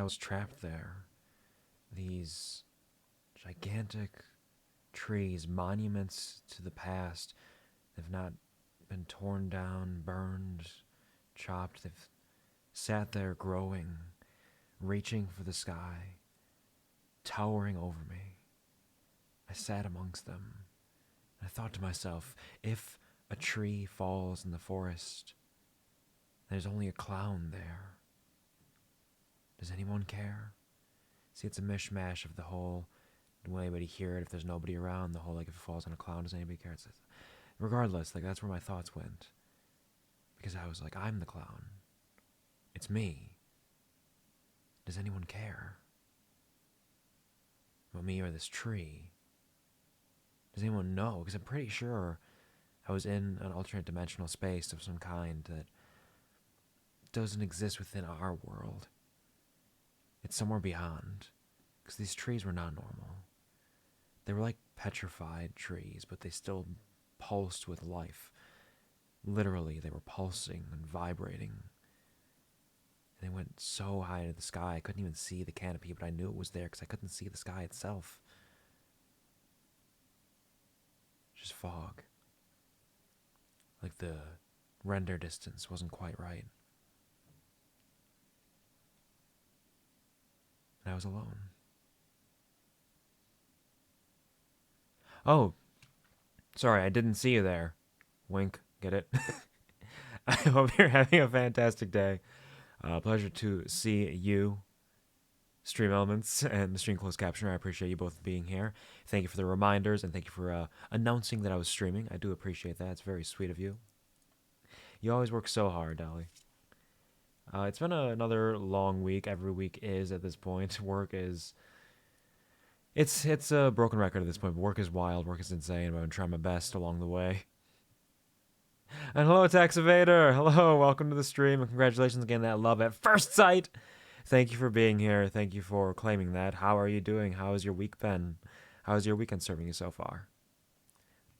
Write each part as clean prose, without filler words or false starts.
was trapped there. These gigantic trees, monuments to the past, they've not been torn down, burned, chopped. They've sat there growing, reaching for the sky, towering over me. I sat amongst them. I thought to myself, if a tree falls in the forest, there's only a clown there. Does anyone care? See, it's a mishmash of the whole, will anybody hear it if there's nobody around? The whole, like, if it falls on a clown, does anybody care? Regardless, like, that's where my thoughts went. Because I was like, I'm the clown. It's me. Does anyone care about me or this tree? Does anyone know? Because I'm pretty sure I was in an alternate dimensional space of some kind that doesn't exist within our world. It's somewhere beyond. Because these trees were not normal. They were like petrified trees, but they still pulsed with life. Literally, they were pulsing and vibrating. And they went so high into the sky, I couldn't even see the canopy, but I knew it was there because I couldn't see the sky itself. Just fog. Like the render distance wasn't quite right. And I was alone. Oh, sorry, I didn't see you there. Wink, get it? I hope you're having a fantastic day. Pleasure to see you, Stream Elements, and the Stream Closed Captioner. I appreciate you both being here. Thank you for the reminders, and thank you for announcing that I was streaming. I do appreciate that. It's very sweet of you. You always work so hard, Dolly. It's been another long week. Every week is at this point. Work is... It's a broken record at this point, but work is wild. Work is insane, but I'm trying my best along the way. And hello, Tax Evader. Hello, welcome to the stream, and congratulations again, that love at first sight. Thank you for being here. Thank you for claiming that. How are you doing? How has your week been? How has your weekend serving you so far?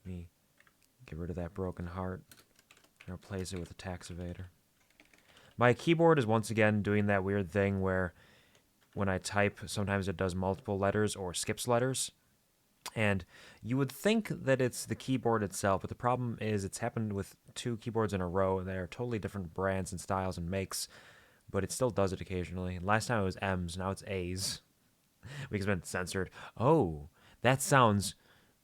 Let me get rid of that broken heart and replace it with a Tax Evader. My keyboard is once again doing that weird thing where when I type, sometimes it does multiple letters or skips letters. And you would think that it's the keyboard itself, but the problem is it's happened with 2 keyboards in a row, and they're totally different brands and styles and makes, but it still does it occasionally. Last time it was M's, now it's A's, because it's been censored. Oh, that sounds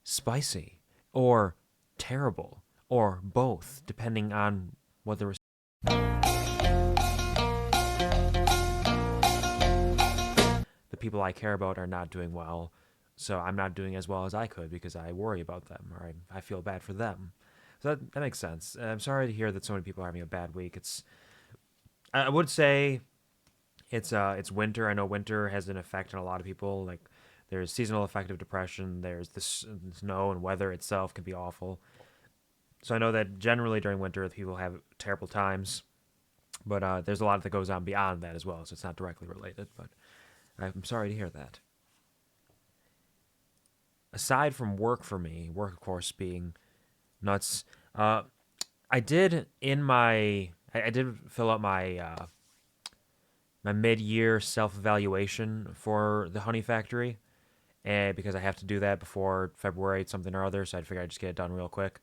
spicy, or terrible, or both, depending on what the people I care about are not doing well, so I'm not doing as well as I could because I worry about them, or I feel bad for them. So that makes sense. I'm sorry to hear that so many people are having a bad week. I would say it's winter. I know winter has an effect on a lot of people. Like, there's seasonal affective depression. There's the snow and weather itself can be awful. So I know that generally during winter people have terrible times, but there's a lot that goes on beyond that as well. So it's not directly related, but I'm sorry to hear that. Aside from work for me, work of course being nuts, I did fill out my my mid-year self-evaluation for the honey factory, and because I have to do that before February something or other, so I figured I'd just get it done real quick.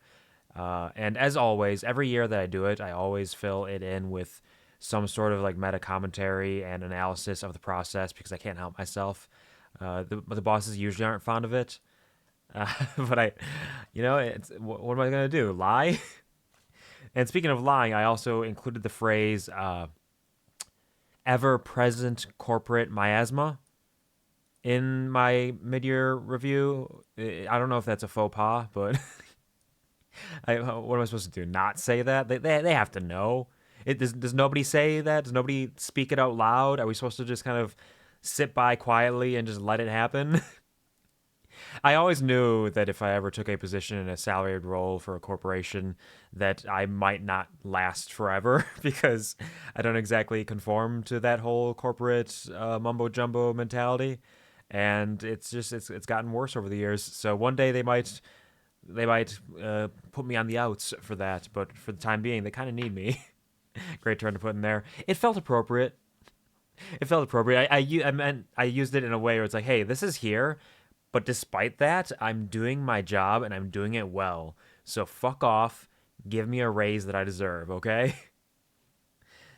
And as always, every year that I do it, I always fill it in with some sort of like meta commentary and analysis of the process because I can't help myself. The bosses usually aren't fond of it, but what am I gonna do? Lie? And speaking of lying, I also included the phrase "ever-present corporate miasma" in my mid-year review. I don't know if that's a faux pas, but what am I supposed to do? Not say that? They have to know. Does nobody say that? Does nobody speak it out loud? Are we supposed to just kind of sit by quietly and just let it happen? I always knew that if I ever took a position in a salaried role for a corporation that I might not last forever because I don't exactly conform to that whole corporate mumbo-jumbo mentality. And it's gotten worse over the years. So one day they might put me on the outs for that, but for the time being, they kind of need me. Great turn to put in there. It felt appropriate. It felt appropriate. I meant I used it in a way where it's like, hey, this is here, but despite that, I'm doing my job and I'm doing it well. So fuck off. Give me a raise that I deserve, okay?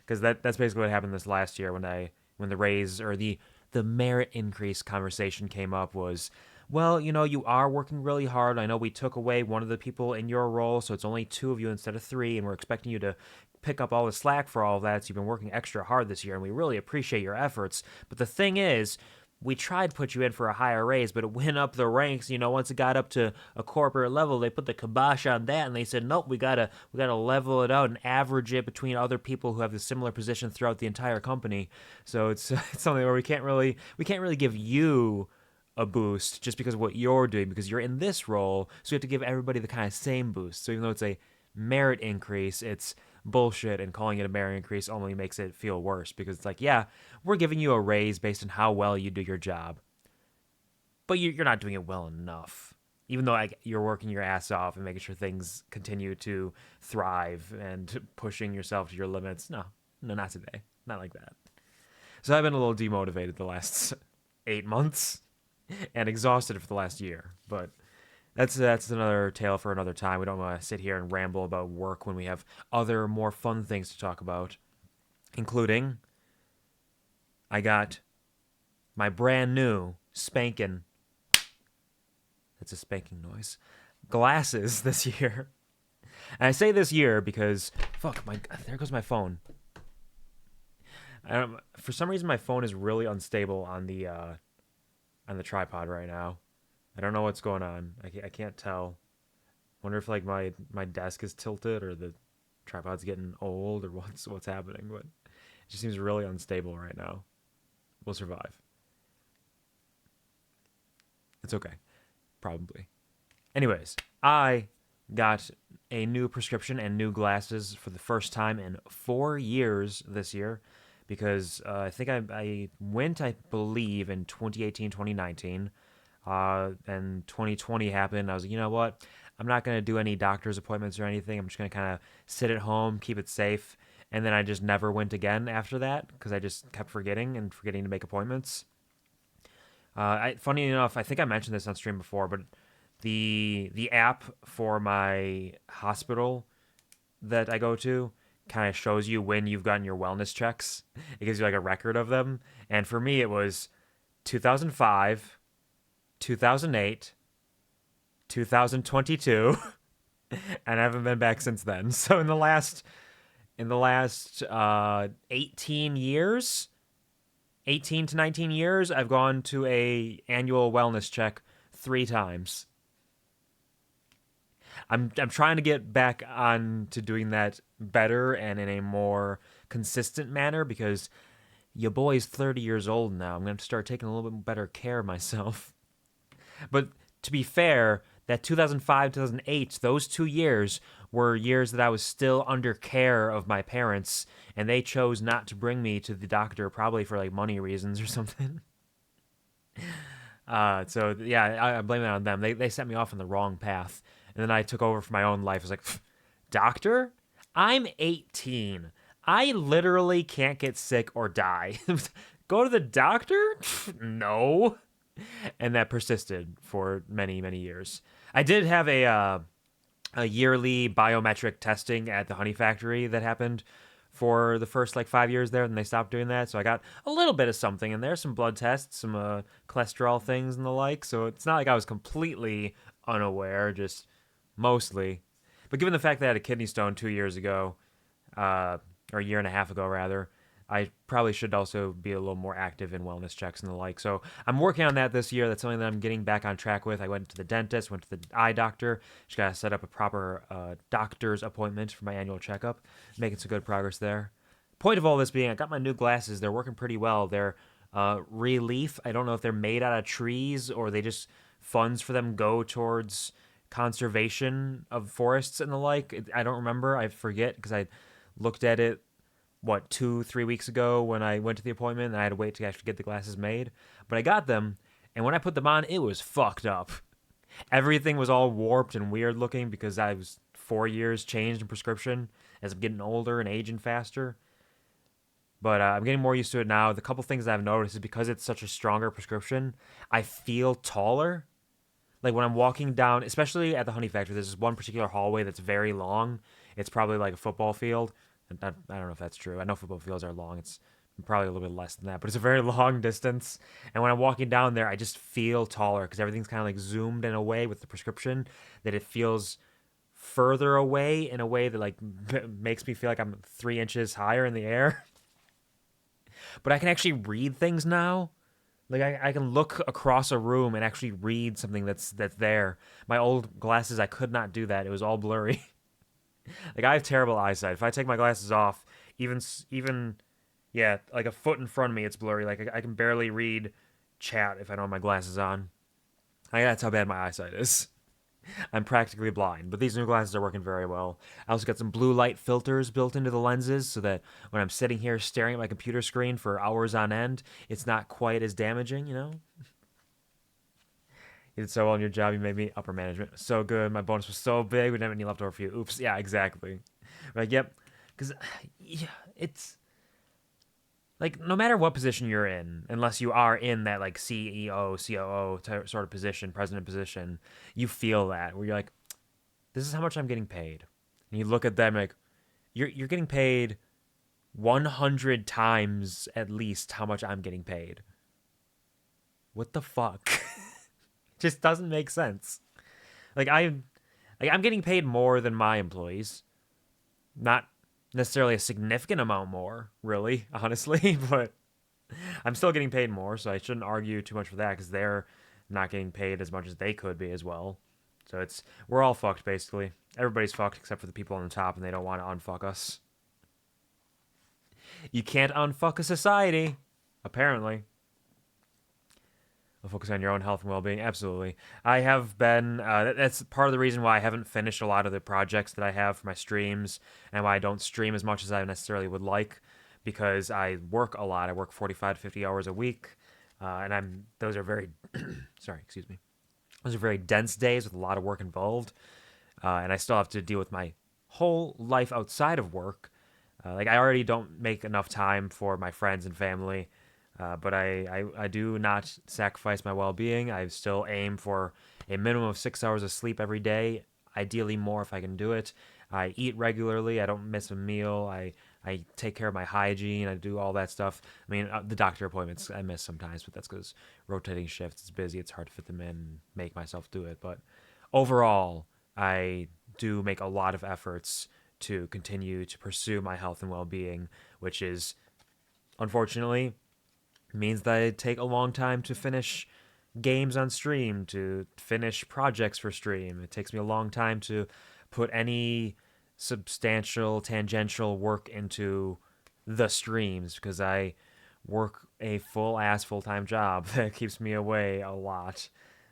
Because that's basically what happened this last year when the raise or the merit increase conversation came up was, well, you are working really hard. I know we took away one of the people in your role, so it's only two of you instead of three, and we're expecting you to pick up all the slack for all of that. So you've been working extra hard this year, and we really appreciate your efforts. But the thing is, we tried to put you in for a higher raise, but it went up the ranks. Once it got up to a corporate level, they put the kibosh on that, and they said, nope, we gotta level it out and average it between other people who have a similar position throughout the entire company. So it's it's something where we can't really give you a boost just because of what you're doing because you're in this role. So you have to give everybody the kind of same boost. So even though it's a merit increase, it's bullshit, and calling it a merit increase only makes it feel worse because it's like, yeah, we're giving you a raise based on how well you do your job, but you're not doing it well enough. Even though you're working your ass off and making sure things continue to thrive and pushing yourself to your limits. No, no, not today. Not like that. So I've been a little demotivated the last 8 months and exhausted for the last year. But that's another tale for another time. We don't want to sit here and ramble about work when we have other more fun things to talk about, including I got my brand new spanking. That's a spanking noise. Glasses this year. And I say this year because fuck my there goes my phone. For some reason my phone is really unstable on the tripod right now. I don't know what's going on. I can't tell. Wonder if like my desk is tilted or the tripod's getting old or what's happening. But it just seems really unstable right now. We'll survive. It's okay. Probably. Anyways, I got a new prescription and new glasses for the first time in 4 years this year because I think I went, I believe, in 2018, 2019. And 2020 happened. I was like, you know what? I'm not going to do any doctor's appointments or anything. I'm just going to kind of sit at home, keep it safe. And then I just never went again after that because I just kept forgetting to make appointments. Funny enough, I think I mentioned this on stream before, but the app for my hospital that I go to kind of shows you when you've gotten your wellness checks. It gives you like a record of them. And for me, it was 2005, 2008, 2022, and I haven't been back since then. So in the last 18 years, 18 to 19 years, I've gone to a annual wellness check 3 times. I'm trying to get back on to doing that better and in a more consistent manner because your boy's 30 years old now. I'm going to start taking a little bit better care of myself. But to be fair, that 2005, 2008, those 2 years were years that I was still under care of my parents, and they chose not to bring me to the doctor, probably for like money reasons or something. So yeah, I blame it on them. They set me off on the wrong path, and then I took over for my own life. I was like, doctor, I'm 18. I literally can't get sick or die. Go to the doctor? No. And that persisted for many, many years. I did have a yearly biometric testing at the honey factory that happened for the first like 5 years there, and they stopped doing that. So I got a little bit of something in there, some blood tests, some cholesterol things and the like. So it's not like I was completely unaware, just mostly. But given the fact that I had a kidney stone 2 years ago, or a year and a half ago rather, I probably should also be a little more active in wellness checks and the like. So I'm working on that this year. That's something that I'm getting back on track with. I went to the dentist, went to the eye doctor. Just got to set up a proper doctor's appointment for my annual checkup. Making some good progress there. Point of all this being, I got my new glasses. They're working pretty well. They're Relief. I don't know if they're made out of trees or they just funds for them go towards conservation of forests and the like. I don't remember. I forget because I looked at it 2-3 weeks ago when I went to the appointment and I had to wait to actually get the glasses made. But I got them, and when I put them on, it was fucked up. Everything was all warped and weird looking because I was 4 years changed in prescription as I'm getting older and aging faster. but I'm getting more used to it now. The couple things I've noticed is because it's such a stronger prescription, I feel taller. Like when I'm walking down, especially at the honey factory, there's this one particular hallway that's very long. It's probably like a football field. I don't know if that's true. I know football fields are long. It's probably a little bit less than that, but it's a very long distance. And when I'm walking down there, I just feel taller because everything's kind of like zoomed in a way with the prescription that it feels further away in a way that like makes me feel like I'm 3 inches higher in the air. But I can actually read things now. Like I can look across a room and actually read something that's there. My old glasses, I could not do that. It was all blurry. Like I have terrible eyesight. If I take my glasses off, even yeah, like a foot in front of me, it's blurry. Like I can barely read chat if I don't have my glasses on. That's how bad my eyesight is. I'm practically blind, but these new glasses are working very well. I also got some blue light filters built into the lenses so that when I'm sitting here staring at my computer screen for hours on end, it's not quite as damaging, you know? You did so well in your job, you made me upper management. So good. My bonus was so big, we didn't have any left over for you. Oops. Yeah, exactly. Like, yep. Because, yeah, it's like no matter what position you're in, unless you are in that like CEO, COO sort of position, president position, you feel that where you're like, this is how much I'm getting paid. And you look at them like, you're getting paid 100 times at least how much I'm getting paid. What the fuck? Just doesn't make sense. Like I'm getting paid more than my employees. Not necessarily a significant amount more, really, honestly, but I'm still getting paid more, so I shouldn't argue too much for that because they're not getting paid as much as they could be as well. So we're all fucked basically. Everybody's fucked except for the people on the top, and they don't want to unfuck us. You can't unfuck a society, apparently. Focus on your own health and well-being. Absolutely, I have been. That's part of the reason why I haven't finished a lot of the projects that I have for my streams, and why I don't stream as much as I necessarily would like, because I work a lot. I work 45 to 50 hours a week, and those are very. Sorry, excuse me. Those are very dense days with a lot of work involved, and I still have to deal with my whole life outside of work. Like I already don't make enough time for my friends and family. But I do not sacrifice my well being. I still aim for a minimum of 6 hours of sleep every day, ideally more if I can do it. I eat regularly. I don't miss a meal. I take care of my hygiene. I do all that stuff. I mean, the doctor appointments I miss sometimes, but that's because rotating shifts, it's busy. It's hard to fit them in and make myself do it. But overall, I do make a lot of efforts to continue to pursue my health and well being, which is unfortunately means that it take a long time to finish games on stream, to finish projects for stream. It takes me a long time to put any substantial tangential work into the streams because I work a full-time job that keeps me away a lot.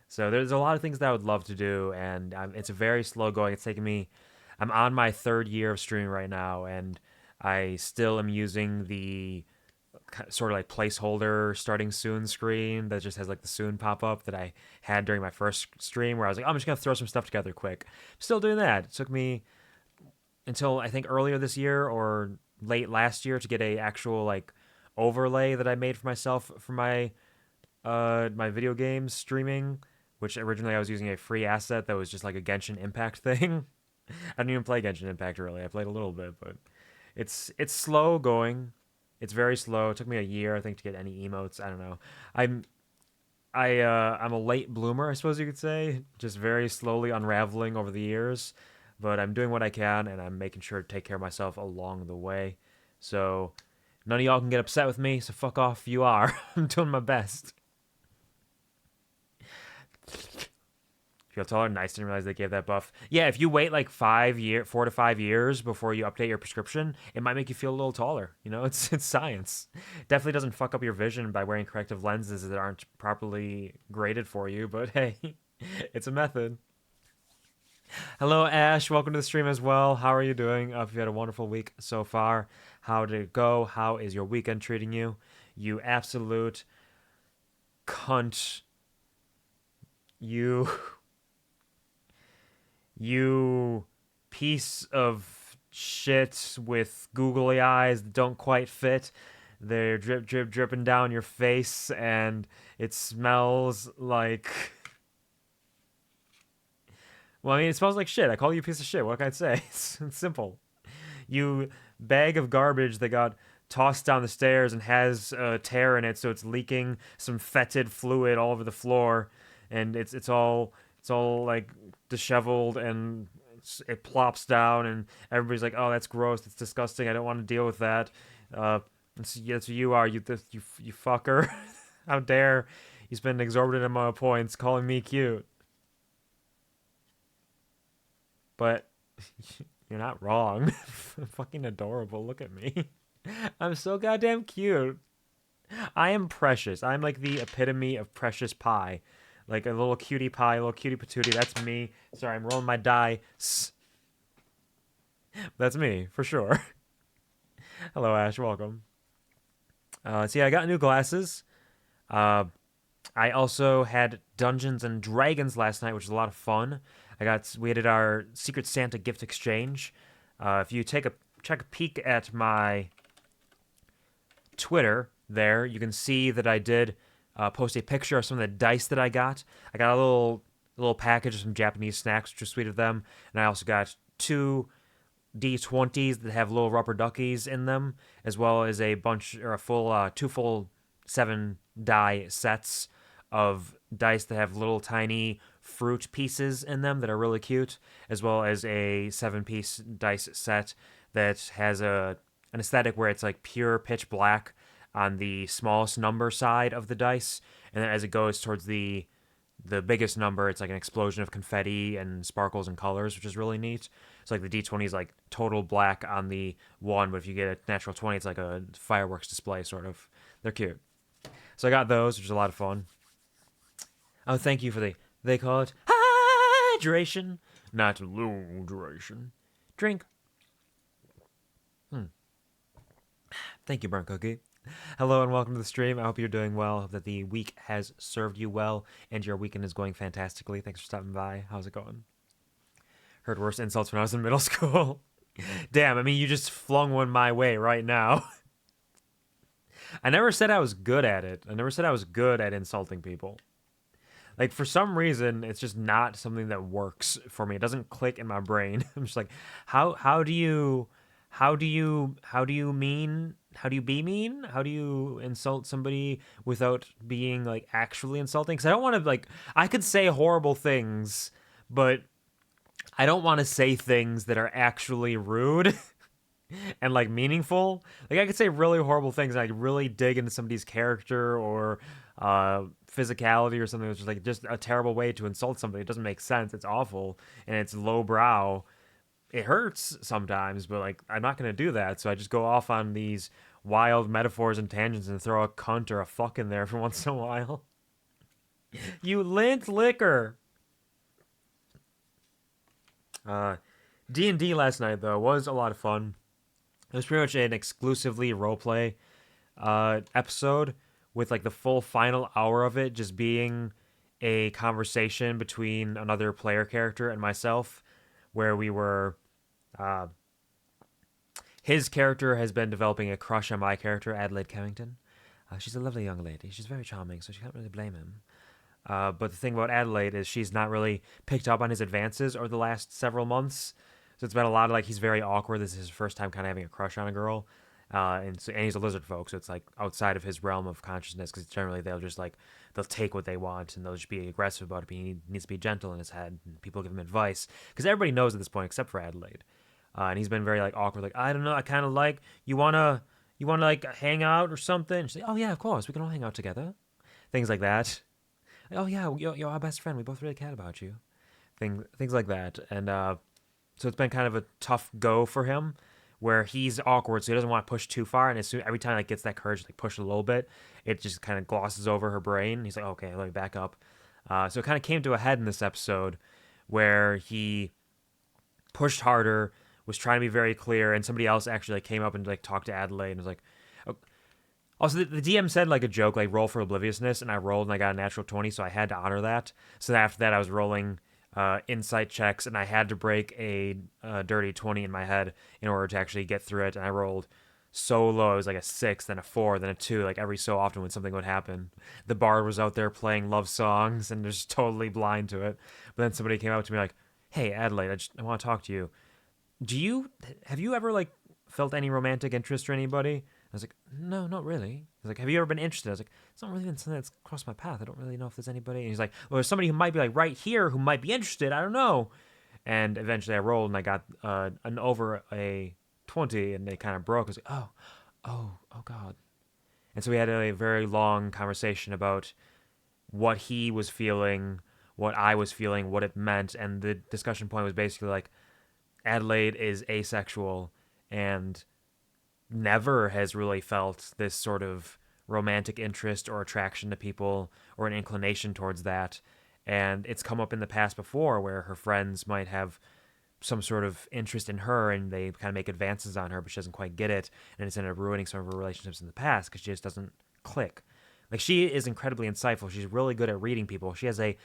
So there's a lot of things that I would love to do, and it's very slow going. It's taking me. I'm on my third year of streaming right now, and I still am using the sort of like placeholder starting soon screen that just has like the soon pop up that I had during my first stream where I was like, oh, I'm just gonna throw some stuff together quick. Still doing that. It took me until I think earlier this year or late last year to get a actual like overlay that I made for myself for my video games streaming, which originally I was using a free asset that was just like a Genshin Impact thing. I didn't even play Genshin Impact really. I played a little bit, but it's slow going. It's very slow. It took me a year, I think, to get any emotes. I don't know. I'm I'm a late bloomer, I suppose you could say. Just very slowly unraveling over the years, but I'm doing what I can, and I'm making sure to take care of myself along the way. So none of y'all can get upset with me. So fuck off. You are. I'm doing my best. Feel taller, nice. Didn't realize they gave that buff. Yeah, if you wait like 4 to 5 years before you update your prescription, it might make you feel a little taller. You know, it's science. Definitely doesn't fuck up your vision by wearing corrective lenses that aren't properly graded for you. But hey, it's a method. Hello, Ash. Welcome to the stream as well. How are you doing? If you had a wonderful week so far, how did it go? How is your weekend treating you? You absolute cunt. You. You piece of shit with googly eyes that don't quite fit. they're dripping down your face, and it smells like. Well, I mean, it smells like shit. I call you a piece of shit. What can I say? It's simple. You bag of garbage that got tossed down the stairs and has a tear in it, so it's leaking some fetid fluid all over the floor, and it's all like disheveled, and it plops down, and everybody's like, "Oh, that's gross. That's disgusting. I don't want to deal with that." That's what you are. You fucker. How dare you spend an exorbitant amount of points calling me cute? But you're not wrong. I'm fucking adorable. Look at me. I'm so goddamn cute. I am precious. I'm like the epitome of precious pie. Like a little cutie pie, a little cutie patootie. That's me. Sorry, I'm rolling my die. That's me, for sure. Hello, Ash. Welcome. See, I got new glasses. Uh, I also had Dungeons and Dragons last night, which was a lot of fun. We did our Secret Santa gift exchange. If you check a peek at my Twitter, there you can see that I did post a picture of some of the dice that I got. I got a little package of some Japanese snacks, which was sweet of them, and I also got two D20s that have little rubber duckies in them, as well as a bunch or a full two full 7 die sets of dice that have little tiny fruit pieces in them that are really cute, as well as a 7-piece dice set that has an aesthetic where it's like pure pitch black on the smallest number side of the dice, and then as it goes towards the biggest number, it's like an explosion of confetti and sparkles and colors, which is really neat. So like the D20 is like total black on the one, but if you get a natural 20, it's like a fireworks display sort of. They're cute. So I got those, which is a lot of fun. Oh, thank you for they call it hydration, not low duration. Drink. Thank you, Burnt Cookie. Hello and welcome to the stream. I hope you're doing well, that the week has served you well, and your weekend is going fantastically. Thanks for stopping by. How's it going? Heard worse insults when I was in middle school. Damn, I mean, you just flung one my way right now. I never said I was good at it. I never said I was good at insulting people. Like, for some reason, it's just not something that works for me. It doesn't click in my brain. I'm just like, how do you be mean? How do you insult somebody without being like actually insulting? Because I don't want to like, I could say horrible things, but I don't want to say things that are actually rude and like meaningful. Like I could say really horrible things and like really dig into somebody's character or physicality or something, which is like just a terrible way to insult somebody. It doesn't make sense. It's awful and it's lowbrow. It hurts sometimes, but like I'm not gonna do that. So I just go off on these wild metaphors and tangents and throw a cunt or a fuck in there for once in a while. You lint liquor. D&D last night though was a lot of fun. It was pretty much an exclusively roleplay episode, with like the full final hour of it just being a conversation between another player character and myself, where we were his character has been developing a crush on my character, Adelaide Carrington. She's a lovely young lady. She's very charming, so she can't really blame him. But the thing about Adelaide is she's not really picked up on his advances over the last several months. So it's been a lot of like, he's very awkward. This is his first time kind of having a crush on a girl. And he's a lizard folk, so it's like outside of his realm of consciousness, because generally they'll take what they want and they'll just be aggressive about it. But he needs to be gentle in his head, and people give him advice, because everybody knows at this point except for Adelaide. And he's been very like awkward, like, I don't know, I kind of like, you wanna like hang out or something? She's like, oh yeah, of course, we can all hang out together. Things like that. Like, oh yeah, you're our best friend. We both really care about you. Things like that. And so it's been kind of a tough go for him, where he's awkward, so he doesn't want to push too far. And every time like gets that courage to like push a little bit, it just kind of glosses over her brain. He's like, okay, let me back up. So it kind of came to a head in this episode, where he pushed harder, was trying to be very clear, and somebody else actually like came up and like talked to Adelaide and was like, oh. Also, the DM said like a joke, like roll for obliviousness, and I rolled and I got a natural 20, so I had to honor that. So after that, I was rolling insight checks, and I had to break a dirty 20 in my head in order to actually get through it, and I rolled so low. It was like a 6, then a 4, then a 2. Like every so often when something would happen, the bard was out there playing love songs and just totally blind to it. But then somebody came up to me like, "Hey, Adelaide, I want to talk to you. Do you have you ever like felt any romantic interest or anybody?" I was like, "No, not really." He's like, "Have you ever been interested?" I was like, "It's not really been something that's crossed my path. I don't really know if there's anybody." And he's like, "Well, there's somebody who might be like right here who might be interested. I don't know." And eventually I rolled and I got an over a 20 and they kind of broke. I was like, oh God. And so we had a very long conversation about what he was feeling, what I was feeling, what it meant. And the discussion point was basically like Adelaide is asexual and never has really felt this sort of romantic interest or attraction to people or an inclination towards that. And it's come up in the past before where her friends might have some sort of interest in her and they kind of make advances on her, but she doesn't quite get it. And it's ended up ruining some of her relationships in the past because she just doesn't click. Like, she is incredibly insightful. She's really good at reading people. She has a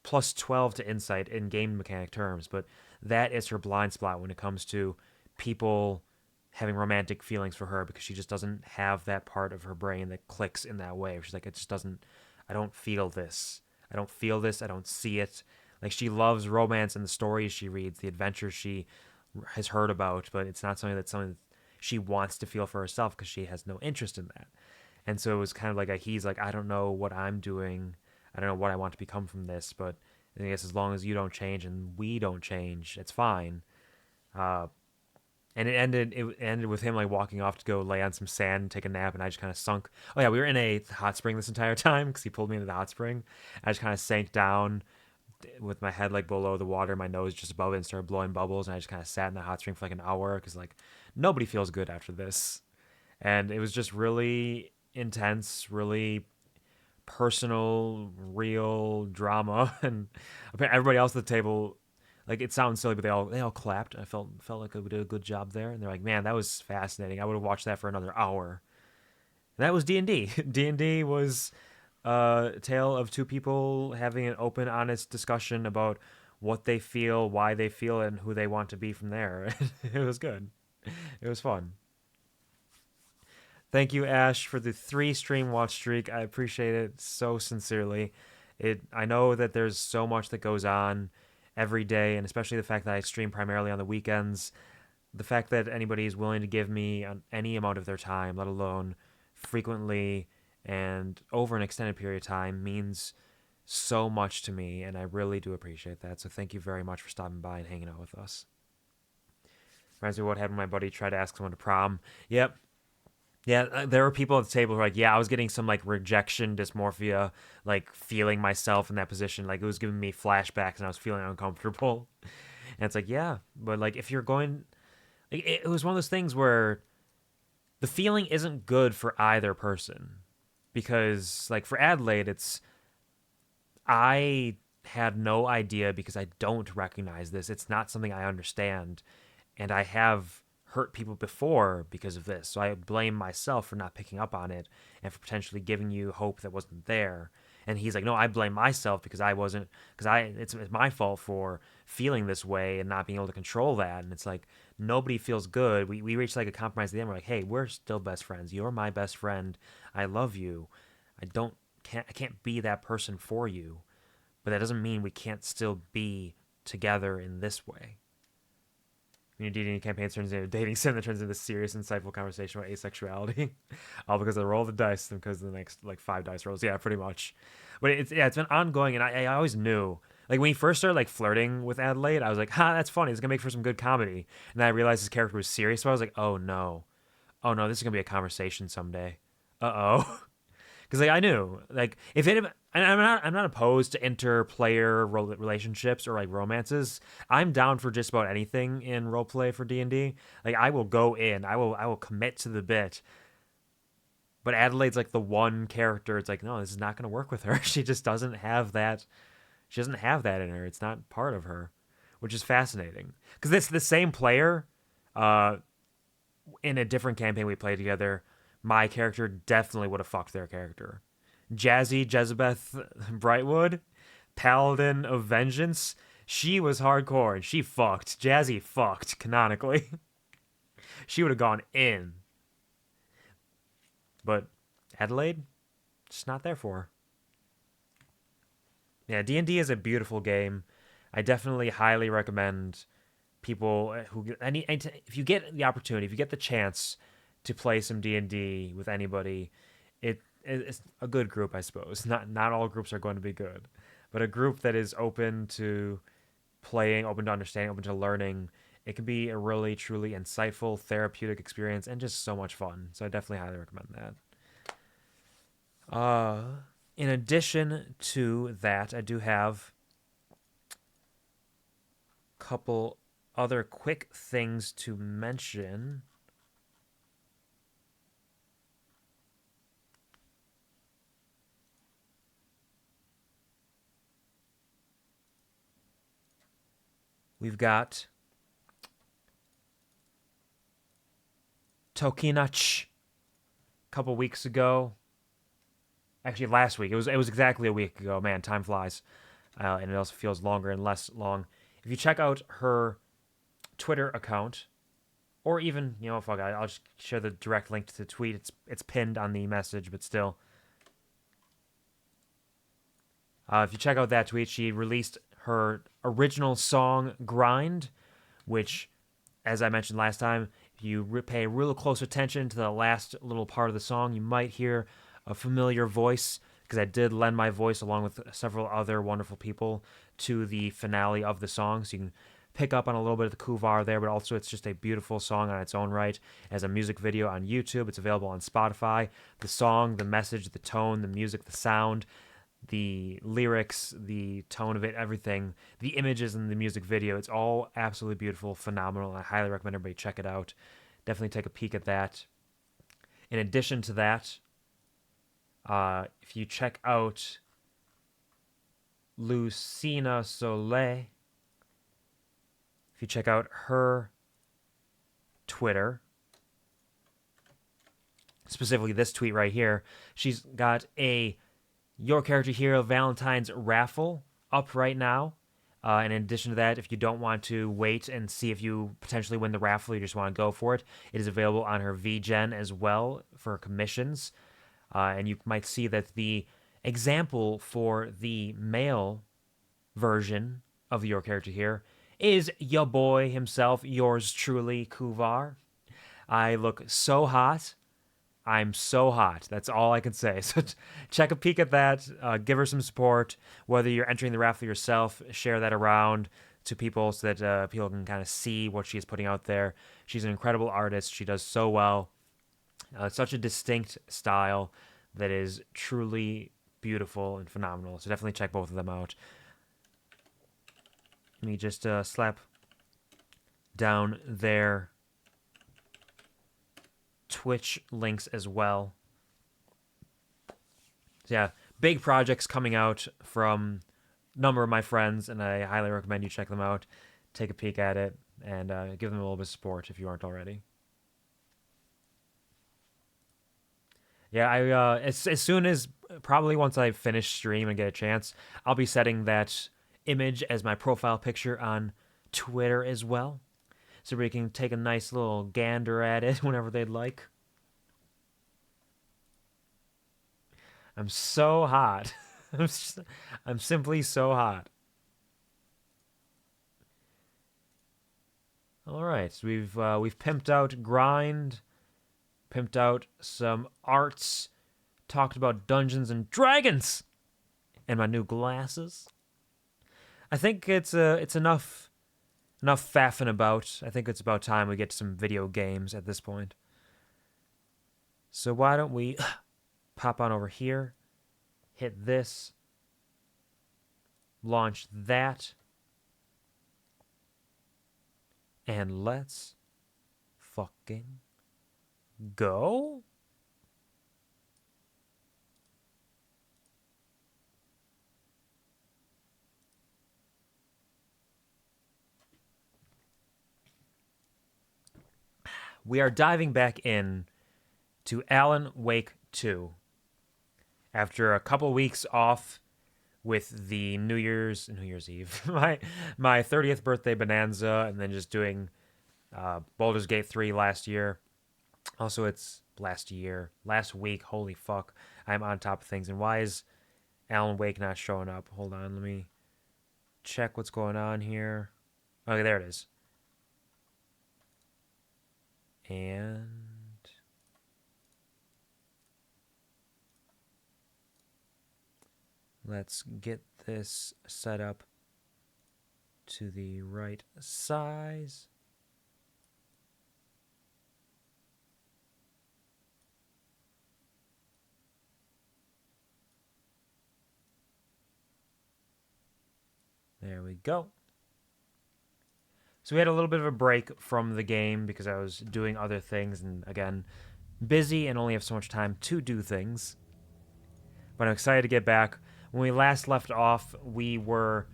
plus 12 to insight in game mechanic terms, but that is her blind spot when it comes to people having romantic feelings for her because she just doesn't have that part of her brain that clicks in that way. She's like, it just doesn't, I don't feel this. I don't feel this. I don't see it. Like, she loves romance and the stories she reads, the adventures she has heard about, but it's not something that she wants to feel for herself because she has no interest in that. And so it was kind of like he's like, I don't know what I'm doing. I don't know what I want to become from this, but I guess as long as you don't change and we don't change, it's fine. Uh, and it ended with him like walking off to go lay on some sand and take a nap, and I just kind of sunk. Oh yeah, we were in a hot spring this entire time because he pulled me into the hot spring. I just kind of sank down with my head like below the water, my nose just above it, and started blowing bubbles. And I just kind of sat in the hot spring for like an hour because like nobody feels good after this, and it was just really intense, really personal, real drama, and everybody else at the table. Like, it sounds silly, but they all clapped. I felt like we did a good job there, and they're like, "Man, that was fascinating. I would have watched that for another hour." And that was D&D. D&D was a tale of two people having an open, honest discussion about what they feel, why they feel it, and who they want to be from there. It was good. It was fun. Thank you, Ash, for the 3 stream watch streak. I appreciate it so sincerely. I know that there's so much that goes on every day, and especially the fact that I stream primarily on the weekends. The fact that anybody is willing to give me any amount of their time, let alone frequently and over an extended period of time, means so much to me, and I really do appreciate that. So thank you very much for stopping by and hanging out with us. Reminds me of what happened when my buddy tried to ask someone to prom. Yep. Yeah, there were people at the table who were like, yeah, I was getting some like rejection dysmorphia, like feeling myself in that position. Like, it was giving me flashbacks and I was feeling uncomfortable. And it's like, yeah, but like if you're going, like, it was one of those things where the feeling isn't good for either person. Because like for Adelaide, I had no idea because I don't recognize this. It's not something I understand. And I have hurt people before because of this. So I blame myself for not picking up on it and for potentially giving you hope that wasn't there. And he's like, no, I blame myself because I wasn't, because it's my fault for feeling this way and not being able to control that. And it's like, nobody feels good. We reached like a compromise at the end. We're like, hey, we're still best friends. You're my best friend. I love you. I can't be that person for you. But that doesn't mean we can't still be together in this way. When your dating campaign turns into a dating sim that turns into this serious, insightful conversation about asexuality, all because I roll the dice and because of the next like 5 dice rolls. Yeah, pretty much. But it's been ongoing, and I always knew. Like, when he first started like flirting with Adelaide, I was like, "Ha, that's funny. It's gonna make for some good comedy." And then I realized his character was serious, so I was like, oh no, this is gonna be a conversation someday. Uh-oh. Because like I knew, like, if it, and I'm not opposed to interplayer relationships or like romances. I'm down for just about anything in roleplay for D&D. Like, I will go in, I will commit to the bit. But Adelaide's like the one character. It's like, no, this is not going to work with her. She just doesn't have that. She doesn't have that in her. It's not part of her, which is fascinating. Because it's the same player. Uh, in a different campaign we played together, my character definitely would have fucked their character. Jazzy Jezebeth Brightwood, Paladin of Vengeance, she was hardcore and she fucked. Jazzy fucked, canonically. She would have gone in. But Adelaide, just not there for her. Yeah, D&D is a beautiful game. I definitely highly recommend people who if you get the opportunity, if you get the chance to play some D&D with anybody, it's a good group, I suppose. Not all groups are going to be good, but a group that is open to playing, open to understanding, open to learning, it can be a really truly insightful therapeutic experience and just so much fun. So I definitely highly recommend that. In addition to that, I do have a couple other quick things to mention. We've got Tokinach a couple weeks ago. Actually, last week. It was exactly a week ago. Man, time flies, and it also feels longer and less long. If you check out her Twitter account, or even fuck, I'll just share the direct link to the tweet. It's pinned on the message, but still. If you check out that tweet, she released her original song "Grind," which, as I mentioned last time, if you pay real close attention to the last little part of the song, you might hear a familiar voice, because I did lend my voice along with several other wonderful people to the finale of the song. So you can pick up on a little bit of the Kuvar there, but also it's just a beautiful song on its own right. It has a music video on YouTube. It's available on Spotify. The song, the message, the tone, the music, the sound, the lyrics, the tone of it, everything, the images in the music video, it's all absolutely beautiful, phenomenal. I highly recommend everybody check it out. Definitely take a peek at that. In addition to that, if you check out Lucina Soleil, if you check out her Twitter, specifically this tweet right here, she's got a Your Character Hero Valentine's raffle up right now. And in addition to that, if you don't want to wait and see if you potentially win the raffle, you just want to go for it, it is available on her VGen as well for commissions. And you might see that the example for the male version of Your Character here is your boy himself, yours truly, Kuvar. I look so hot. I'm so hot. That's all I can say. So check a peek at that. Give her some support. Whether you're entering the raffle yourself, share that around to people so that people can kind of see what she's putting out there. She's an incredible artist. She does so well. Such a distinct style that is truly beautiful and phenomenal. So definitely check both of them out. Let me just slap down their Twitch links as well. So yeah, big projects coming out from a number of my friends, and I highly recommend you check them out. Take a peek at it, and give them a little bit of support if you aren't already. Yeah, as soon as probably once I finish stream and get a chance, I'll be setting that image as my profile picture on Twitter as well, so we can take a nice little gander at it whenever they'd like. I'm so hot. I'm simply so hot. All right, so we've pimped out Grind, pimped out some arts, talked about Dungeons and Dragons, and my new glasses. I think it's enough faffing about. I think it's about time we get to some video games at this point. So why don't we pop on over here, hit this, launch that, and let's fucking go. We are diving back in to Alan Wake 2 after a couple weeks off with the New Year's Eve, my 30th birthday bonanza, and then just doing Baldur's Gate 3 last year. Also, it's last year, last week. Holy fuck. I'm on top of things. And why is Alan Wake not showing up? Hold on, let me check what's going on here. Okay, there it is. And let's get this set up to the right size. There we go. So we had a little bit of a break from the game because I was doing other things and, again, busy and only have so much time to do things. But I'm excited to get back. When we last left off, we were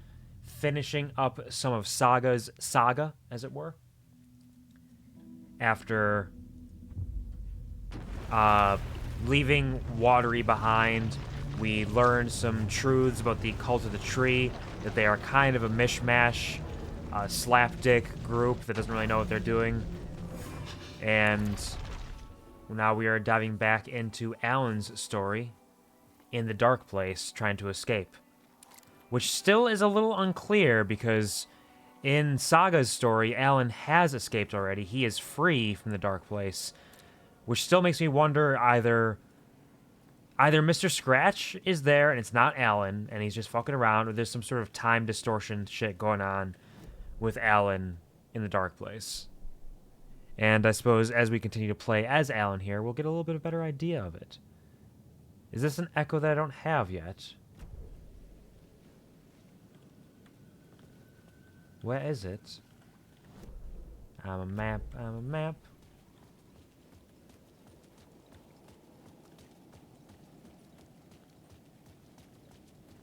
finishing up some of Saga's saga, as it were. After leaving Watery behind, we learned some truths about the Cult of the Tree, that they are kind of a mishmash, slapdick group that doesn't really know what they're doing. And now we are diving back into Alan's story in the dark place, trying to escape. Which still is a little unclear, because in Saga's story, Alan has escaped already. He is free from the dark place, which still makes me wonder either Mr. Scratch is there and it's not Alan and he's just fucking around, or there's some sort of time distortion shit going on with Alan in the dark place. And I suppose as we continue to play as Alan here, we'll get a little bit of a better idea of it. Is this an echo that I don't have yet? Where is it? I'm a map, I'm a map.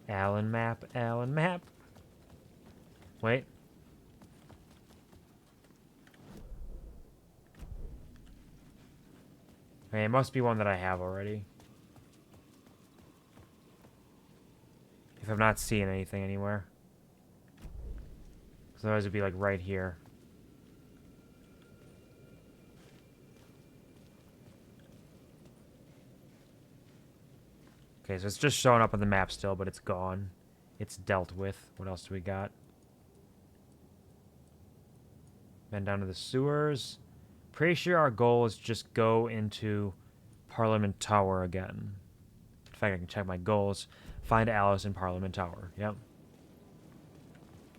Alan map, Alan map. Wait. Okay, it must be one that I have already. If I'm not seeing anything anywhere. Because otherwise it'd be like right here. Okay, so it's just showing up on the map still, but it's gone. It's dealt with. What else do we got? Been down to the sewers. Pretty sure our goal is just go into Parliament Tower again. In fact, I can check my goals. Find Alice in Parliament Tower. Yep.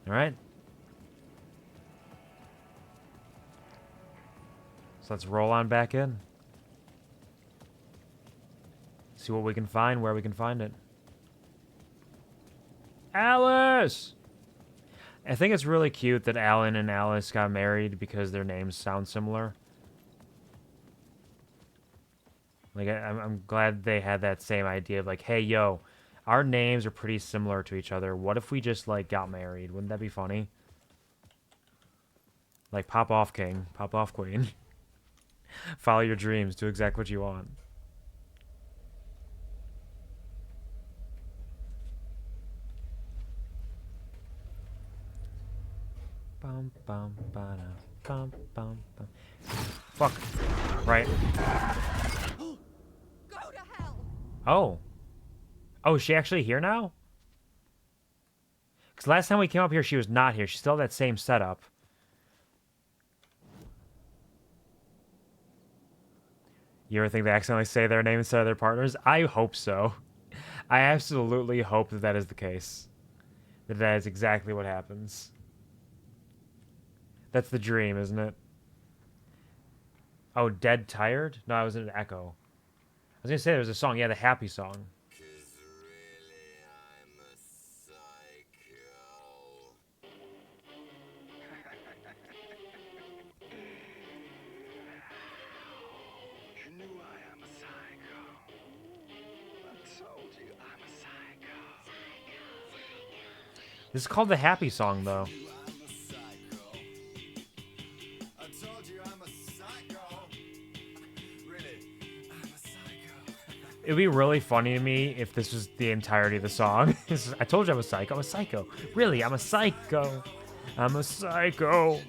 Alright. So let's roll on back in. See what we can find, where we can find it. Alice! I think it's really cute that Alan and Alice got married because their names sound similar. Like, I'm glad they had that same idea of like, hey, yo, our names are pretty similar to each other. What if we just, like, got married? Wouldn't that be funny? Like, pop off, king. Pop off, queen. Follow your dreams. Do exactly what you want. Bum, bum, ba-da, bum, bum, bum. Fuck. Right. Go to hell. Oh. Oh, is she actually here now? Because last time we came up here, she was not here. She still had that same setup. You ever think they accidentally say their name instead of their partners? I hope so. I absolutely hope that that is the case. That is exactly what happens. That's the dream, isn't it? Oh, Dead Tired? No, I was in an echo. I was going to say there was a song. Yeah, the happy song. You knew I am a psycho. I told you I'm a psycho. This is called the happy song, though. It would be really funny to me if this was the entirety of the song. I told you I'm a psycho. I'm a psycho. Really, I'm a psycho. I'm a psycho.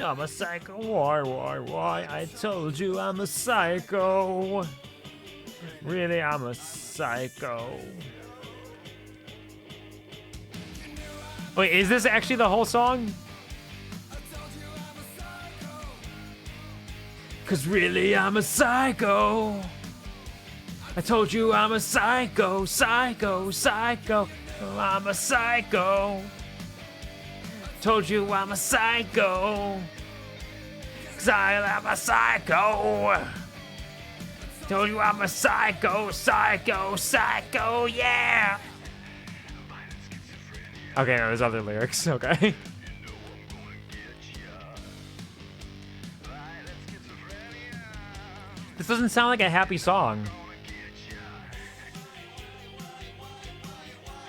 I'm a psycho. Why? I told you I'm a psycho. Really, I'm a psycho. Wait, is this actually the whole song? Cause really, I'm a psycho. I told you I'm a psycho. I'm a psycho. Told you I'm a psycho. Cause I'm a psycho. Told you I'm a psycho, yeah. Okay, no, there's other lyrics, okay. This doesn't sound like a happy song.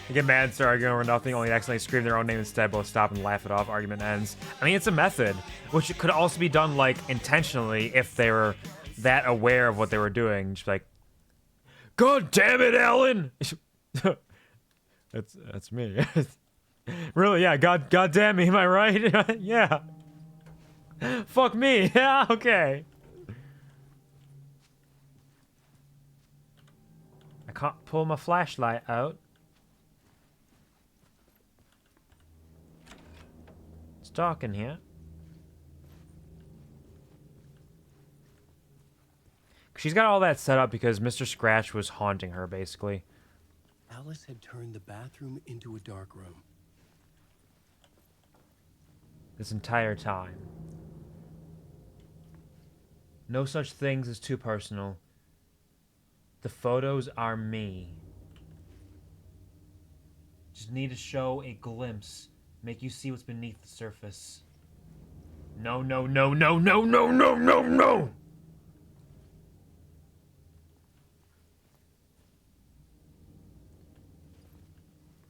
They get mad and start arguing over nothing, only accidentally scream their own name instead, both stop and laugh it off, argument ends. I mean, it's a method, which could also be done, like, intentionally if they were that aware of what they were doing. Just like, God damn it, Alan! That's me. Really, yeah, God damn me, am I right? Yeah. Fuck me, yeah, okay. I can't pull my flashlight out. It's dark in here. She's got all that set up because Mr. Scratch was haunting her, basically. Alice had turned the bathroom into a dark room. This entire time. No such things as too personal. The photos are me. Just need to show a glimpse. Make you see what's beneath the surface. No.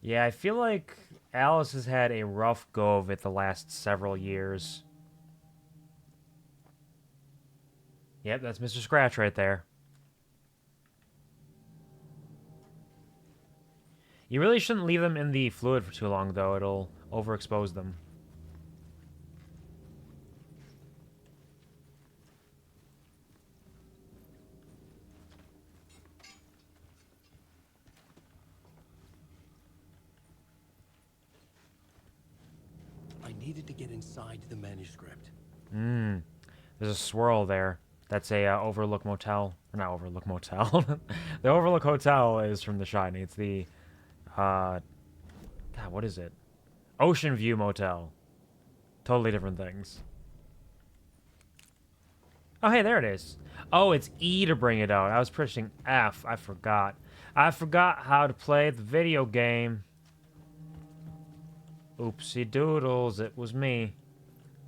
Yeah, I feel like Alice has had a rough go of it the last several years. Yep, that's Mr. Scratch right there. You really shouldn't leave them in the fluid for too long, though. It'll overexpose them. I needed to get inside the manuscript. There's a swirl there. That's a Overlook Motel. Or not Overlook Motel. The Overlook Hotel is from The Shining. It's the... God, what is it? Ocean View Motel. Totally different things. Oh, hey, there it is. Oh, it's E to bring it out. I was pushing F. I forgot. I forgot how to play the video game. Oopsie doodles. It was me.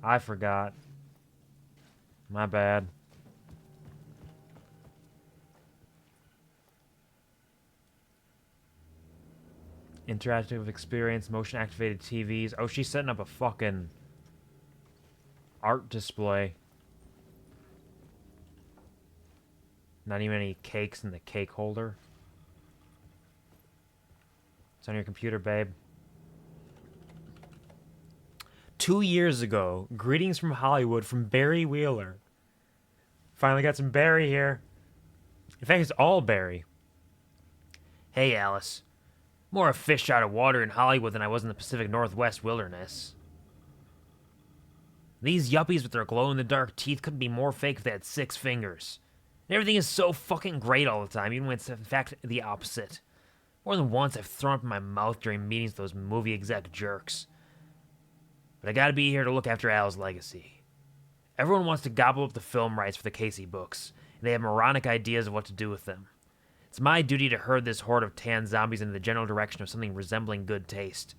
I forgot. My bad. Interactive experience, motion activated TVs. Oh, she's setting up a fucking art display. Not even any cakes in the cake holder. It's on your computer, babe. 2 years ago, greetings from Hollywood from Barry Wheeler. Finally got some Barry here. In fact, it's all Barry. Hey, Alice. More a fish out of water in Hollywood than I was in the Pacific Northwest wilderness. These yuppies with their glow-in-the-dark teeth couldn't be more fake if they had 6 fingers. And everything is so fucking great all the time, even when it's in fact the opposite. More than once I've thrown up in my mouth during meetings with those movie exec jerks. But I gotta be here to look after Al's legacy. Everyone wants to gobble up the film rights for the Casey books, and they have moronic ideas of what to do with them. It's my duty to herd this horde of tan zombies in the general direction of something resembling good taste.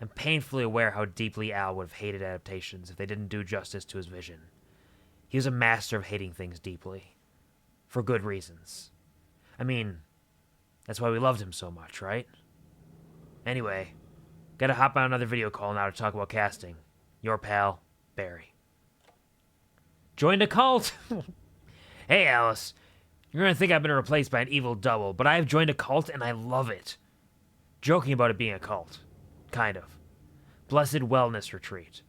I'm painfully aware how deeply Al would have hated adaptations if they didn't do justice to his vision. He was a master of hating things deeply. For good reasons. I mean, that's why we loved him so much, right? Anyway, gotta hop on another video call now to talk about casting. Your pal, Barry. Joined a cult! Hey, Alice. You're gonna think I've been replaced by an evil double, but I have joined a cult and I love it. Joking about it being a cult. Kind of. Blessed Wellness Retreat.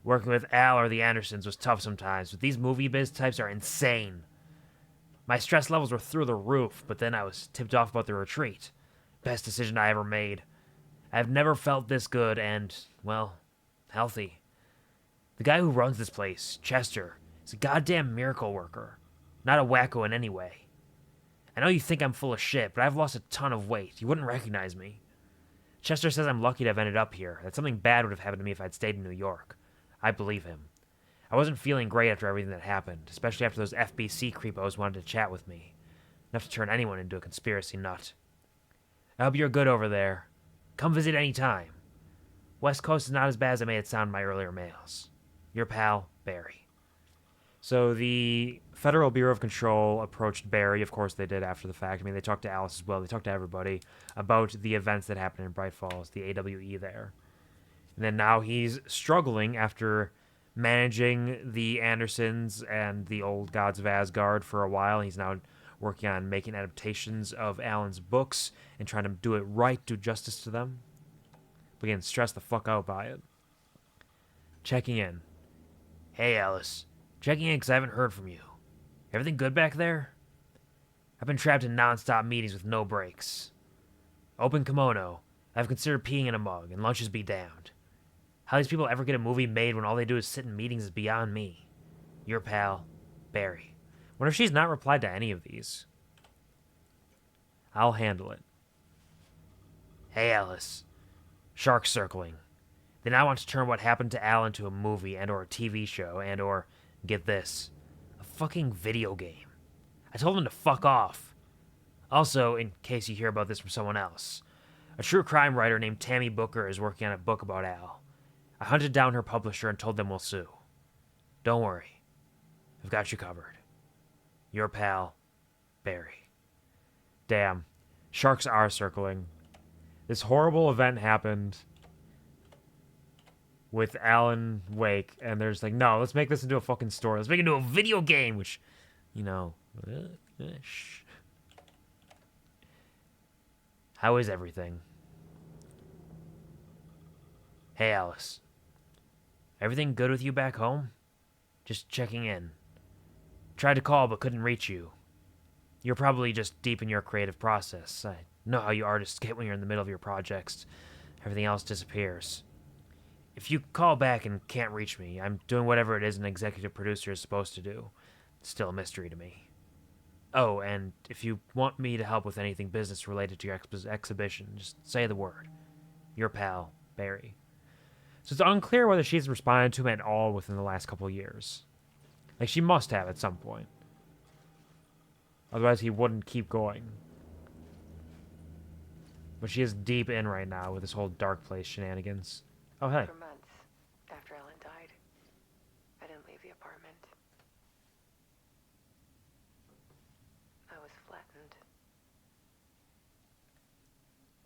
Working with Al or the Andersons was tough sometimes, but these movie biz types are insane. My stress levels were through the roof, but then I was tipped off about the retreat. Best decision I ever made. I've never felt this good and, well, healthy. The guy who runs this place, Chester, is a goddamn miracle worker. Not a wacko in any way. I know you think I'm full of shit, but I've lost a ton of weight. You wouldn't recognize me. Chester says I'm lucky to have ended up here, that something bad would have happened to me if I'd stayed in New York. I believe him. I wasn't feeling great after everything that happened, especially after those FBC creepos wanted to chat with me. Enough to turn anyone into a conspiracy nut. I hope you're good over there. Come visit any time. West Coast is not as bad as I made it sound in my earlier mails. Your pal, Barry. So the Federal Bureau of Control approached Barry. Of course they did after the fact. I mean, they talked to Alice as well. They talked to everybody about the events that happened in Bright Falls, the AWE there. And then now he's struggling after managing the Andersons and the old gods of Asgard for a while. He's now working on making adaptations of Alan's books and trying to do it right, do justice to them. But getting stressed the fuck out by it. Checking in. Hey, Alice. Checking in because I haven't heard from you. Everything good back there? I've been trapped in non-stop meetings with no breaks. Open kimono. I've considered peeing in a mug, and lunches be damned. How these people ever get a movie made when all they do is sit in meetings is beyond me. Your pal, Barry. Wonder if she's not replied to any of these. I'll handle it. Hey, Alice. Sharks circling. They now want to turn what happened to Al into a movie and or a TV show and or, get this, a fucking video game. I told them to fuck off. Also, in case you hear about this from someone else, a true crime writer named Tammy Booker is working on a book about Al. I hunted down her publisher and told them we'll sue. Don't worry. I've got you covered. Your pal, Barry. Damn. Sharks are circling. This horrible event happened with Alan Wake, and they're just like, no, let's make this into a fucking story. Let's make it into a video game, which, you know, shh. How is everything? Hey, Alice. Everything good with you back home? Just checking in. Tried to call but couldn't reach you. You're probably just deep in your creative process. I know how you artists get when you're in the middle of your projects. Everything else disappears. If you call back and can't reach me, I'm doing whatever it is an executive producer is supposed to do. It's still a mystery to me. Oh, and if you want me to help with anything business related to your exhibition, just say the word. Your pal, Barry. So it's unclear whether she's responded to him at all within the last couple of years. Like, she must have at some point. Otherwise, he wouldn't keep going. But she is deep in right now with this whole Dark Place shenanigans. Oh, hey. For months after Ellen died, I didn't leave the apartment. I was flattened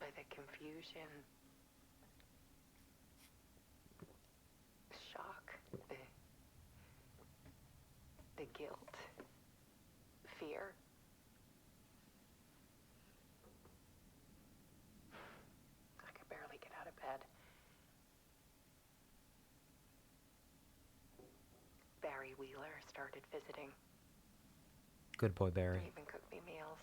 by the confusion, shock, the guilt, fear. I could barely get out of bed. Barry Wheeler started visiting. Good boy, He Barry. even cooked me meals.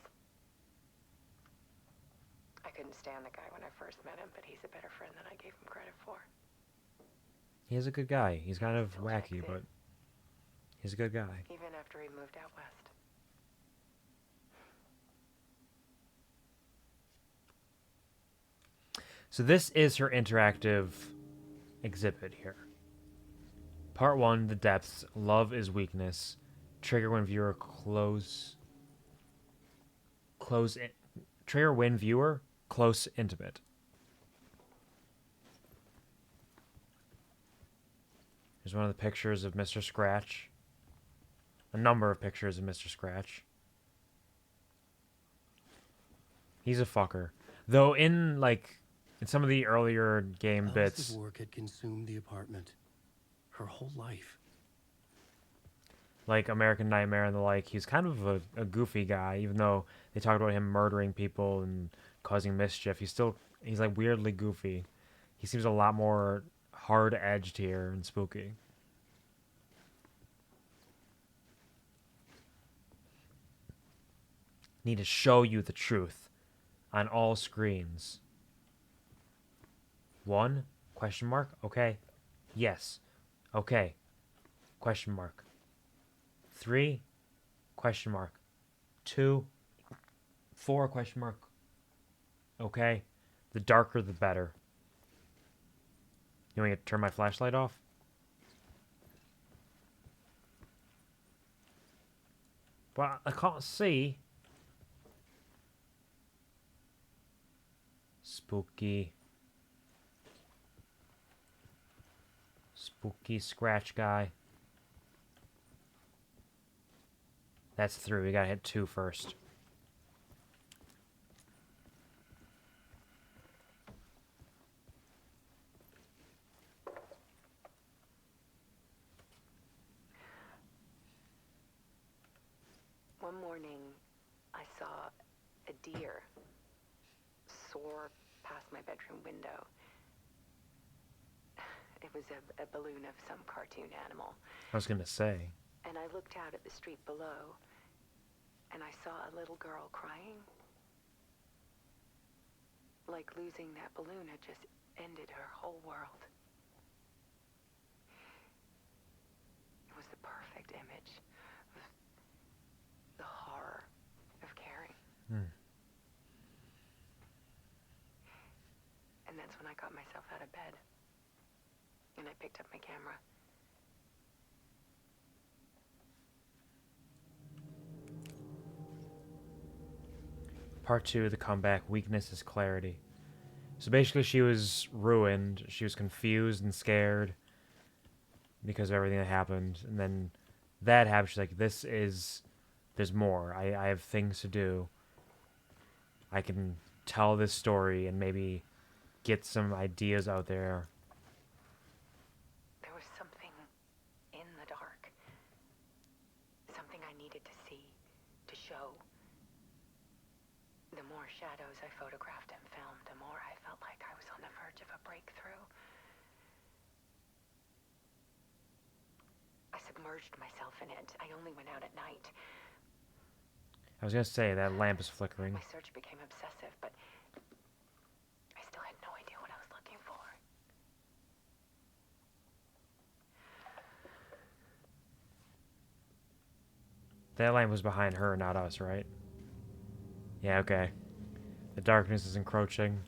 I couldn't stand the guy when I first met him, but he's a better friend than I gave him credit for. He is a good guy. He's kind of Still wacky, checks in, but he's a good guy. even after he moved out west. So this is her interactive exhibit here. Part 1, The Depths. Love is weakness. Trigger when viewer trigger when viewer close intimate. Here's one of the pictures of Mr. Scratch. A number of pictures of Mr. Scratch. He's a fucker. Though in some of the earlier game Alice's bits, work had consumed the apartment. Her whole life. like American Nightmare and the like, he's kind of a goofy guy, even though they talk about him murdering people and causing mischief. He's like weirdly goofy. He seems a lot more hard-edged here and spooky. Need to show you the truth on all screens. 1? Question mark? Okay. Yes. Okay. Question mark. 3? Question mark. 2? 4? Question mark. Okay. The darker the better. You want me to turn my flashlight off? But I can't see. Spooky. Spooky scratch guy. That's 3. We gotta hit 2 first. One morning, I saw a deer soar past my bedroom window. It was a balloon of some cartoon animal. I was gonna say. And I looked out at the street below, and I saw a little girl crying. Like losing that balloon had just ended her whole world. It was the perfect image of the horror of caring. And that's when I got myself out of bed. And I picked up my camera. Part 2, the comeback. Weakness is clarity. So basically she was ruined. She was confused and scared because of everything that happened. And then that happened. She's like, there's more. I have things to do. I can tell this story and maybe get some ideas out there. There was something in the dark. Something I needed to see, to show. The more shadows I photographed and filmed, the more I felt like I was on the verge of a breakthrough. I submerged myself in it. I only went out at night. I was gonna say, that lamp is flickering. My search became obsessive, but I still had no idea what I was looking for. That lamp was behind her, not us, right? Yeah, okay. The darkness is encroaching.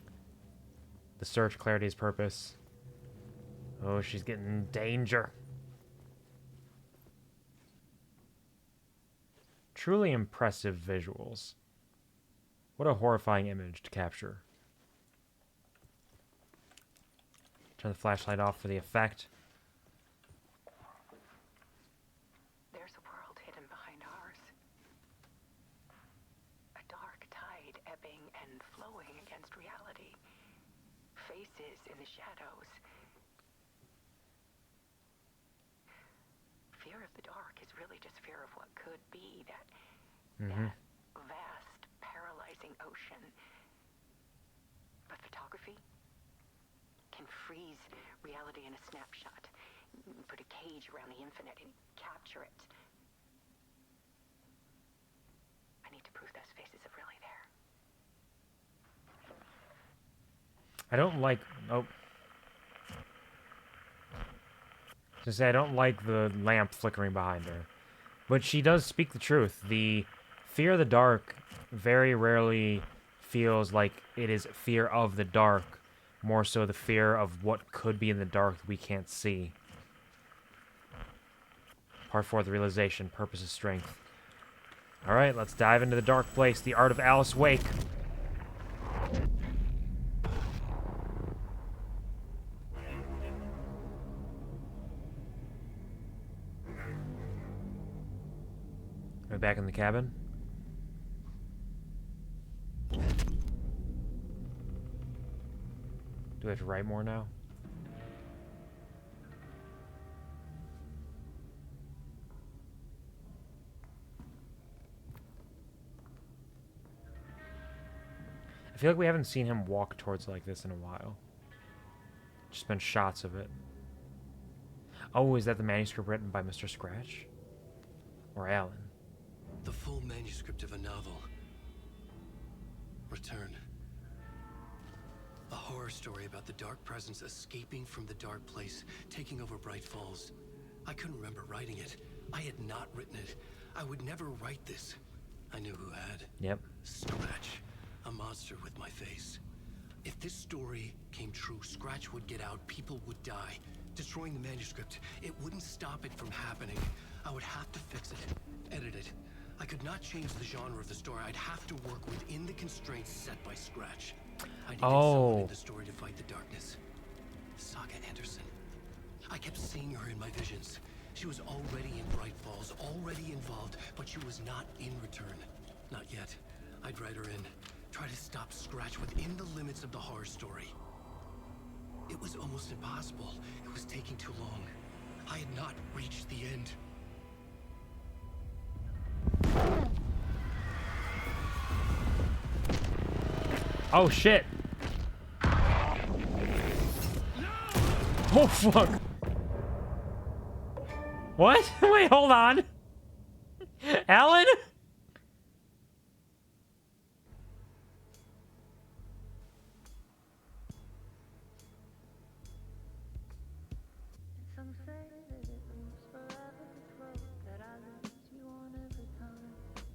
The search clarity is purpose. Oh, she's getting danger. Truly impressive visuals. What a horrifying image to capture. Turn the flashlight off for the effect. There's a world hidden behind ours. A dark tide ebbing and flowing against reality. Faces in the shadows. Fear of the dark is really just fear of what could be, that vast, paralyzing ocean. But photography can freeze reality in a snapshot. Put a cage around the infinite and capture it. I need to prove those faces are really there. I don't like... Oh. To say I don't like the lamp flickering behind her. But she does speak the truth. The fear of the dark very rarely feels like it is fear of the dark. More so the fear of what could be in the dark that we can't see. Part 4, the realization. Purpose is strength. Alright, let's dive into the dark place. The art of Alice Wake. Are we back in the cabin? Do we have to write more now? I feel like we haven't seen him walk towards like this in a while. Just been shots of it. Oh, is that the manuscript written by Mr. Scratch? Or Alan? The full manuscript of a novel. Return. A horror story about the dark presence escaping from the dark place, taking over Bright Falls. I couldn't remember writing it. I had not written it. I would never write this. I knew who had. Yep. Scratch. A monster with my face. If this story came true, Scratch would get out, people would die. Destroying the manuscript, it wouldn't stop it from happening. I would have to fix it, edit it. I could not change the genre of the story. I'd have to work within the constraints set by Scratch. I needed someone in the story to fight the darkness. Saga Anderson. I kept seeing her in my visions. She was already in Bright Falls, already involved, but she was not in Return. Not yet. I'd write her in. Try to stop Scratch within the limits of the horror story. It was almost impossible. It was taking too long. I had not reached the end. Oh shit. Oh fuck. What? Wait, hold on. Alan?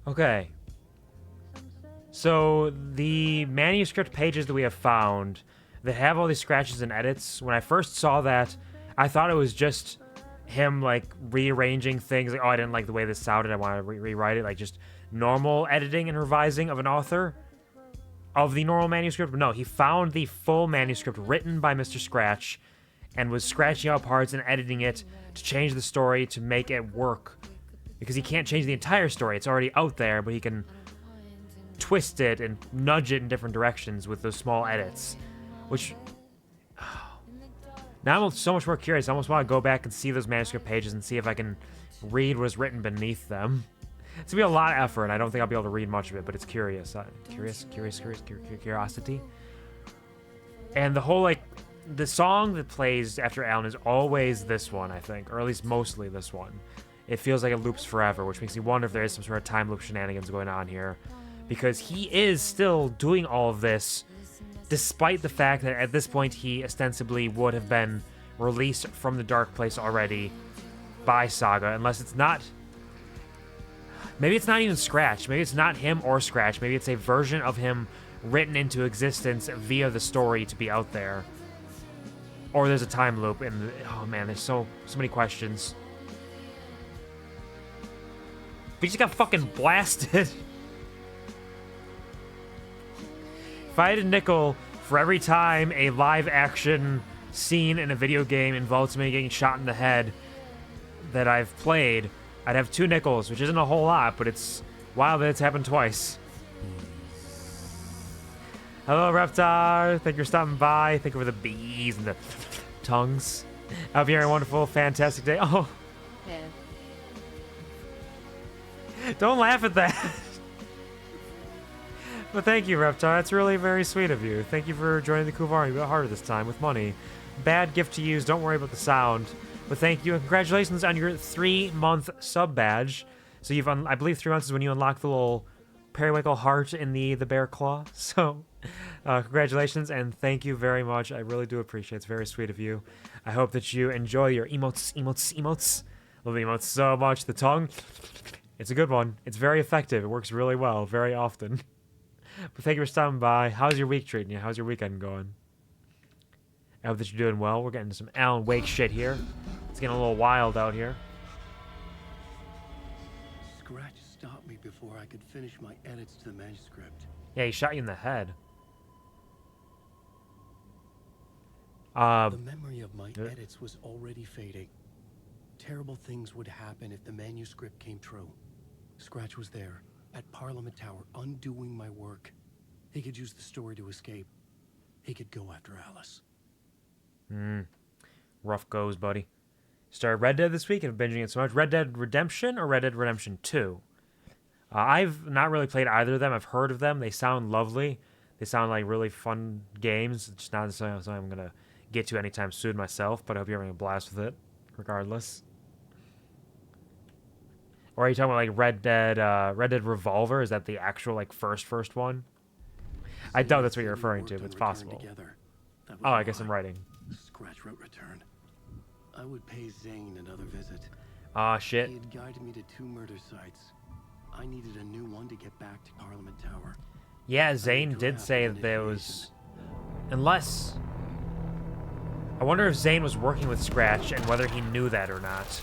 Okay. So the manuscript pages that we have found that have all these scratches and edits, when I first saw that, I thought it was just him like rearranging things. Like, oh, I didn't like the way this sounded. I want to rewrite it. Like just normal editing and revising of an author of the normal manuscript. But no, he found the full manuscript written by Mr. Scratch and was scratching out parts and editing it to change the story to make it work. Because he can't change the entire story. It's already out there, but he can twist it and nudge it in different directions with those small edits. Which... Now I'm so much more curious. I almost want to go back and see those manuscript pages and see if I can read what is written beneath them. It's going to be a lot of effort, and I don't think I'll be able to read much of it, but it's curious. Curiosity. And the whole, like, the song that plays after Alan is always this one, I think. Or at least mostly this one. It feels like it loops forever, which makes me wonder if there is some sort of time loop shenanigans going on here. Because he is still doing all of this, despite the fact that at this point he ostensibly would have been released from the dark place already by Saga, unless it's not... Maybe it's not even Scratch. Maybe it's not him or Scratch. Maybe it's a version of him written into existence via the story to be out there. Or there's a time loop, and oh man, there's so many questions. We just got fucking blasted. If I had a nickel for every time a live-action scene in a video game involves somebody getting shot in the head that I've played, I'd have 2 nickels, which isn't a whole lot, but it's wild that it's happened twice. Hello, Reptar. Thank you for stopping by. Thank you for the bees and the tongues. I hope you're having a wonderful, fantastic day. Oh. Yeah. Don't laugh at that. But thank you, Reptar. That's really very sweet of you. Thank you for joining the Kuvar. You got harder this time with money. Bad gift to use. Don't worry about the sound. But thank you, and congratulations on your 3-month sub badge. So you've, I believe 3 months is when you unlock the little periwinkle heart in the bear claw. So congratulations, and thank you very much. I really do appreciate it. It's very sweet of you. I hope that you enjoy your emotes. Love the emotes so much. The tongue, it's a good one. It's very effective. It works really well, very often. But thank you for stopping by. How's your week treating you? How's your weekend going? I hope that you're doing well. We're getting some Alan Wake shit here. It's getting a little wild out here. Scratch stopped me before I could finish my edits to the manuscript. Yeah, he shot you in the head. The memory of my edits was already fading. Terrible things would happen if the manuscript came true. Scratch was there, at Parliament Tower, undoing my work. He could use the story to escape. He could go after Alice. Rough goes, buddy. Started Red Dead this week and binging it so much. Red Dead Redemption or Red Dead Redemption 2? I've not really played either of them. I've heard of them. They sound lovely. They sound like really fun games. It's just not something I'm going to get to anytime soon myself, but I hope you're having a blast with it, regardless. Or are you talking about like Red Dead Revolver? Is that the actual like first one? I doubt that's what you're referring to, but it's possible. Oh, I guess I'm writing. Scratch wrote return. I would pay Zane another visit. Ah, shit. He had guided me to 2 murder sites. I needed a new one to get back to Parliament Tower. Yeah, Zane did say that there was... Unless... I wonder if Zane was working with Scratch and whether he knew that or not.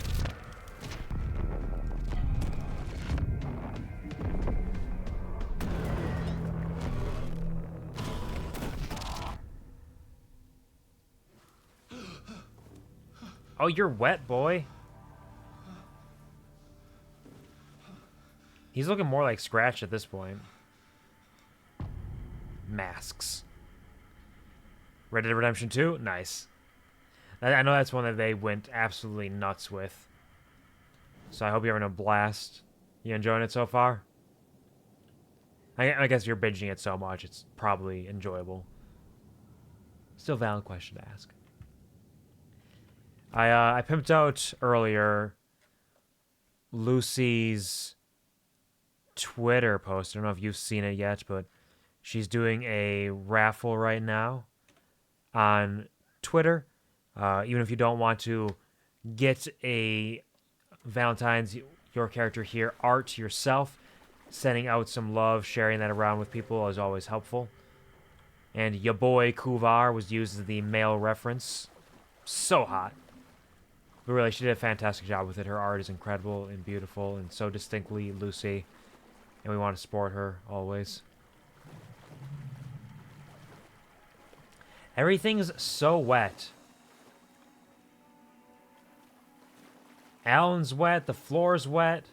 Oh, you're wet, boy. He's looking more like Scratch at this point. Masks. Red Dead Redemption 2? Nice. I know that's one that they went absolutely nuts with. So I hope you're having a blast. You enjoying it so far? I guess you're binging it so much, it's probably enjoyable. Still a valid question to ask. I pimped out earlier Lucy's Twitter post. I don't know if you've seen it yet, but she's doing a raffle right now on Twitter. Even if you don't want to get a Valentine's Your Character Here art yourself, sending out some love, sharing that around with people is always helpful. And your boy Quvar was used as the male reference. So hot. But really, she did a fantastic job with it. Her art is incredible and beautiful and so distinctly Lucy. And we want to support her always. Everything's so wet. Alan's wet. The floor's wet.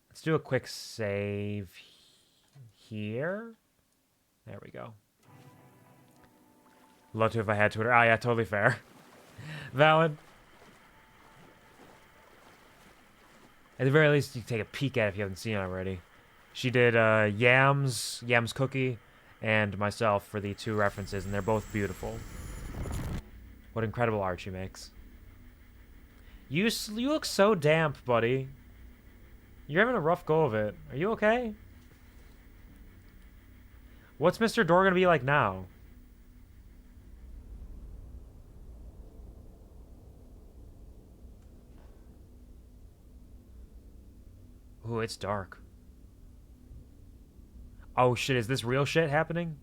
Let's do a quick save here. There we go. Love to if I had Twitter. Ah, yeah, totally fair. Valid. At the very least, you can take a peek at it if you haven't seen it already. She did Yams Cookie, and myself for the 2 references, and they're both beautiful. What incredible art she makes. You look so damp, buddy. You're having a rough go of it. Are you okay? What's Mr. Door gonna be like now? Ooh, it's dark. Oh shit, is this real shit happening?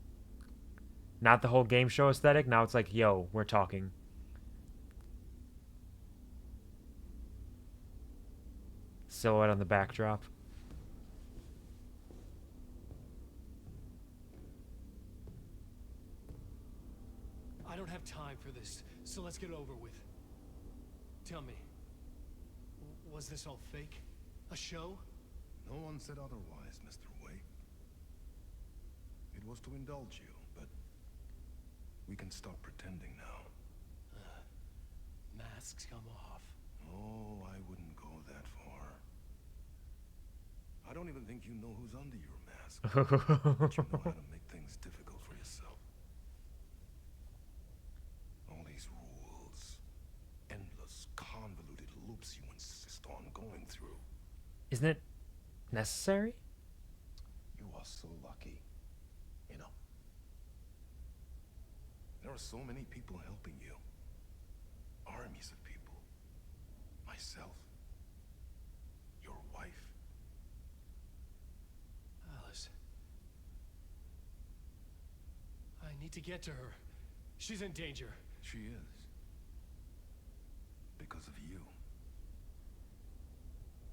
Not the whole game show aesthetic? Now it's like, yo, we're talking. Silhouette on the backdrop. I don't have time for this, so let's get over with. Tell me, was this all fake? A show? No one said otherwise, Mr. Wake. It was to indulge you, but we can stop pretending now. Masks come off. Oh, I wouldn't go that far. I don't even think you know who's under your mask. But you know how to make things difficult for yourself. All these rules, endless, convoluted loops you insist on going through. Isn't it necessary? You are so lucky, you know. There are so many people helping you. Armies of people. Myself. Your wife. Alice. I need to get to her. She's in danger. She is. Because of you.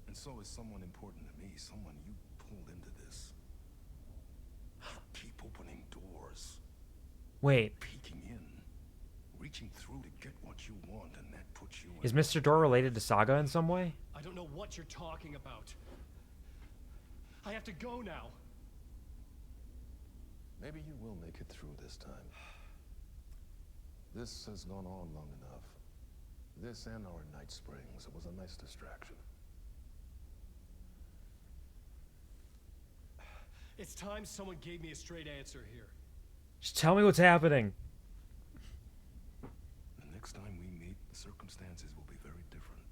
And so is someone important to me, someone you pulled into this. Keep opening doors. Wait, Peeking in. Reaching through to get what you want, and that puts you is in... Mr. Door related to Saga in some way? I don't know what you're talking about. I have to go now. Maybe you will make it through this time. This has gone on long enough. This and our night springs. It was a nice distraction. It's time someone gave me a straight answer here. Just tell me what's happening. next time we meet, the circumstances will be very different.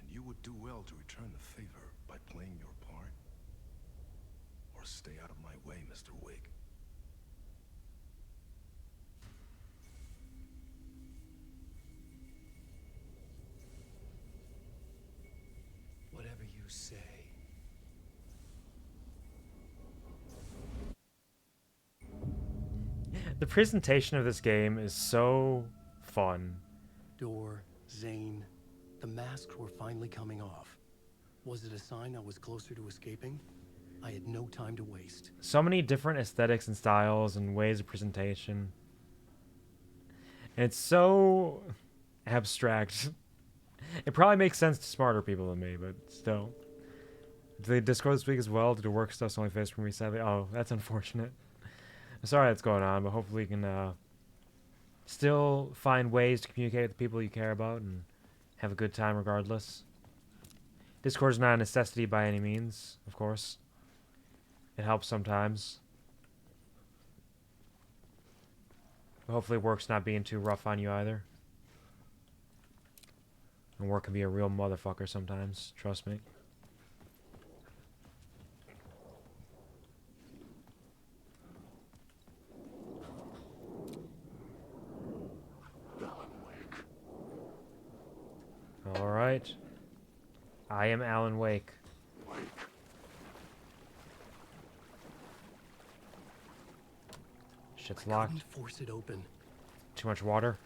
And you would do well to return the favor by playing your part. Or stay out of my way, Mr. Wake. Whatever you say. The presentation of this game is so fun. Door, Zane, the masks were finally coming off. Was it a sign I was closer to escaping? I had no time to waste. So many different aesthetics and styles and ways of presentation. And it's so abstract. It probably makes sense to smarter people than me, but still. Did the Discord this week as well? Did the work stuff's only face for me sadly? Oh, that's unfortunate. I'm sorry that's going on, but hopefully you can still find ways to communicate with the people you care about and have a good time regardless. Discord is not a necessity by any means, of course. It helps sometimes. But hopefully work's not being too rough on you either. And work can be a real motherfucker sometimes, trust me. Alright. I am Alan Wake. Shit's locked. Couldn't force it open. Too much water.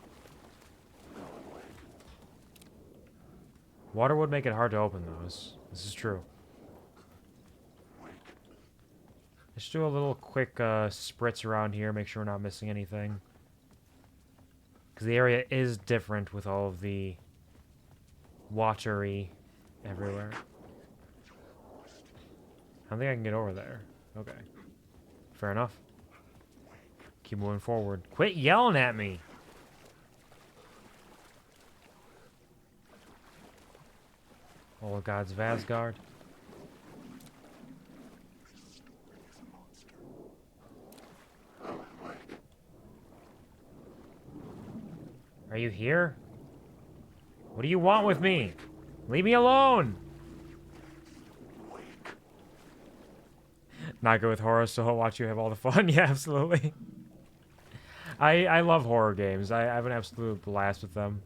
Water would make it hard to open those. This is true. Let's do a little quick spritz around here, make sure we're not missing anything. Because the area is different with all of the watery everywhere. I don't think I can get over there. Okay. Fair enough. Keep moving forward. Quit yelling at me! All gods of Asgard. Are you here? What do you want with me? Leave me alone! Not good with horror, so I'll watch you have all the fun. Yeah, absolutely. I love horror games. I have an absolute blast with them.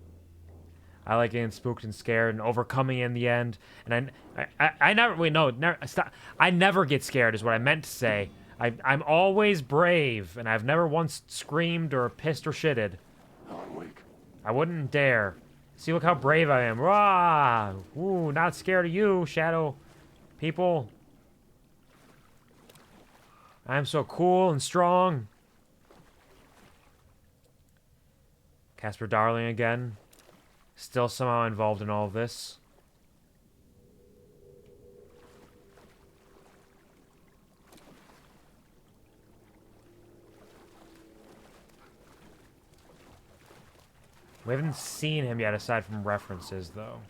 I like getting spooked and scared and overcoming in the end. And I never, wait, no, never, stop. I never get scared is what I meant to say. I'm always brave, and I've never once screamed or pissed or shitted. I wouldn't dare. See, look how brave I am. Rah! Ooh, not scared of you, shadow people. I'm so cool and strong. Casper Darling again. Still somehow involved in all of this. We haven't seen him yet aside from references, though.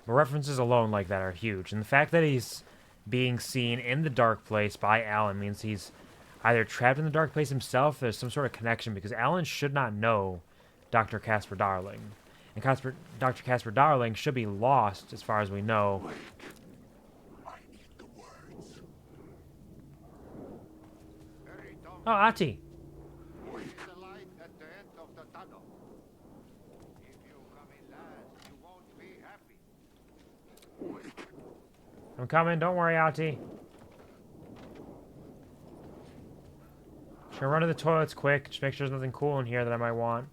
But references alone like that are huge. And the fact that he's being seen in the dark place by Alan means he's either trapped in the dark place himself, there's some sort of connection, because Alan should not know Dr. Casper Darling. And Dr. Casper Darling should be lost, as far as we know. Oh, Ati. The light at the end of the tunnel. If you come in last, you won't be happy. I'm coming, don't worry, Ati. Should I run to the toilets quick? Just make sure there's nothing cool in here that I might want.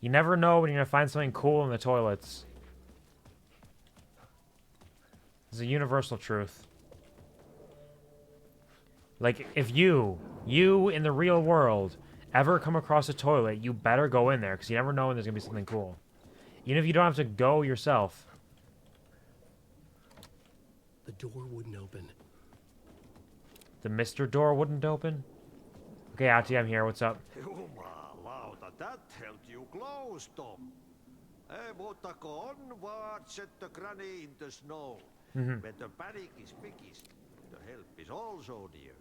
You never know when you're gonna find something cool in the toilets. It's a universal truth. Like, if you in the real world, ever come across a toilet, you better go in there, because you never know when there's gonna be something cool. Even if you don't have to go yourself. The door wouldn't open. The Mr. Door wouldn't open? Okay, Ati, I'm here. What's up? Jumalauta, that held you close, Tom. Ei muuta kuin onward, set the granny in the snow. When the panic is biggest, help is also near.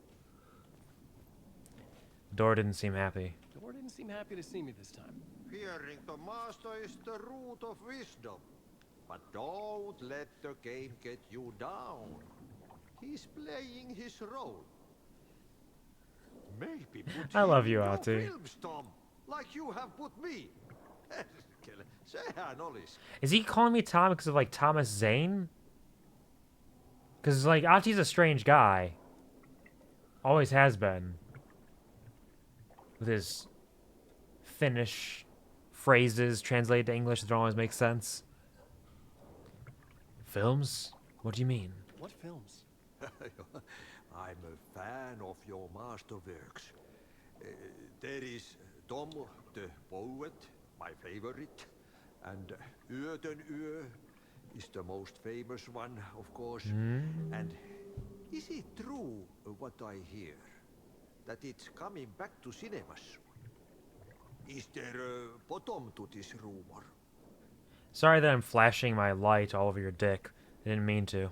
Door didn't seem happy. Dor didn't seem happy to see me this time. Fearing the master is the root of wisdom. But don't let the game get you down. He's playing his role. Maybe put I him love in you, your Ati. films, Tom, like you have put me. Sehän olis. Is he calling me Tom because of like Thomas Zane? Because like Ati's a strange guy. Always has been. With his Finnish phrases translated to English that don't always make sense. Films? What do you mean? What films? I'm a fan of your masterworks. There is Tom the Poet, my favorite, and Yöten Yö is the most famous one, of course. And is it true what I hear? That it's coming back to cinemas? Is there a bottom to this rumor? Sorry that I'm flashing my light all over your dick. I didn't mean to.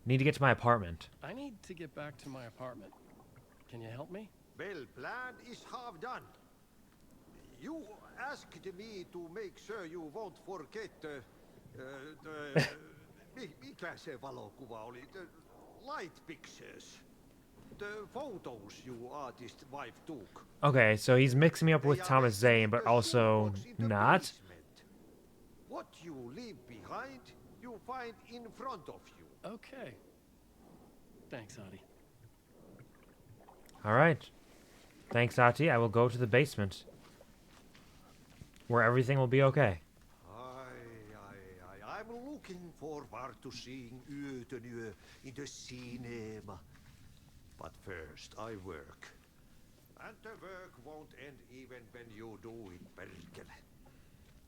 Need to get to my apartment. I need to get back to my apartment. Can you help me? Well, plan is half done. You asked me to make sure you won't forget the mikä se valokuva oli? The light pictures. The photos you artist wife took. Okay, so he's mixing me up with They are Thomas Zane, but the also shoebox in the not. basement. What you leave behind, you find in front of you. Okay. Thanks, Adi. All right. Thanks, Ati. I will go to the basement. Where everything will be okay. I'm looking forward to seeing Yöten Yö in the cinema. But first, I work. And the work won't end even when you do it, perkele.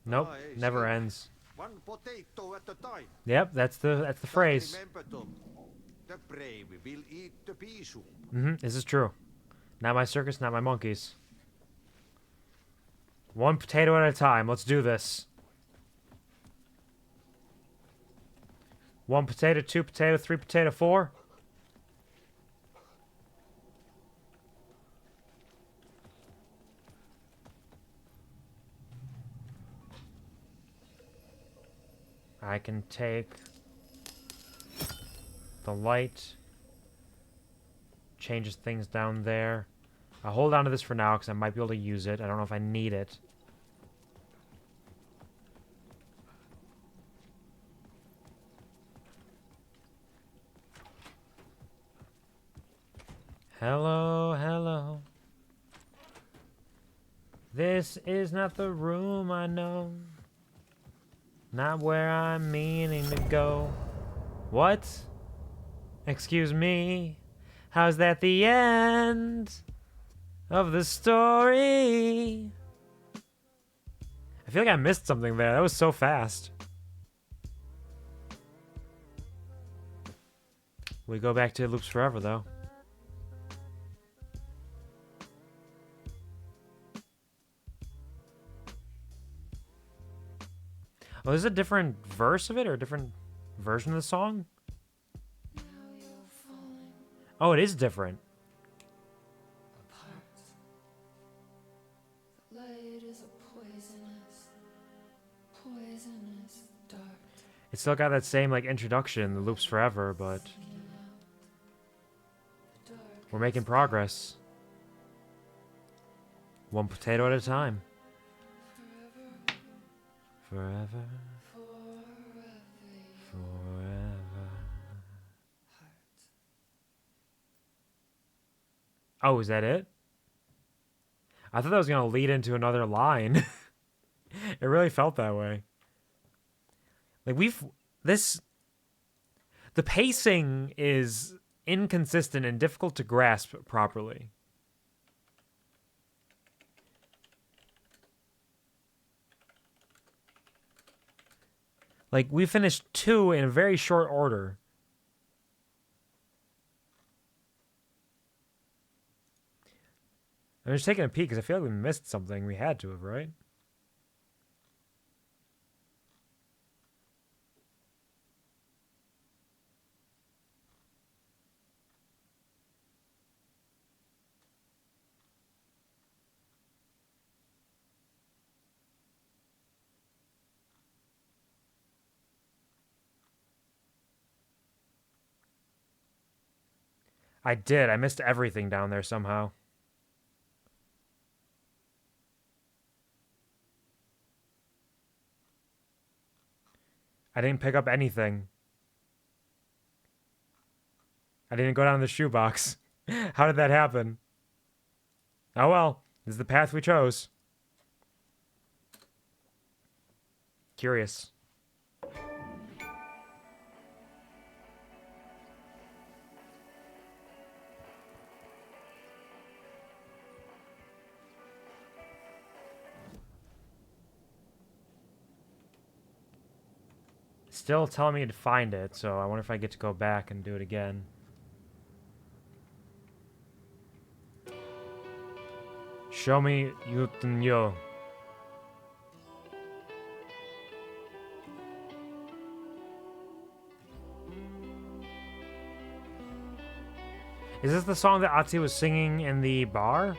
Nope, I never see. ends. One potato at a time. Yep, that's the But phrase. remember, Tom, the brave will eat the pea soup. This is true. Not my circus, not my monkeys. One potato at a time. Let's do this. One potato, two potato, three potato, four. I can take the light, changes things down there. I'll hold on to this for now because I might be able to use it. I don't know if I need it. Hello, hello. This is not the room I know. Not where I'm meaning to go. What? Excuse me. How's that the end of the story? I feel like I missed something there. That was so fast. We go back to Loops Forever, though. Oh, is this a different verse of it or a different version of the song? Oh, it is different. It's still got that same like introduction, the Loops Forever, but we're making progress. One potato at a time. Forever. Forever. Oh, is that it? I thought that was going to lead into another line. It really felt that way. Like the pacing is inconsistent and difficult to grasp properly. Like, we finished 2 in a very short order. I'm just taking a peek because I feel like we missed something. We had to have, right? I did. I missed everything down there somehow. I didn't pick up anything. I didn't go down the shoebox. How did that happen? Oh well, this is the path we chose. Curious. Still telling me to find it, so I wonder if I get to go back and do it again. Show me Yuten Yo. Is this the song that Atsi was singing in the bar?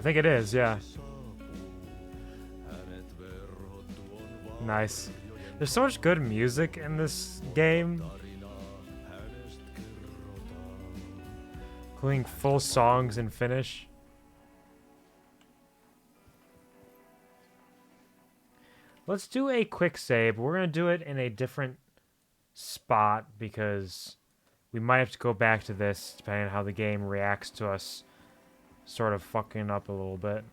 I think it is, yeah. Nice. There's so much good music in this game. Including full songs in Finnish. Let's do a quick save. We're going to do it in a different spot because we might have to go back to this depending on how the game reacts to us sort of fucking up a little bit.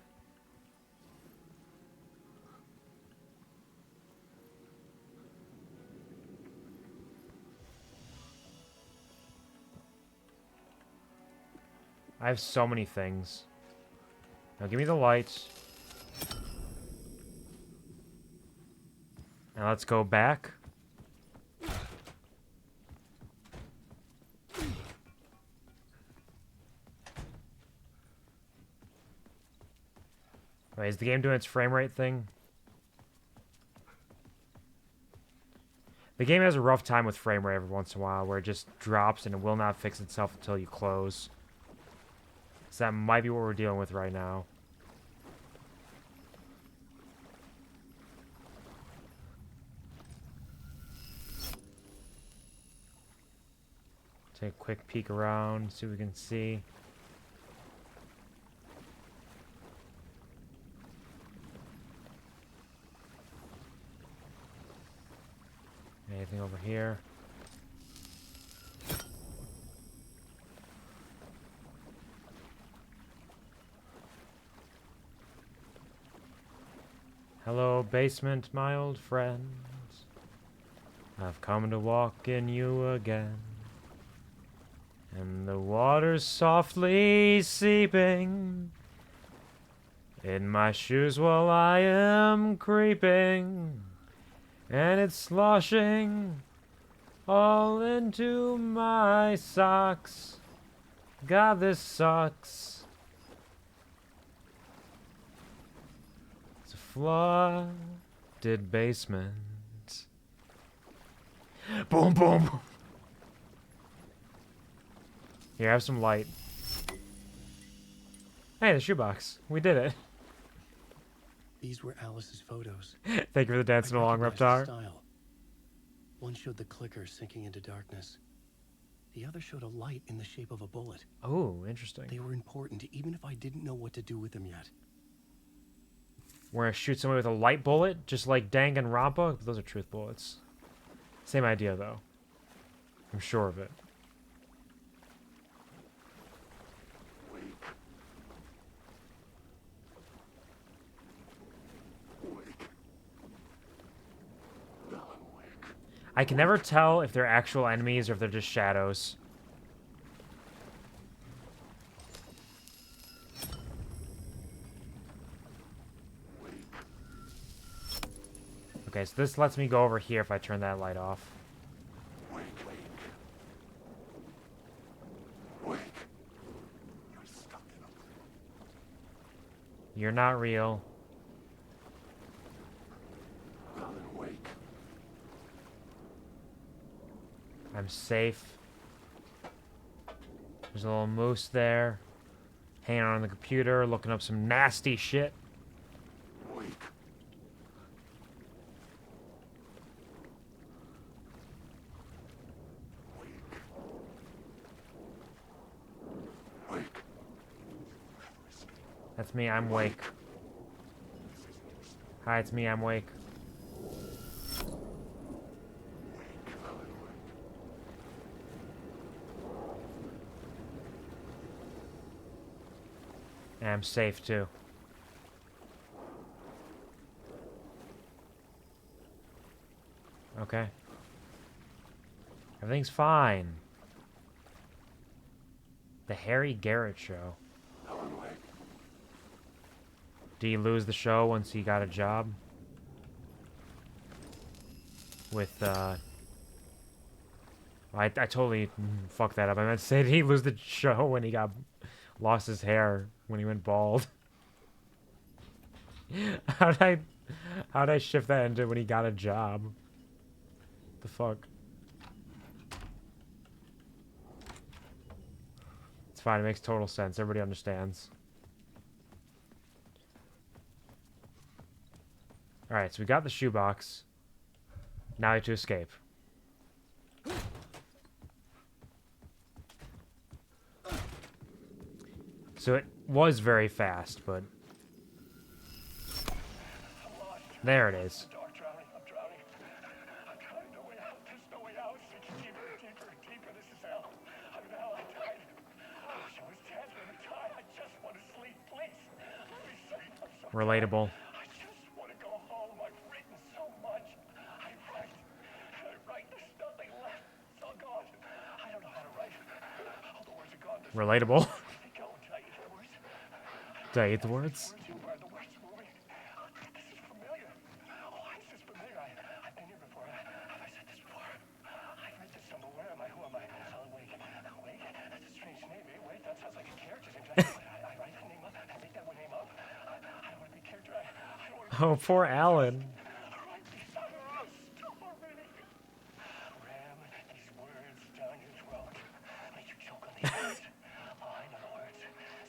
I have so many things. Now give me the lights. And let's go back. Wait, is the game doing its frame rate thing? The game has a rough time with frame rate every once in a while where it just drops and it will not fix itself until you close. So that might be what we're dealing with right now. Take a quick peek around, see what we can see. Anything over here? Hello, basement, my old friends. I've come to walk in you again. And the water's softly seeping in my shoes while I am creeping. And it's sloshing all into my socks. God, this sucks. It's a flooded basement. Boom, boom, boom. Here, have some light. Hey, the shoebox. We did it. These were Alice's photos. Thank you for the dancing I along, recognized the Reptar. style. One showed the clicker sinking into darkness. The other showed a light in the shape of a bullet. Oh, interesting. They were important, even if I didn't know what to do with them yet. We're gonna shoot somebody with a light bullet, just like Danganronpa. Those are truth bullets. Same idea, though. I'm sure of it. I can never tell if they're actual enemies or if they're just shadows. Okay, so this lets me go over here if I turn that light off. You're not real. I'm safe. There's a little moose there. Hanging out on the computer, looking up some nasty shit. That's me, I'm Wake. Hi, it's me, I'm Wake. And I'm safe too. Okay. Everything's fine. The Harry Garrett Show. Did he lose the show once he got a job? With, I totally fucked that up. I meant to say, did he lose the show when he lost his hair when he went bald? How'd I shift that into when he got a job? The fuck? It's fine, it makes total sense. Everybody understands. Alright, so we got the shoebox. Now we have to escape. So it was very fast, but... There it is. I'm drowning. I'm drowning. I'm drowning. No way out. There's no way out. It's deeper, deeper, deeper. This is hell. I'm in hell. I died. I wish I was dead. Let me die. I just want to sleep. Please. Let me sleep. I'm so Relatable. I just want to go home. I've written so much. I write. And I write. There's nothing left. It's all gone. I don't know how to write. All the words are gone. Relatable. They go. Did I eat the words? Did I eat the words? Where are the words moving? This is familiar. Oh, why is this familiar? I've been here before. Have I said this before? I've read this somewhere. Where am I? Who am I? Wake. Wake? That's a strange name. Wait, that sounds like a character name. I write that name up. I make that name up. I don't want to be a character. I don't want to Oh, poor Alan. write these other story. Ram these words down your throat. Make you choke on these words. Oh, I know the words.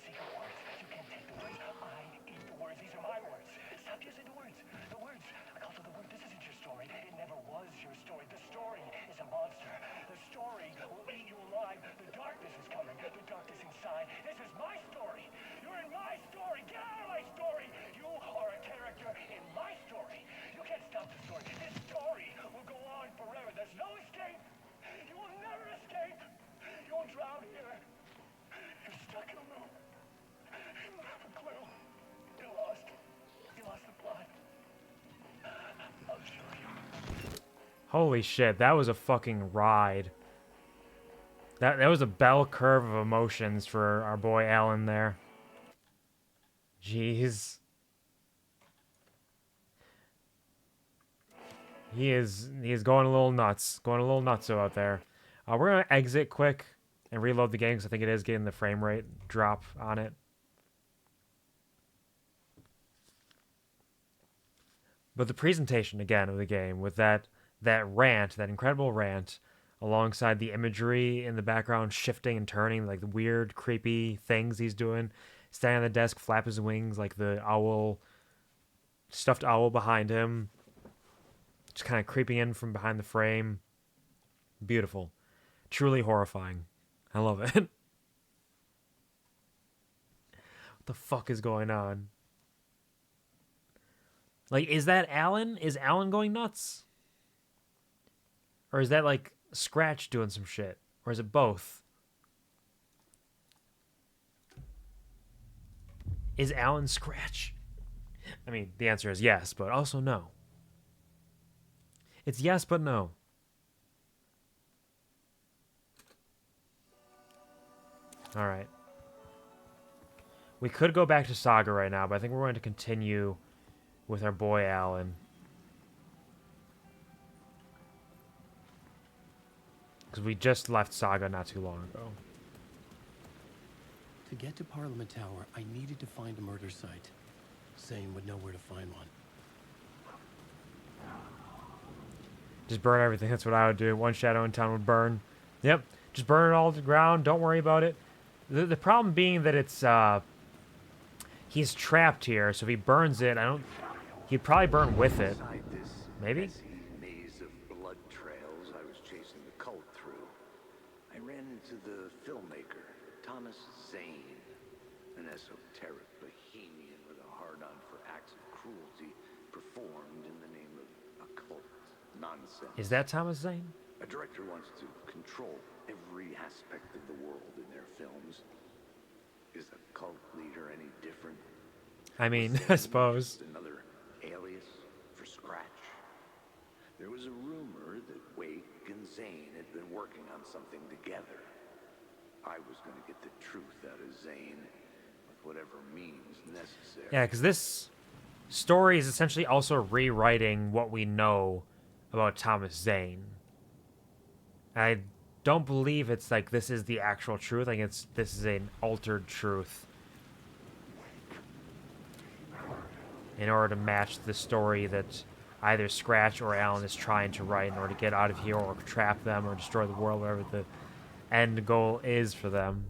Secret words. You can't take the words. I eat the words. These are my words. Stop using the words. The words. I call it the word. This isn't your story. It never was your story. The story is a monster. The story will eat you alive. The darkness is coming. The darkness inside. This is my story. You're in my story. Get out of my story. You are a character in my story. You can't stop the story. This story will go on forever. There's no escape. You will never escape. You will drown here. You're stuck in a loop. You don't have a clue. You're lost. You lost the plot. I'll show you. Holy shit, that was a fucking ride. That was a bell curve of emotions for our boy Alan there. Jeez. He is going a little nuts. Going a little nutso out there. We're going to exit quick and reload the game because I think it is getting the frame rate drop on it. But the presentation, again, of the game with that rant, that incredible rant, alongside the imagery in the background shifting and turning, like the weird, creepy things he's doing. Standing on the desk, flap his wings, like the owl, stuffed owl behind him. Just kind of creeping in from behind the frame. Beautiful. Truly horrifying. I love it. What the fuck is going on? Like, is that Alan? Is Alan going nuts? Or is that, like, Scratch doing some shit? Or is it both? Is Alan Scratch? I mean, the answer is yes, but also no. It's yes, but no. Alright. We could go back to Saga right now, but I think we're going to continue with our boy Alan. Because we just left Saga not too long ago. To get to Parliament Tower, I needed to find a murder site. Zane would know where to find one. Just burn everything. That's what I would do. One shadow in town would burn. Yep. Just burn it all to the ground. Don't worry about it. The problem being that it's, he's trapped here, so if he burns it, he'd probably burn with it. Inside this Maybe? messy maze of blood trails I was chasing the cult through, I ran into the filmmaker, Thomas Zane. an esoteric bohemian with a hard-on for acts of cruelty performed in the name of occult nonsense. Is that Thomas Zane? A director wants to control every aspect of the world in their films. Is a cult leader any different? I mean, Was I Zane suppose. just another alias for Scratch? There was a rumor that Wake and Zane had been working on something together. I was going to get the truth out of Zane with whatever means necessary. Yeah, because this story is essentially also rewriting what we know about Thomas Zane. I don't believe it's like this is the actual truth. I think this is an altered truth in order to match the story that either Scratch or Alan is trying to write in order to get out of here or trap them or destroy the world, whatever the end goal is for them.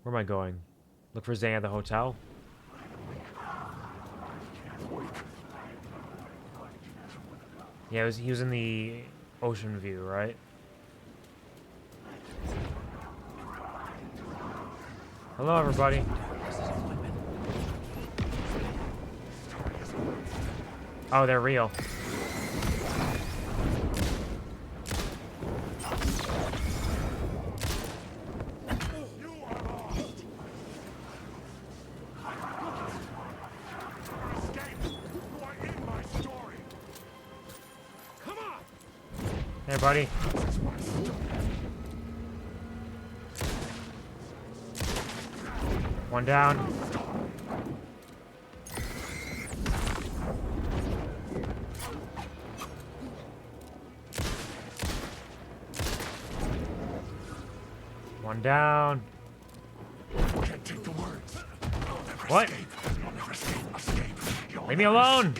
Where am I going? Look for Zane at the hotel? Yeah, he was in the ocean view, right? Hello, everybody. Oh, they're real. Hey, buddy. One down. One down. Can't take the words. What? Leave me alone.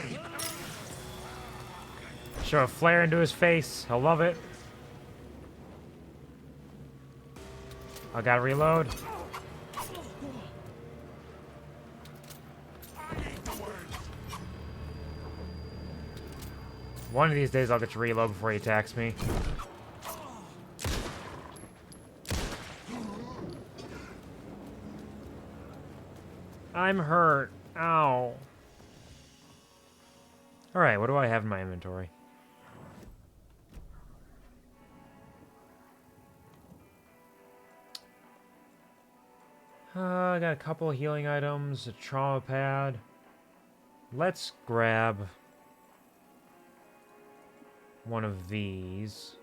Show a flare into his face. He'll love it. I gotta reload. One of these days I'll get to reload before he attacks me. I'm hurt. Ow. Alright, what do I have in my inventory? I got a couple of healing items, a trauma pad. Let's grab one of these.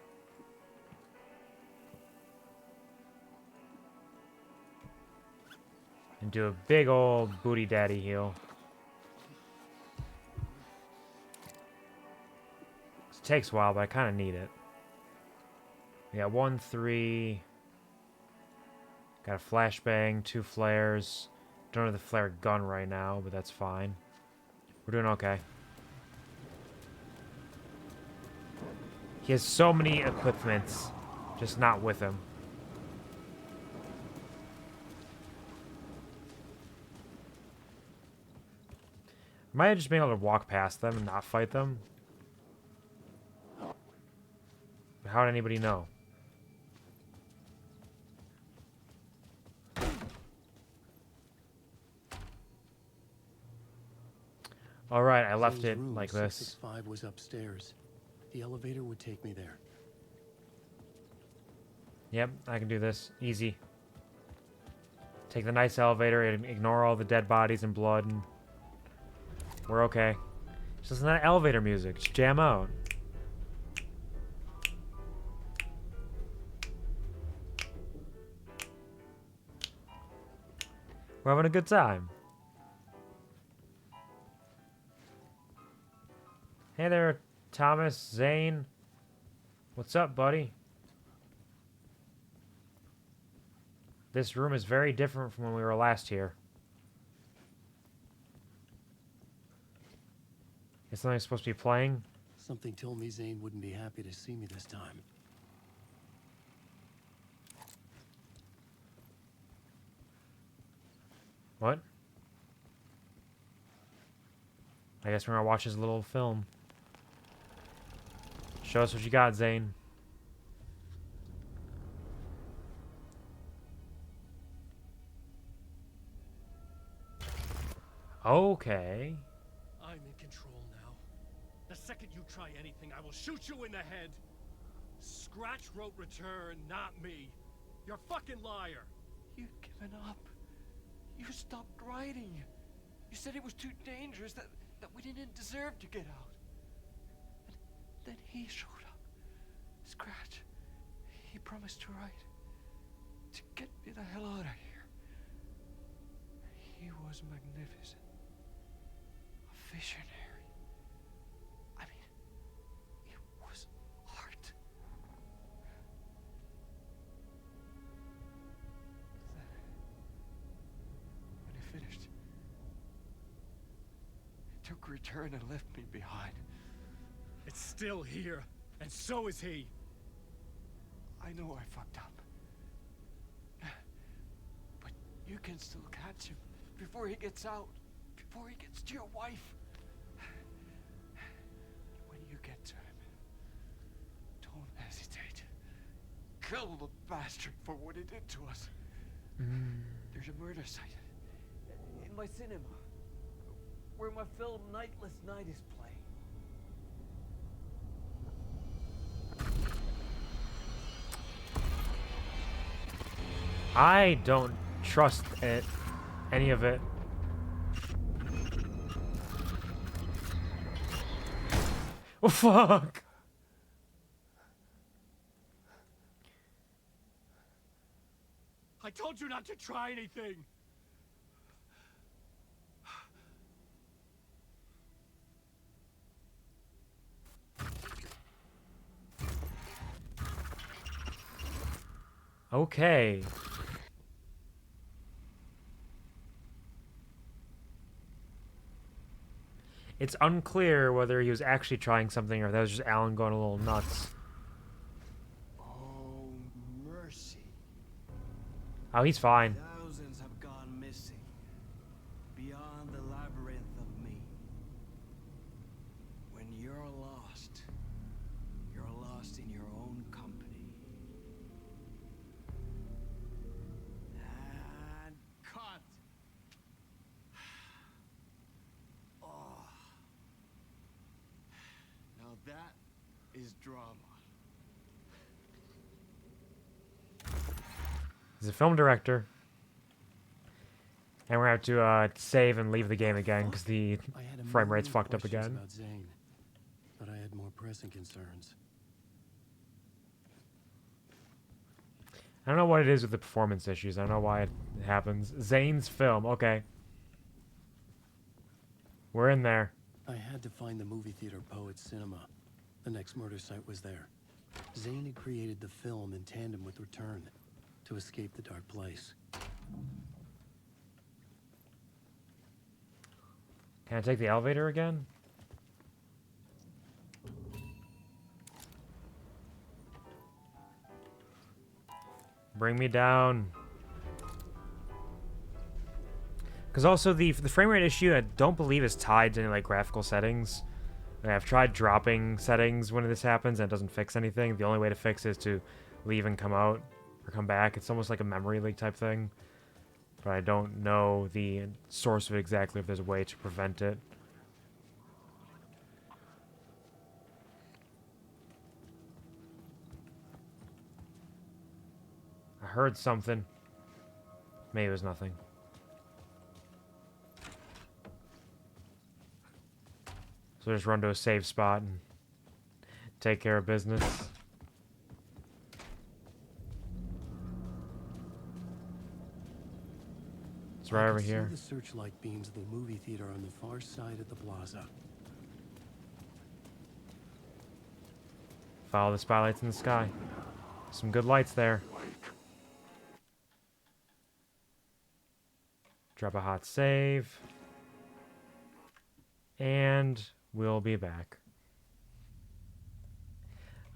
And do a big old booty daddy heal. It takes a while, but I kind of need it. We got 1, 3. Got a flashbang, 2 flares. Don't have the flare gun right now, but that's fine. We're doing okay. He has so many equipments, just not with him. Might have just been able to walk past them and not fight them. But how did anybody know? Alright, I left it Room like this. 665 was upstairs. The elevator would take me there. Yep, I can do this. Easy. Take the nice elevator and ignore all the dead bodies and blood, and we're okay. Just listen to that elevator music. Just jam out. We're having a good time. Hey there, Thomas Zane. What's up, buddy? This room is very different from when we were last here. Is something supposed to be playing? Something told me Zane wouldn't be happy to see me this time. What? I guess we're gonna watch his little film. Show us what you got, Zane. Okay. I'm in control now. The second you try anything, I will shoot you in the head. Scratch wrote return, not me. You're a fucking liar. You'd given up. You stopped writing. You said it was too dangerous, that we didn't deserve to get out. And then he showed up. Scratch. He promised to write. To get me the hell out of here. He was magnificent. A visionary. I mean, it was art. Then, when he finished, he took return and left me behind. It's still here, and so is he. I know I fucked up. But you can still catch him before he gets out, before he gets to your wife. When you get to him, don't hesitate. Kill the bastard for what he did to us. There's a murder site in my cinema where my film Nightless Night is playing. I don't trust it. Any of it. Oh, fuck. I told you not to try anything. Okay. It's unclear whether he was actually trying something or that was just Alan going a little nuts. Oh, mercy. Oh, he's fine. Thousands have gone missing. Beyond the labyrinth of me. When you're lost in your own company. And cut. Oh. Now that is drama. He's a film director. And we're going to have to save and leave the game again because the I had a frame rate's million fucked up questions again. about Zane, but I had more pressing concerns. I don't know what it is with the performance issues. I don't know why it happens. Zane's film. Okay. We're in there. I had to find the movie theater Poet Cinema. The next murder site was there. Zane had created the film in tandem with Return to escape the dark place. Can I take the elevator again? Bring me down. Because also the frame rate issue I don't believe is tied to any like graphical settings. And I've tried dropping settings when this happens and it doesn't fix anything. The only way to fix it is to leave and come out or come back. It's almost like a memory leak type thing. But I don't know the source of it exactly, if there's a way to prevent it. I heard something. Maybe it was nothing. So just run to a safe spot and take care of business. It's right over here. I could see the searchlight beams of the movie theater on the far side of the plaza. Follow the spotlights in the sky. Some good lights there. Drop a hot save. And we'll be back.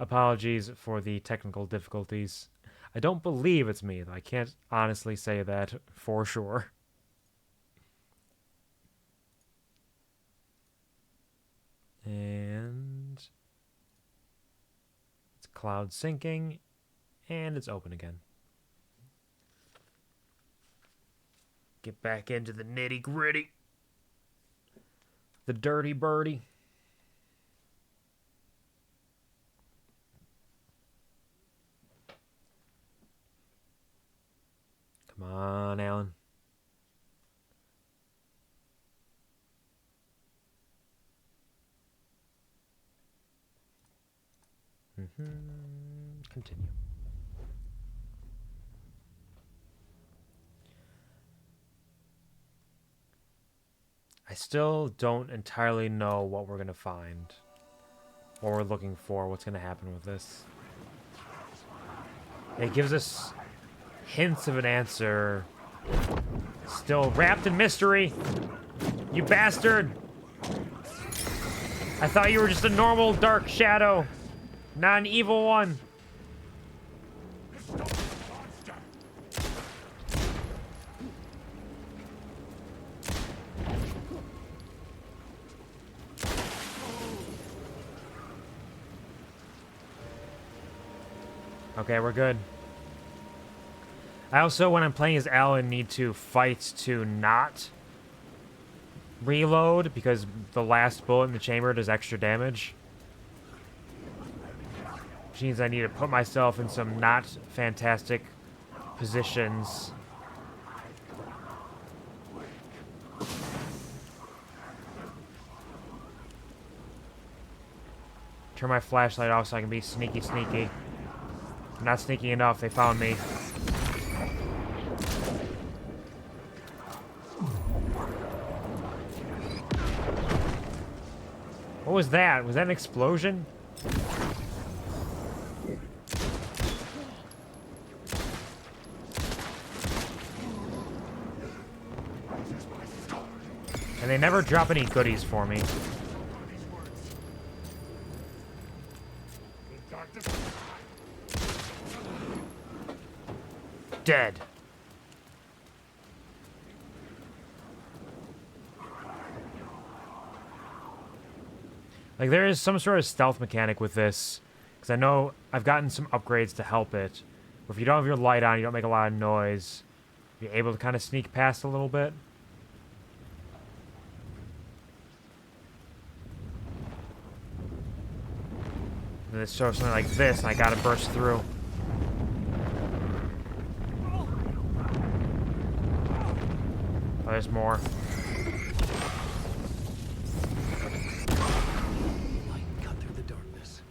Apologies for the technical difficulties. I don't believe it's me. I can't honestly say that for sure. And it's cloud syncing, and it's open again. Get back into the nitty-gritty. The dirty birdie. Come on, Alan. Continue. I still don't entirely know what we're going to find. What we're looking for. What's going to happen with this. It gives us hints of an answer. Still wrapped in mystery. You bastard! I thought you were just a normal dark shadow. Not an evil one. Okay, we're good. I also, when I'm playing as Alan, need to fight to not reload because the last bullet in the chamber does extra damage. Which means I need to put myself in some not fantastic positions. Turn my flashlight off so I can be sneaky. I'm not sneaky enough, they found me. What was that? Was that an explosion? And they never drop any goodies for me. Dead. Like, there is some sort of stealth mechanic with this. Because I know I've gotten some upgrades to help it. But if you don't have your light on, you don't make a lot of noise. You're able to kind of sneak past a little bit. And then it shows something like this, and I gotta burst through. Oh, there's more. Light cut through the darkness.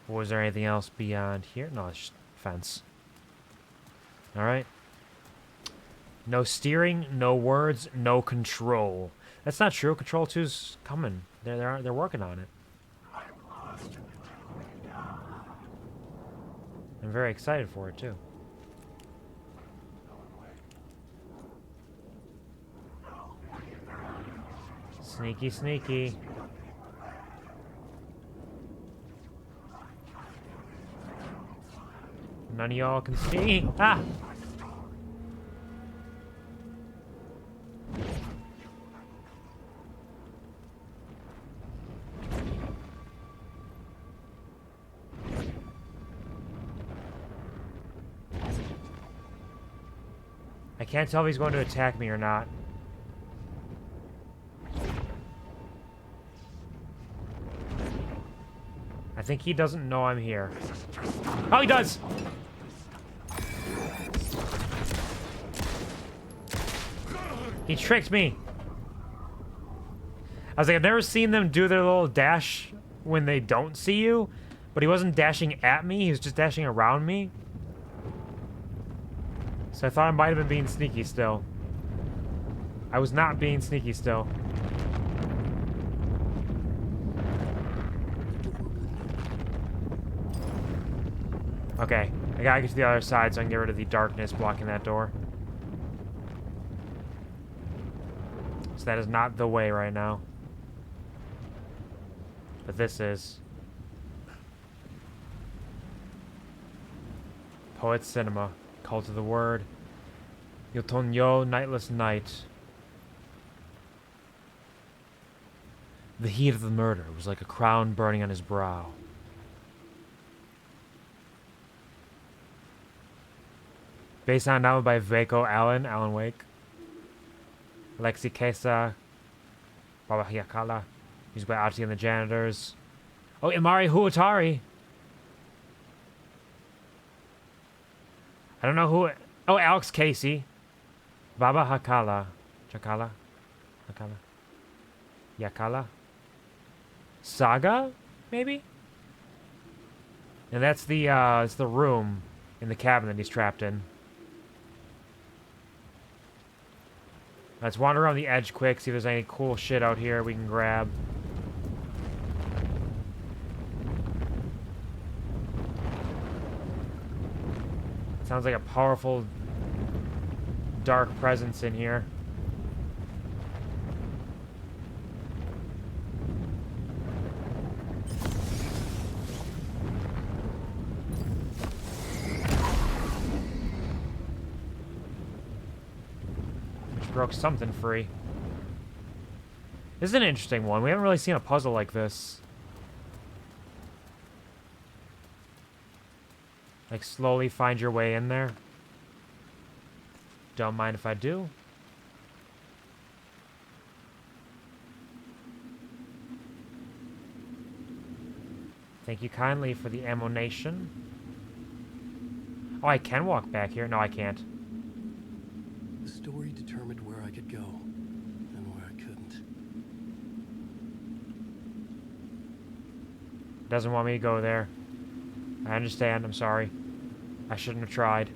Was there anything else beyond here? No, it's just fence. Alright. No steering, no words, no control. That's not true. Control 2's coming. They're working on it. I'm very excited for it too. Sneaky. None of y'all can see. Ah! I can't tell if he's going to attack me or not. I think he doesn't know I'm here. Oh, he does! He tricked me. I was like, I've never seen them do their little dash when they don't see you. But he wasn't dashing at me, he was just dashing around me. So I thought I might have been being sneaky still. I was not being sneaky still. Okay, I gotta get to the other side so I can get rid of the darkness blocking that door. So that is not the way right now. But this is. Poet Cinema. Call to the word. Yotonyo, nightless night. The heat of the murder was like a crown burning on his brow. Based on a novel by Alan Wake. Alexi Kesa, Baba Hyakala, used by Ati and the Janitors. Oh, Imari Huatari. I don't know who. Oh, Alex Casey. Baba Hakala. Chakala? Hakala? Yakala? Saga? Maybe? And that's it's the room in the cabin that he's trapped in. Let's wander around the edge quick, see if there's any cool shit out here we can grab. Sounds like a powerful, dark presence in here. Broke something free. This is an interesting one. We haven't really seen a puzzle like this. Like, slowly find your way in there. Don't mind if I do. Thank you kindly for the ammunition. Oh, I can walk back here. No, I can't. The story determined where I could go and where I couldn't. Doesn't want me to go there. I understand. I'm sorry. I shouldn't have tried.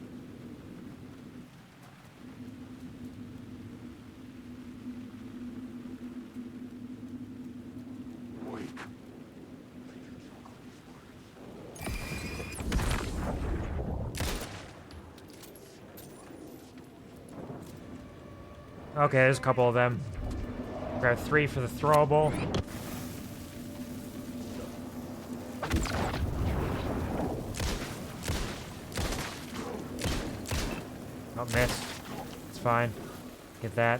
Okay, there's a couple of them. Grab 3 for the throwable. Oh, missed. It's fine. Get that.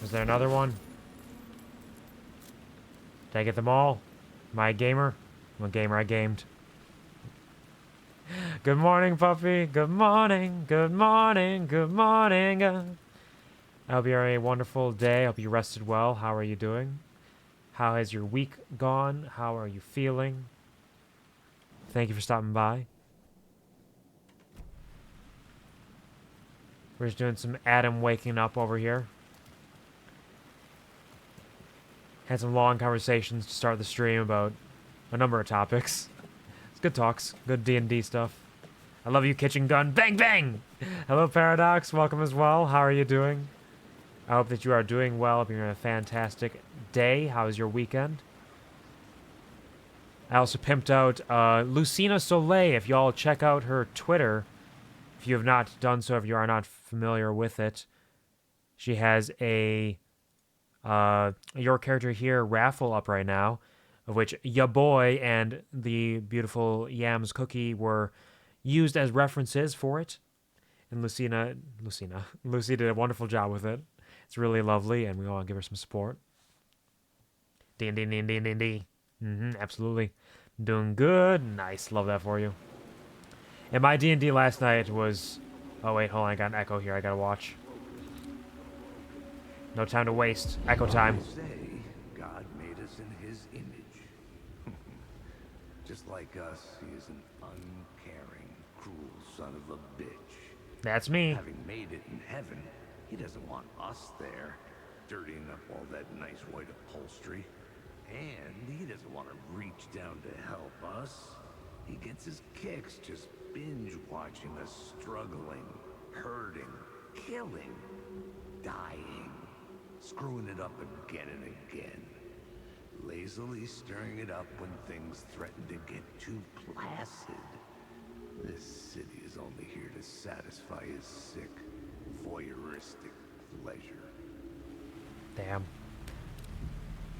Was there another one? Did I get them all? Am I a gamer? I'm a gamer. I gamed. Good morning, puppy. Good morning. Good morning. Good morning. I hope you're having a wonderful day. I hope you rested well. How are you doing? How has your week gone? How are you feeling? Thank you for stopping by. We're just doing some Adam waking up over here. Had some long conversations to start the stream about a number of topics. It's good talks. Good D&D stuff. I love you, Kitchen Gun. Bang, bang! Hello, Paradox. Welcome as well. How are you doing? I hope that you are doing well. Hope you're having a fantastic day. How was your weekend? I also pimped out Lucina Soleil. If y'all check out her Twitter, if you have not done so, if you are not familiar with it, she has a Your Character Here raffle up right now, of which ya boy and the beautiful Yams Cookie were used as references for it. And Lucy did a wonderful job with it. It's really lovely, and we all want to give her some support. D. Absolutely. Doing good. Nice. Love that for you. And my D&D last night was... Oh, wait. Hold on. I got an echo here. I gotta watch. No time to waste. Echo time. They say God made us in his image. Just like us, he is an uncaring, cruel son of a bitch. That's me. Having made it in heaven, he doesn't want us there, dirtying up all that nice white upholstery. And he doesn't want to reach down to help us. He gets his kicks just binge watching us struggling, hurting, killing, dying, screwing it up again and again. Lazily stirring it up when things threaten to get too placid. This city is only here to satisfy his sick, voyeuristic pleasure. Damn.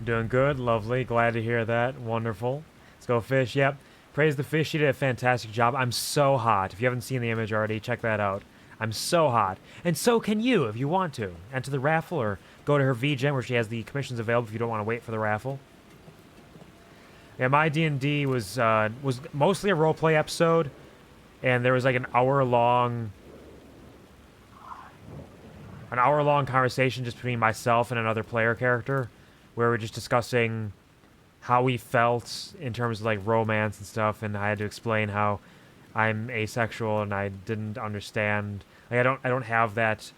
Doing good. Lovely. Glad to hear that. Wonderful. Let's go fish. Yep. Praise the fish. She did a fantastic job. I'm so hot. If you haven't seen the image already, check that out. I'm so hot. And so can you if you want to. Enter the raffle or go to her VGen where she has the commissions available if you don't want to wait for the raffle. Yeah, my D&D was mostly a roleplay episode. And there was like an hour an hour-long conversation just between myself and another player character, where we're just discussing how we felt in terms of like romance and stuff, and I had to explain how I'm asexual and I didn't understand. Like I don't have that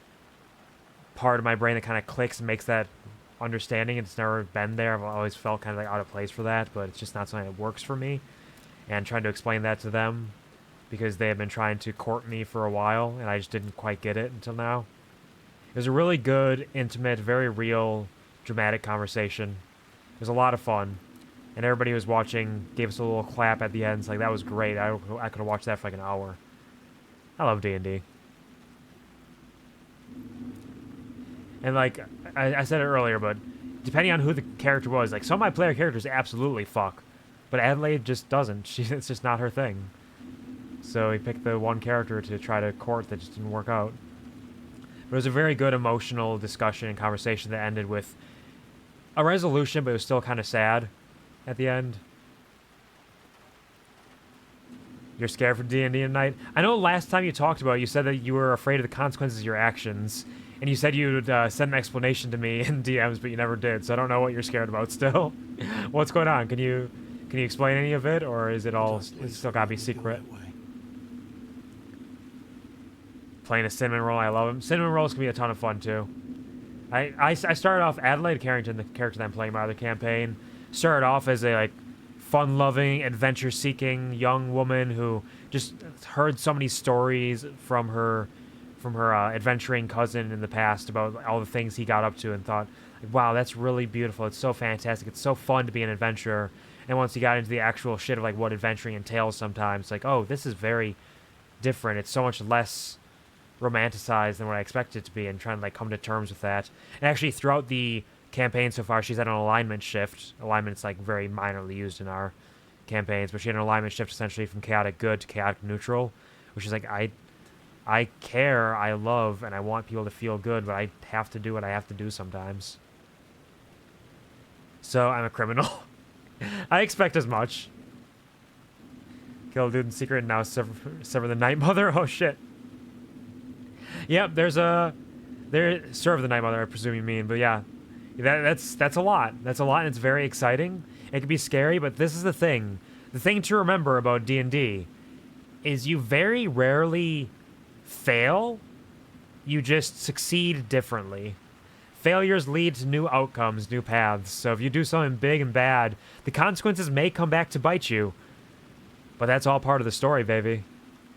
part of my brain that kind of clicks and makes that understanding. It's never been there. I've always felt kind of like out of place for that, but it's just not something that works for me. And trying to explain that to them because they have been trying to court me for a while and I just didn't quite get it until now. It was a really good, intimate, very real, dramatic conversation. It was a lot of fun. And everybody who was watching gave us a little clap at the end. It's like, that was great. I could have watched that for like an hour. I love D&D. And like, I said it earlier, but depending on who the character was, like some of my player characters absolutely fuck. But Adelaide just doesn't. It's just not her thing. So he picked the one character to try to court that just didn't work out. But it was a very good emotional discussion and conversation that ended with a resolution, but it was still kind of sad at the end. You're scared for D&D tonight? I know last time you talked about it, you said that you were afraid of the consequences of your actions. And you said you would send an explanation to me in DMs, but you never did. So I don't know what you're scared about still. What's going on? Can you explain any of it, or is it all still gotta be secret? Playing a cinnamon roll, I love him. Cinnamon rolls can be a ton of fun too. I started off Adelaide Carrington, the character that I'm playing in my other campaign, started off as a like fun-loving, adventure-seeking young woman who just heard so many stories from her adventuring cousin in the past about all the things he got up to and thought, like, wow, that's really beautiful. It's so fantastic. It's so fun to be an adventurer. And once he got into the actual shit of like what adventuring entails sometimes, like, oh, this is very different. It's so much less romanticized than what I expected it to be, and trying to like come to terms with that. And actually throughout the campaign so far, she's had an alignment shift. Alignment's like very minorly used in our campaigns, but she had an alignment shift essentially from chaotic good to chaotic neutral, which is like, I care, I love, and I want people to feel good, but I have to do what I have to do sometimes. So I'm a criminal. I expect as much. Kill a dude in secret and now sever the Night Mother. Oh shit. Yep, serve the Night Mother, I presume you mean, but yeah. That's a lot. That's a lot, and it's very exciting. It can be scary, but this is the thing. The thing to remember about D&D is you very rarely fail. You just succeed differently. Failures lead to new outcomes, new paths. So if you do something big and bad, the consequences may come back to bite you. But that's all part of the story, baby.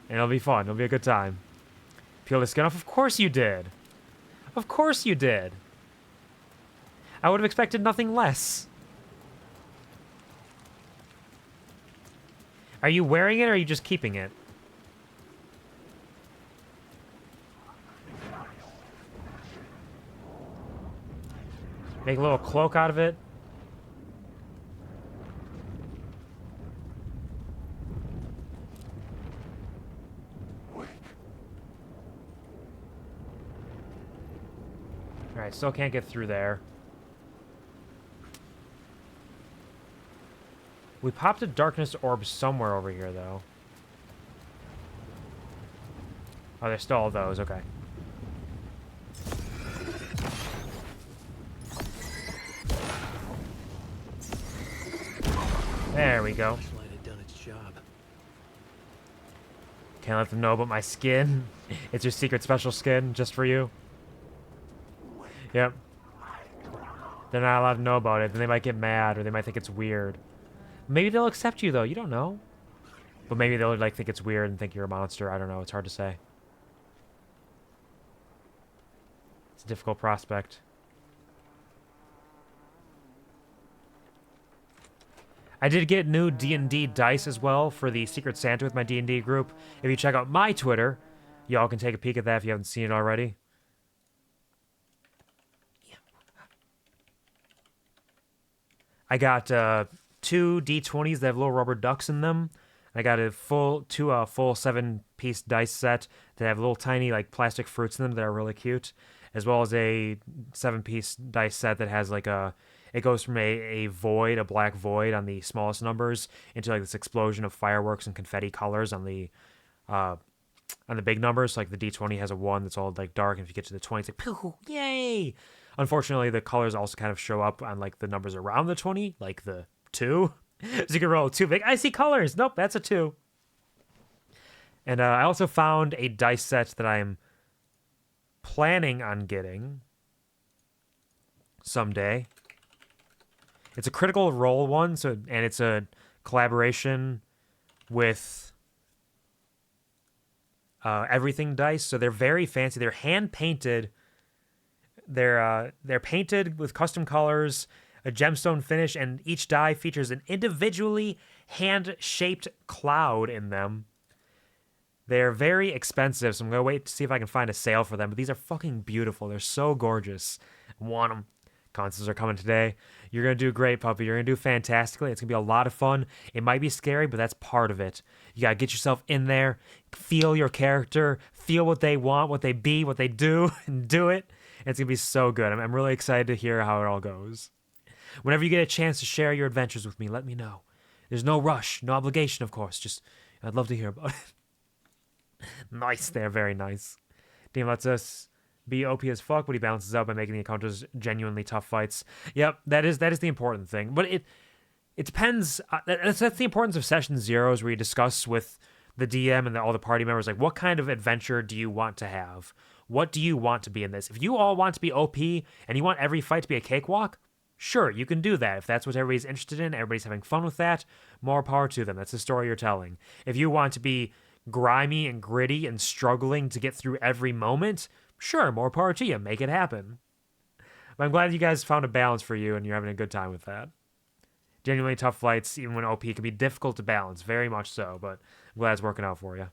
And it'll be fun. It'll be a good time. Peel the skin off? Of course you did. Of course you did. I would have expected nothing less. Are you wearing it or are you just keeping it? Make a little cloak out of it. Alright, still can't get through there. We popped a darkness orb somewhere over here, though. Oh, there's still all those. Okay. There we go. Can't let them know about my skin. It's your secret special skin, just for you. Yep. They're not allowed to know about it. Then they might get mad, or they might think it's weird. Maybe they'll accept you, though. You don't know. But maybe they'll like think it's weird and think you're a monster. I don't know. It's hard to say. It's a difficult prospect. I did get new D&D dice as well for the Secret Santa with my D&D group. If you check out my Twitter, y'all can take a peek at that if you haven't seen it already. I got two D20s that have little rubber ducks in them. I got a full 7-piece dice set that have little tiny like plastic fruits in them that are really cute, as well as a 7-piece dice set that has like it goes from a void, a black void on the smallest numbers, into like this explosion of fireworks and confetti colors on the on the big numbers. Like the D20 has a 1 that's all like dark, and if you get to the 20, it's like, pooh, yay! Unfortunately, the colors also kind of show up on like the numbers around the 20, like the 2. So you can roll 2 big. I see colors. Nope, that's a 2. And I also found a dice set that I'm planning on getting someday. It's a critical role one, and it's a collaboration with Everything Dice. So they're very fancy. They're hand painted. They're painted with custom colors, a gemstone finish, and each die features an individually hand-shaped cloud in them. They're very expensive, so I'm going to wait to see if I can find a sale for them. But these are fucking beautiful. They're so gorgeous. I want them. Consoles are coming today. You're going to do great, puppy. You're going to do fantastically. It's going to be a lot of fun. It might be scary, but that's part of it. You got to get yourself in there, feel your character, feel what they want, what they be, what they do, and do it. And it's going to be so good. I'm really excited to hear how it all goes. Whenever you get a chance to share your adventures with me, let me know. There's no rush, no obligation, of course. Just, I'd love to hear about it. Nice there, very nice. DM lets us be OP as fuck, but he balances out by making the encounters genuinely tough fights. Yep, that is the important thing. But it depends. That's the importance of session zeros, where you discuss with the DM and all the party members, like, what kind of adventure do you want to have? What do you want to be in this? If you all want to be OP and you want every fight to be a cakewalk, sure, you can do that. If that's what everybody's interested in, everybody's having fun with that, more power to them. That's the story you're telling. If you want to be grimy and gritty and struggling to get through every moment, sure, more power to you. Make it happen. But I'm glad you guys found a balance for you and you're having a good time with that. Genuinely tough fights, even when OP, can be difficult to balance, very much so, but I'm glad it's working out for you.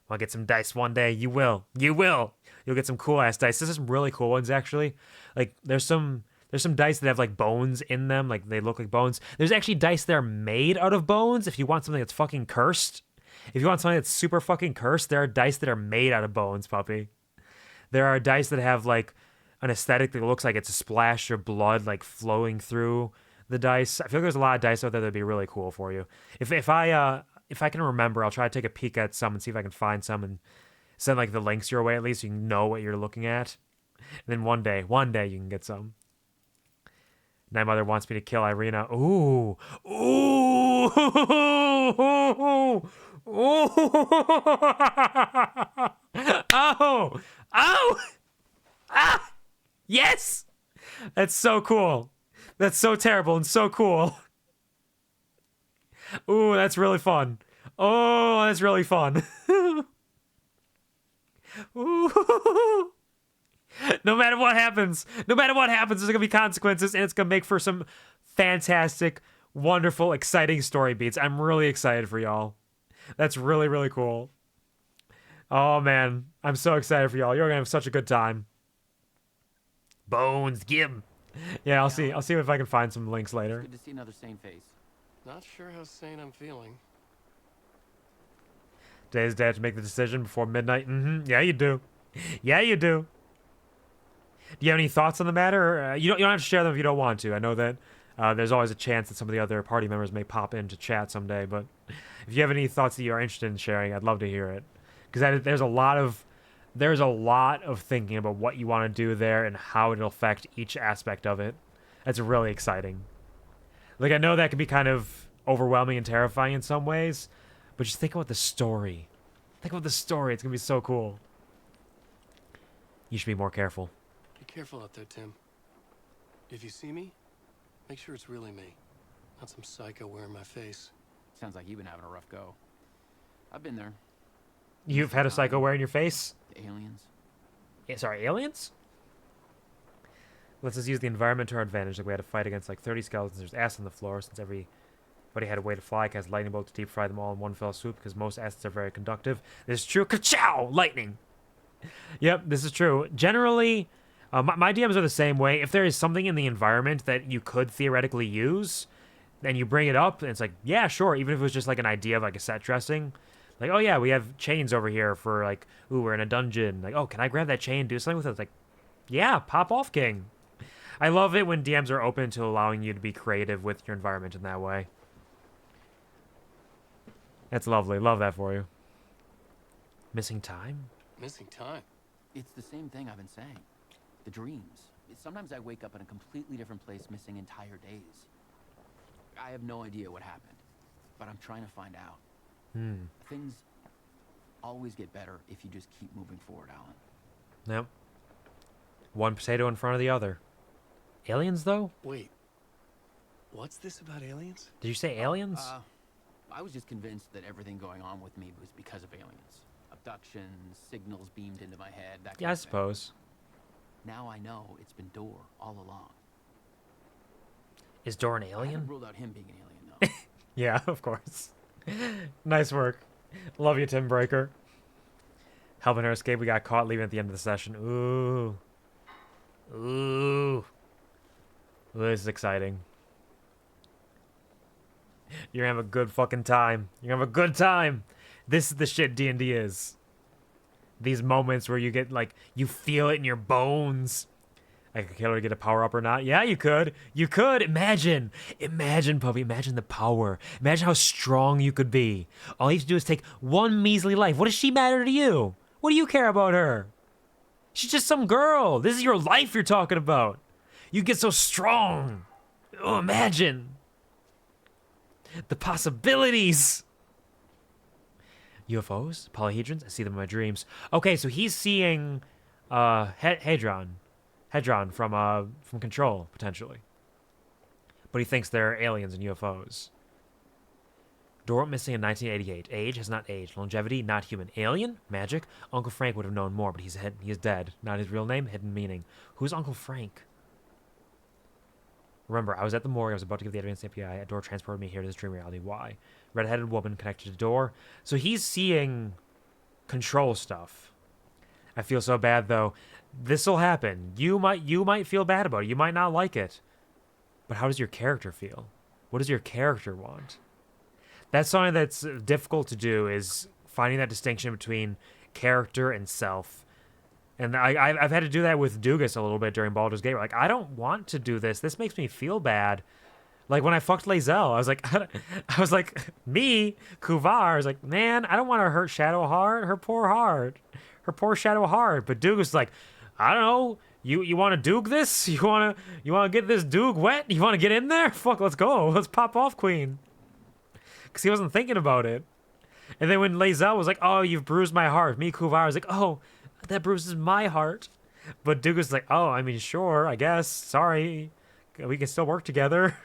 Want to get some dice one day? You will. You will. You'll get some cool-ass dice. There's some really cool ones, actually. Like, there's some dice that have, like, bones in them. Like, they look like bones. There's actually dice that are made out of bones if you want something that's fucking cursed. If you want something that's super fucking cursed, there are dice that are made out of bones, puppy. There are dice that have, like, an aesthetic that looks like it's a splash of blood, like, flowing through the dice. I feel like there's a lot of dice out there that'd be really cool for you. If I can remember, I'll try to take a peek at some and see if I can find some and send, like, the links your way at least so you can know what you're looking at. And then one day you can get some. Night Mother wants me to kill Irina. Ooh. Ooh. Ooh. Oh. Oh. Ah. Yes. That's so cool. That's so terrible and so cool. Ooh, that's really fun. Oh, that's really fun. Ooh. No matter what happens, there's going to be consequences, and it's going to make for some fantastic, wonderful, exciting story beats. I'm really excited for y'all. That's really, really cool. Oh, man. I'm so excited for y'all. You're going to have such a good time. Bones, Gim. Yeah, I'll see if I can find some links later. Good to see another sane face. Not sure how sane I'm feeling. Today's day to make the decision before midnight. Yeah, you do. Yeah, you do. Do you have any thoughts on the matter? You don't have to share them if you don't want to. I know that there's always a chance that some of the other party members may pop into chat someday, but if you have any thoughts that you are interested in sharing, I'd love to hear it. Because there's a lot of thinking about what you want to do there and how it'll affect each aspect of it. That's really exciting. Like, I know that can be kind of overwhelming and terrifying in some ways, but just think about the story. Think about the story. It's going to be so cool. You should be more careful. Be careful out there, Tim. If you see me, make sure it's really me, not some psycho wearing my face. Sounds like you've been having a rough go. I've been there. You've had a psycho wearing your face? The aliens. Yeah, sorry, aliens? Let's just use the environment to our advantage. Like, we had to fight against like 30 skeletons. There's ass on the floor since everybody had a way to fly. Cast lightning bolt to deep fry them all in one fell swoop because most assets are very conductive. This is true. Ka-chow! Lightning! Yep, this is true. Generally, my DMs are the same way. If there is something in the environment that you could theoretically use, then you bring it up, and it's like, yeah, sure. Even if it was just like an idea of like a set dressing. Like, oh yeah, we have chains over here for like, ooh, we're in a dungeon. Like, oh, can I grab that chain and do something with it? It's like, yeah, pop off, king. I love it when DMs are open to allowing you to be creative with your environment in that way. That's lovely. Love that for you. Missing time? Missing time. It's the same thing I've been saying. The dreams. Sometimes I wake up in a completely different place, missing entire days. I have no idea what happened, but I'm trying to find out. Things always get better if you just keep moving forward, Alan. Yep. One potato in front of the other. Aliens, though? Wait. What's this about aliens? Did you say aliens? I was just convinced that everything going on with me was because of aliens. Abductions, signals beamed into my head, that kind Yeah, I of thing. suppose. Now I know it's been Door all along. Is Dor an I alien? haven't ruled out him being an alien, though. Yeah, of course. Nice work. Love you, Tim Breaker. Helping her escape, we got caught leaving at the end of the session. Ooh. Ooh. This is exciting. You're gonna have a good fucking time. You're gonna have a good time. This is the shit D&D is. These moments where you get, like, you feel it in your bones. I could kill her to get a power up or not. Yeah, you could. You could. Imagine. Imagine, Puppy. Imagine the power. Imagine how strong you could be. All you have to do is take one measly life. What does she matter to you? What do you care about her? She's just some girl. This is your life you're talking about. You get so strong. Oh, imagine. The possibilities. UFOs? Polyhedrons? I see them in my dreams. Okay, so he's seeing Hadron from Control, potentially. But he thinks they're aliens and UFOs. Door went missing in 1988. Age has not aged. Longevity, not human. Alien? Magic? Uncle Frank would have known more, but he is dead. Not his real name, hidden meaning. Who's Uncle Frank? Remember, I was at the morgue. I was about to give the advanced API. A door transported me here to this dream reality. Why? Red-headed woman connected to door. So he's seeing Control stuff. I feel so bad, though. This'll happen. You might feel bad about it. You might not like it. But how does your character feel? What does your character want? That's something that's difficult to do, is finding that distinction between character and self. And I've had to do that with Dugas a little bit during Baldur's Gate. Like, I don't want to do this. This makes me feel bad. Like, when I fucked Lae'zel, I was like, me, Quvar, I was like, man, I don't want to hurt Shadowheart. Her poor heart. Her poor Shadowheart. But Dugas is like, I don't know. You want to Duke this? You want to get this Duke wet? You want to get in there? Fuck, let's go. Let's pop off, Queen. Because he wasn't thinking about it. And then when Lae'zel was like, oh, you've bruised my heart. Me, Quvar, was like, oh, that bruises my heart. But Dugas is like, oh, I mean, sure, I guess. Sorry. We can still work together.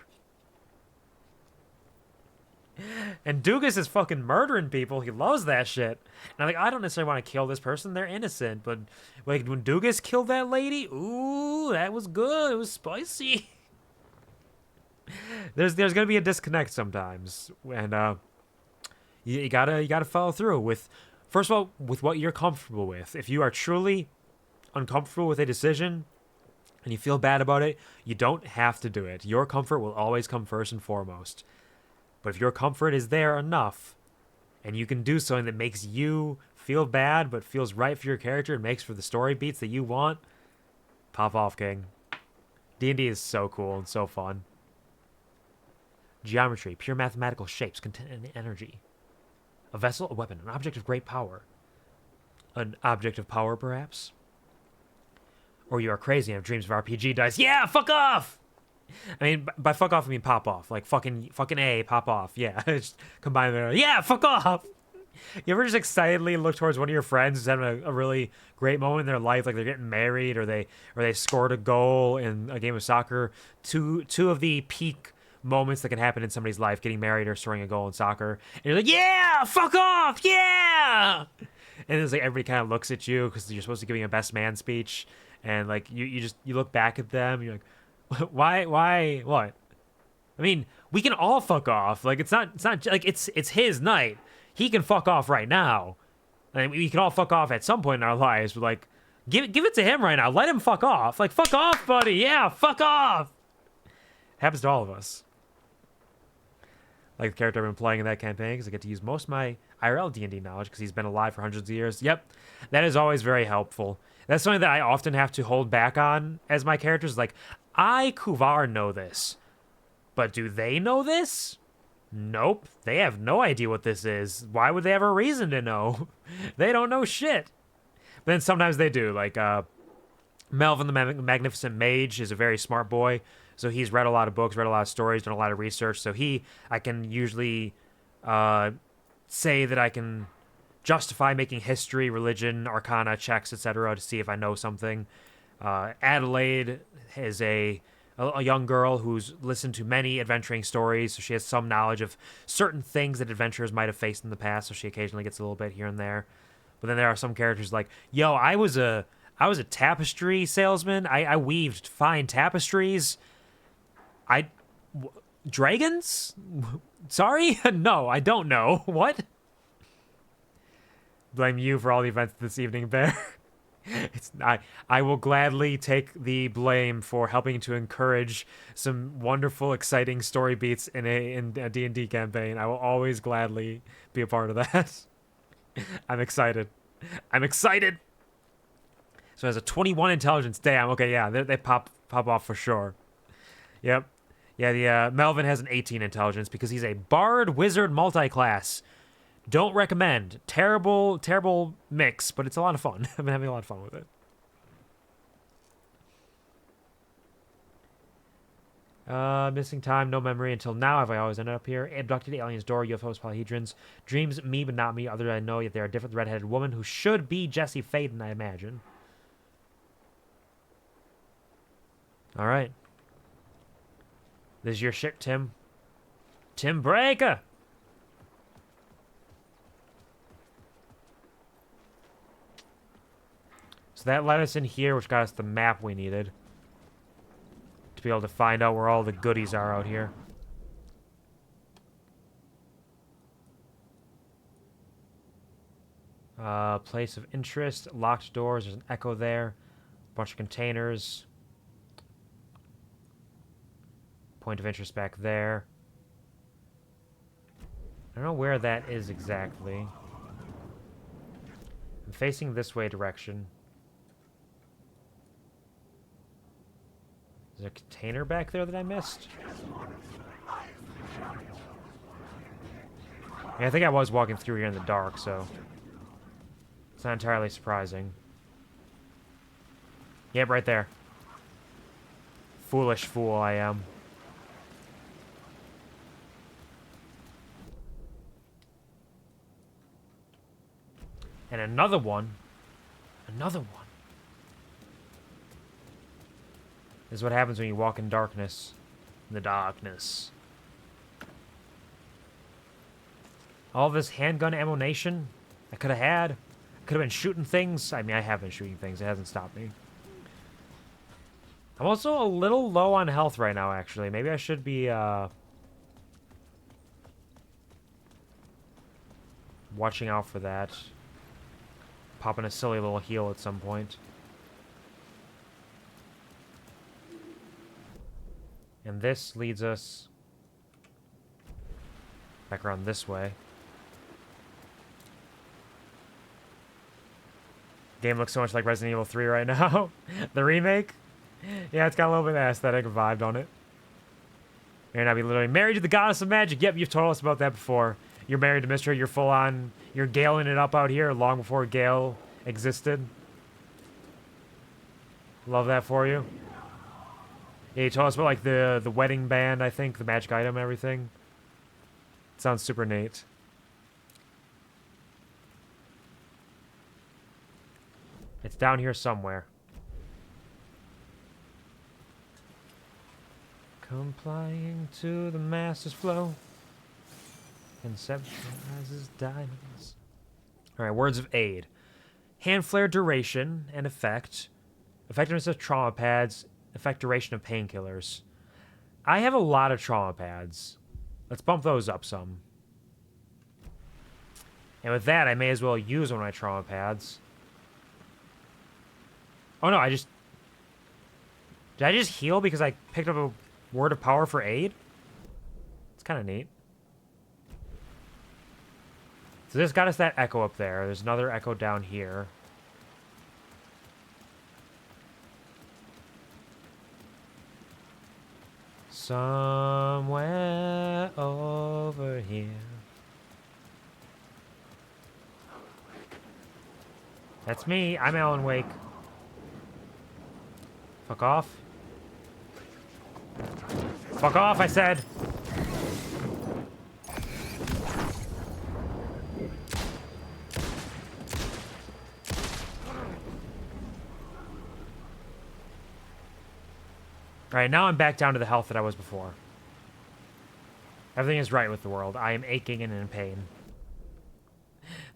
And Dugas is fucking murdering people. He loves that shit. And I'm like, I don't necessarily want to kill this person. They're innocent. But like when Dugas killed that lady, ooh, that was good. It was spicy. There's gonna be a disconnect sometimes, and you gotta follow through with, first of all, with what you're comfortable with. If you are truly uncomfortable with a decision and you feel bad about it, you don't have to do it. Your comfort will always come first and foremost. But if your comfort is there enough, and you can do something that makes you feel bad but feels right for your character and makes for the story beats that you want, pop off, King. D&D is so cool and so fun. Geometry, pure mathematical shapes, content and energy. A vessel, a weapon, an object of great power. An object of power, perhaps? Or you are crazy and have dreams of RPG dice. Yeah, fuck off! I mean, by fuck off, I mean pop off. Like, fucking A, pop off. Yeah, just combine them. Yeah, fuck off! You ever just excitedly look towards one of your friends who's having a really great moment in their life, like they're getting married, or they scored a goal in a game of soccer? Two of the peak moments that can happen in somebody's life, getting married or scoring a goal in soccer. And you're like, yeah, fuck off, yeah! And it's like everybody kind of looks at you because you're supposed to be giving a best man speech. And like you look back at them, and you're like, why, what? I mean, we can all fuck off. Like, it's not like it's his night. He can fuck off right now. And we can all fuck off at some point in our lives. But like, give it to him right now. Let him fuck off. Like, fuck off, buddy. Yeah, fuck off. Happens to all of us. Like the character I've been playing in that campaign, because I get to use most of my IRL D&D knowledge because he's been alive for hundreds of years. Yep, that is always very helpful. That's something that I often have to hold back on as my characters. Like, I, Quvar, know this. But do they know this? Nope. They have no idea what this is. Why would they have a reason to know? They don't know shit. But then sometimes they do. Like, Melvin the Magnificent Mage is a very smart boy. So he's read a lot of books, read a lot of stories, done a lot of research. So I can usually say that I can justify making history, religion, arcana checks, etc. to see if I know something. Adelaide is a young girl who's listened to many adventuring stories, so she has some knowledge of certain things that adventurers might have faced in the past, so she occasionally gets a little bit here and there. But then there are some characters like, yo, I was a tapestry salesman. I weaved fine tapestries. Dragons? Sorry? No, I don't know. What? Blame you for all the events this evening, Bear. I will gladly take the blame for helping to encourage some wonderful, exciting story beats in a D&D campaign. I will always gladly be a part of that. I'm excited. I'm excited. So as a 21 intelligence, damn. Okay, yeah, they pop off for sure. Yep. Yeah, the Melvin has an 18 intelligence because he's a bard wizard multi-class. Don't recommend. Terrible mix, but it's a lot of fun. I've been having a lot of fun with it. Missing time, no memory until now. Have I always ended up here? Abducted aliens, door, UFOs, polyhedrons. Dreams, me, but not me. Other than I know yet they are a different redheaded woman who should be Jesse Faden, I imagine. All right. This is your shit, Tim. Tim Breaker! So that led us in here, which got us the map we needed to be able to find out where all the goodies are out here. Place of interest, locked doors, there's an echo there, bunch of containers. Point of interest back there. I don't know where that is exactly. I'm facing this way direction. Is there a container back there that I missed? Yeah, I think I was walking through here in the dark, so it's not entirely surprising. Yep, right there. Foolish fool I am. And another one. Another one. This is what happens when you walk in darkness. In the darkness. All this handgun ammunition I could have had. I could have been shooting things. I mean, I have been shooting things. It hasn't stopped me. I'm also a little low on health right now, actually. Maybe I should be, watching out for that. Popping a silly little heal at some point. And this leads us back around this way. Game looks so much like Resident Evil 3 right now. The remake? Yeah, it's got a little bit of aesthetic vibe on it. May or not be literally married to the goddess of magic. Yep, you've told us about that before. You're married to Mystery. You're full on. You're Galing it up out here long before Gale existed. Love that for you. Yeah, you told us about like the wedding band, I think, the magic item and everything. It sounds super neat. It's down here somewhere. Complying to the master's flow. Conceptualizes diamonds. Alright, words of aid. Hand flare duration and effect. Effectiveness of trauma pads. Effect duration of painkillers. I have a lot of trauma pads. Let's bump those up some. And with that, I may as well use one of my trauma pads. Oh no, did I just heal because I picked up a word of power for aid? It's kind of neat. So this got us that echo up there. There's another echo down here. Somewhere over here. That's me. I'm Alan Wake. Fuck off. Fuck off, I said. Alright, now I'm back down to the health that I was before. Everything is right with the world. I am aching and in pain.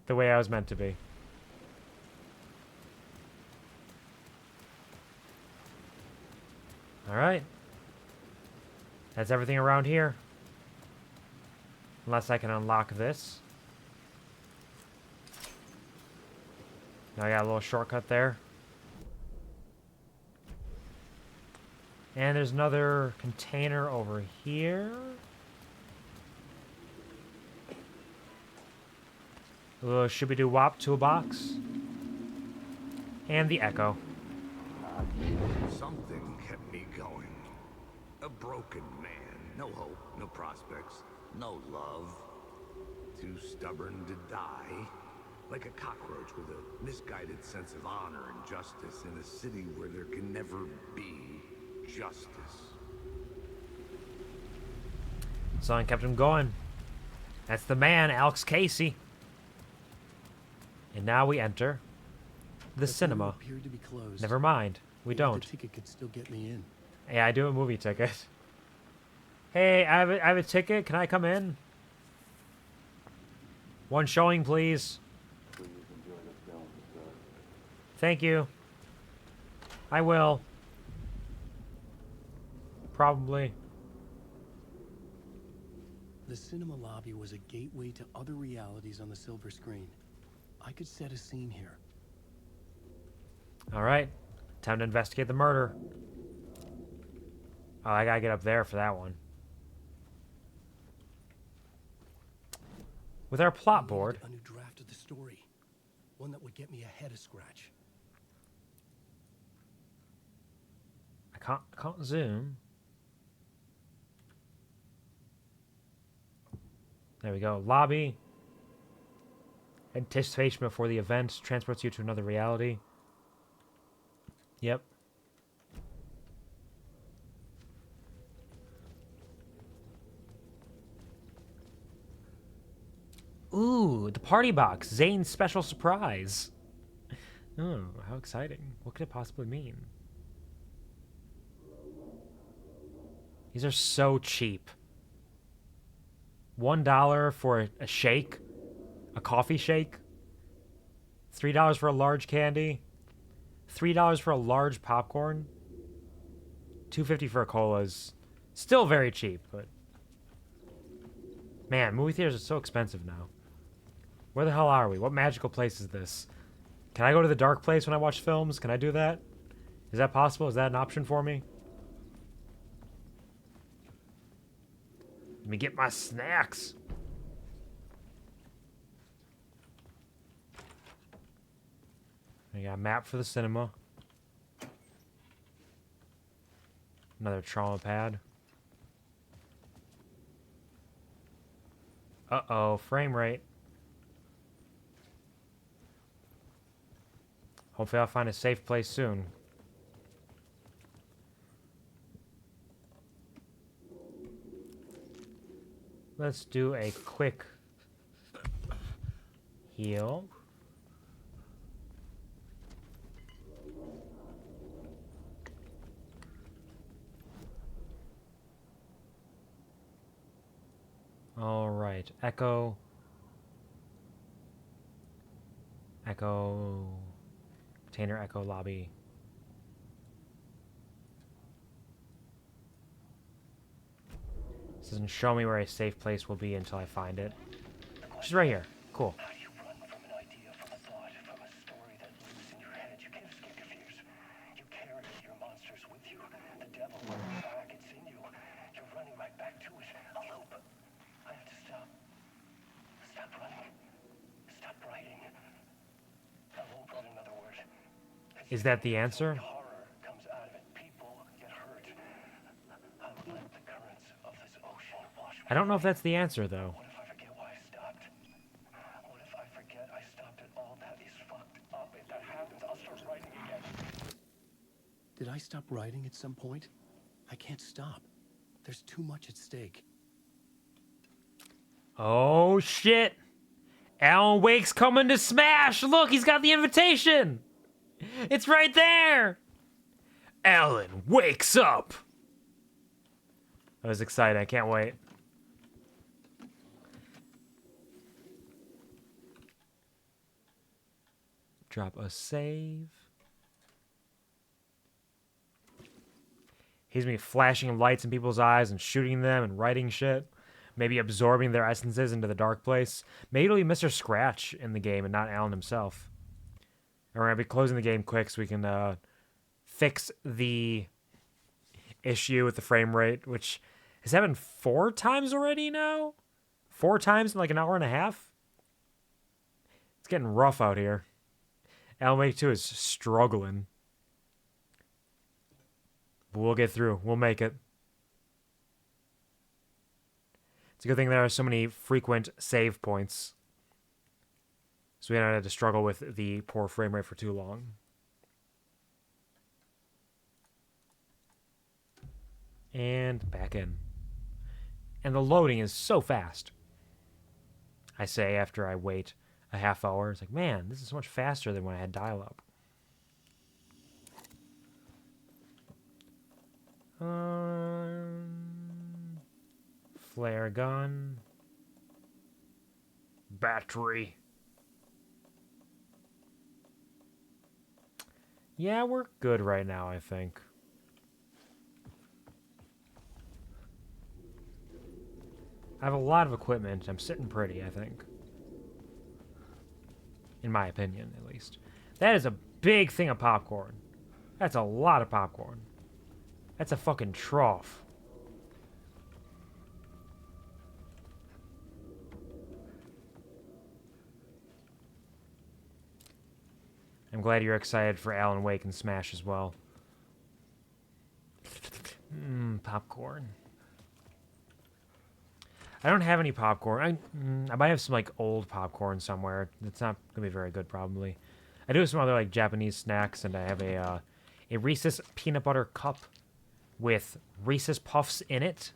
The way I was meant to be. Alright. That's everything around here. Unless I can unlock this. Now I got a little shortcut there. And there's another container over here. A little shooby-doo-wop toolbox. And the echo. Something kept me going. A broken man. No hope, no prospects, no love. Too stubborn to die. Like a cockroach with a misguided sense of honor and justice in a city where there can never be justice. Something kept him going. That's the man, Alex Casey. And now we enter the cinema. Appeared to be closed. Never mind. We don't. The ticket could still get me in. Yeah, I do have a movie ticket. Hey, I have a ticket. Can I come in? One showing, please. Please enjoy the film, sir. Thank you. I will. Probably. The cinema lobby was a gateway to other realities on the silver screen. I could set a scene here. All right. Time to investigate the murder. Oh, I gotta get up there for that one. With our plot board. A new draft of the story. One that would get me ahead of Scratch. I can't zoom. There we go. Lobby. Anticipation before the event transports you to another reality. Yep. Ooh, the party box. Zane's special surprise. Oh, how exciting. What could it possibly mean? These are so cheap. $1 for a shake? A coffee shake? $3 for a large candy? $3 for a large popcorn? $2.50 for a cola is still very cheap, but... Man, movie theaters are so expensive now. Where the hell are we? What magical place is this? Can I go to the dark place when I watch films? Can I do that? Is that possible? Is that an option for me? Let me get my snacks. We got a map for the cinema. Another trauma pad. Uh-oh, frame rate. Hopefully I'll find a safe place soon. Let's do a quick heal. All right, Echo. Container Echo lobby. This doesn't show me where a safe place will be until I find it. She's right here. Cool. How do you run from an idea, from a thought, from a story that lives in your head? You can't escape your fears. You carry your monsters with you. The devil, back, it's in you. You're running right back to it. A loop. I have to stop. Stop running. Stop writing. A loop, in another word. Is that the answer? Horror comes out of it. People get hurt. I let the currents of this ocean wash I don't know if that's the answer, though. What if I forget why I stopped? What if I forget I stopped at all that is fucked up? If that happens, I'll start writing again. Did I stop writing at some point? I can't stop. There's too much at stake. Oh, shit. Alan Wake's coming to Smash. Look, he's got the invitation. It's right there. Alan wakes up. That was exciting. I can't wait. Drop a save. He's gonna be flashing lights in people's eyes and shooting them and writing shit. Maybe absorbing their essences into the dark place. Maybe it'll be Mr. Scratch in the game and not Alan himself. And we're gonna be closing the game quick so we can fix the issue with the frame rate, which has happened 4 times already now? 4 times in like an hour and a half? It's getting rough out here. Alan Wake 2 is struggling. But we'll get through. We'll make it. It's a good thing there are so many frequent save points. So we don't have to struggle with the poor frame rate for too long. And back in. And the loading is so fast. I say after I wait a half hour, it's like, man, this is so much faster than when I had dial-up. Flare gun. Battery. Yeah, we're good right now, I think. I have a lot of equipment. I'm sitting pretty, I think. In my opinion, at least. That is a big thing of popcorn. That's a lot of popcorn. That's a fucking trough. I'm glad you're excited for Alan Wake and Smash as well. Popcorn. I don't have any popcorn. I might have some like old popcorn somewhere. It's not gonna be very good, probably. I do have some other like Japanese snacks, and I have a Reese's peanut butter cup with Reese's Puffs in it,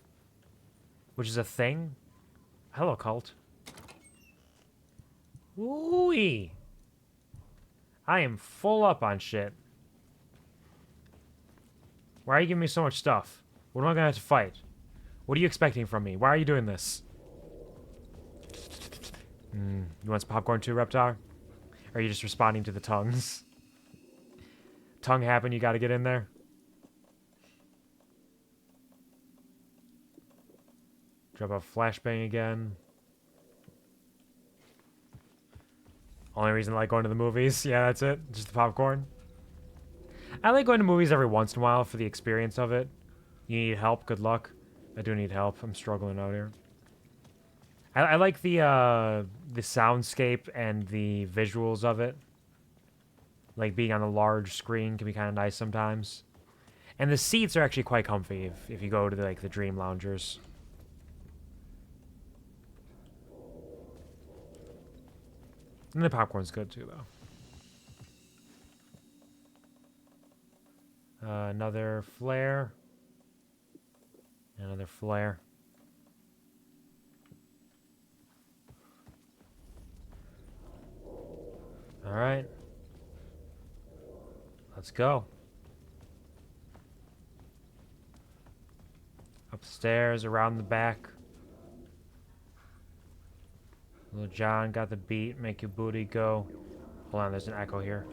which is a thing. Hello, cult. Ooh-wee. I am full up on shit. Why are you giving me so much stuff? What am I gonna have to fight? What are you expecting from me? Why are you doing this? You want some popcorn too, Reptar? Or are you just responding to the tongues? Tongue happen, you gotta get in there? Drop a flashbang again. Only reason I like going to the movies. Yeah, that's it. Just the popcorn. I like going to movies every once in a while for the experience of it. You need help? Good luck. I do need help. I'm struggling out here. I like the soundscape and the visuals of it. Like being on the large screen can be kind of nice sometimes. And the seats are actually quite comfy if you go to the Dream Loungers. And the popcorn's good too, though. Another flare. Another flare. All right. Let's go. Upstairs, around the back. Little John got the beat, make your booty go. Hold on, there's an echo here.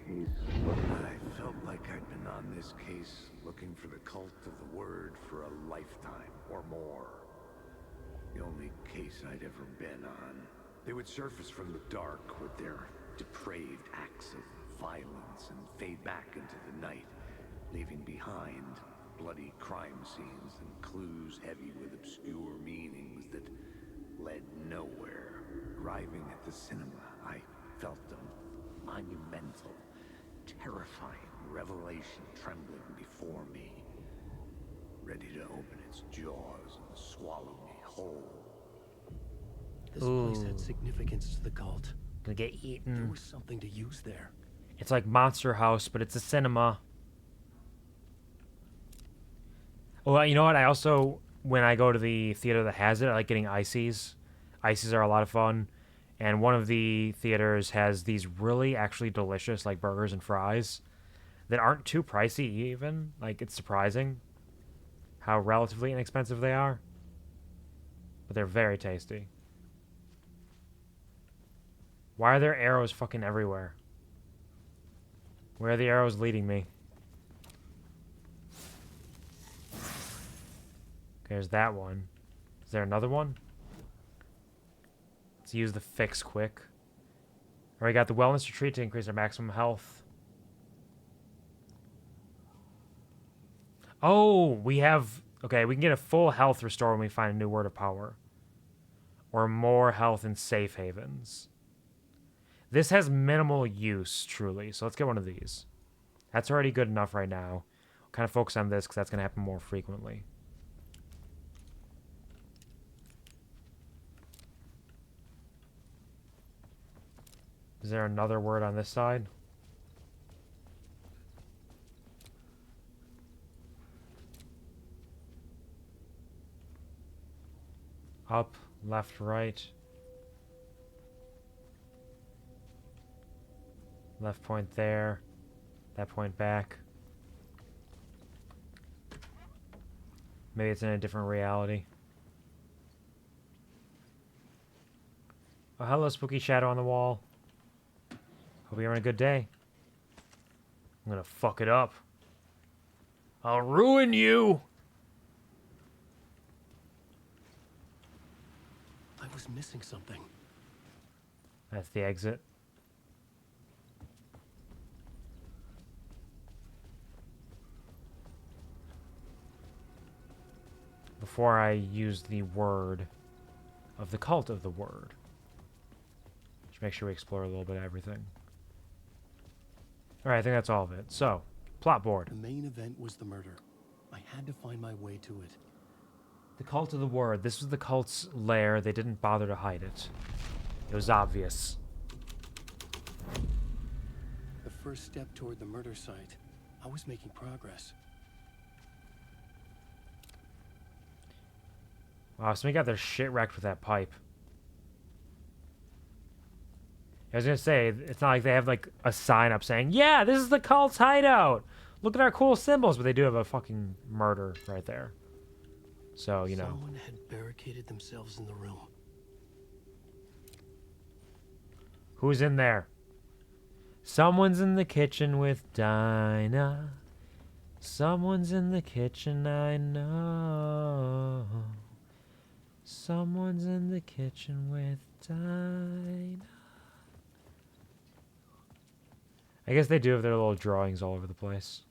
I felt like I'd been on this case looking for the cult of the word for a lifetime or more. The only case I'd ever been on. They would surface from the dark with their depraved acts of violence and fade back into the night, leaving behind bloody crime scenes and clues heavy with obscure meanings that led nowhere. Arriving at the cinema, I felt a monumental, terrifying revelation trembling before me. ready to open its jaws and swallow me whole. This place had significance to the cult. Gonna get There eaten. was something to use there. It's like Monster House, but it's a cinema. Well, you know what? I also, when I go to the theater that has it, I like getting ices. Ices are a lot of fun. And one of the theaters has these really actually delicious like burgers and fries that aren't too pricey even. Like, it's surprising how relatively inexpensive they are. But they're very tasty. Why are there arrows fucking everywhere? Where are the arrows leading me? Okay, there's that one. Is there another one? Let's use the fix quick. Alright, got the wellness retreat to increase our maximum health. Oh, we have... Okay, we can get a full health restore when we find a new word of power. Or more health in safe havens. This has minimal use, truly. So let's get one of these. That's already good enough right now. We'll kind of focus on this because that's going to happen more frequently. Is there another word on this side? Up, left, right. Left point there. That point back. Maybe it's in a different reality. Oh, hello, spooky shadow on the wall. Hope you're having a good day. I'm gonna fuck it up. I'll ruin you! I was missing something. That's the exit. Before I use the word of the cult of the word. Just make sure we explore a little bit of everything. Alright, I think that's all of it. So, plot board. The main event was the murder. I had to find my way to it. The cult of the word. This was the cult's lair. They didn't bother to hide it. It was obvious. The first step toward the murder site. I was making progress. Wow, somebody got their shit wrecked with that pipe. I was gonna say, it's not like they have like a sign up saying, yeah, this is the cult's hideout. Look at our cool symbols, but they do have a fucking murder right there. So, you know. Someone had barricaded themselves in the room. Who's in there? Someone's in the kitchen with Dinah. Someone's in the kitchen, I know. Someone's in the kitchen with Dinah. I guess they do have their little drawings all over the place.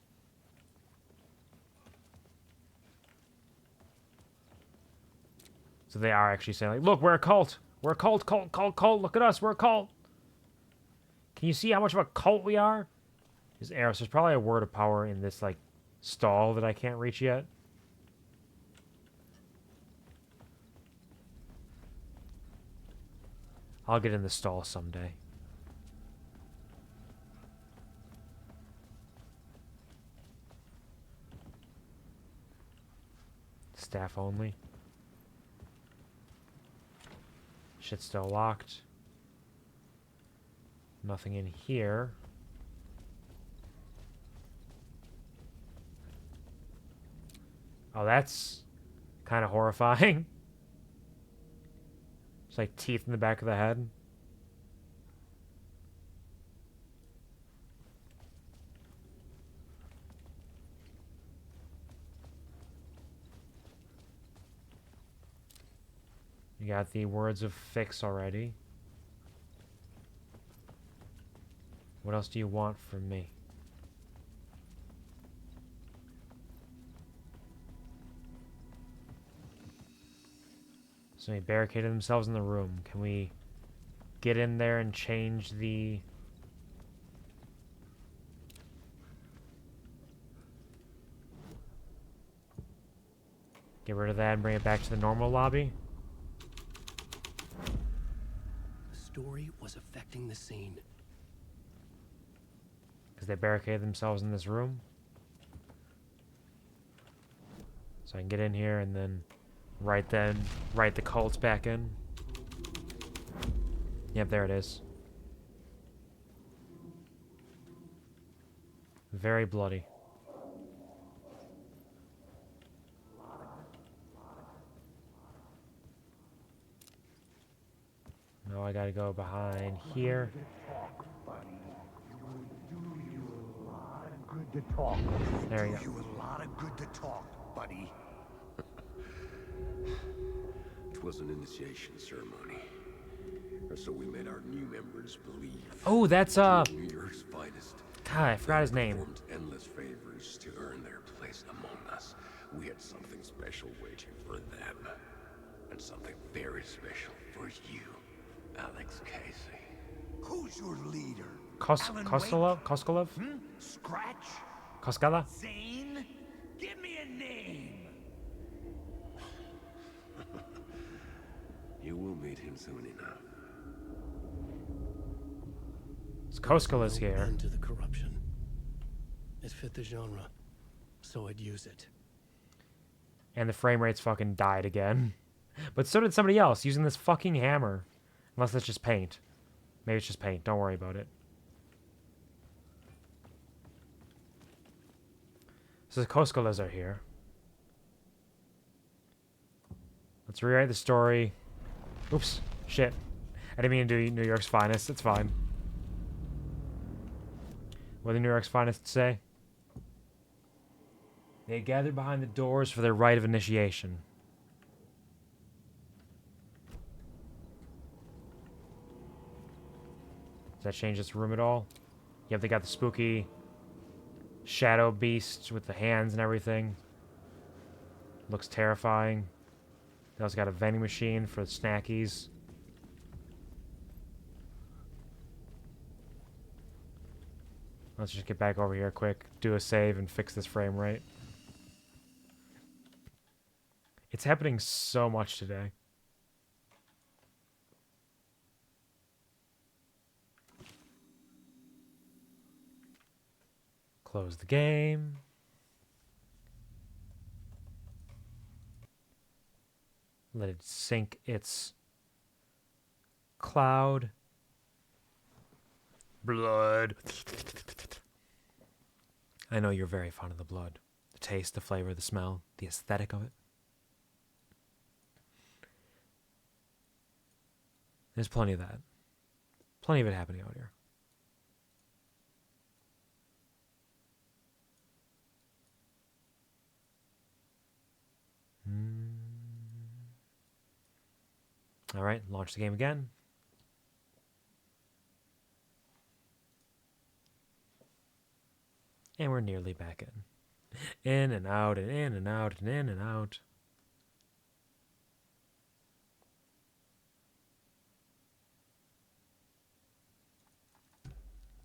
So they are actually saying, like, look, we're a cult. We're a cult, cult, cult, cult. Look at us, we're a cult. Can you see how much of a cult we are? There's arrows. There's probably a word of power in this, like, stall that I can't reach yet. I'll get in the stall someday. Staff only. Shit's still locked. Nothing in here. Oh, that's kind of horrifying. It's like teeth in the back of the head. You got the words of fix already. What else do you want from me? So they barricaded themselves in the room. Can we get in there and change the... Get rid of that and bring it back to the normal lobby. The story was affecting the scene. Because they barricaded themselves in this room. So I can get in here and then write the cults back in. Yep, there it is. Very bloody. No, I gotta go behind here. There you go. You a lot of good to talk, buddy. It was an initiation ceremony. Or so we made our new members believe. Oh, that's New York's finest. God, I forgot his name. Performed endless favors to earn their place among us. We had something special waiting for them. And something very special for you, Alex Casey. Who's your leader? Koskolov? Scratch? Koskala? Zane? Give me a name. You will meet him soon enough. Koskala's here. End to the corruption. It fit the genre, so I'd use it. And the frame rates fucking died again. But so did somebody else using this fucking hammer. Unless it's just paint. Maybe it's just paint. Don't worry about it. So the Koskalas are here. Let's rewrite the story. Oops. Shit. I didn't mean to do New York's finest. It's fine. What did New York's finest say? They gathered behind the doors for their rite of initiation. Does that change this room at all? Yep, they got the spooky shadow beast with the hands and everything. Looks terrifying. They also got a vending machine for the snackies. Let's just get back over here quick, do a save, and fix this frame rate. It's happening so much today. Close the game. Let it sync its cloud. Blood. I know you're very fond of the blood. The taste, the flavor, the smell, the aesthetic of it. There's plenty of that. Plenty of it happening out here. All right, launch the game again. And we're nearly back in. In and out and in and out and in and out.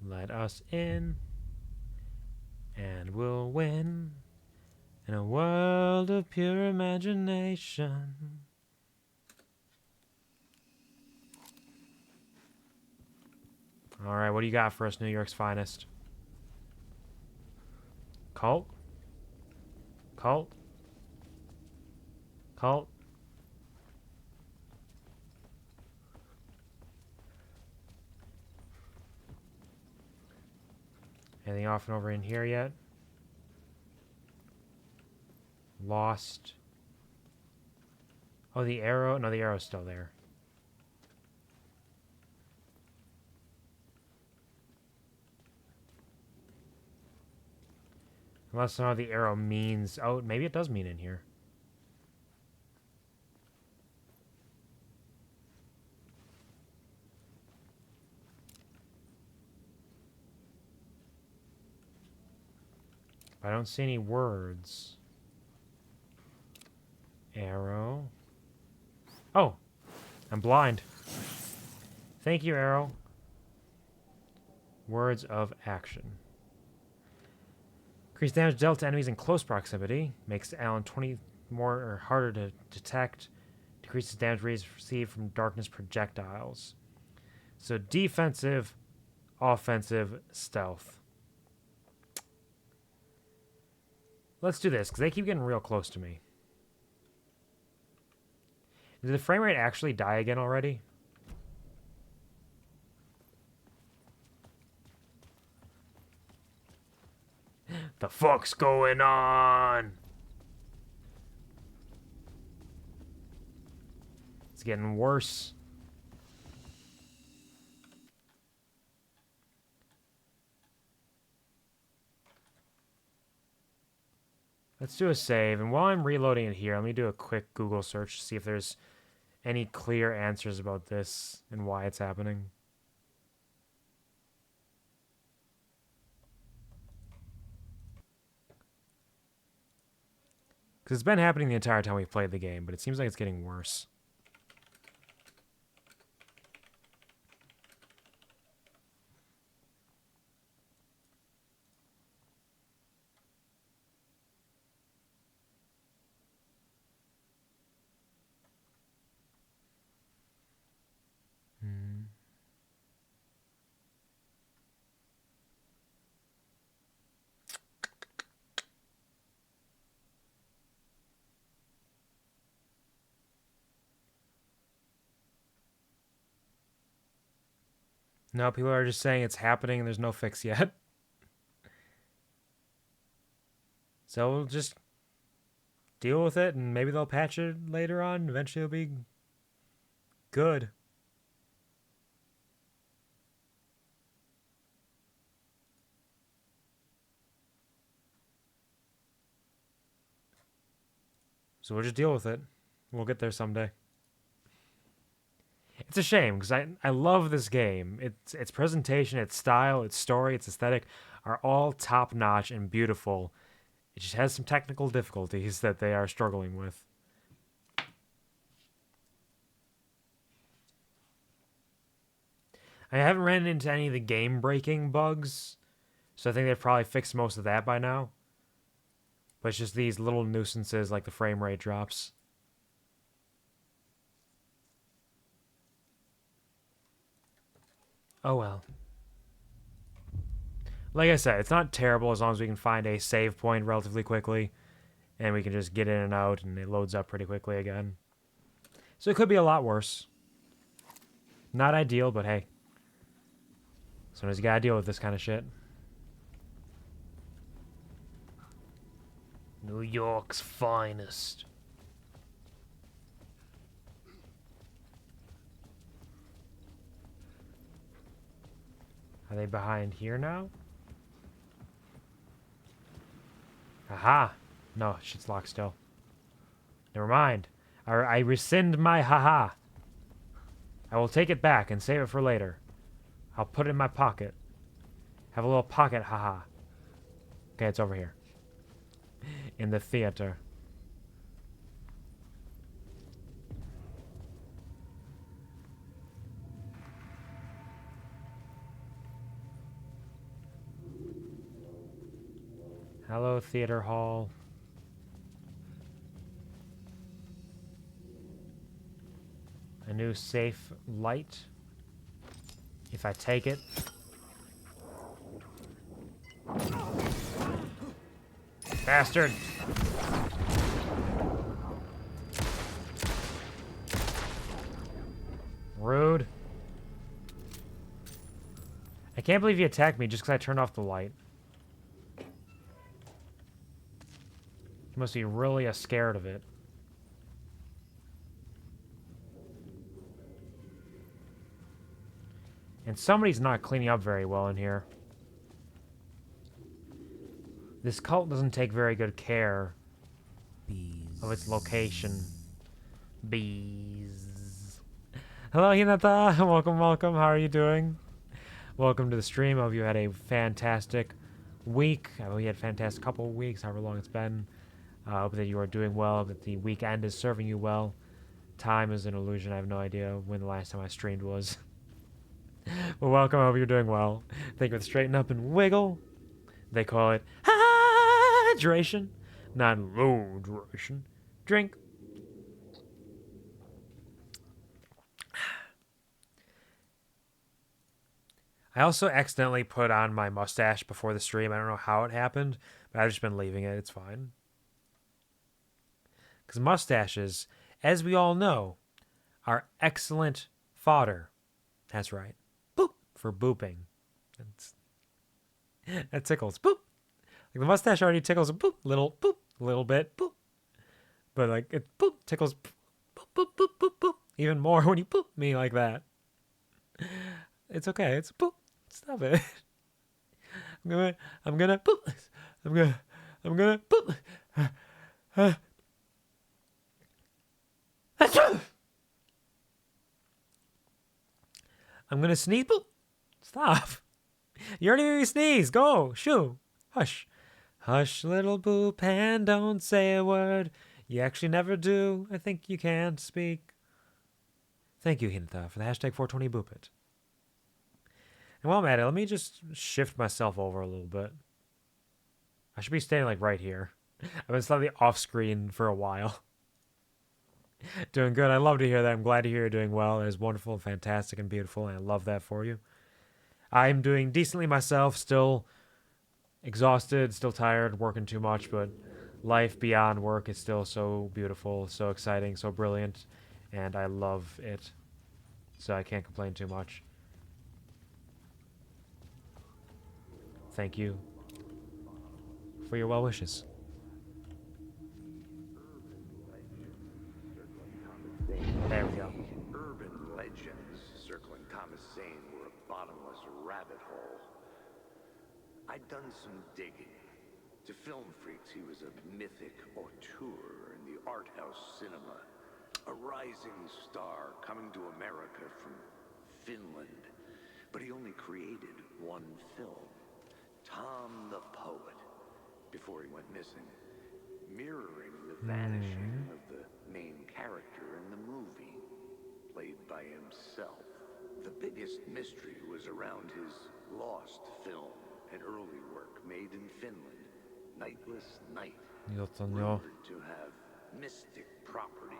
Let us in. And we'll win. In a world of pure imagination. All right, what do you got for us, New York's finest? Cult? Cult? Cult? Anything off and over in here yet? Lost. Oh, the arrow? No, the arrow's still there. Unless somehow the arrow means... Oh, maybe it does mean in here. I don't see any words. Arrow. Oh! I'm blind. Thank you, arrow. Words of action. Increase damage dealt to enemies in close proximity. Makes Alan 20 more or harder to detect. Decreases damage received from darkness projectiles. So defensive, offensive, stealth. Let's do this, because they keep getting real close to me. Did the frame rate actually die again already? The fuck's going on? It's getting worse. Let's do a save, and while I'm reloading it here, let me do a quick Google search to see if there's any clear answers about this and why it's happening. Because it's been happening the entire time we've played the game, but it seems like it's getting worse. No, people are just saying it's happening and there's no fix yet. So we'll just deal with it and maybe they'll patch it later on. Eventually it'll be good. So we'll just deal with it. We'll get there someday. It's a shame because I love this game. Its presentation, its style, its story, its aesthetic are all top notch and beautiful. It just has some technical difficulties that they are struggling with. I haven't ran into any of the game breaking bugs, so I think they've probably fixed most of that by now. But it's just these little nuisances like the frame rate drops. Oh well. Like I said, it's not terrible as long as we can find a save point relatively quickly. And we can just get in and out and it loads up pretty quickly again. So it could be a lot worse. Not ideal, but hey. Sometimes you gotta deal with this kind of shit. New York's finest. Are they behind here now? Aha! No, shit's locked still. Never mind. I rescind my haha. I will take it back and save it for later. I'll put it in my pocket. Have a little pocket haha. Okay, it's over here. In the theater. Hello, theater hall. A new safe light. If I take it. Bastard! Rude. I can't believe he attacked me just because I turned off the light. He must be really scared of it. And somebody's not cleaning up very well in here. This cult doesn't take very good care of its location. Bees. Hello, Hinata. Welcome, welcome. How are you doing? Welcome to the stream. I hope you had a fantastic week. I hope you had a fantastic couple of weeks, however long it's been. I hope that you are doing well, that the weekend is serving you well. Time is an illusion. I have no idea when the last time I streamed was. Well, welcome. I hope you're doing well. Thank you for straighten up and wiggle. They call it hydration, not low duration. Drink. I also accidentally put on my mustache before the stream. I don't know how it happened, but I've just been leaving it. It's fine. Because mustaches, as we all know, are excellent fodder. That's right. Boop for booping. That tickles. Boop. Like the mustache already tickles a boop, little bit, boop. But like it boop tickles boop, boop, boop, boop, boop. Even more when you boop me like that. It's okay. It's boop. Stop it. I'm gonna boop. I'm gonna boop. I'm gonna sneeze. Boop. Stop. You already made me sneeze. Go. Shoo. Hush. Hush, little boop, and don't say a word. You actually never do. I think you can't speak. Thank you, Hinta, for the hashtag 420 boop it. And while I'm at it, let me just shift myself over a little bit. I should be standing like right here. I've been slightly off screen for a while. Doing good. I love to hear that. I'm glad to hear you're doing well. It is wonderful, fantastic, and beautiful, and I love that for you. I'm doing decently myself, still exhausted, still tired, working too much, but life beyond work is still so beautiful, so exciting, so brilliant, and I love it. So I can't complain too much. Thank you for your well wishes. There we go. Urban legends circling Thomas Zane were a bottomless rabbit hole. I'd done some digging. To film freaks, he was a mythic auteur in the art house cinema. A rising star coming to America from Finland. But he only created one film, Tom the Poet, before he went missing, mirroring the vanishing of the main character in the movie, played by himself. The biggest mystery was around his lost film, an early work made in Finland, Nightless Night, rumored to have mystic properties.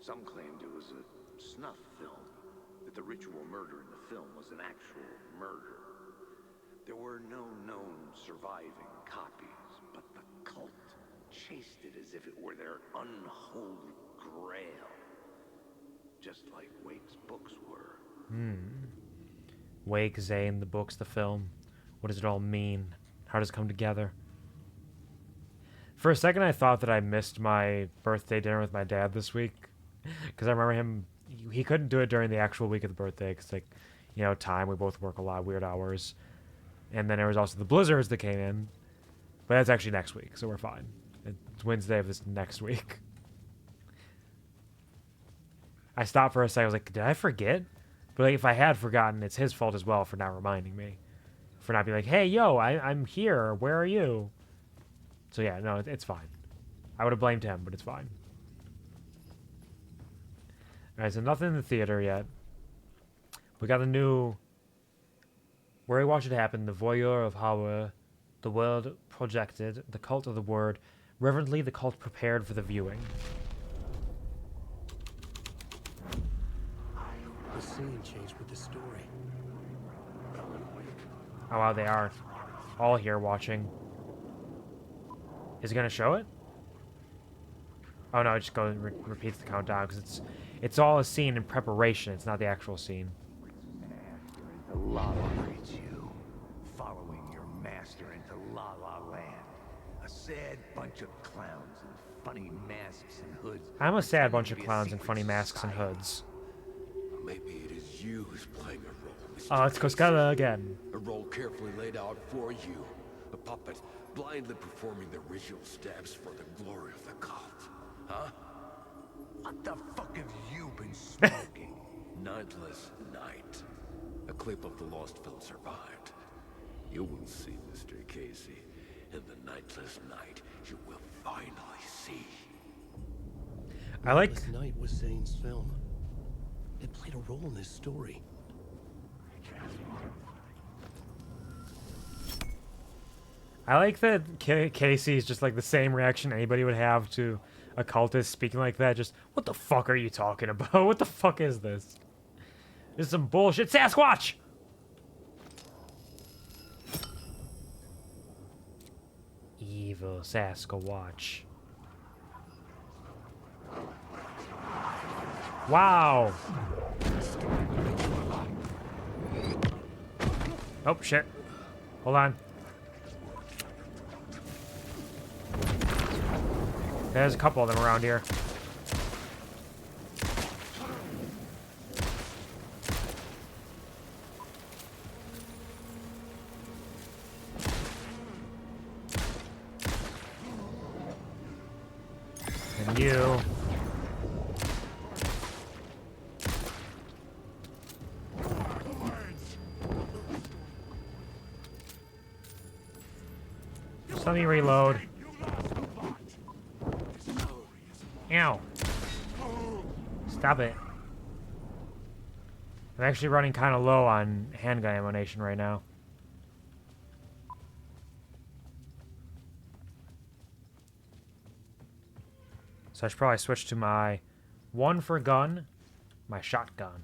Some claimed it was a snuff film, that the ritual murder in the film was an actual murder. There were no known surviving copies, but the cult chased it as if it were their unholy grail. Just like Wake's books were. Wake, Zane, the books, the film. What does it all mean? How does it come together? For a second, I thought that I missed my birthday dinner with my dad this week. Because I remember him, he couldn't do it during the actual week of the birthday. Because, like, you know, time, we both work a lot of weird hours. And then there was also the blizzards that came in. But that's actually next week, so we're fine. It's Wednesday of this next week. I stopped for a second. I was like, did I forget? But like, if I had forgotten, it's his fault as well for not reminding me. For not being like, hey, yo, I'm here. Where are you? So yeah, no, it's fine. I would have blamed him, but it's fine. Alright, so nothing in the theater yet. We got a new... Where we watch it happen, the voyeur of horror, the world projected, the cult of the word, reverently the cult prepared for the viewing. The scene changed with the story. Oh wow, they are all here watching. Is it gonna show it? Oh no, it just goes repeats the countdown because it's all a scene in preparation. It's not the actual scene. The lava greets you, following your master into La La Land. A sad bunch of clowns in funny masks and hoods. I'm a sad bunch of clowns in funny masks and hoods. Maybe it is you who's playing a role, Mr. Oh, it's Koskala again. A role carefully laid out for you. A puppet blindly performing the ritual steps for the glory of the cult. Huh? What the fuck have you been smoking? Nightless Night. A clip of the lost film survived. You will see, Mr. Casey. In the Nightless Night, you will finally see. I like... Nightless Night was Zane's film. It played a role in this story. I like that Casey is just like the same reaction anybody would have to a cultist speaking like that. Just, what the fuck are you talking about? What the fuck is this? This is some bullshit. Sasquatch! Evil Sasquatch. Wow. Oh, shit. Hold on. There's a couple of them around here. And you. Just let me reload. Ow. Stop it. I'm actually running kind of low on handgun ammunition right now. So I should probably switch to my one for gun, my shotgun.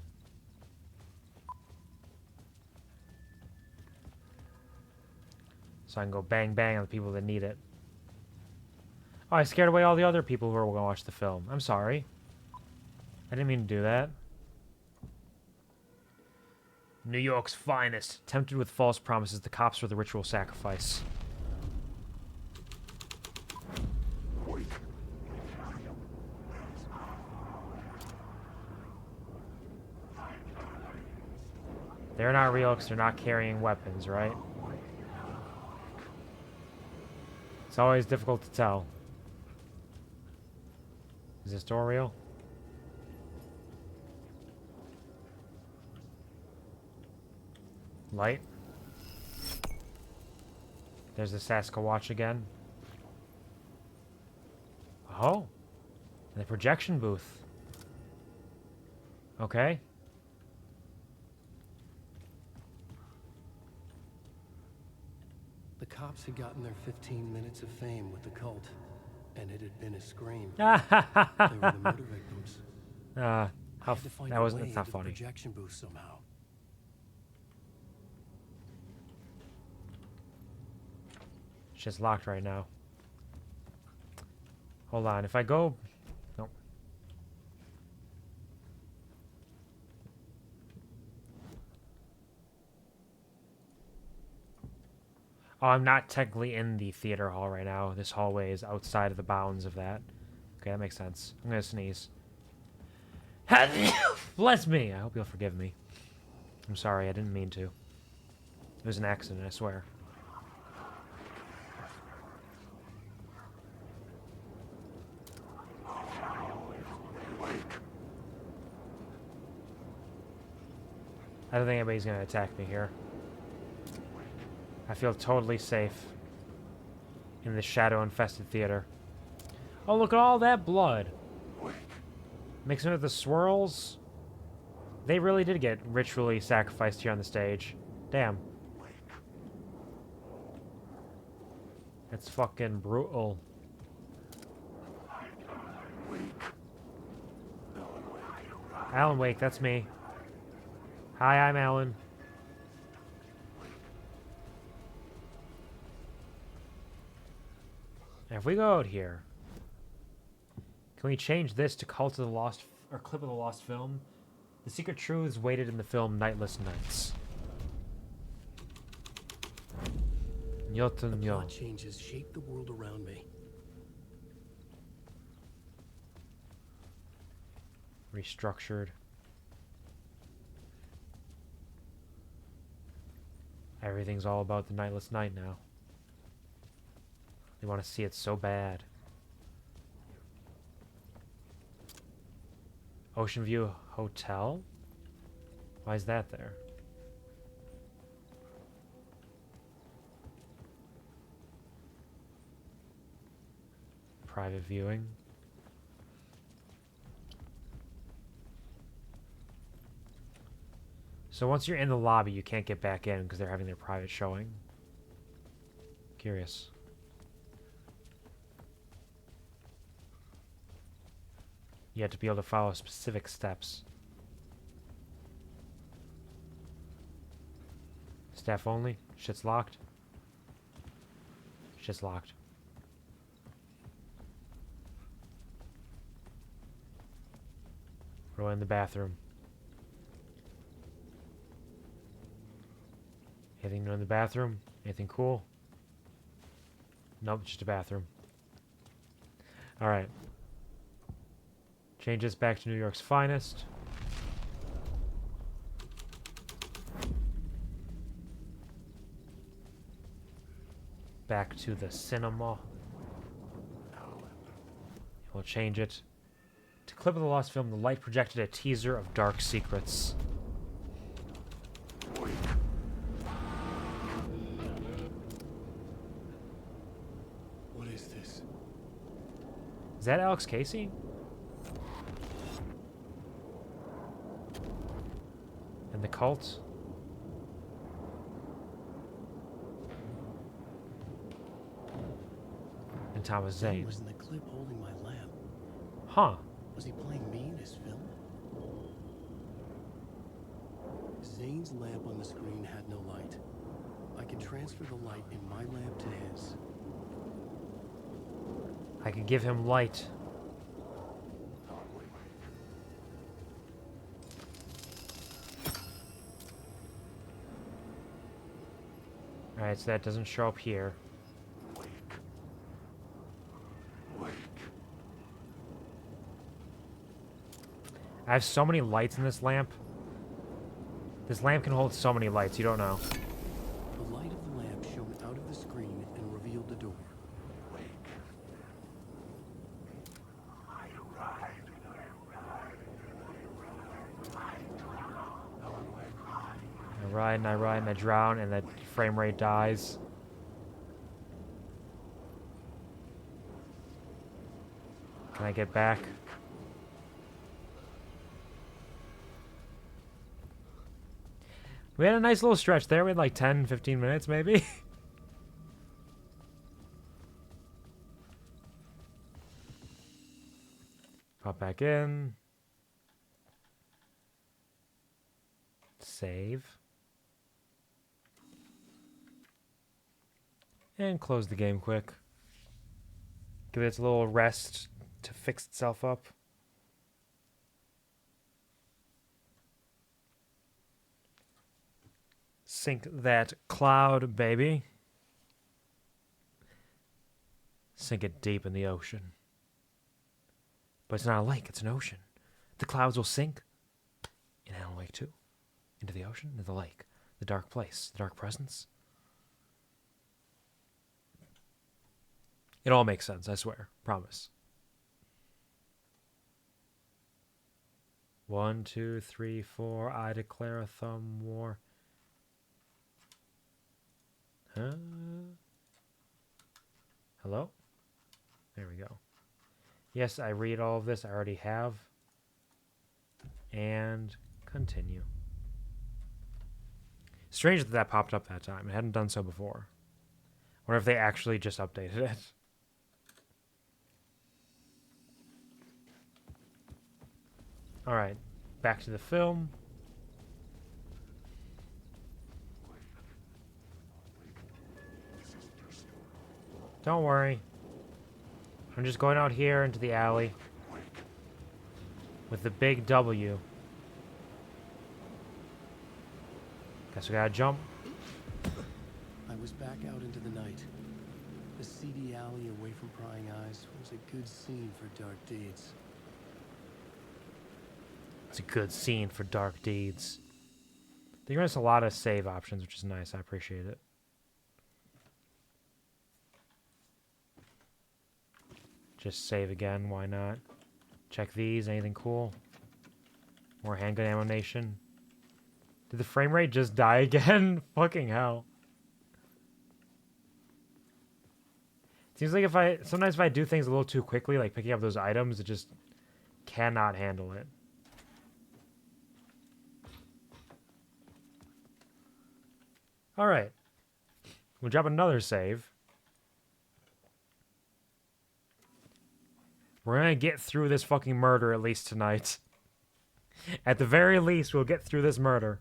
So I can go bang bang on the people that need it. Oh, I scared away all the other people who are going to watch the film. I'm sorry. I didn't mean to do that. New York's finest. Tempted with false promises, the cops were the ritual sacrifice. They're not real because they're not carrying weapons, right? It's always difficult to tell. Is this door real? Light. There's the Sasquatch again. Oh. And the projection booth. Okay. The cops had gotten their 15 minutes of fame with the cult, and it had been a scream. They were the murder victims. I had to find a way that's not into the funny. projection booth somehow. It's just locked right now. Hold on. If I go... Nope. Oh, I'm not technically in the theater hall right now. This hallway is outside of the bounds of that. Okay, that makes sense. I'm gonna sneeze. Bless me! I hope you'll forgive me. I'm sorry, I didn't mean to. It was an accident, I swear. I don't think anybody's gonna attack me here. I feel totally safe in this shadow-infested theater. Oh, look at all that blood. Mixing with the swirls. They really did get ritually sacrificed here on the stage. Damn. That's fucking brutal. Alan Wake, that's me. Hi, I'm Alan. And if we go out here, can we change this to Cult of the Lost, or Clip of the Lost Film? The secret truths waited in the film Nightless Nights. The plot changes shape the world around me. Restructured. Everything's all about the Nightless Night now. They want to see it so bad. Ocean View Hotel? Why is that there? Private viewing. So once you're in the lobby, you can't get back in because they're having their private showing. Curious. You have to be able to follow specific steps. Staff only? Shit's locked. Shit's locked. We're in the bathroom. Anything new in the bathroom? Anything cool? Nope, just a bathroom. Alright. Change this back to New York's finest. Back to the cinema. We'll change it. To clip of the lost film, the light projected a teaser of Dark Secrets. What is this? Is that Alex Casey? And the cult? And Thomas Zane Zane. was in the clip holding my lamp. Huh. Was he playing me in his film? Zane's lamp on the screen had no light. I can transfer the light in my lamp to his. I could give him light. Alright, so that doesn't show up here. I have so many lights in this lamp. This lamp can hold so many lights, you don't know. The light of the lamp shone out of the screen and revealed the door. I ride and I drown and the frame rate dies. Can I get back? We had a nice little stretch there. We had like 10, 15 minutes maybe. Pop back in. Save. And close the game quick. Give it a little rest to fix itself up. Sink that cloud, baby. Sink it deep in the ocean. But it's not a lake, it's an ocean. The clouds will sink in Alan Wake 2. Into the ocean, into the lake. The dark place, the dark presence. It all makes sense, I swear. Promise. 1, 2, 3, 4. I declare a thumb war. Huh? Hello? There we go. Yes, I read all of this. I already have. And continue. Strange that that popped up that time. It hadn't done so before. I wonder if they actually just updated it. Alright, back to the film. Don't worry. I'm just going out here into the alley. With the big W. Guess we gotta jump. I was back out into the night. The seedy alley away from prying eyes was a good scene for dark deeds. It's a good scene for dark deeds. They give us a lot of save options, which is nice. I appreciate it. Just save again, why not? Check these, anything cool? More handgun ammunition. Did the frame rate just die again? Fucking hell. Seems like sometimes if I do things a little too quickly, like picking up those items, it just cannot handle it. Alright. We'll drop another save. We're gonna gonna get through this fucking murder at least tonight. At the very least, we'll get through this murder.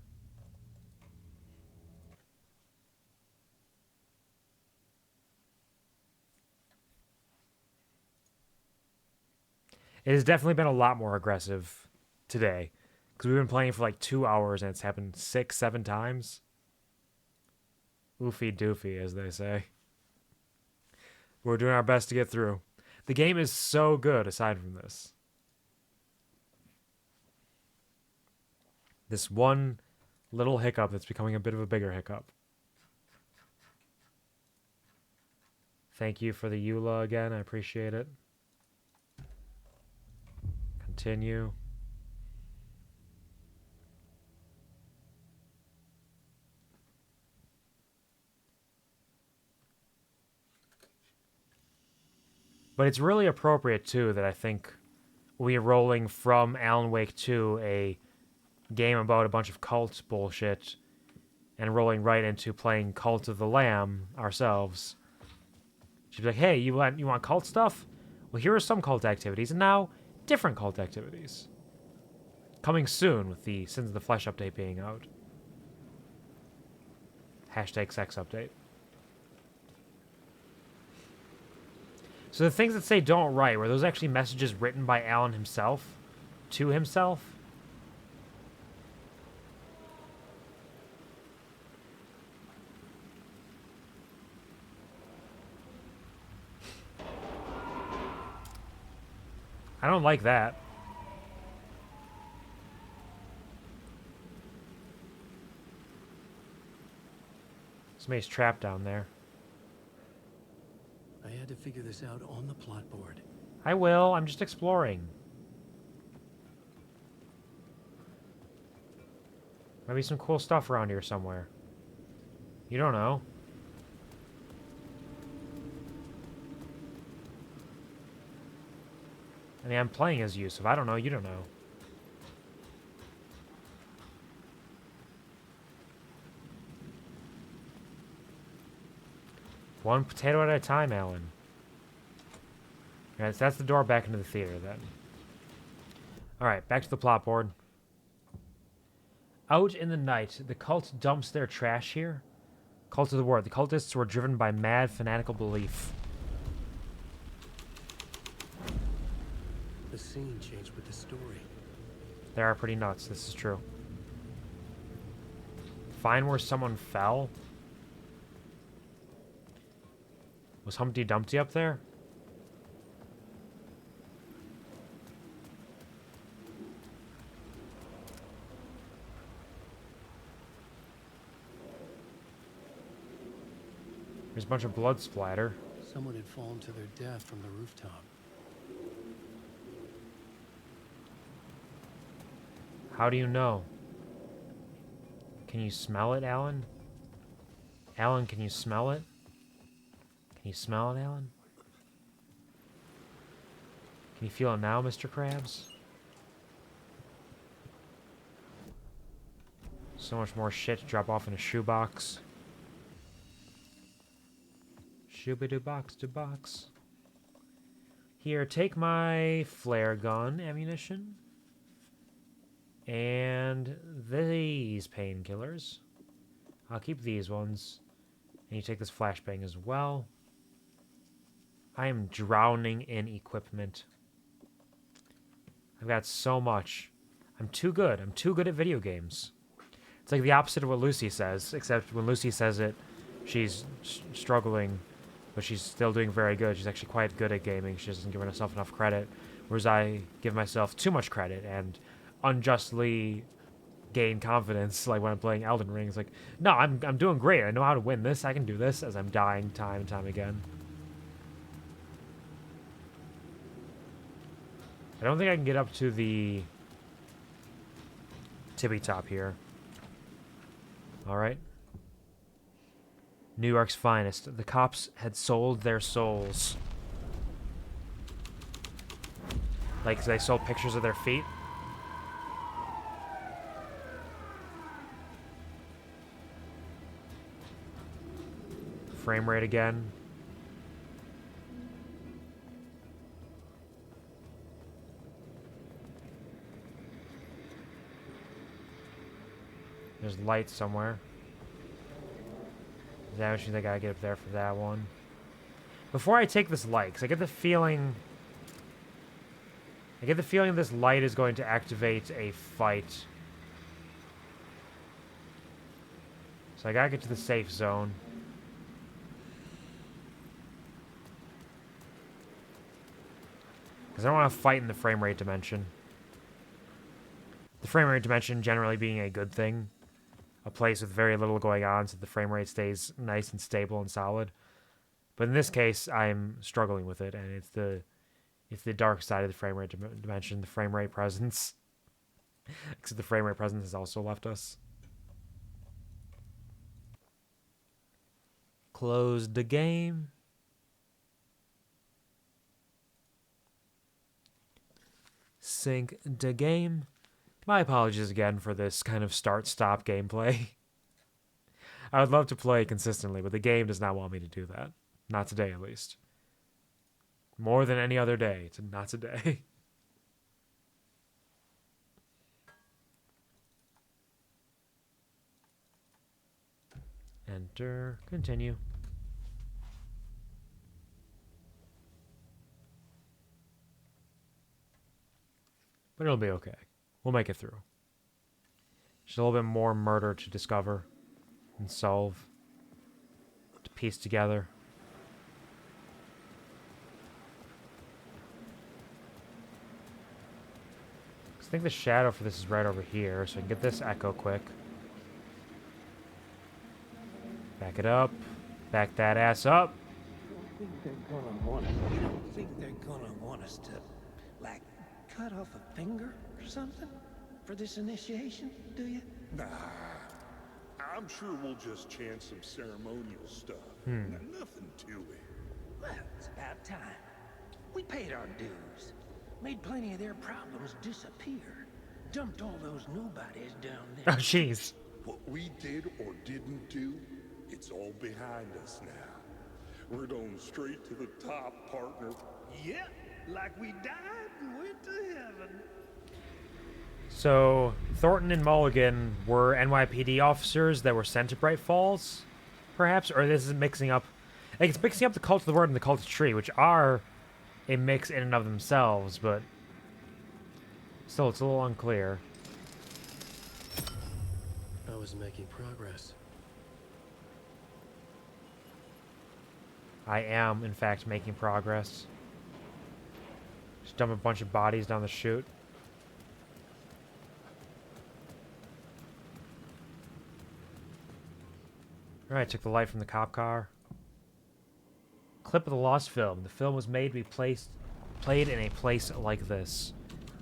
It has definitely been a lot more aggressive today. Because we've been playing for like 2 hours and it's happened 6, 7 times. Oofy doofy, as they say. We're doing our best to get through. The game is so good aside from this. This one little hiccup that's becoming a bit of a bigger hiccup. Thank you for the EULA again. I appreciate it. Continue. But it's really appropriate, too, that I think we're rolling from Alan Wake 2, a game about a bunch of cult bullshit, and rolling right into playing Cult of the Lamb ourselves. She'd be like, hey, you want cult stuff? Well, here are some cult activities, and now different cult activities. Coming soon with the Sins of the Flesh update being out. Hashtag sex update. So the things that say don't write, were those actually messages written by Alan himself? To himself? I don't like that. Somebody's trapped down there. I had to figure this out on the plot board. I will. I'm just exploring. Might be some cool stuff around here somewhere. You don't know. I mean, I'm playing as Yusuf. I don't know. You don't know. One potato at a time, Alan. Alright, so that's the door back into the theater, then. Alright, back to the plot board. Out in the night, the cult dumps their trash here. Cult of the word. The cultists were driven by mad, fanatical belief. The scene changed with the story. They are pretty nuts, this is true. Find where someone fell? Was Humpty Dumpty up there? There's a bunch of blood splatter. Someone had fallen to their death from the rooftop. How do you know? Can you smell it, Alan? Alan, can you smell it? Can you smell it, Alan? Can you feel it now, Mr. Krabs? So much more shit to drop off in a shoebox. Shoo-ba-doo box to box. Here, take my flare gun ammunition. And these painkillers. I'll keep these ones. And you take this flashbang as well. I am drowning in equipment. I've got so much. I'm too good. I'm too good at video games. It's like the opposite of what Lucy says, except when Lucy says it, she's struggling, but she's still doing very good. She's actually quite good at gaming. She doesn't give herself enough credit, whereas I give myself too much credit and unjustly gain confidence, like when I'm playing Elden Ring. It's like, no, I'm doing great. I know how to win this. I can do this, as I'm dying time and time again. I don't think I can get up to the tippy top here. Alright. New York's finest. The cops had sold their souls. Like, they sold pictures of their feet. Frame rate again. There's lights somewhere. That which means I gotta get up there for that one. Before I take this light, because I get the feeling this light is going to activate a fight. So I gotta get to the safe zone. Because I don't want to fight in the frame rate dimension. The frame rate dimension generally being a good thing. A place with very little going on so the frame rate stays nice and stable and solid. But in this case, I'm struggling with it, and it's the dark side of the frame rate dimension, the frame rate presence. Except the frame rate presence has also left us. Close the game. Sync the game. My apologies again for this kind of start-stop gameplay. I would love to play consistently, but the game does not want me to do that. Not today, at least. More than any other day. Not today. Enter. Continue. But it'll be okay. We'll make it through. Just a little bit more murder to discover and solve. To piece together. I think the shadow for this is right over here, so I can get this echo quick. Back it up. Back that ass up. You don't think they're gonna want us to, like, cut off a finger or something for this initiation, do you? Nah. I'm sure we'll just chant some ceremonial stuff. Nothing to it. Well, it's about time. We paid our dues. Made plenty of their problems disappear. Dumped all those nobodies down there. Oh, jeez. What we did or didn't do, it's all behind us now. We're going straight to the top, partner. Yep, like we died and went to heaven. So, Thornton and Mulligan were NYPD officers that were sent to Bright Falls, perhaps? Or this is mixing up... Like, it's mixing up the Cult of the Word and the Cult of the Tree, which are a mix in and of themselves, but... Still, it's a little unclear. I was making progress. I am, in fact, making progress. Just dump a bunch of bodies down the chute. Alright, took the light from the cop car. Clip of the lost film. The film was made to be played in a place like this.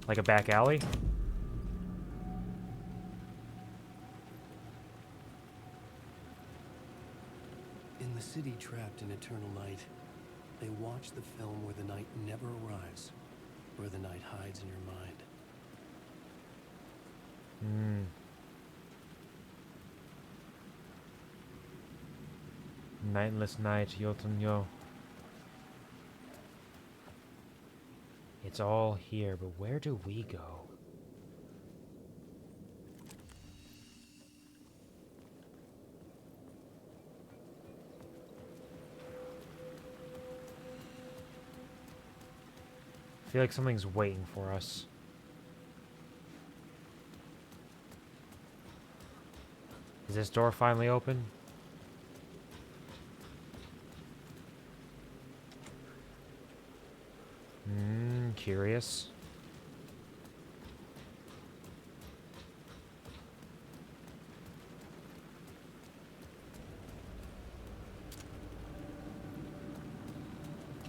Like a back alley. In the city trapped in eternal night, they watch the film where the night never arrives, where the night hides in your mind. Nightless night, Yotun Yo. It's all here, but where do we go? I feel like something's waiting for us. Is this door finally open? Curious.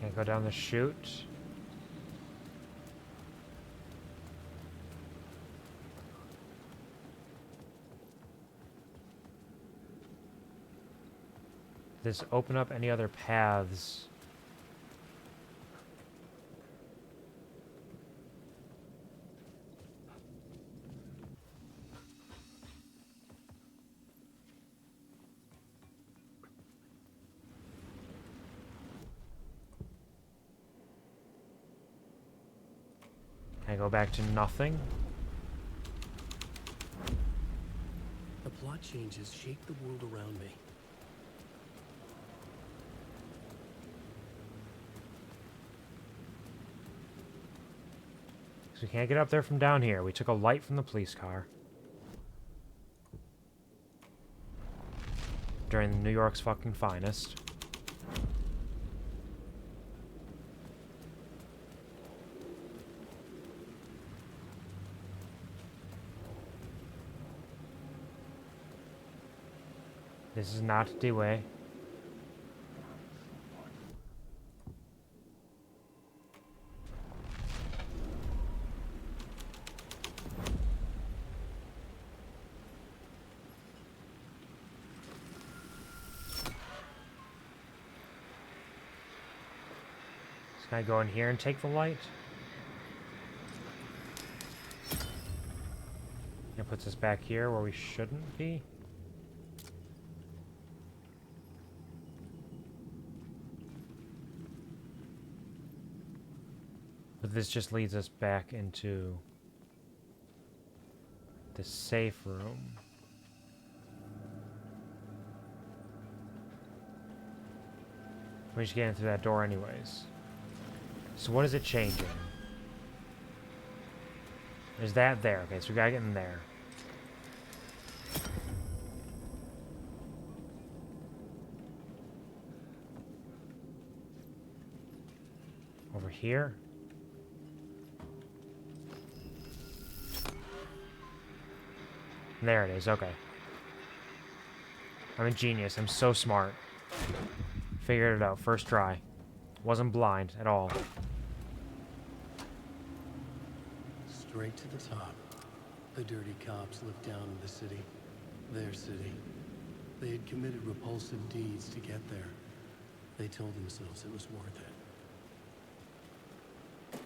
Can't go down the chute. Does this open up any other paths? Can I go back to nothing? The plot changes shake the world around me. So we can't get up there from down here. We took a light from the police car. During New York's fucking finest. This is not the way. Can I go in here and take the light? It puts us back here where we shouldn't be. But this just leads us back into the safe room. We just get in through that door anyways. So what is it changing? Is that there? Okay, so we gotta get in there. Over here? There it is, okay. I'm a genius, I'm so smart. Figured it out, first try. Wasn't blind at all. Straight to the top. The dirty cops lived down in the city. Their city. They had committed repulsive deeds to get there. They told themselves it was worth it.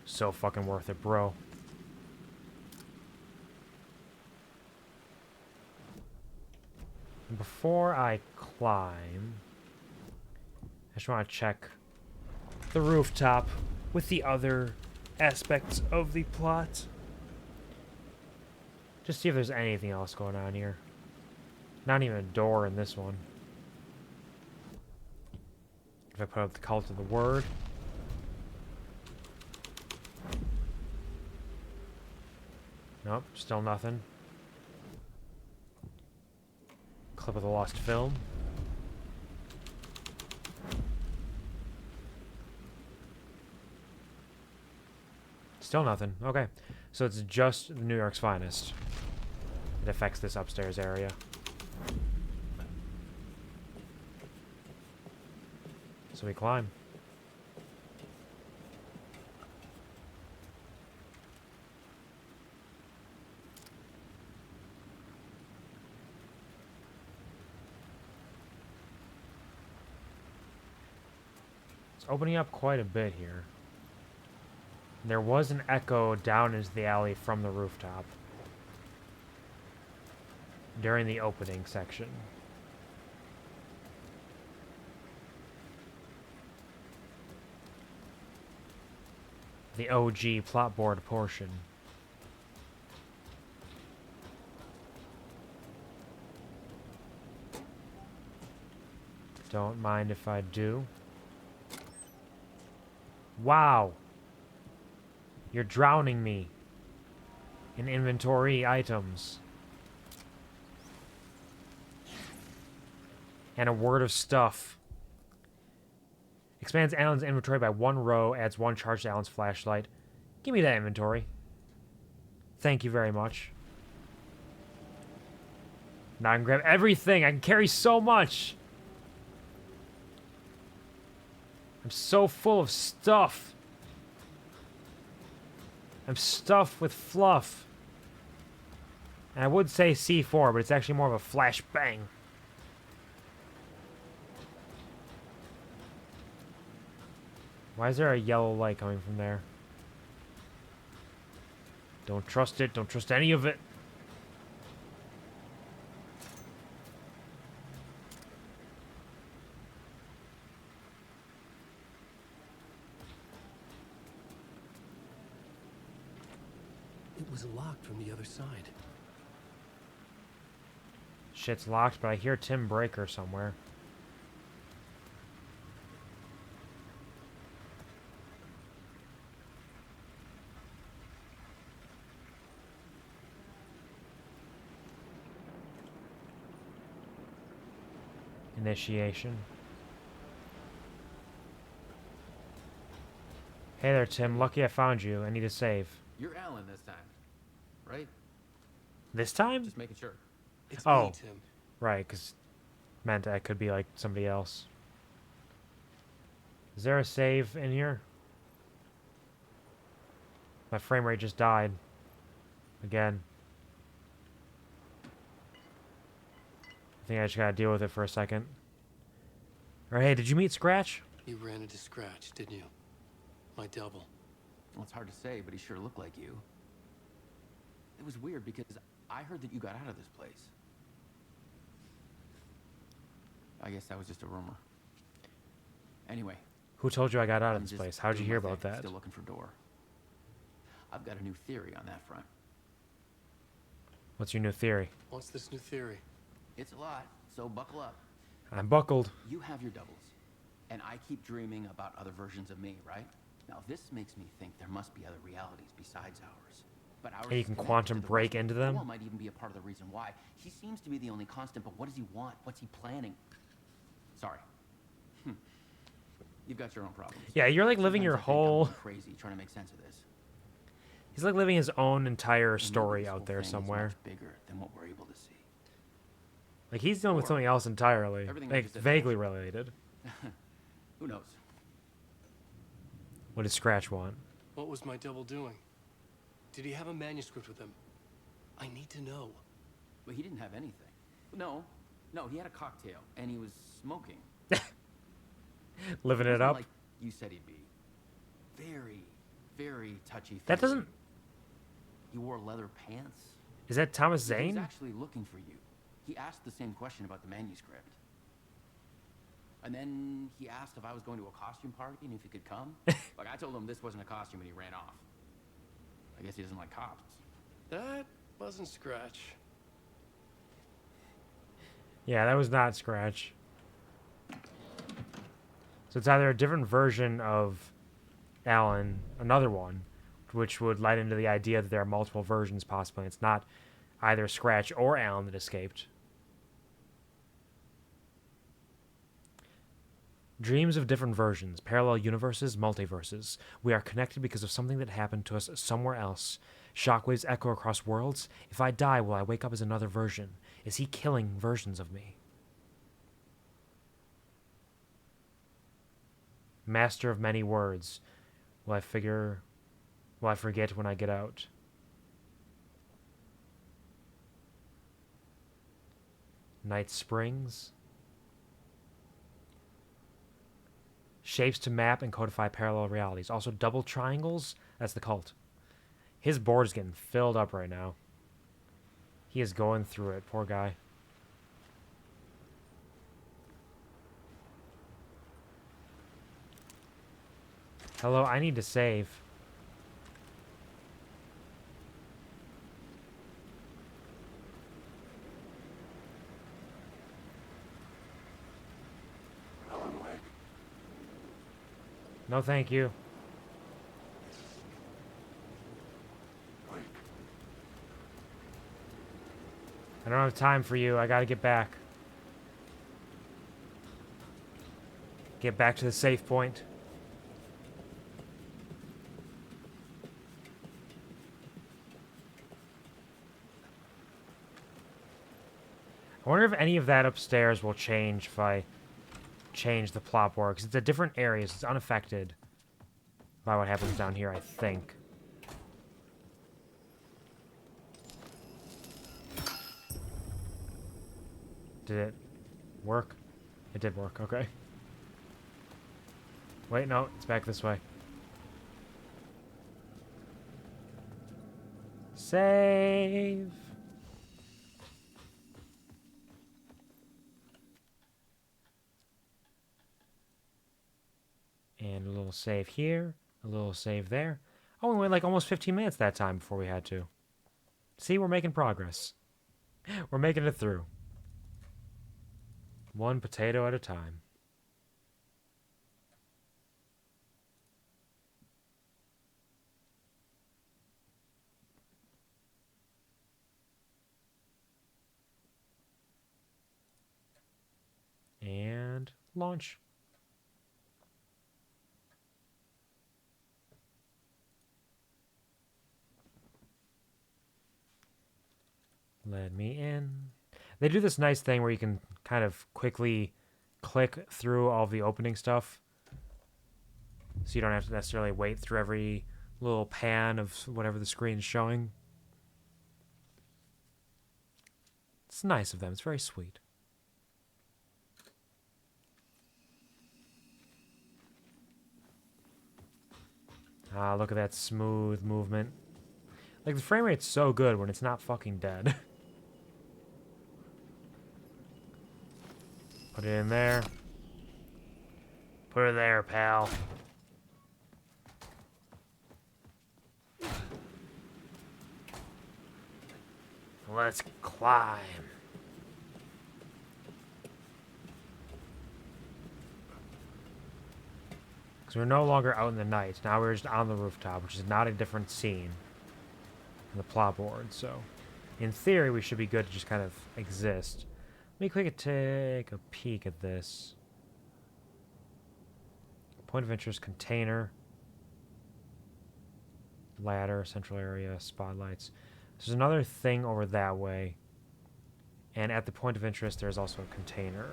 So fucking worth it, bro. Before I climb, I just want to check the rooftop with the other aspects of the plot. Just see if there's anything else going on here. Not even a door in this one. If I put up the cult of the word. Nope, still nothing. Clip of the lost film. Still nothing. Okay. So it's just the New York's finest. It affects this upstairs area. So we climb. It's opening up quite a bit here. There was an echo down into the alley from the rooftop during the opening section. The OG plotboard portion. Don't mind if I do. Wow! You're drowning me in inventory items. And a word of stuff. Expands Alan's inventory by 1 row, adds 1 charge to Alan's flashlight. Give me that inventory. Thank you very much. Now I can grab everything. I can carry so much. I'm so full of stuff. I'm stuffed with fluff. And I would say C4, but it's actually more of a flashbang. Why is there a yellow light coming from there? Don't trust it. Don't trust any of it. It was was locked from the other side. Shit's locked, but I hear Tim Breaker somewhere. Initiation. Hey there, Tim. Lucky I found you. I need a save. You're Alan this time, right? This time? Just making sure. It's Oh, me, Tim. right, because meant I could be like somebody else. Is there a save in here? My frame rate just died. Again. I think I just gotta deal with it for a second. Or hey, did you meet Scratch? You ran into Scratch, didn't you? My double. Well, it's hard to say, but he sure looked like you. It was weird because I heard that you got out of this place. I guess that was just a rumor. Anyway. Who told you I got out of I'm this just place? How'd you doing hear my about thing, that? Still looking for Door. I've got a new theory on that front. What's your new theory? What's this new theory? It's a lot, so buckle up. I'm buckled. You have your doubles, and I keep dreaming about other versions of me, right? Now, this makes me think there must be other realities besides ours. But ours And you is can connected quantum to the break rest. into them? Door might even be a part of the reason why. He seems to be the only constant, but what does he want? What's he planning? Sorry. You've got your own problems. Yeah, you're like living your Sometimes I think I'm whole... going crazy trying to make sense of this. He's like living his own entire And maybe story this out whole there thing is somewhere. much bigger than what we're able to see. Like he's dealing with Or something else entirely. everything I Like just said vaguely bullshit. related. Who knows? What does Scratch want? What was my double doing? Did he have a manuscript with him? I need to know. Well, he didn't have anything. No, he had a cocktail, and he was smoking. Living He it wasn't up? like you said he'd be. Very, very touchy-feely. That doesn't... He wore leather pants. Is that Thomas He was Zane? actually looking for you. He asked the same question about the manuscript. And then he asked if I was going to a costume party and if he could come. Like, I told him this wasn't a costume, and he ran off. I guess he doesn't like cops. That wasn't Scratch. Yeah, that was not Scratch. So it's either a different version of Alan, another one, which would light into the idea that there are multiple versions possibly. It's not either Scratch or Alan that escaped. Dreams of different versions, parallel universes, multiverses. We are connected because of something that happened to us somewhere else. Shockwaves echo across worlds. If I die, will I wake up as another version? Is he killing versions of me? Master of many words. Will I forget when I get out? Night Springs. Shapes to map and codify parallel realities. Also, double triangles. That's the cult. His board is getting filled up right now. He is going through it. Poor guy. Hello, I need to save. Alan Wake. No, thank you. Wake. I don't have time for you. I gotta get back. Get back to the safe point. I wonder if any of that upstairs will change if I change the plot board. Because it's a different area. So it's unaffected by what happens down here, I think. Did it work? It did work, okay. Wait, no, it's back this way. Save! And a little save here, a little save there. Oh, we went like almost 15 minutes that time before we had to. See, we're making progress. We're making it through. One potato at a time. And launch. Let me in. They do this nice thing where you can kind of quickly click through all the opening stuff. So you don't have to necessarily wait through every little pan of whatever the screen's showing. It's nice of them. It's very sweet. Ah, look at that smooth movement. Like, the frame rate's so good when it's not fucking dead. Put it in there. Put it there, pal. Let's climb. Because we're no longer out in the night. Now we're just on the rooftop, which is not a different scene in the plot board. So, in theory, we should be good to just kind of exist. Let me take a peek at this. Point of interest, container. Ladder, central area, spotlights. There's another thing over that way. And at the point of interest, there's also a container.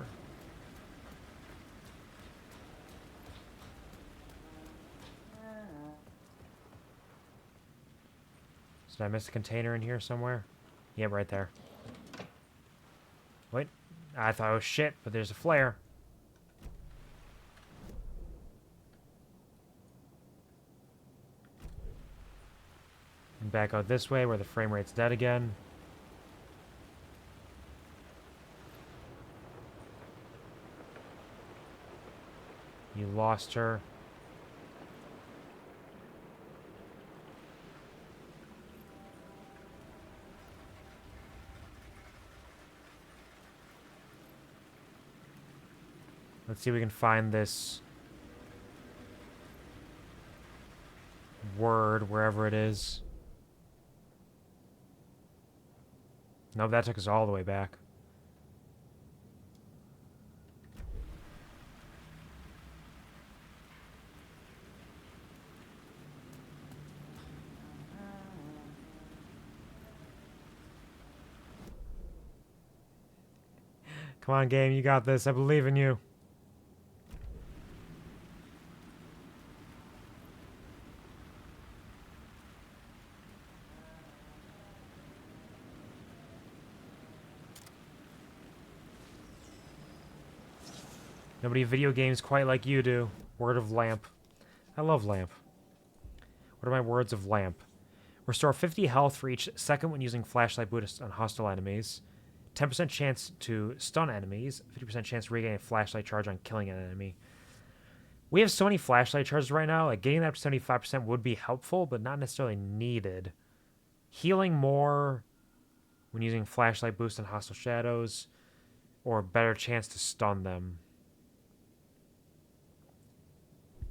Did I miss a container in here somewhere? Yep, right there. Wait. I thought it was shit, but there's a flare. And back out this way where the frame rate's dead again. You lost her. Let's see if we can find this word wherever it is. Nope, that took us all the way back. Come on, game, you got this. I believe in you. Nobody video games quite like you do. Word of lamp. I love lamp. What are my words of lamp? Restore 50 health for each second when using flashlight boost on hostile enemies. 10% chance to stun enemies. 50% chance to regain a flashlight charge on killing an enemy. We have so many flashlight charges right now. Like, getting that up to 75% would be helpful, but not necessarily needed. Healing more when using flashlight boost on hostile shadows. Or a better chance to stun them.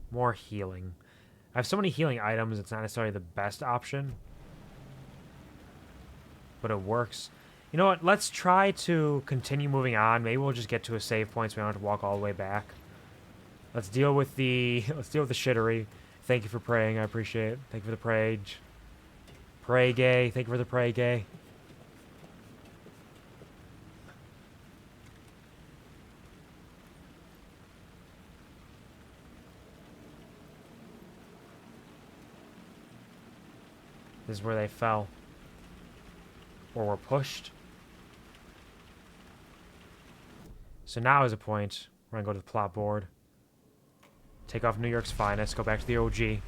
More healing. I have so many healing items, it's not necessarily the best option. But it works. You know what? Let's try to continue moving on. Maybe we'll just get to a save point so we don't have to walk all the way back. Let's deal with the shittery. Thank you for praying. I appreciate it. Thank you for the prayage. Pray gay. Thank you for the pray gay. This is where they fell. Or were pushed. So now is a point. We're going to go to the plot board. Take off New York's finest. Go back to the OG.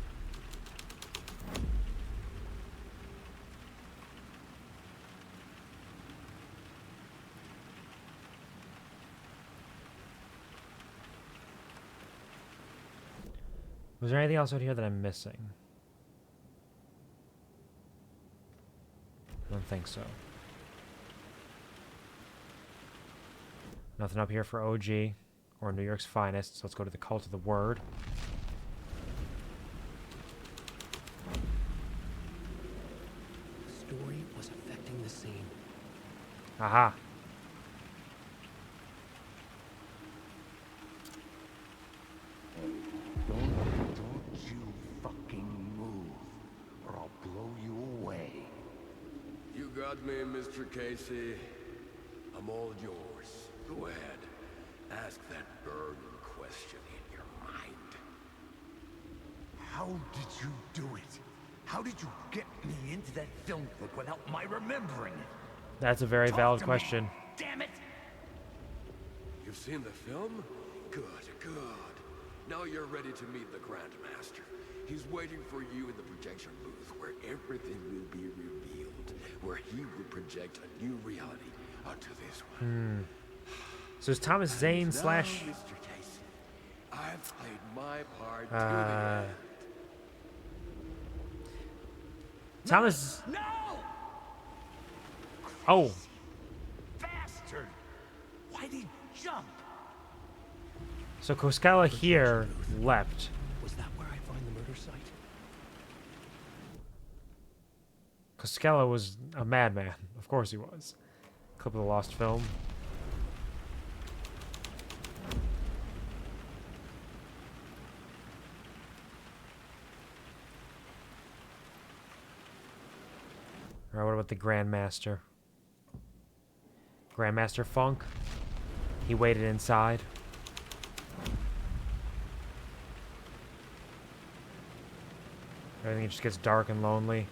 Was there anything else out here that I'm missing? I'm think so. Nothing up here for OG or New York's finest, so let's go to the Cult of the Word. The story was affecting the scene. Aha. Don't you fucking move, or I'll blow you away. You got me, Mr. Casey. I'm all yours. Go ahead. Ask that burning question in your mind. How did you do it? How did you get me into that film clip without my remembering it? That's a very valid to me. question. Damn it! You've seen the film? Good, good. Now you're ready to meet the Grandmaster. He's waiting for you in the projection booth where everything will be revealed, where he will project a new reality onto this one. So is Thomas Zane Now, slash... Mr. Casey, I've played my part to the end. Thomas... No! Oh. Bastard! Why'd he jump? So Koskela here leapt. Was that where I find the murder site? Koskela was a madman. Of course he was. Clip of the lost film. Alright, what about the Grandmaster? Grandmaster Funk? He waited inside. Everything just gets dark and lonely.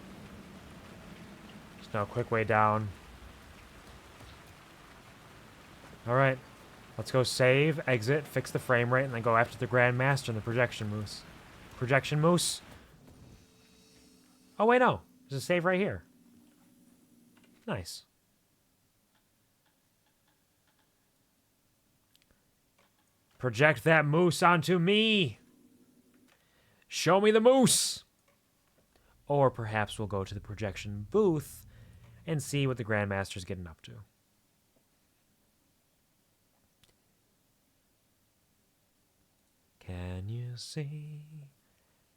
There's no quick way down. Alright. Let's go save, exit, fix the frame rate, and then go after the Grandmaster and the Projection Moose. Projection Moose? Oh, wait, no. There's a save right here. Nice. Project that moose onto me. Show me the moose. Or perhaps we'll go to the projection booth and see what the Grandmaster's getting up to. Can you see?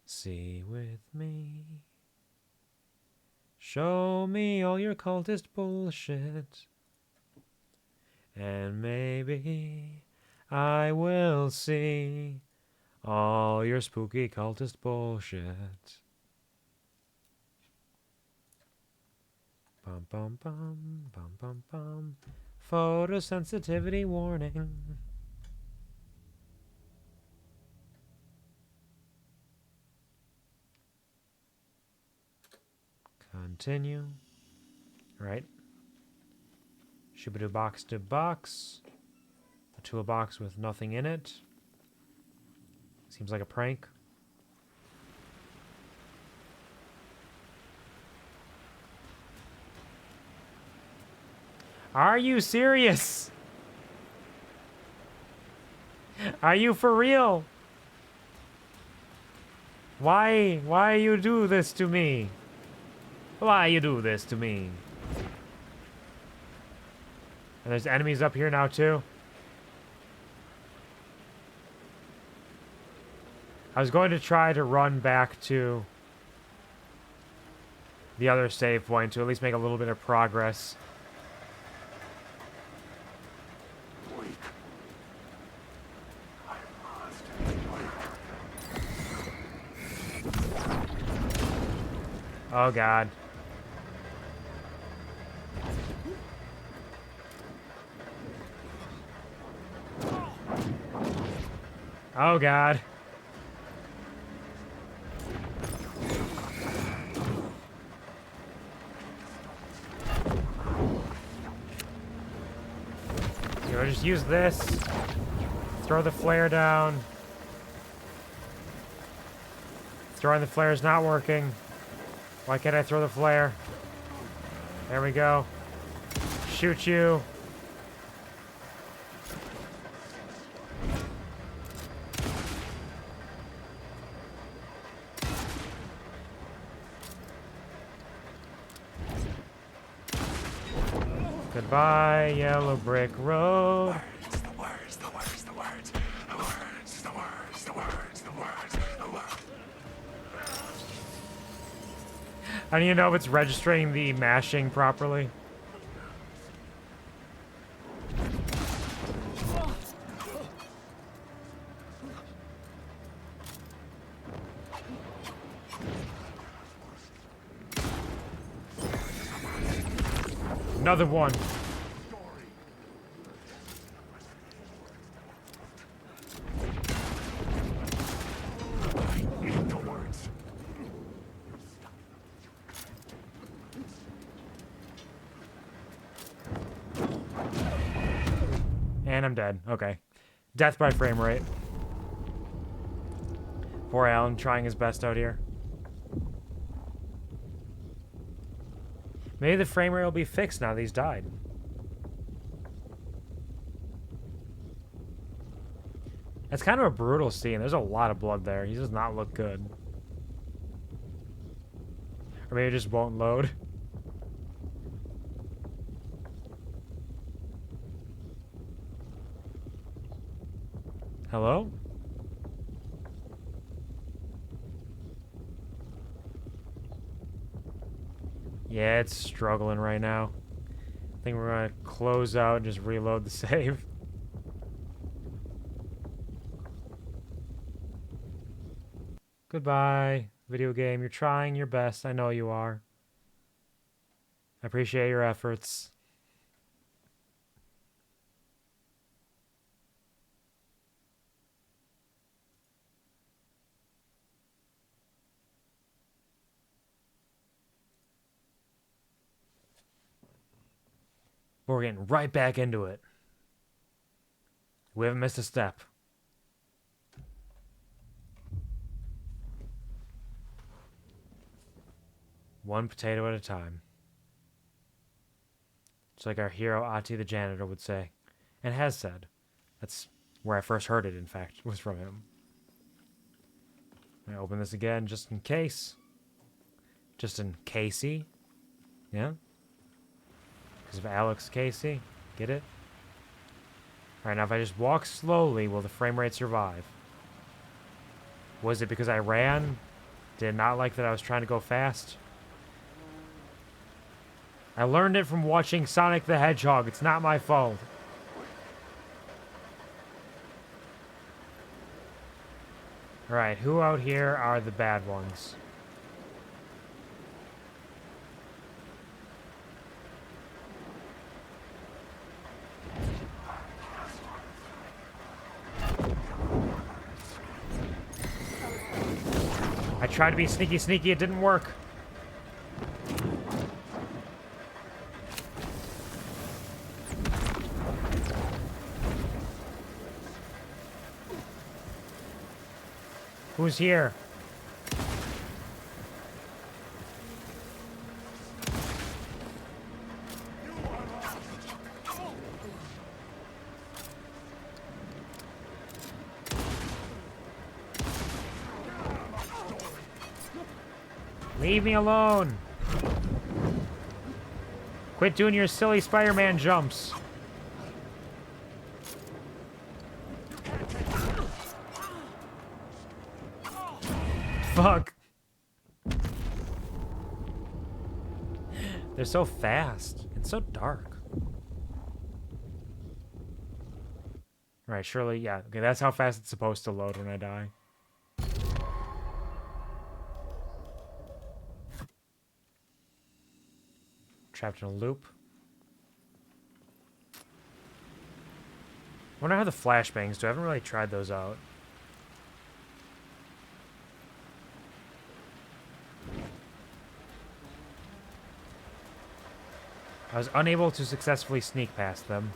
See with me. Show me all your cultist bullshit. And maybe I will see all your spooky cultist bullshit. Bum bum bum bum bum bum. Photosensitivity warning. Continue. Right. Shubidoo box to box. A toolbox with nothing in it. Seems like a prank. Are you serious? Are you for real? Why you do this to me? Why you do this to me? And there's enemies up here now too. I was going to try to run back to the other save point to at least make a little bit of progress. Oh God. Oh God. You know, just use this. Throw the flare down. Throwing the flare is not working. Why can't I throw the flare? There we go. Shoot you. Goodbye, yellow brick road. The words, the words, the words, the words, the words, the words, the words, the words. How do you know if it's registering the mashing properly? Another one. And I'm dead. Okay. Death by frame rate. Poor Alan trying his best out here. Maybe the frame rate will be fixed now that he's died. That's kind of a brutal scene. There's a lot of blood there. He does not look good. Or maybe it just won't load. Hello? Yeah, it's struggling right now. I think we're gonna close out and just reload the save. Goodbye, video game. You're trying your best. I know you are. I appreciate your efforts. We're getting right back into it. We haven't missed a step. One potato at a time. It's like our hero Ati the janitor would say, and has said. That's where I first heard it, in fact, was from him. I open this again just in case. Just in Casey. Yeah? Because of Alex Casey. Get it? Alright, now if I just walk slowly, will the frame rate survive? Was it because I ran? Did not like that I was trying to go fast? I learned it from watching Sonic the Hedgehog. It's not my fault. Alright, who out here are the bad ones? I tried to be sneaky, it didn't work. Who's here? Leave me alone. Quit doing your silly Spider-Man jumps. Fuck. They're so fast and so dark. Right, surely, yeah. Okay, that's how fast it's supposed to load when I die. Trapped in a loop. Wonder how the flashbangs do. I haven't really tried those out. I was unable to successfully sneak past them.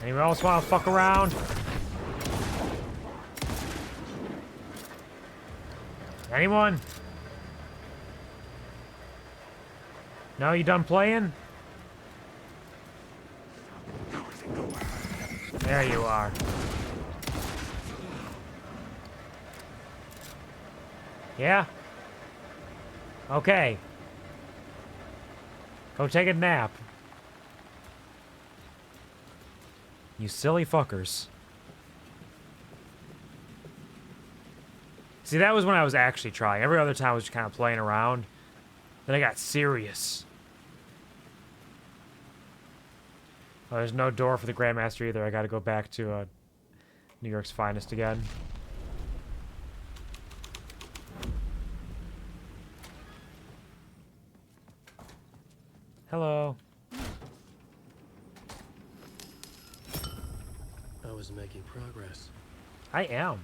Anyone else want to fuck around? Anyone? No, you done playing? There you are. Yeah? Okay. Go take a nap. You silly fuckers. See, that was when I was actually trying. Every other time I was just kind of playing around. Then I got serious. Oh, there's no door for the Grandmaster either. I gotta go back to New York's finest again. Hello. I was making progress. I am.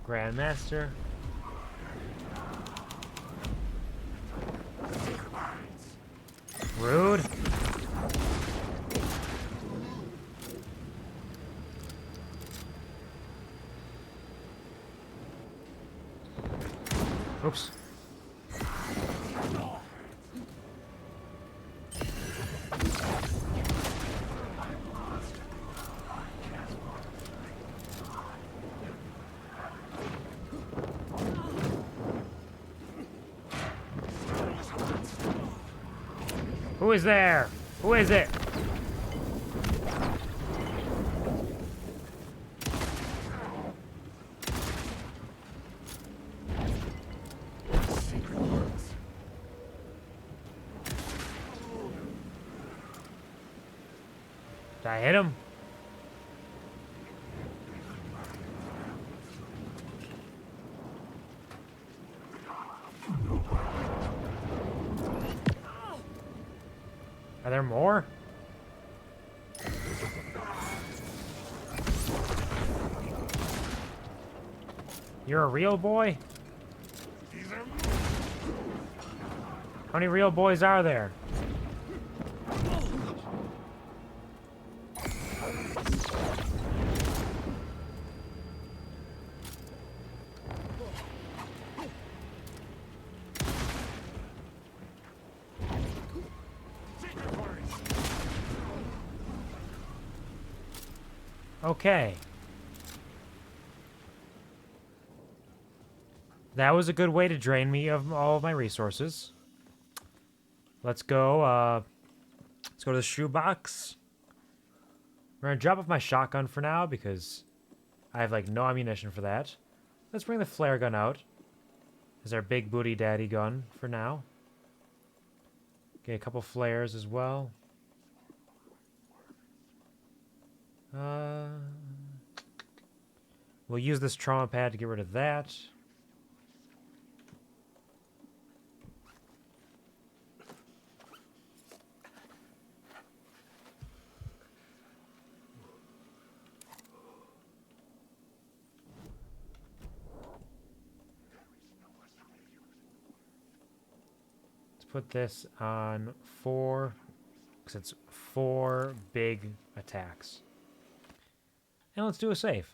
Grandmaster. Rude. Oops. Who is there? Who is it? Did I hit him? Are there more? You're a real boy? How many real boys are there? Okay. That was a good way to drain me of all of my resources. Let's go to the shoebox. We're gonna drop off my shotgun for now because I have like no ammunition for that. Let's bring the flare gun out as our big booty daddy gun for now. Okay, a couple flares as well. We'll use this trauma pad to get rid of that. Put this on 4, because it's 4 big attacks. And let's do a save.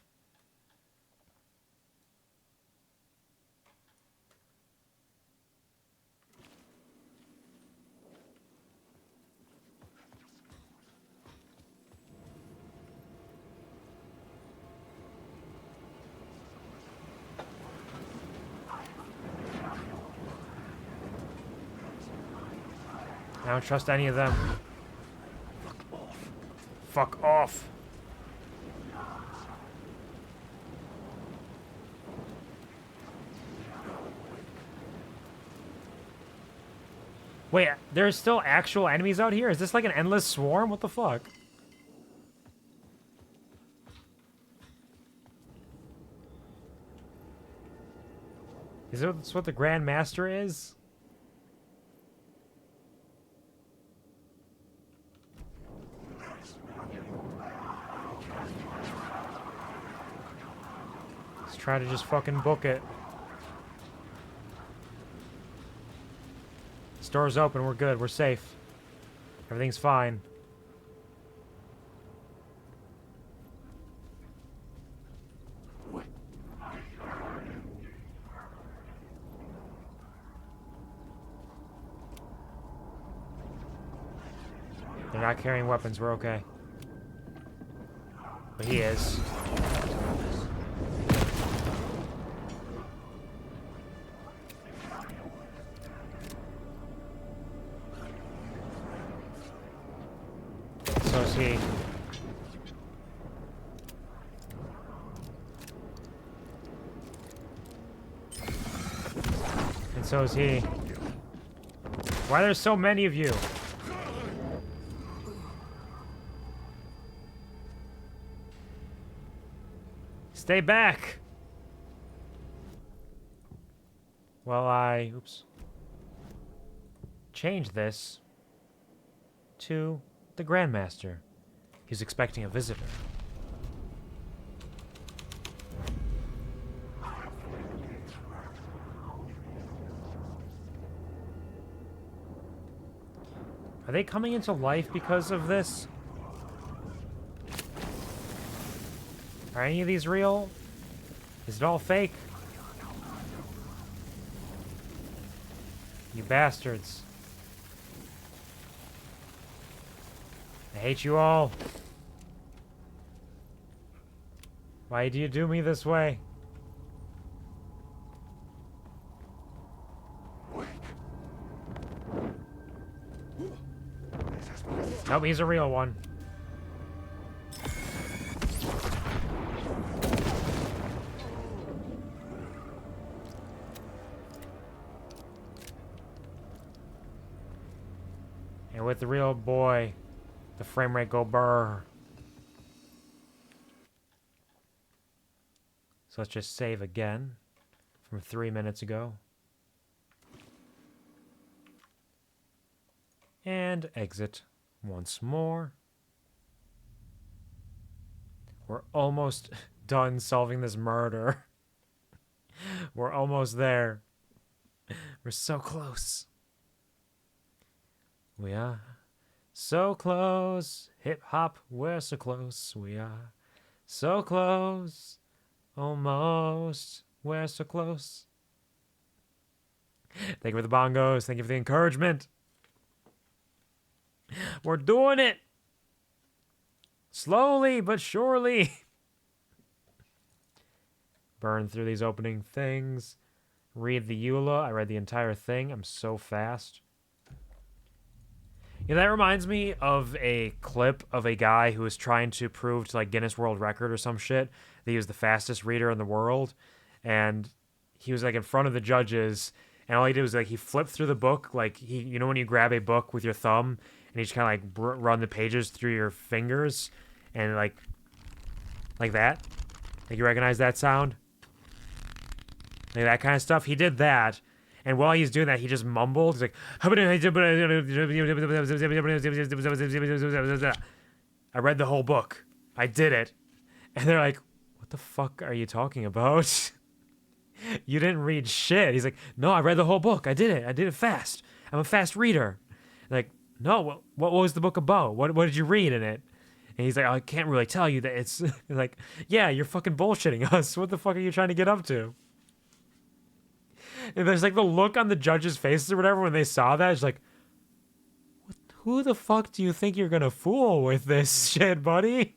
I don't trust any of them. Fuck off. Fuck off. Wait, there's still actual enemies out here? Is this like an endless swarm? What the fuck? Is this what the Grand Master is? Let's try to just fucking book it. This door's open, we're good, we're safe. Everything's fine. not carrying weapons, we're okay. But he is. So is he. And so is he. Why are there so many of you? Stay back! Well, oops. Change this to the Grandmaster. He's expecting a visitor. Are they coming into life because of this? Are any of these real? Is it all fake? You bastards. I hate you all. Why do you do me this way? Nope, he's a real one. And with the real boy, the frame rate go burr. So let's just save again from 3 minutes ago. And exit once more. We're almost done solving this murder. We're almost there. We're so close. We are so close. Hip hop, we're so close. We are so close. Almost. We're so close. Thank you for the bongos. Thank you for the encouragement. We're doing it. Slowly but surely. Burn through these opening things. Read the EULA. I read the entire thing. I'm so fast. Yeah, that reminds me of a clip of a guy who was trying to prove to like Guinness World Record or some shit that he was the fastest reader in the world. And he was like in front of the judges, and all he did was like he flipped through the book, like you know when you grab a book with your thumb and you just kind of like run the pages through your fingers, and like that. Like you recognize that sound? Like that kind of stuff. He did that. And while he's doing that, he just mumbled. He's like, I read the whole book. I did it. And they're like, what the fuck are you talking about? You didn't read shit. He's like, no, I read the whole book. I did it. I did it fast. I'm a fast reader. Like, no, what was the book about? What did you read in it? And he's like, I can't really tell you that it's like, yeah, you're fucking bullshitting us. What the fuck are you trying to get up to? And there's like the look on the judges' faces or whatever when they saw that. It's like, who the fuck do you think you're gonna fool with this shit, buddy?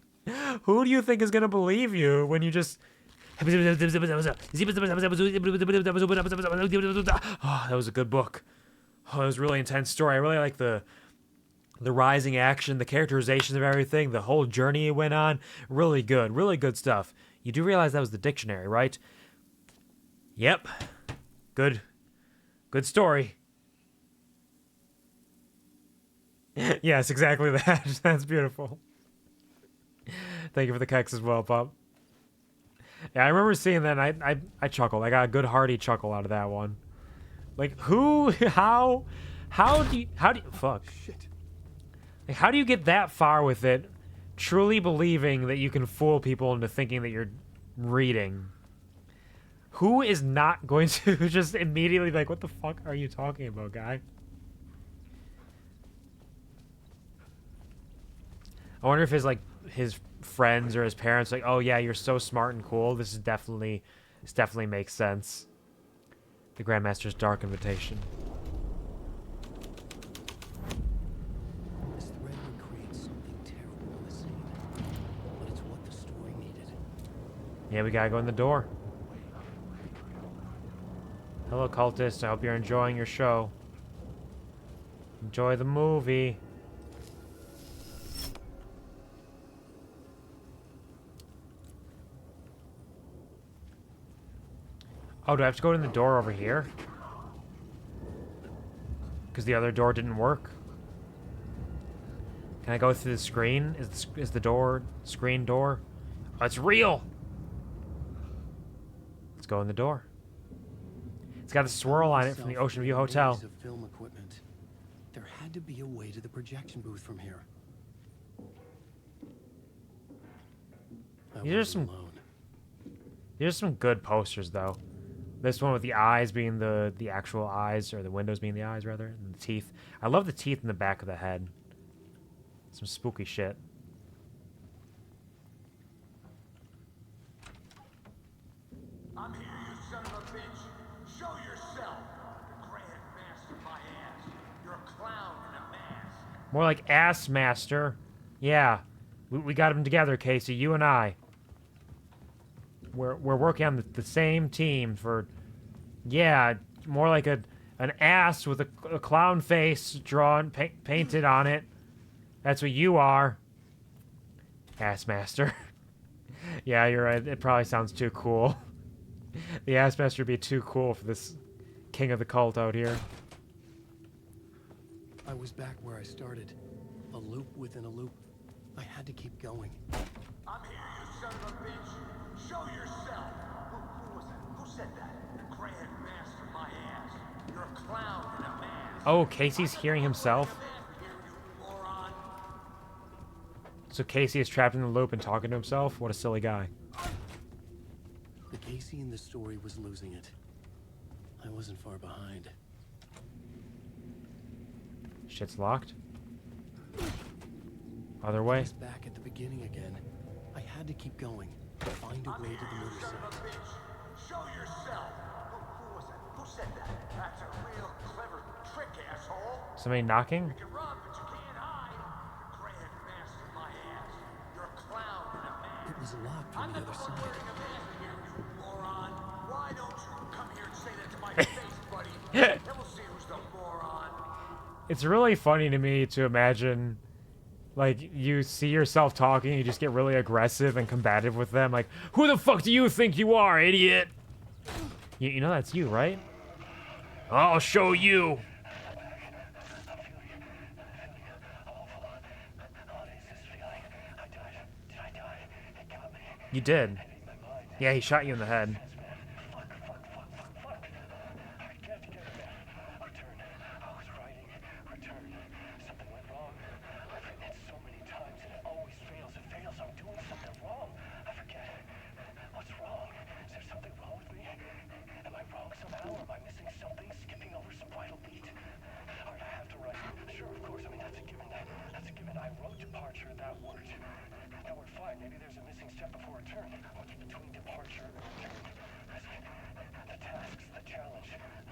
Who do you think is gonna believe you when you just... Oh, that was a good book. Oh, it was a really intense story. I really like the rising action, the characterizations of everything, the whole journey it went on. Really good stuff. You do realize that was the dictionary, right? Yep. Good story. Yes, exactly that. That's beautiful. Thank you for the keks as well, Pop. Yeah, I remember seeing that, and I chuckled. I got a good hearty chuckle out of that one. Like, how do you, fuck. Shit. Like, how do you get that far with it, truly believing that you can fool people into thinking that you're reading? Who is not going to just immediately be like, what the fuck are you talking about, guy? I wonder if his friends or his parents like, oh yeah, you're so smart and cool. This definitely makes sense. The Grandmaster's Dark Invitation. As the Red Wing Yeah, we gotta go in the door. Hello, cultist. I hope you're enjoying your show. Enjoy the movie. Oh, do I have to go in the door over here? Because the other door didn't work? Can I go through the screen? Is the door screen door? Oh, it's real! Let's go in the door. It's got a swirl on it from the Ocean View Hotel. Of film equipment. There had to be a way to the projection booth from here. These are some good posters, though. This one with the eyes being the actual eyes, or the windows being the eyes, rather, and the teeth. I love the teeth in the back of the head. Some spooky shit. I'm here, you son of a bitch. Show yourself. Grand master my ass. You're a clown in a mask. More like Ass Master. Yeah. We got them together, Casey, you and I. We're working on the same team for... Yeah, more like an ass with a clown face drawn, painted on it. That's what you are. Ass Master. Yeah, you're right. It probably sounds too cool. The Ass Master would be too cool for this king of the cult out here. I was back where I started. A loop within a loop. I had to keep going. I'm here, you son of a bitch. Show yourself. Who was that? Who said that? Grand master my ass. You're a clown in a mask. Oh, Casey's hearing himself? So Casey is trapped in the loop and talking to himself? What a silly guy. The Casey in the story was losing it. I wasn't far behind. Shit's locked. Other way. I was back at the beginning again. I had to keep going. Find a way to the motorcycle. Show yourself. Who was that? Who said that? That's a real clever trick, asshole. Somebody knocking? You can run, but you can't hide. Grand master my ass. You're a clown in a mask. It was locked from the other side. Wearing a mask here, you moron. Why don't you come here and say that to my face, buddy? Then we'll see who's the moron. It's really funny to me to imagine, like, you see yourself talking, you just get really aggressive and combative with them. Like, who the fuck do you think you are, idiot? You know that's you, right? I'll show you. You did. Yeah, he shot you in the head.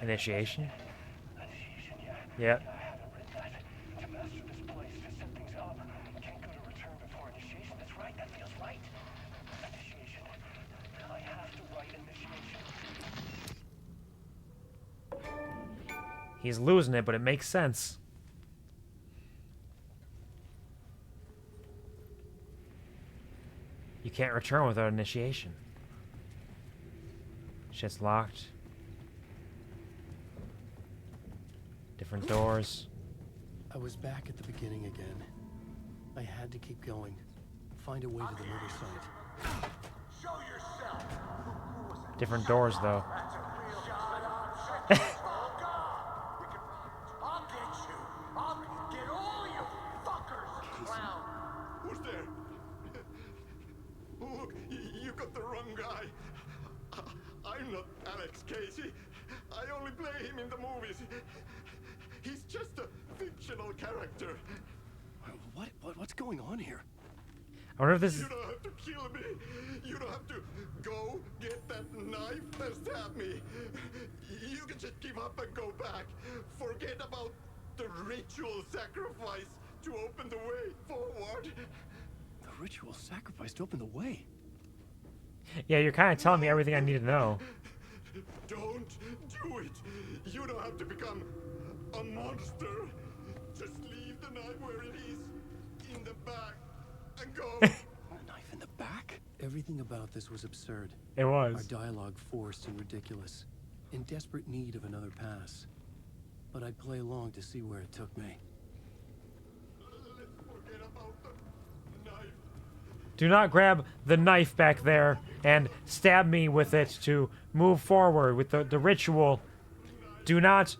Initiation? Yeah. He's losing it, but it makes sense. You can't return without initiation. Shit's locked. Different doors. I was back at the beginning again. I had to keep going. Find a way to the motorcycle. Show yourself. Who was that? Different doors, though. That's a real shut up. I'll get you. I'll get all you fuckers. Clown. Who's there? Look, you got the wrong guy. I'm not Alex Casey. I only play him in the movies. He's just a fictional character. What's going on here? I wonder if this is... You don't have to kill me. You don't have to go get that knife and stab me. You can just give up and go back. Forget about the ritual sacrifice to open the way forward. The ritual sacrifice to open the way? Yeah, you're kind of telling me everything I need to know. Don't do it. You don't have to become a monster. Just leave the knife where it is, in the back, and go. A knife in the back? Everything about this was absurd. It was. Our dialogue forced and ridiculous. In desperate need of another pass. But I'd play along to see where it took me. Let's forget about the knife. Do not grab the knife back there and stab me with it to move forward with the ritual. Do not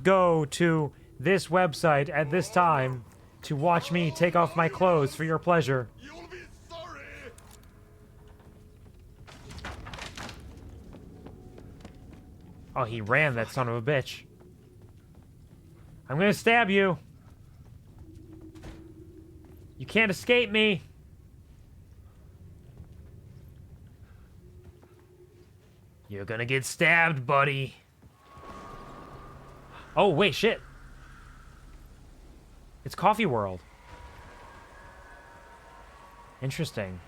go to this website at this time to watch me take off my clothes for your pleasure. You'll be sorry. Oh, he ran, that son of a bitch. I'm gonna stab you. You can't escape me. You're gonna get stabbed, buddy. Oh, wait, shit. It's Coffee World. Interesting.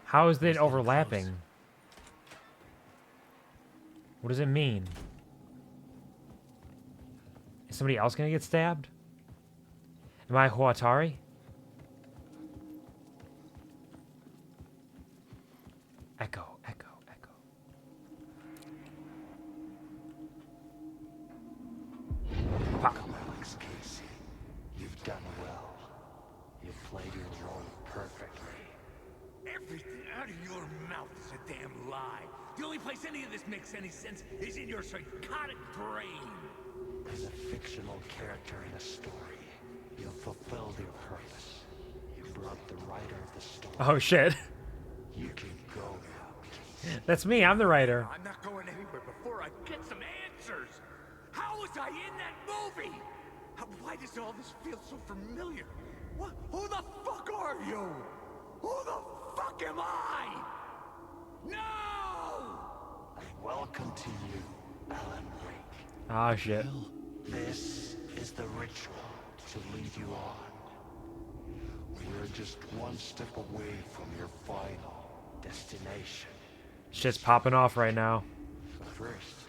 How is it overlapping? What does it mean? Is somebody else gonna get stabbed? Am I Watery? Echo, echo, echo. Fuck. Alex Casey, you've done well. You've played your role perfectly. Everything out of your mouth is a damn lie. The only place any of this makes any sense is in your psychotic brain. As a fictional character in a story, you've fulfilled your purpose. You brought the writer of the story. Oh shit. You can go now. That's me, I'm the writer. I'm not going anywhere before I get some answers. How was I in that movie? Why does all this feel so familiar? What? Who the fuck are you? Who the fuck am I? No! And welcome to you, Alan Wake. Ah, shit. This is the ritual to lead you on. We're just one step away from your final destination. Shit's popping off right now. But first,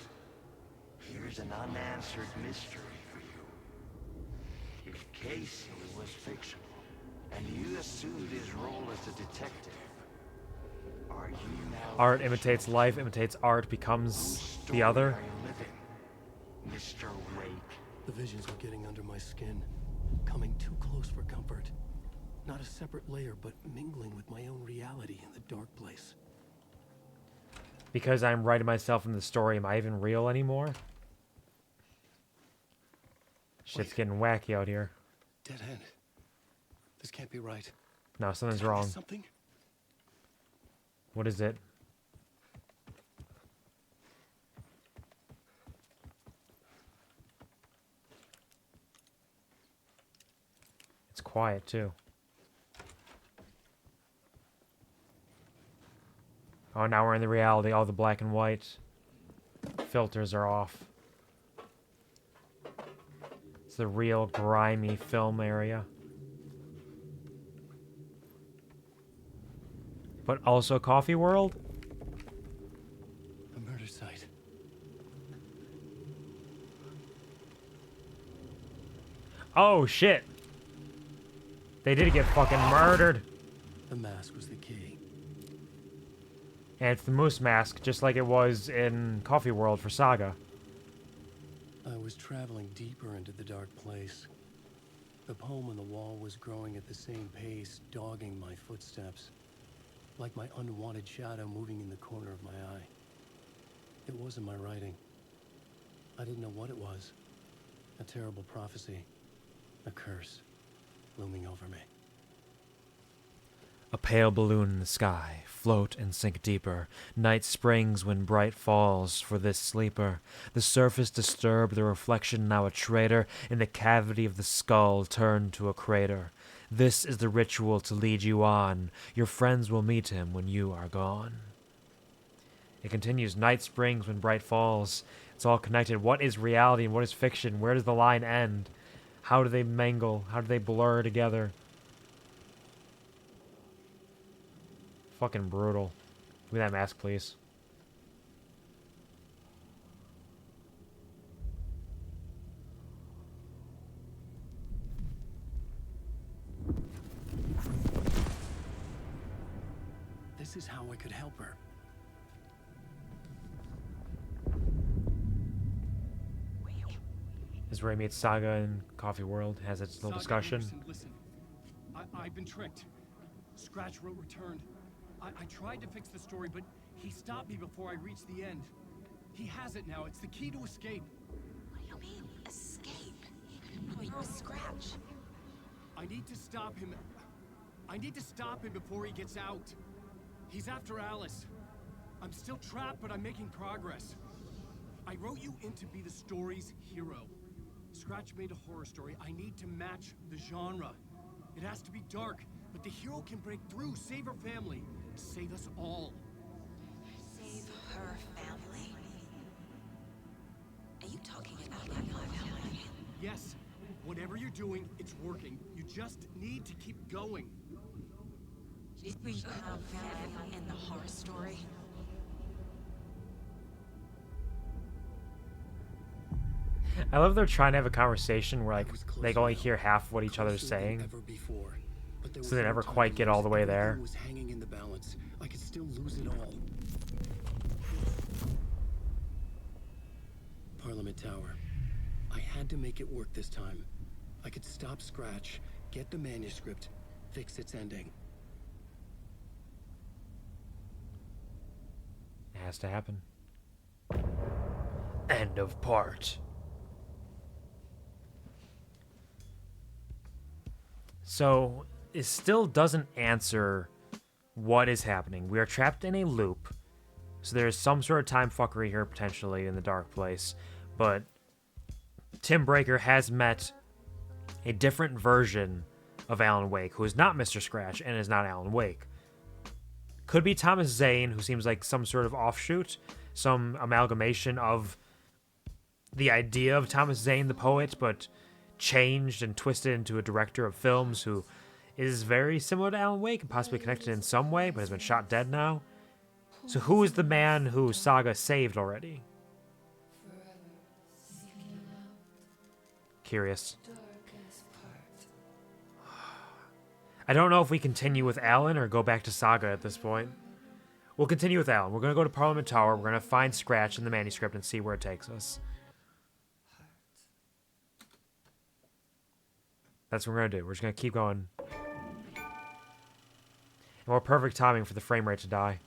here's an unanswered mystery for you. If Casey was fictional, and you assumed his role as a detective, are you now Art imitates life, imitates art, becomes the other. are you living, Mr. Wake? The visions were getting under my skin, coming too close for comfort. Not a separate layer, but mingling with my own reality in the dark place. Because I'm writing myself in the story, am I even real anymore? Shit's getting wacky out here. Dead end. This can't be right. No, something's Did I miss wrong. something? What is it? It's quiet, too. Oh, now we're in the reality. All the black and white filters are off. It's the real grimy film area. But also Coffee World? A murder site. Oh, shit. They did get fucking murdered. The mask was the key. And it's the moose mask, just like it was in Coffee World for Saga. I was traveling deeper into the dark place. The poem on the wall was growing at the same pace, dogging my footsteps. Like my unwanted shadow moving in the corner of my eye. It wasn't my writing. I didn't know what it was. A terrible prophecy. A curse. Looming over me. A pale balloon in the sky, float and sink deeper. Night springs when bright falls for this sleeper. The surface disturbed, the reflection now a traitor. In the cavity of the skull turned to a crater. This is the ritual to lead you on. Your friends will meet him when you are gone. It continues, night springs when bright falls. It's all connected. What is reality and what is fiction? Where does the line end? How do they mingle? How do they blur together? fucking brutal. Give me that mask, please. This is how I could help her. This is where he meets Saga in Coffee World, has its little Saga, discussion. Anderson, listen. I've been tricked. Scratch wrote returned. I tried to fix the story, but he stopped me before I reached the end. He has it now. It's the key to escape. What do you mean, escape? From your Scratch? I need to stop him. I need to stop him before he gets out. He's after Alice. I'm still trapped, but I'm making progress. I wrote you in to be the story's hero. Scratch made a horror story. I need to match the genre. It has to be dark, but the hero can break through, save her family, save us all. Save her family? Are you talking about my family? Yes. Whatever you're doing, it's working. You just need to keep going. Did we have family in the horror story? I love they're trying to have a conversation where like they can only hear half what each other's saying, so they never quite get all the way there. Was hanging in the balance. I could still lose it all. Parliament Tower. I had to make it work this time. I could stop Scratch, get the manuscript, fix its ending. It has to happen. End of part. So, it still doesn't answer what is happening. We are trapped in a loop. So there is some sort of time fuckery here, potentially, in the dark place. But Tim Breaker has met a different version of Alan Wake, who is not Mr. Scratch and is not Alan Wake. Could be Thomas Zane, who seems like some sort of offshoot, some amalgamation of the idea of Thomas Zane, the poet, but changed and twisted into a director of films who is very similar to Alan Wake and possibly connected in some way, but has been shot dead now. So who is the man who Saga saved already? Curious. I don't know if we continue with Alan or go back to Saga at this point. We'll continue with Alan. We're going to go to Parliament Tower. We're going to find Scratch in the manuscript and see where it takes us. That's what we're going to do. We're just going to keep going. And more perfect timing for the frame rate to die.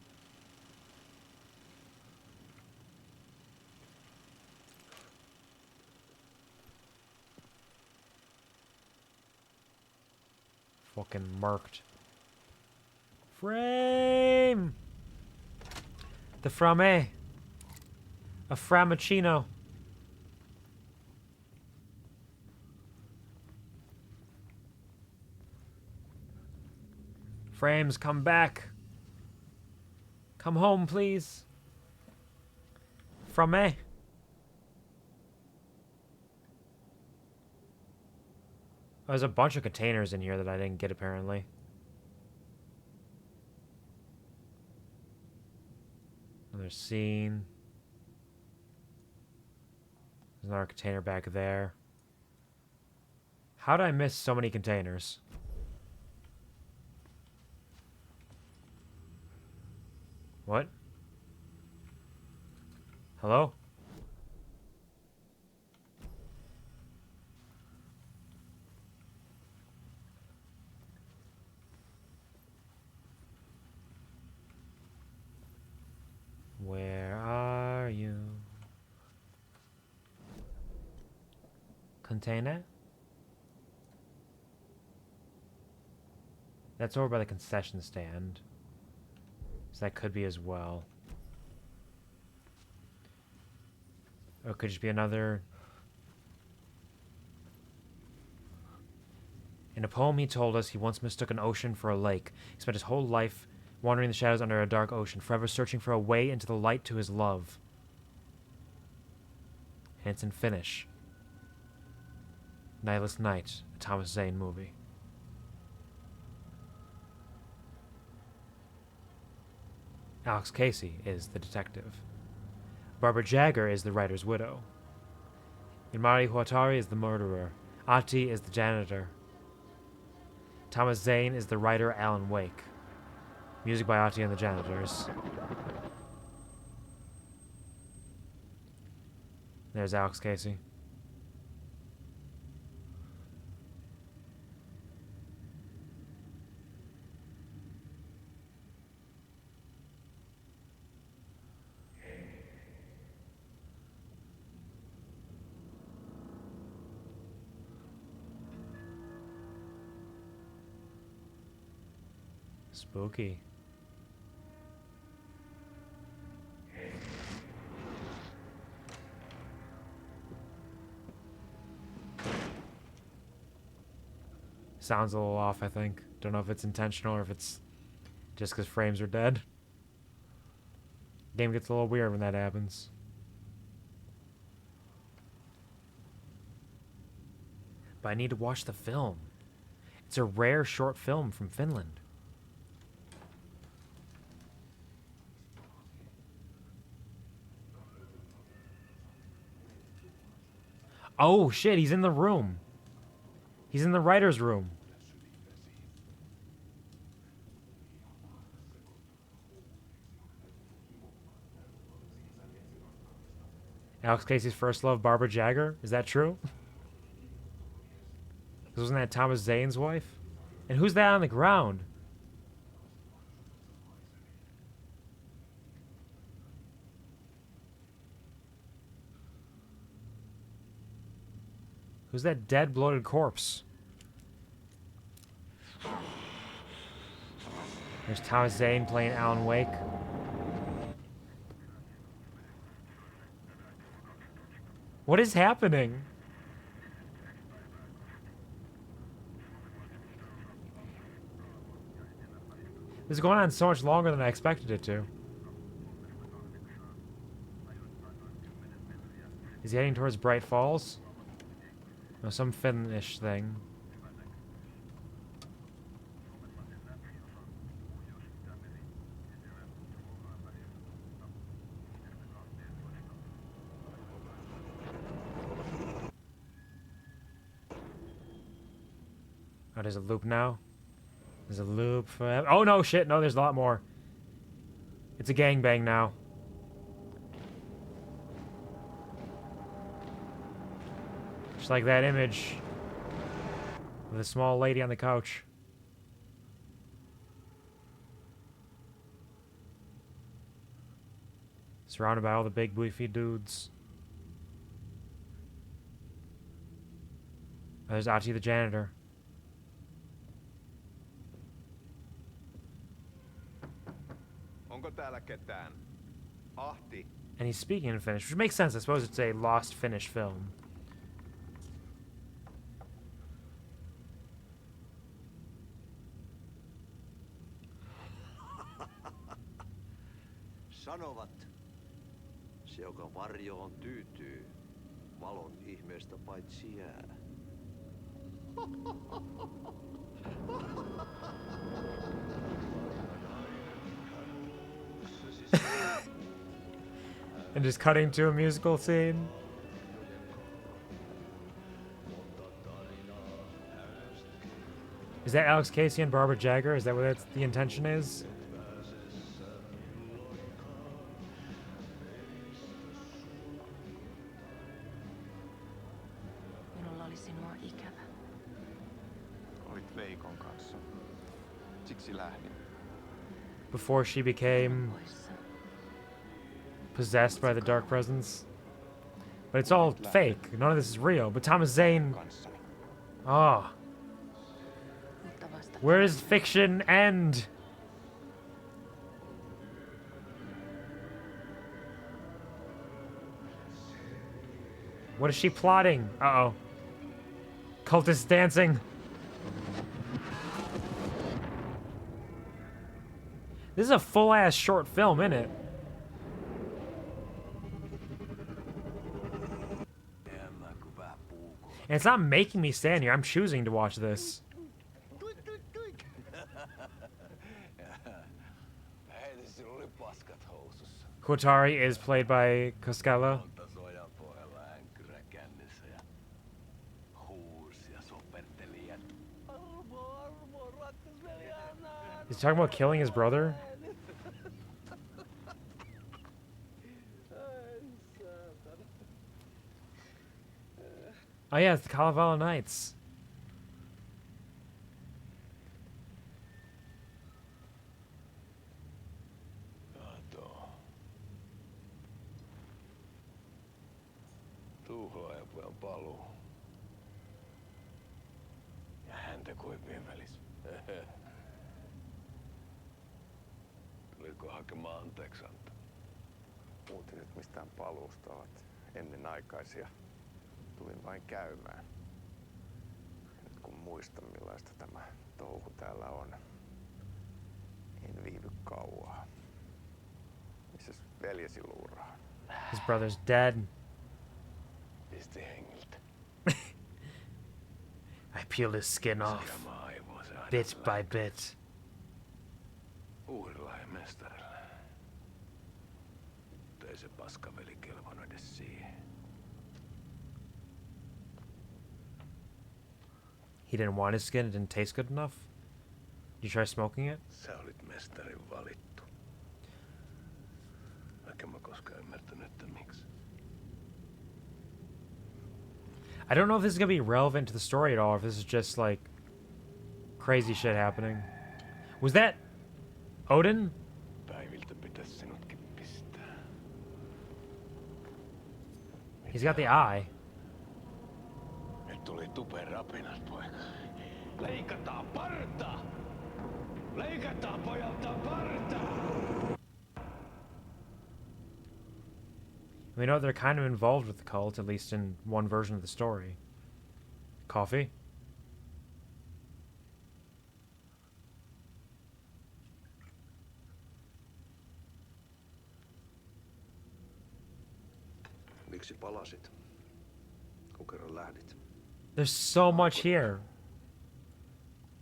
Fucking marked. Frame! The frame. A frappuccino. Frames, come back. Come home, please. Frame. Oh, there's a bunch of containers in here that I didn't get, apparently. Another scene. There's another container back there. How did I miss so many containers? What? Hello? Where are you? Container? That's over by the concession stand. So that could be as well. Or it could just be another... In a poem he told us he once mistook an ocean for a lake. He spent his whole life wandering the shadows under a dark ocean, forever searching for a way into the light to his love. And it's in Finnish. Nightless Night, a Thomas Zane movie. Alex Casey is the detective. Barbara Jagger is the writer's widow. Imari Watery is the murderer. Ati is the janitor. Thomas Zane is the writer Alan Wake. Music by Ati and the Janitors. There's Alex Casey. Spooky. Sounds a little off, I think. Don't know if it's intentional or if it's just because frames are dead. Game gets a little weird when that happens. But I need to watch the film. It's a rare short film from Finland. Oh shit, he's in the room. He's in the writer's room. Alex Casey's first love, Barbara Jagger? Is that true? Wasn't that Thomas Zane's wife? And who's that on the ground? Who's that dead, bloated corpse? There's Thomas Zane playing Alan Wake. What is happening? This is going on so much longer than I expected it to. Is he heading towards Bright Falls? No, some Finnish thing. Oh, there's a loop now? There's a loop forever. Oh, no, shit. No, there's a lot more. It's a gangbang now. Just like that image with a small lady on the couch. Surrounded by all the big beefy dudes. Oh, there's Ati the janitor. Onko täällä ketään? Ahti. And he's speaking in Finnish, which makes sense. I suppose it's a lost Finnish film. Sanovat, se joka varjoon tyytyy, valon ihmeestä paitsi jää. And just cutting to a musical scene. Is that Alex Casey and Barbara Jagger? Is that what the intention is? Minulla oli sinua ikävä. Olit Veikon kanssa. Siksi lähdin. Before she became possessed by the dark presence. But it's all fake. None of this is real. But Thomas Zane... Oh. Where does fiction end? What is she plotting? Uh-oh. Cultist dancing. This is a full-ass short film, isn't it? And it's not making me stand here. I'm choosing to watch this. Heitä sinulle paska Watery is played by Koskela. Monta sojapohjalla änkyrä kännissä ja huusi ja soperteli ja armo, rakkasveli, anna. He's talking about killing his brother? Oh yeah, it's the Kalevala Knights. Tuhlaajapojan paluu. Ja häntä kuipien välis. Tuliko hakemaan anteeksianto? Uutiset mistään paluusta ovat ennenaikaisia. Tulin vain käymään. Nyt kun muistan millaista tämä touhu täällä on, en viivy kauaa. Missäs veljesi luuraa? His brother's dead. Pisti hengiltä. I peeled his skin off, bit by bit. Uudella ja mestarilla. Mutta ei se paskaveli kelvon edes siihen. He didn't want his skin, it didn't taste good enough? Did you try smoking it? Sä olit mestarin valittu. Vaikka mä koskaan ymmärtänyt, että miksi. I don't know if this is gonna be relevant to the story at all, or if this is just like crazy shit happening. Was that Odin? Päiviltä pitäis sinutkin pistää. He's got the eye. Nyt tuli tupen rapinat, poika. Leikataan parta! Leikataan pojalta parta! We know they're kind of involved with the cult, at least in one version of the story. Coffee? Miksi palasit, kun kerran lähdit? There's so much here.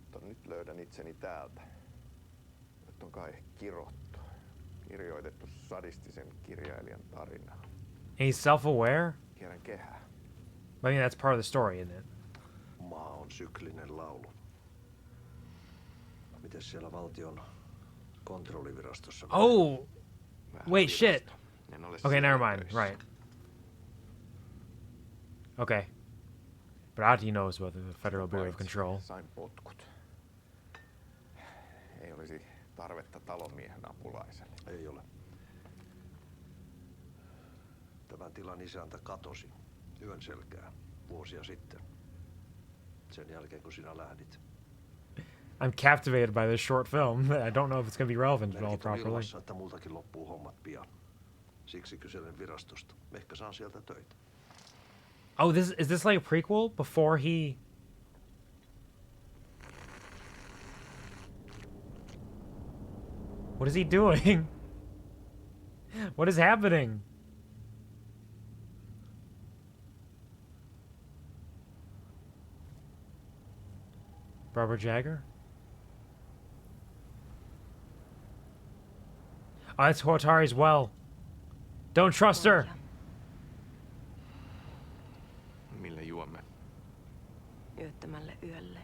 Mutta nyt löydän itseni täältä. Nyt on kai kirottu. Kirjoitettu sadistisen kirjailijan tarinaa. And he's self-aware? Kierrän kehää. I mean, that's part of the story, isn't it? Maa on syklinen laulu. Mites siellä valtion kontrollivirastossa? Oh! Wait, shit. Okay, never mind. Right. Okay. But Ati knows about the Federal Bureau of Control. Sain potkut. Ei olisi tarvetta talonmiehen apulaiselle. Ei ole. Tämän tilan isäntä katosi yön selkää vuosia sitten. Sen jälkeen kun sinä lähdit. I'm captivated by this short film. I don't know if it's going to be relevant at all properly. Ilmassa, että multakin loppuu hommat pian. Siksi kyselen virastosta. Ehkä saan sieltä töitä. Oh, is this like a prequel before he... What is he doing? What is happening? Barbara Jagger? Oh, that's Huatari's well. Don't trust her. Millä juomme? Yöttömälle yölle.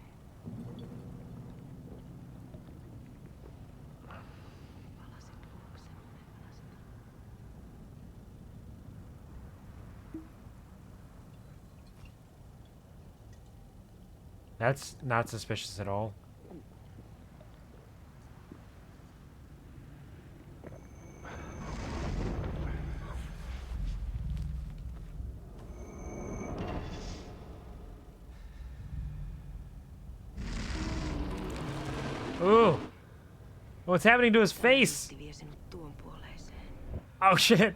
That's not suspicious at all. Ooh. What's happening to his face? Oh shit.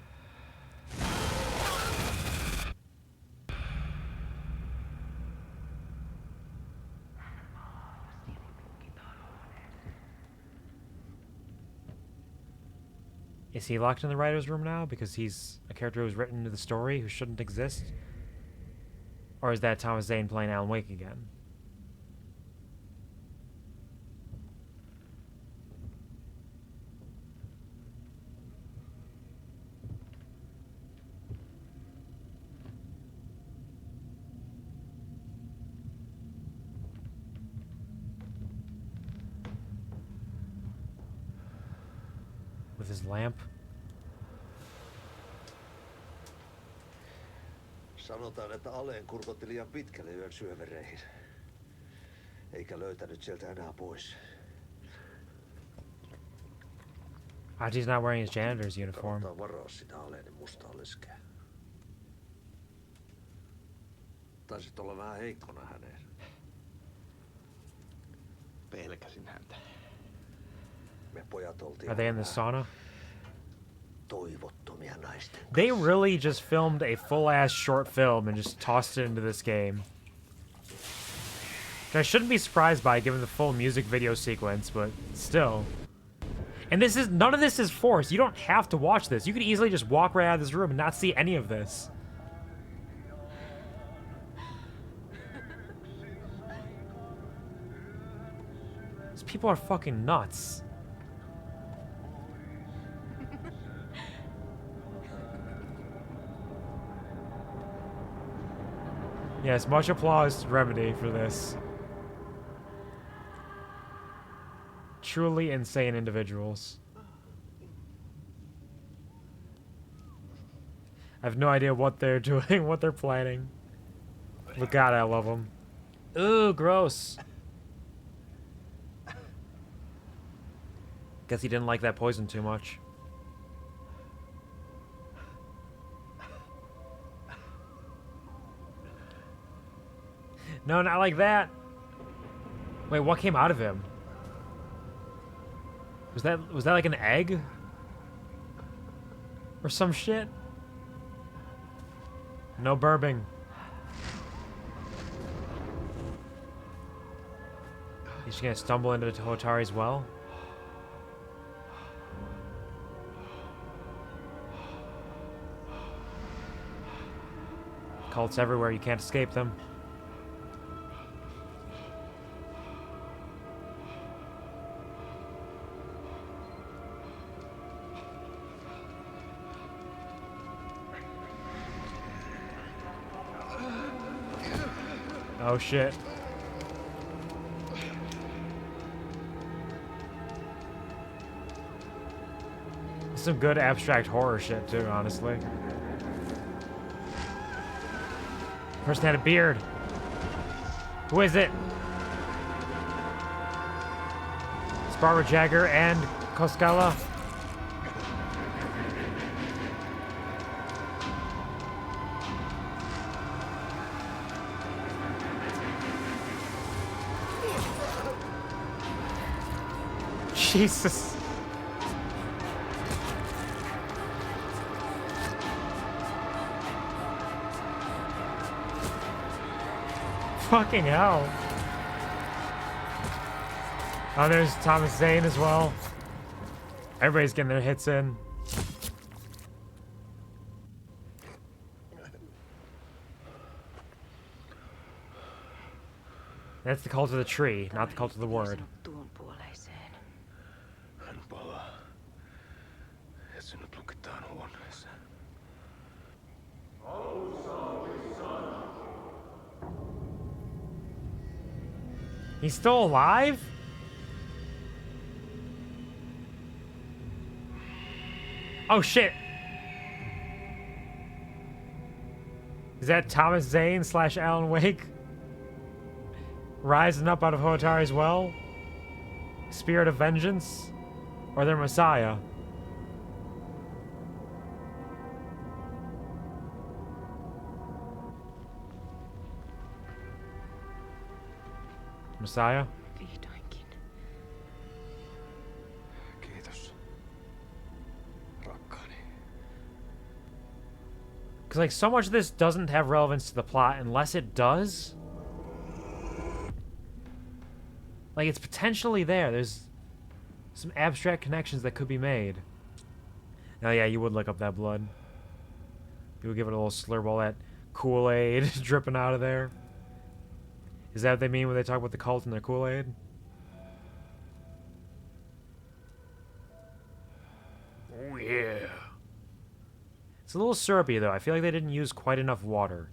Is he locked in the writer's room now because he's a character who's written into the story who shouldn't exist? Or is that Thomas Zane playing Alan Wake again? with his lamp. Sanotaan, että Aleen kurkotti liian pitkälle yön syövereihin. Eikä löytänyt sieltä enää pois. Haji's not wearing his janitor's uniform. Kannattaa varaa sitä Aleen mustaa leskeä. Taisit olla vähän heikkona häneen. Pelkäsin häntä. Me pojat oltiin... Are they in the sauna? Toivottomia naisten. They really just filmed a full-ass short film and just tossed it into this game. I shouldn't be surprised by it given the full music video sequence, but still. And this is none of this is forced. You don't have to watch this. You could easily just walk right out of this room and not see any of this. These people are fucking nuts. Yes, much applause to Remedy for this. Truly insane individuals. I have no idea what they're doing, what they're planning. But God, I love them. Ooh, gross. Guess he didn't like that poison too much. No, not like that. Wait, what came out of him? Was that like an egg? Or some shit? No burping. He's just gonna stumble into Hotari's well? Cults everywhere, you can't escape them. Oh shit. Some good abstract horror shit too, honestly. Person had a beard. Who is it? It's Barbara Jagger and Koskala. Jesus. Fucking hell. Oh, there's Thomas Zane as well. Everybody's getting their hits in. That's the cult of the tree, not the cult of the word. Hän palaa. Ja sinut lukitaan huoneeseen. He's still alive? Oh shit. Is that Thomas Zane / Alan Wake? Rising up out of Hotari's well? Spirit of vengeance? Or their Messiah? Messiah? Vihdoinkin. Kiitos. Rakkaani. Because, like, so much of this doesn't have relevance to the plot unless it does. Like, it's potentially there. There's some abstract connections that could be made. Oh, yeah, you would look up that blood. You would give it a little slurp, all that Kool-Aid dripping out of there. Is that what they mean when they talk about the cult and their Kool-Aid? Oh, yeah. It's a little syrupy, though. I feel like they didn't use quite enough water.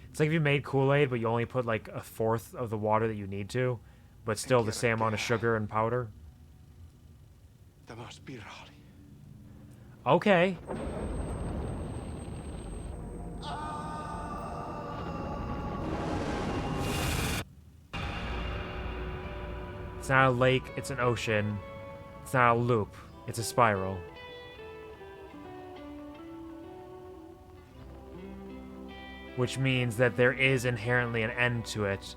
It's like if you made Kool-Aid, but you only put, like, 1/4 of the water that you need to, but still the same amount of sugar and powder. Tämä on spiraali. Okay. It's not a lake, it's an ocean. It's not a loop, it's a spiral. Which means that there is inherently an end to it.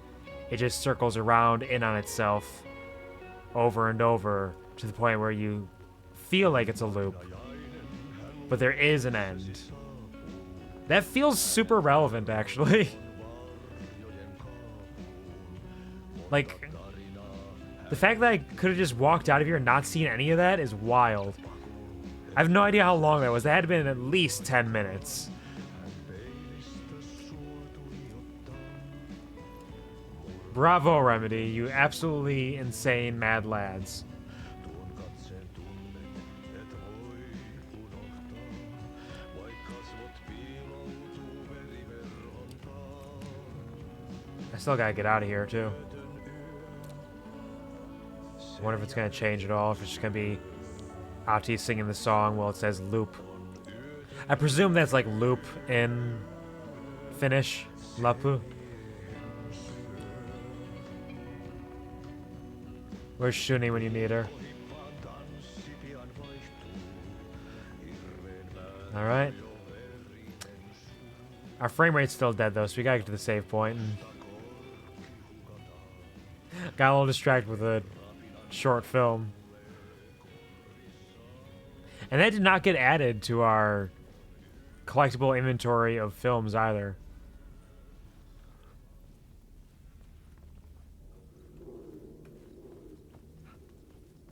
It just circles around in on itself over and over to the point where you feel like it's a loop. But there is an end. That feels super relevant, actually. Like, the fact that I could have just walked out of here and not seen any of that is wild. I have no idea how long that was. That had been at least 10 minutes. Bravo, Remedy, you absolutely insane mad lads. I still gotta get out of here, too. I wonder if it's gonna change at all, if it's just gonna be Ati singing the song while it says loop. I presume that's like loop in Finnish, lapu. Where's Shuni when you need her? Alright. Our frame rate's still dead though, so we gotta get to the save point. And got a little distracted with a short film. And that did not get added to our collectible inventory of films either.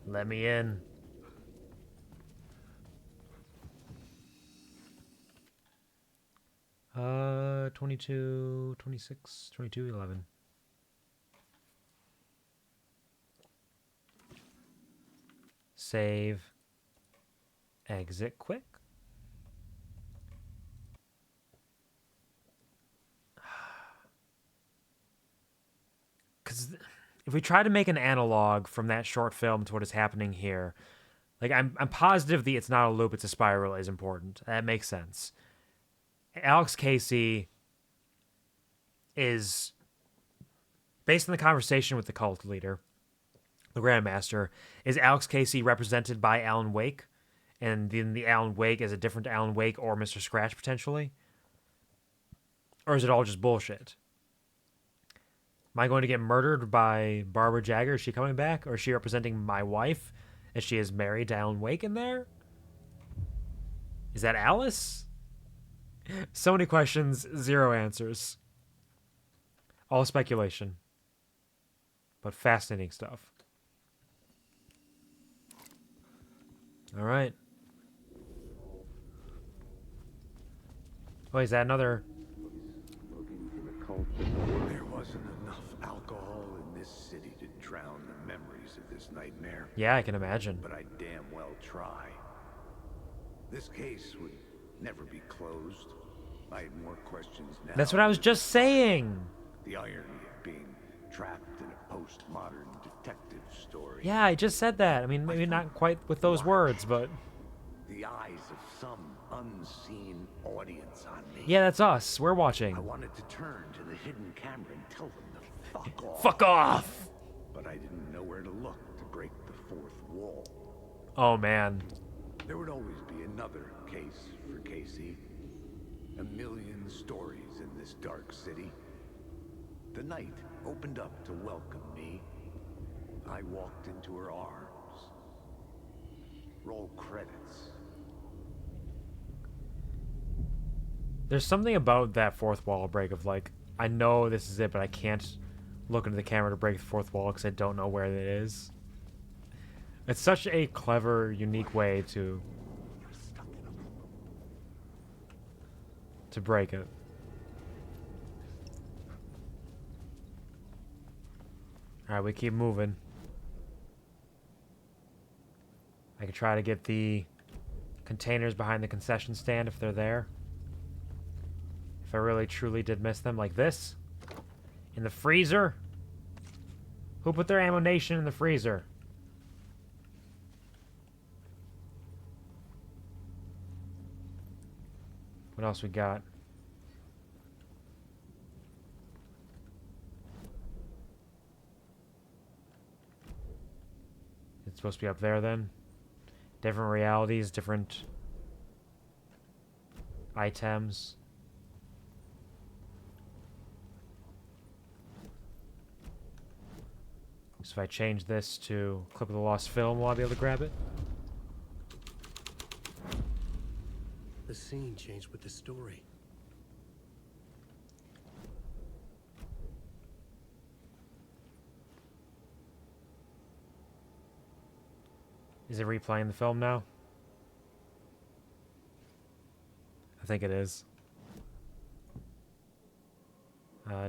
Let me in. Uh, 22, 26, 22, 11. Save. Exit quick. Because if we try to make an analog from that short film to what is happening here, like I'm positive the it's not a loop, it's a spiral is important. That makes sense. Alex Casey is, based on the conversation with the cult leader, the Grandmaster, is Alex Casey represented by Alan Wake? And then the Alan Wake is a different Alan Wake or Mr. Scratch potentially? Or is it all just bullshit? Am I going to get murdered by Barbara Jagger? Is she coming back? Or is she representing my wife as she is married to Alan Wake in there? Is that Alice? So many questions, zero answers. All speculation. But fascinating stuff. Alright. Oh, is that another... There wasn't enough alcohol in this city to drown the memories of this nightmare. Yeah, I can imagine. But I damn well try. This case would never be closed. I have more questions now. That's what I was just saying. The irony of being trapped in a postmodern detective story. Yeah, I just said that. I mean, maybe not quite with those words, but... The eyes of some unseen audience on me. Yeah, that's us. We're watching. I wanted to turn to the hidden camera and tell them to fuck off. Fuck off! But I didn't know where to look to break the fourth wall. Oh, man. There would always be another case for Casey. A million stories in this dark city. The night opened up to welcome me. I walked into her arms. Roll credits. There's something about that fourth wall break of like, I know this is it, but I can't look into the camera to break the fourth wall because I don't know where it is. It's such a clever, unique way to break it. Alright, we keep moving. I could try to get the containers behind the concession stand if they're there. If I really truly did miss them, like this. In the freezer? Who put their ammunition in the freezer? What else we got? It's supposed to be up there then. Different realities, different items. So if I change this to Clip of the Lost Film, will I be able to grab it? The scene changed with the story. Is it replaying the film now? I think it is.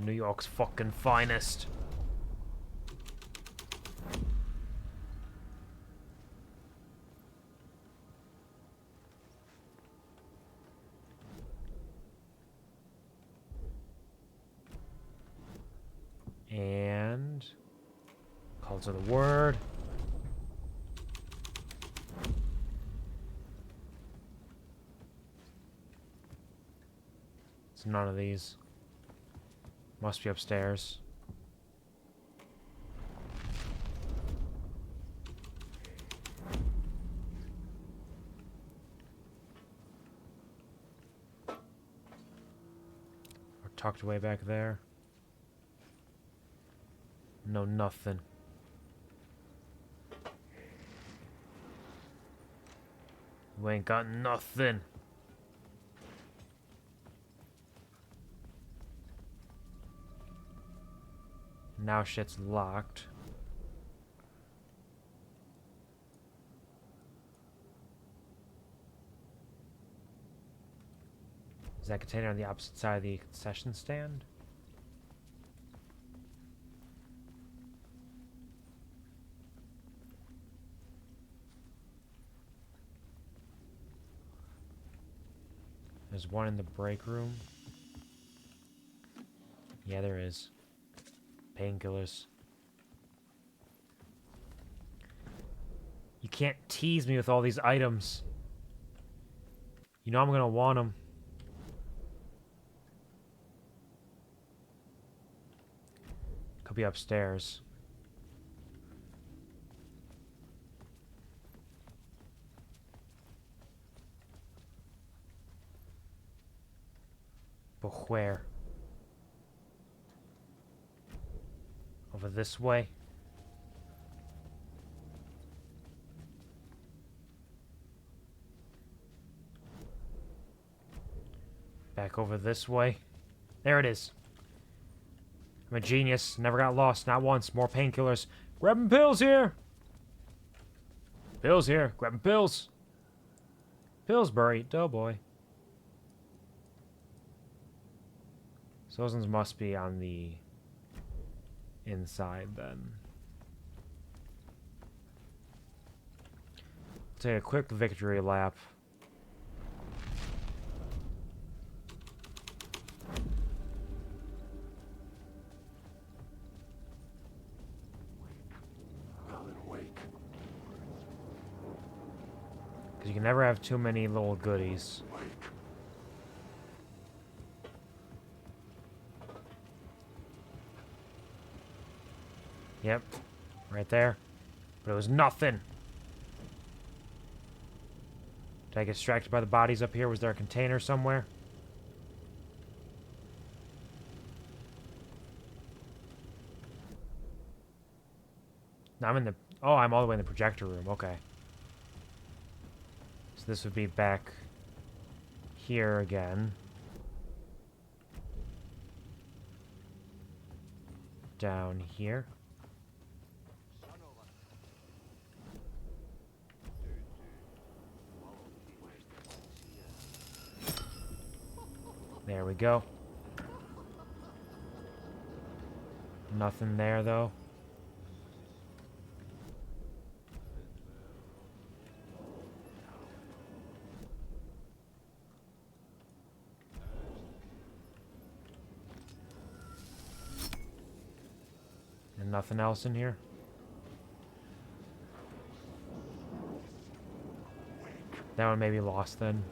New York's fucking finest. And calls of the word. It's none of these. Must be upstairs. Or tucked away back there. No, nothing. We ain't got nothing. Now shit's locked. Is that container on the opposite side of the concession stand? There's one in the break room. Yeah, there is. Painkillers. You can't tease me with all these items. You know I'm gonna want them. Could be upstairs. But where? Over this way? Back over this way? There it is. I'm a genius. Never got lost. Not once. More painkillers. Grabbing pills here! Pills here. Grabbing pills. Pillsbury. Doughboy. So those ones must be on the inside then. Take a quick victory lap. Because you can never have too many little goodies. Yep, right there. But it was nothing. Did I get distracted by the bodies up here? Was there a container somewhere? No, I'm in the... Oh, I'm all the way in the projector room. Okay. So this would be back here again. Down here. There we go. Nothing there, though. And nothing else in here? That one may be lost then.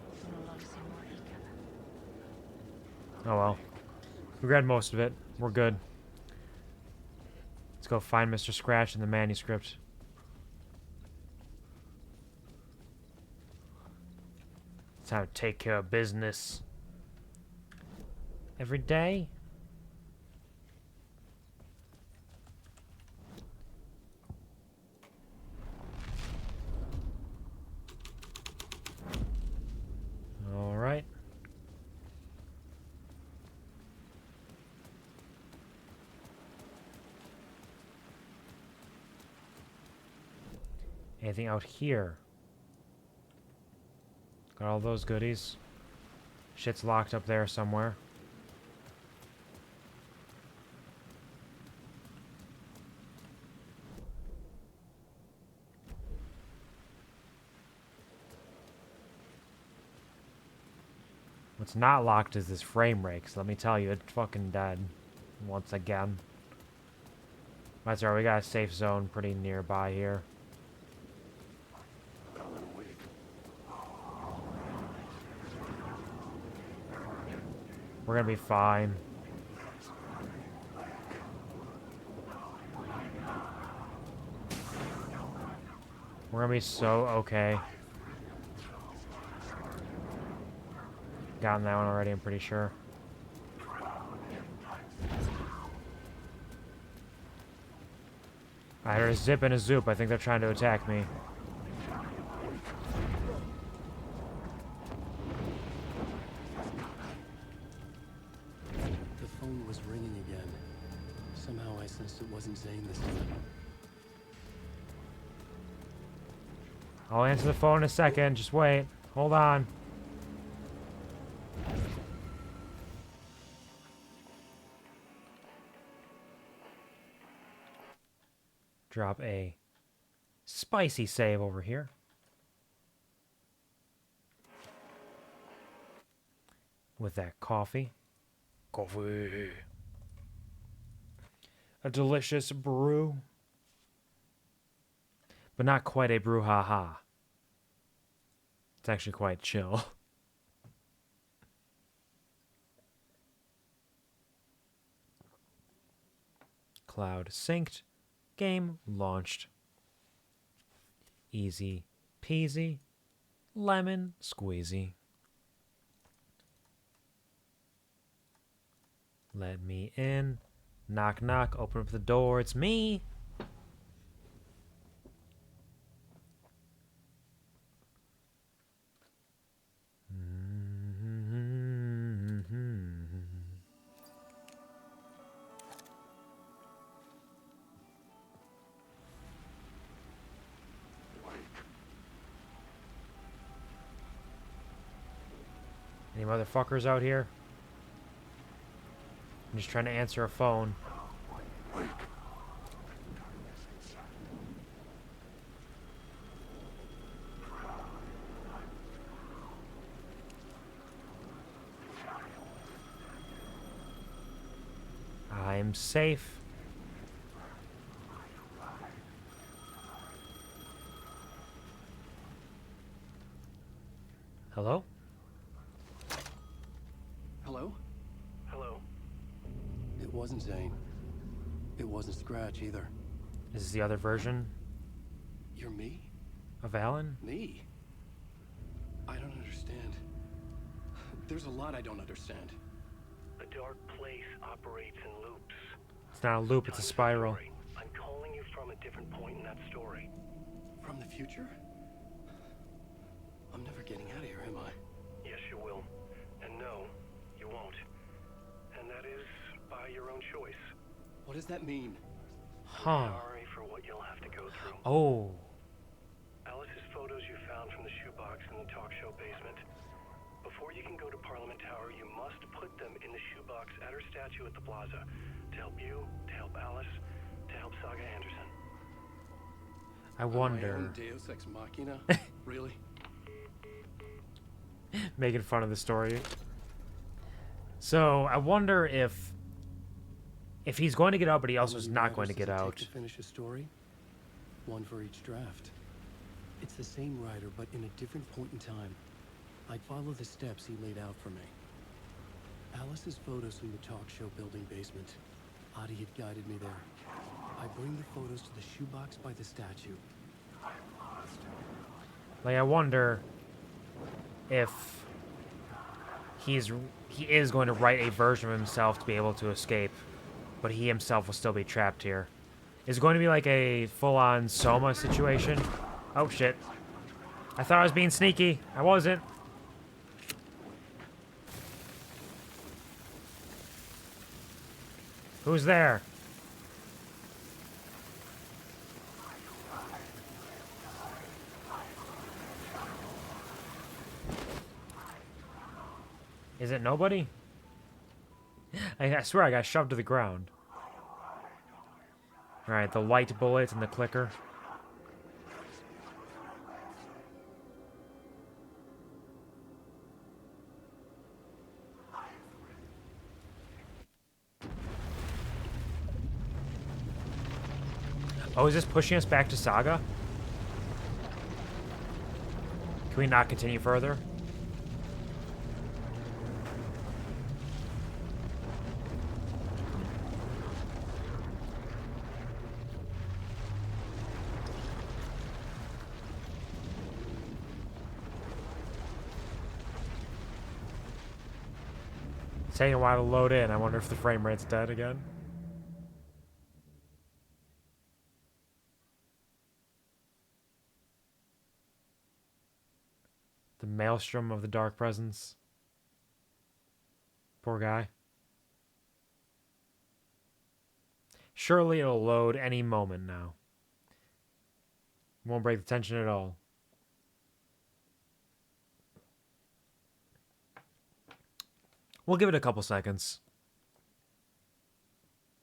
Oh well. We read most of it. We're good. Let's go find Mr. Scratch in the manuscript. It's time to take care of business. Every day? Alright. Anything out here? Got all those goodies. Shit's locked up there somewhere. What's not locked is this frame rate, 'cause let me tell you, it's fucking dead. Once again. That's alright, we got a safe zone pretty nearby here. We're gonna be fine. We're gonna be so okay. Gotten that one already, I'm pretty sure. I heard a zip and a zoop. I think they're trying to attack me. The phone was ringing again. Somehow I sensed it wasn't Zane this time. I'll answer the phone in a second. Just wait. Hold on. Drop a spicy save over here. With that coffee. Coffee. A delicious brew. But not quite a brouhaha. It's actually quite chill. Cloud synced. Game launched. Easy peasy. Lemon squeezy. Let me in. Knock knock. Open up the door. It's me. Any motherfuckers out here? I'm just trying to answer a phone. I'm safe. Hello? Hello? Hello? It wasn't Zane. It wasn't Scratch either. This is the other version You're me? of Alan? Me? I don't understand. There's a lot I don't understand. The dark place operates in loops. It's not a loop, it's a spiral. I'm calling you from a different point in that story. From the future? I'm never getting out of here, am I? Yes, you will. And no, you won't. And that is by your own choice. What does that mean? Huh. Sorry for what you'll have to go through. Oh. Alice's photos you found from the shoebox in the talk show basement. Before you can go to Parliament Tower, you must put them in the shoebox at her statue at the plaza. To help you, to help Alice, to help Saga Anderson. I wonder. My own Deus Ex Machina? Really? Making fun of the story. So I wonder if he's going to get out, but he also is not going to get out. To finish a story, one for each draft. It's the same writer, but in a different point in time. I'd follow the steps he laid out for me. Alice's photos from the talk show building basement. Adi had guided me there. I bring the photos to the shoebox by the statue. Like, I wonder if he is going to write a version of himself to be able to escape, but he himself will still be trapped here. Is it going to be like a full-on Soma situation? Oh, shit. I thought I was being sneaky. I wasn't. Who's there? Is it nobody? I swear I got shoved to the ground. Alright, the light bullets and the clicker. Oh, is this pushing us back to Saga? Can we not continue further? It's taking a while to load in. I wonder if the frame rate's dead again. The maelstrom of the dark presence. Poor guy. Surely it'll load any moment now. Won't break the tension at all. We'll give it a couple seconds.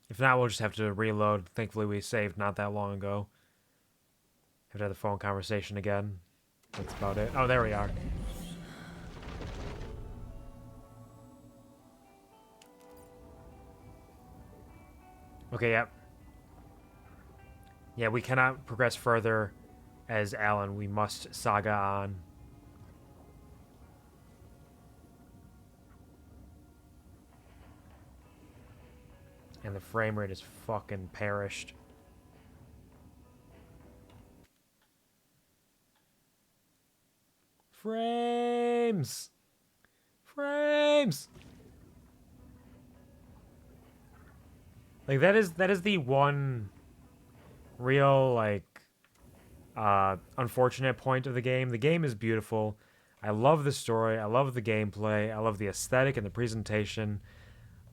If not, we'll just have to reload. Thankfully, we saved not that long ago. Have to have the phone conversation again. That's about it. Oh, there we are. Okay, yep. Yeah, we cannot progress further as Alan. We must Saga on. And the frame rate is fucking perished. Frames! Frames! Like, that is the one real, like, unfortunate point of the game. The game is beautiful. I love the story. I love the gameplay. I love the aesthetic and the presentation.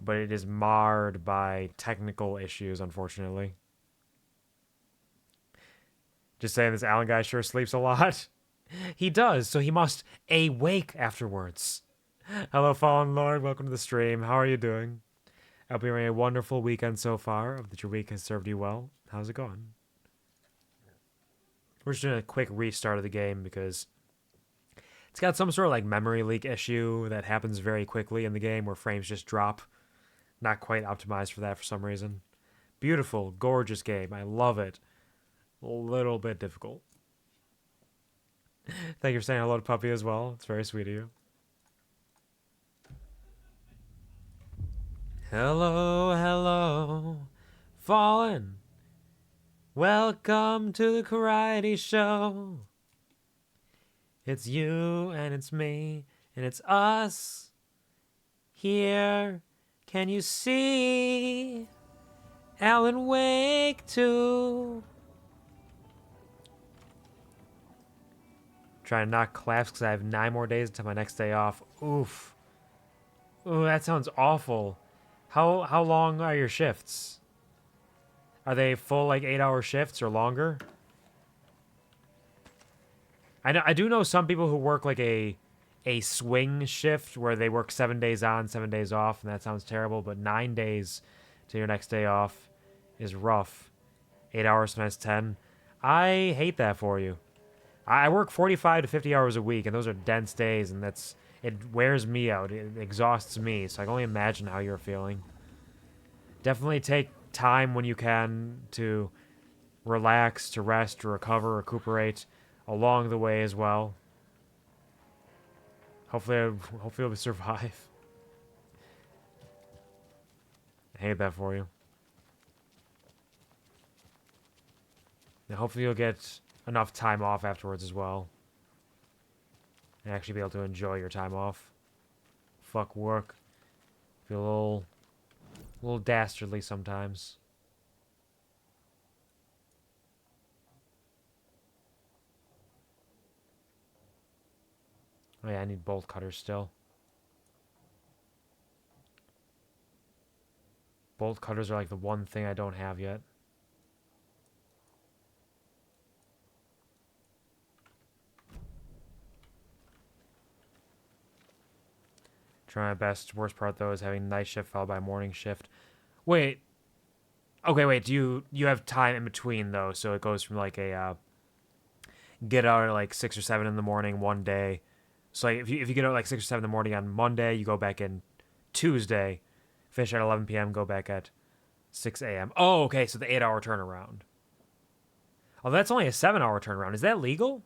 But it is marred by technical issues, unfortunately. Just saying, this Alan guy sure sleeps a lot. He does, so he must awake afterwards. Hello, Fallen Lord. Welcome to the stream. How are you doing? I hope you're having a wonderful weekend so far. I hope that your week has served you well. How's it going? We're just doing a quick restart of the game because it's got some sort of like memory leak issue that happens very quickly in the game where frames just drop. Not quite optimized for that for some reason. Beautiful, gorgeous game. I love it. A little bit difficult. Thank you for saying hello to Puppy as well. It's very sweet of you. Hello, hello, Fallen. Welcome to the Variety Show. It's you and it's me and it's us here. Can you see Alan Wake 2? Trying to not collapse because I have 9 more days until my next day off. Oof. Ooh, that sounds awful. How long are your shifts? Are they full, like, 8-hour shifts or longer? I do know some people who work, like, a swing shift where they work 7 days on, 7 days off, and that sounds terrible, but 9 days to your next day off is rough. 8 hours, sometimes 10. I hate that for you. I work 45 to 50 hours a week, and those are dense days, and it wears me out. It exhausts me, so I can only imagine how you're feeling. Definitely take time when you can to relax, to rest, to recover, recuperate along the way as well. Hopefully you'll survive. Hate that for you. And hopefully you'll get enough time off afterwards as well. And actually be able to enjoy your time off. Fuck work. Feel a little dastardly sometimes. Oh yeah, I need bolt cutters still. Bolt cutters are like the one thing I don't have yet. Try my best. Worst part though is having night shift followed by morning shift. Wait. Okay, wait. Do you have time in between though? So it goes from like a get out at like 6 or 7 in the morning one day. So like if you get out at like 6 or 7 in the morning on Monday, you go back in Tuesday, finish at 11 p.m., go back at 6 a.m. Oh, okay. So the 8-hour turnaround. Oh, that's only a 7-hour turnaround. Is that legal?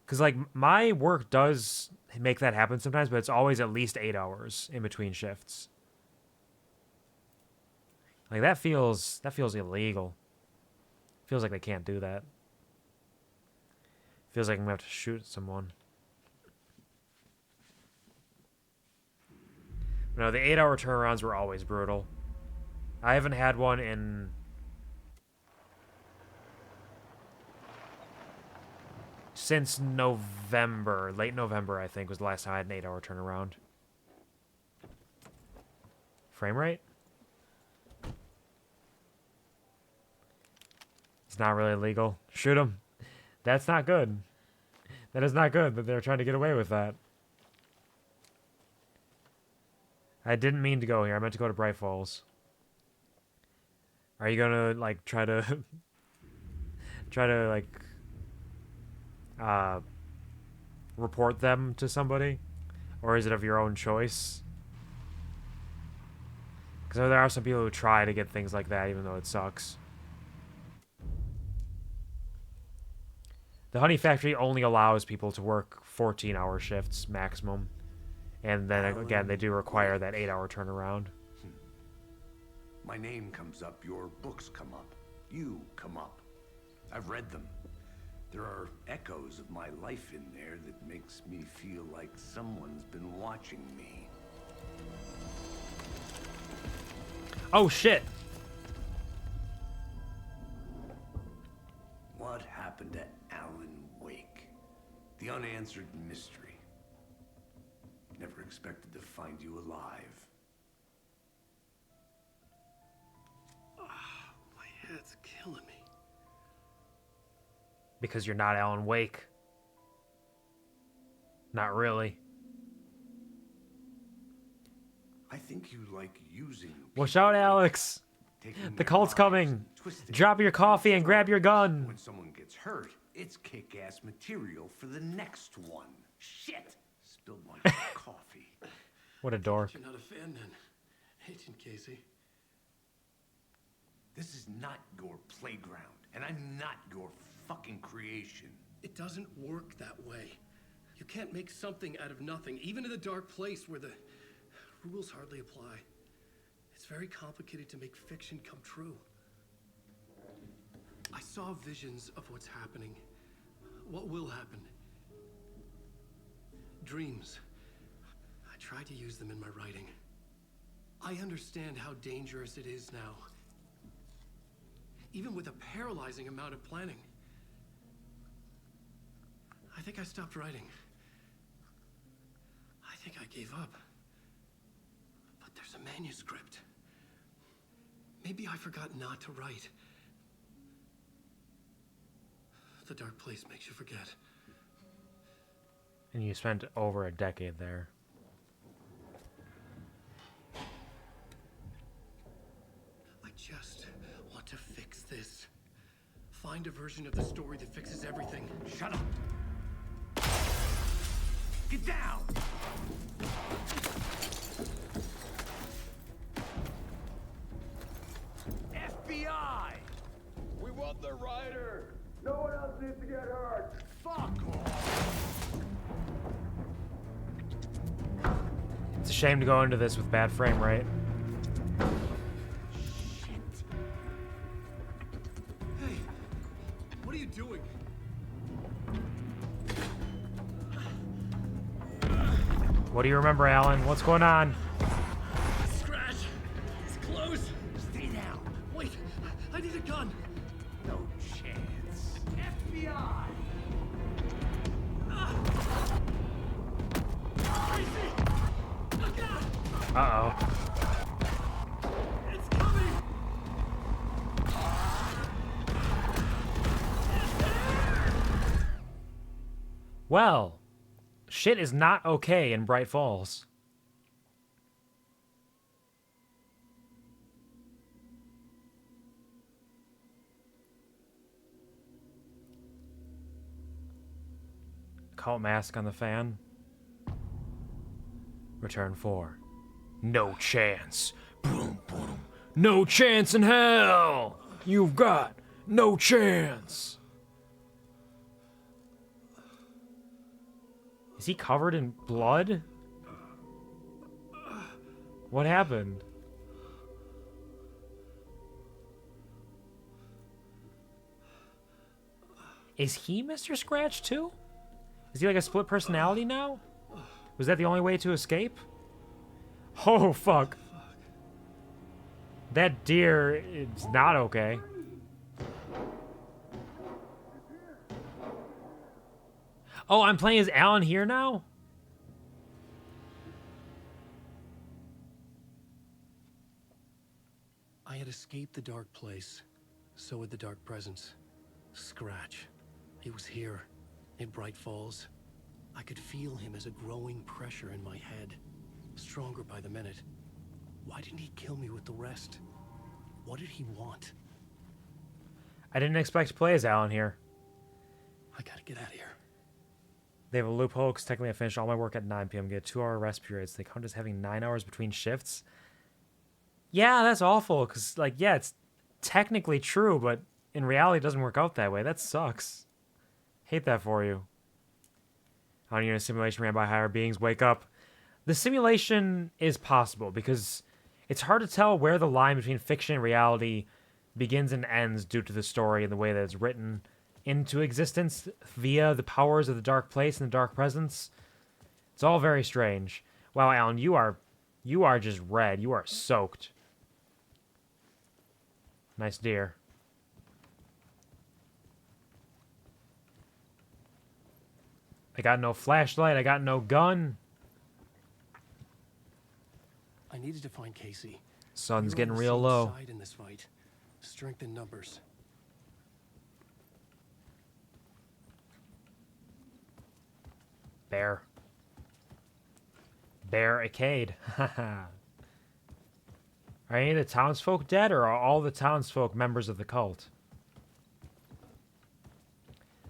Because like my work does make that happen sometimes, but it's always at least 8 hours in between shifts. Like that feels illegal. Feels like they can't do that. Feels like I'm gonna have to shoot someone. No, the 8-hour turnarounds were always brutal. I haven't had one in since November, late November, I think, was the last time I had an 8-hour turnaround. Frame rate? It's not really legal. Shoot him. That's not good. That is not good that they're trying to get away with that. I didn't mean to go here. I meant to go to Bright Falls. Are you gonna, like, try to report them to somebody? Or is it of your own choice? Because there are some people who try to get things like that, even though it sucks. The honey factory only allows people to work 14-hour shifts maximum. And then, again, they do require that 8-hour turnaround. My name comes up, your books come up, you come up. I've read them. There are echoes of my life in there that makes me feel like someone's been watching me. Oh, shit! What happened to Alan Wake? The unanswered mystery. Never expected to find you alive. My head's killing me. Because you're not Alan Wake. Not really. I think you like using. Watch out, Alex! The cult's coming! Drop your coffee and grab your gun! When someone gets hurt, it's kick-ass material for the next one. Shit! Spilled my coffee. What a dork. You're not a fan then, Agent Casey. This is not your playground, and I'm not your fucking creation. It doesn't work that way. You can't make something out of nothing, even in a dark place where the rules hardly apply. It's very complicated to make fiction come true. I saw visions of what's happening, what will happen. Dreams. I tried to use them in my writing. I understand how dangerous it is now. Even with a paralyzing amount of planning. I think I stopped writing. I think I gave up. But there's a manuscript. Maybe I forgot not to write. The dark place makes you forget. And you spent over a decade there. I just want to fix this. Find a version of the story that fixes everything. Shut up! Get down! FBI! We want the rider! No one else needs to get hurt! Fuck off! It's a shame to go into this with bad frame rate. Hey, what are you doing? What do you remember, Alan? What's going on? Scratch! He's close! Stay down! Wait! I need a gun! No chance. FBI! Uh-oh. It's coming! Well, shit is not okay in Bright Falls. Cult mask on the fan. Return 4. No chance. Boom, boom. No chance in hell. You've got no chance. Is he covered in blood? What happened? Is he Mr. Scratch too? Is he like a split personality now? Was that the only way to escape? Oh, fuck. That deer is not okay. Oh, I'm playing as Alan here now? I had escaped the dark place. So had the dark presence. Scratch. He was here, in Bright Falls. I could feel him as a growing pressure in my head. Stronger by the minute. Why didn't he kill me with the rest? What did he want? I didn't expect to play as Alan here. I gotta get out of here. They have a loophole because technically I finished all my work at 9 p.m. Get 2-hour rest periods. They count as having 9 hours between shifts. Yeah, that's awful because, like, yeah, it's technically true, but in reality it doesn't work out that way. That sucks. Hate that for you. On a simulation ran by higher beings, wake up. The simulation is possible because it's hard to tell where the line between fiction and reality begins and ends due to the story and the way that it's written into existence via the powers of the dark place and the dark presence. It's all very strange. Wow, Alan, you are just red. You are soaked. Nice deer. I got no flashlight. I got no gun. I needed to find Casey. Sun's You're getting on the real same low. side in this fight. Strength in numbers. Bear. Barricade. Are any of the townsfolk dead, or are all the townsfolk members of the cult?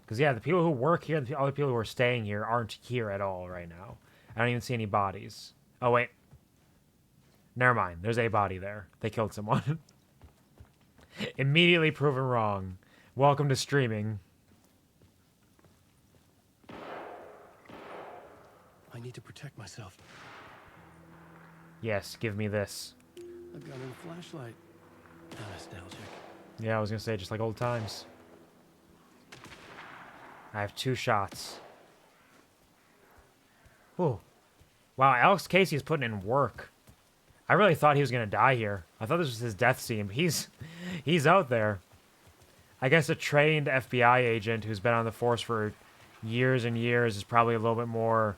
Because, yeah, the people who work here, the other people who are staying here aren't here at all right now. I don't even see any bodies. Oh, wait. Never mind. There's a body there. They killed someone. Immediately proven wrong. Welcome to streaming. I need to protect myself. Yes, give me this. A gun and a flashlight. How nostalgic. Yeah, I was going to say, just like old times. I have 2 shots. Whew. Wow, Alex Casey is putting in work. I really thought he was going to die here. I thought this was his death scene. He's out there. I guess a trained FBI agent who's been on the force for years and years is probably a little bit more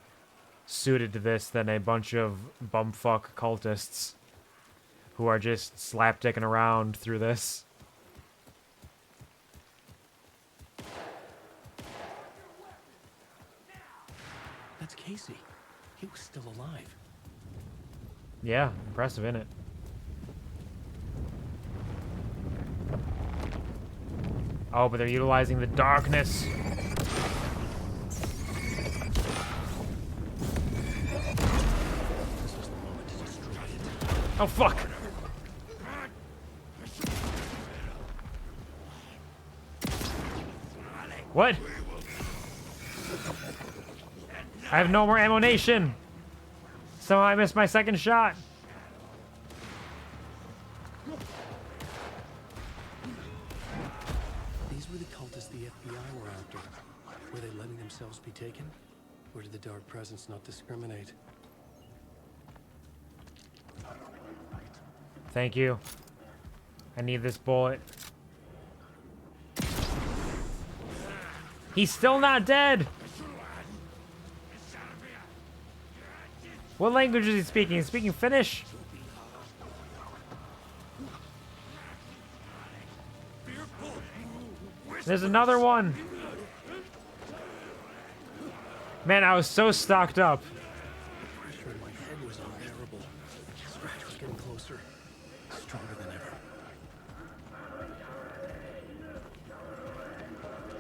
suited to this than a bunch of bumfuck cultists who are just slapdicking around through this. That's Casey. He was still alive. Yeah, impressive, isn't it? Oh, but they're utilizing the darkness. Oh, fuck. What? I have no more ammunition. So I missed my second shot. These were the cultists the FBI were after. Were they letting themselves be taken? Or did the dark presence not discriminate? Thank you. I need this bullet. He's still not dead. What language is he speaking? He's speaking Finnish. There's another one. Man, I was so stocked up. The pressure in my head was unbearable. Scratch was getting closer, stronger than ever.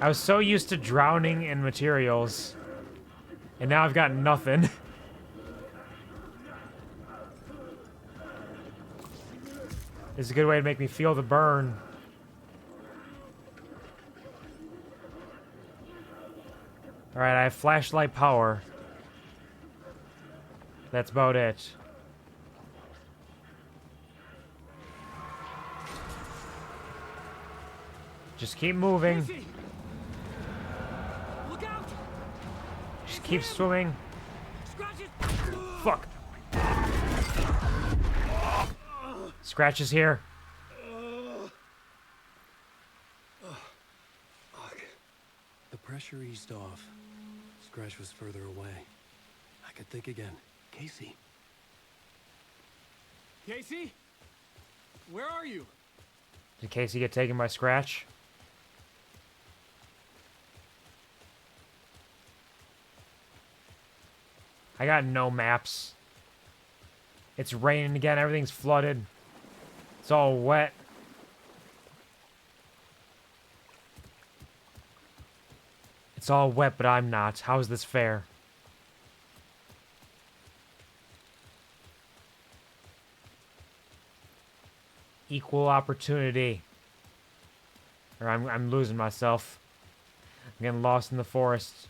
I was so used to drowning in materials. And now I've got nothing. This is a good way to make me feel the burn. Alright, I have flashlight power. That's about it. Just keep moving. Look out! Just keep swimming. Fuck. Scratch is here. The pressure eased off. Scratch was further away. I could think again. Casey. Casey? Where are you? Did Casey get taken by Scratch? I got no maps. It's raining again. Everything's flooded. It's all wet. It's all wet, but I'm not. How is this fair? Equal opportunity. Or I'm losing myself. I'm getting lost in the forest.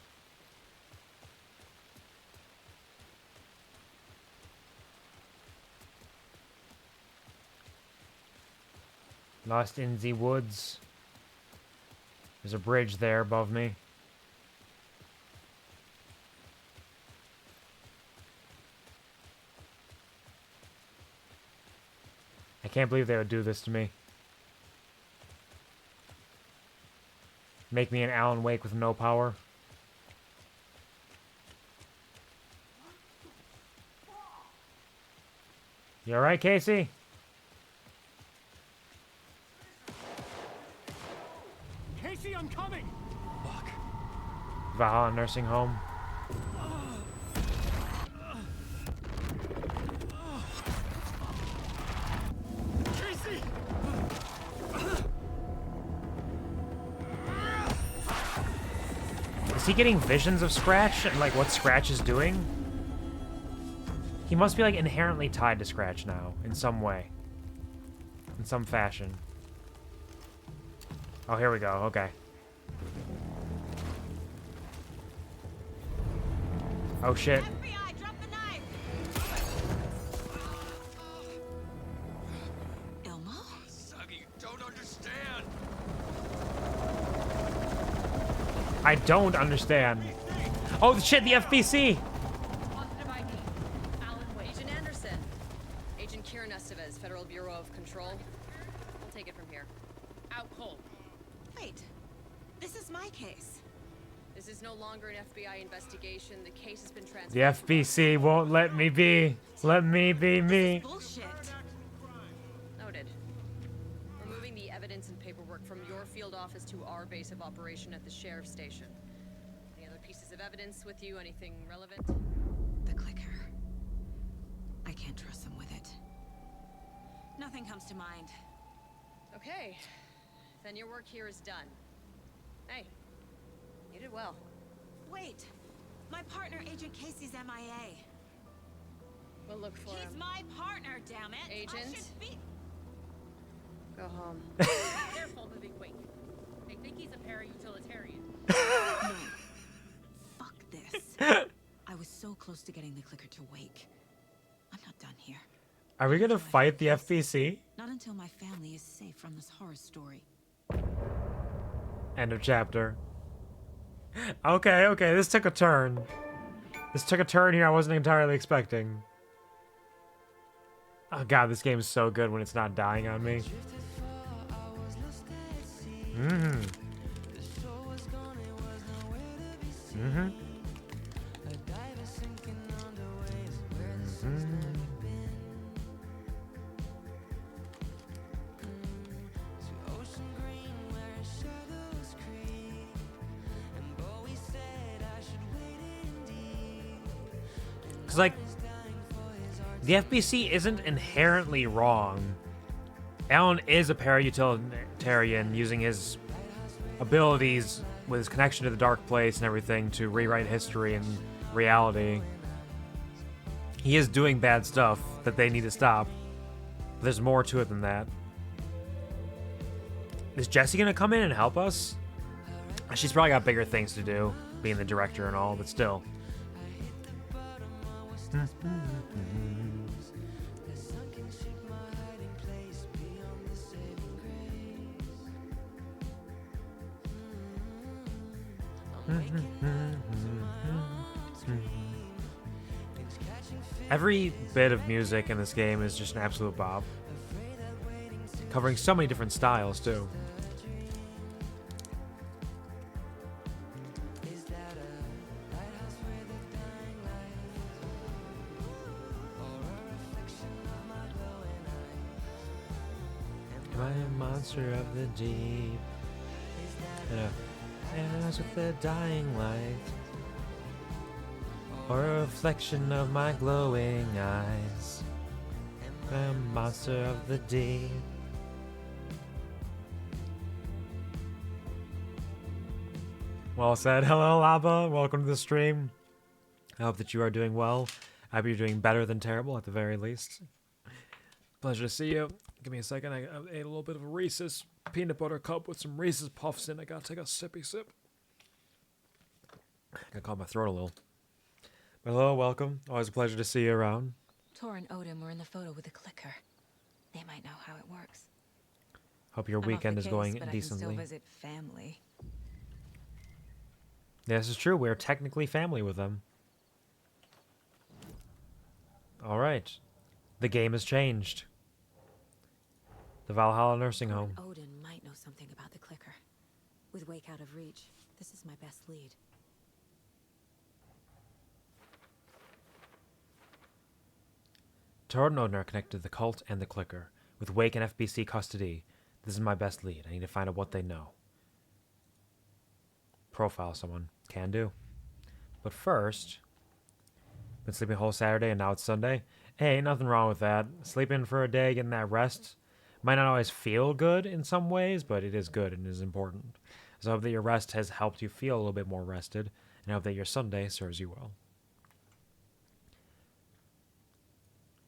Lost in the woods. There's a bridge there above me. I can't believe they would do this to me. Make me an Alan Wake with no power. You alright, Casey? Casey, I'm coming! Fuck. Valhalla Nursing Home. Casey! Is he getting visions of Scratch and like what Scratch is doing? He must be like inherently tied to Scratch now in some way. In some fashion. Oh, here we go. Okay. Oh shit. FBI, drop the knife! Elmo? Saga, you don't understand. I don't understand. Oh shit, the FBC! Positive ID. Alan Wake. Agent Anderson. Agent Kieran Estevez, Federal Bureau of Control. We'll take it from here. Out cold. Wait, this is my case. This is no longer an FBI investigation. The case has been transferred. The FBC won't let me be. Let me be me. Bullshit. Noted. We're moving the evidence and paperwork from your field office to our base of operation at the sheriff's station. Any other pieces of evidence with you? Anything relevant? The clicker. I can't trust them with it. Nothing comes to mind. Okay. Then your work here is done. Hey, you did well. Wait, my partner, Agent Casey's MIA. We'll look for him. He's my partner, damn it. Agent? I should be... Go home. Careful moving Wake. They think he's a para-utilitarian. Fuck this. I was so close to getting the clicker to Wake. Are we gonna fight the FBC? Not until my family is safe from this horror story. End of chapter. Okay, okay, this took a turn. This took a turn here I wasn't entirely expecting. Oh god, this game is so good when it's not dying on me. Mm-hmm. Mm-hmm. Because, like, the FBC isn't inherently wrong. Alan is a para-utilitarian using his abilities with his connection to the dark place and everything to rewrite history and reality. He is doing bad stuff that they need to stop. But there's more to it than that. Is Jessie gonna come in and help us? She's probably got bigger things to do, being the director and all, but still. Every bit of music in this game is just an absolute bop. Covering so many different styles, too. Am I a monster of the deep? Eyes with the dying light, or a reflection of my glowing eyes. I'm a monster of the deep. Well said. Hello, Lava. Welcome to the stream. I hope that you are doing well. I hope you're doing better than terrible at the very least. Pleasure to see you. Give me a second. I ate a little bit of a Reese's peanut butter cup with some Reese's Puffs in. I gotta take a sippy sip. I gotta calm my throat a little. But hello, welcome. Always a pleasure to see you around. Tor and Odin were in the photo with the clicker. They might know how it works. Hope your I'm off weekend the is case, going but decently. I can still visit family. Yeah, this is true. We're technically family with them. Alright. The game has changed. The Valhalla nursing home. Odin might know something about the clicker. With Wake out of reach, this is my best lead. Tor and Odin are connected to the cult and the clicker. With Wake and FBC custody, this is my best lead. I need to find out what they know. Profile someone. Can do. But first, been sleeping a whole Saturday and now it's Sunday. Hey, nothing wrong with that. Sleeping for a day, getting that rest. Might not always feel good in some ways, but it is good and is important. So I hope that your rest has helped you feel a little bit more rested, and I hope that your Sunday serves you well.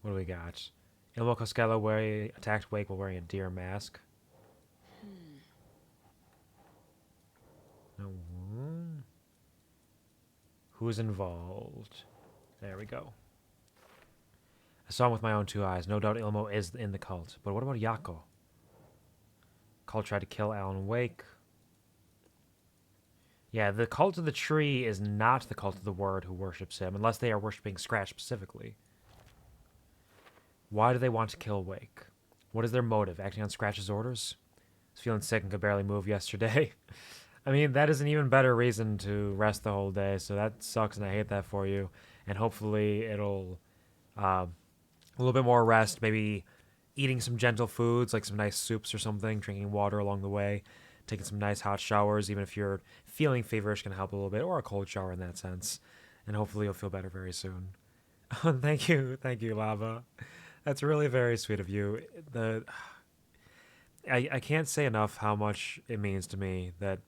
What do we got? Ilmo Costello attacked Wake while wearing a deer mask. No. Who's involved? There we go. I saw him with my own two eyes. No doubt Ilmo is in the cult. But what about Yako? Cult tried to kill Alan Wake. Yeah, the cult of the tree is not the cult of the word who worships him, unless they are worshipping Scratch specifically. Why do they want to kill Wake? What is their motive? Acting on Scratch's orders? I was feeling sick and could barely move yesterday. I mean, that is an even better reason to rest the whole day, so that sucks and I hate that for you. And hopefully it'll... a little bit more rest, maybe eating some gentle foods, like some nice soups or something, drinking water along the way, taking some nice hot showers, even if you're feeling feverish can help a little bit, or a cold shower in that sense. And hopefully you'll feel better very soon. Thank you, Lava. That's really very sweet of you. I can't say enough how much it means to me that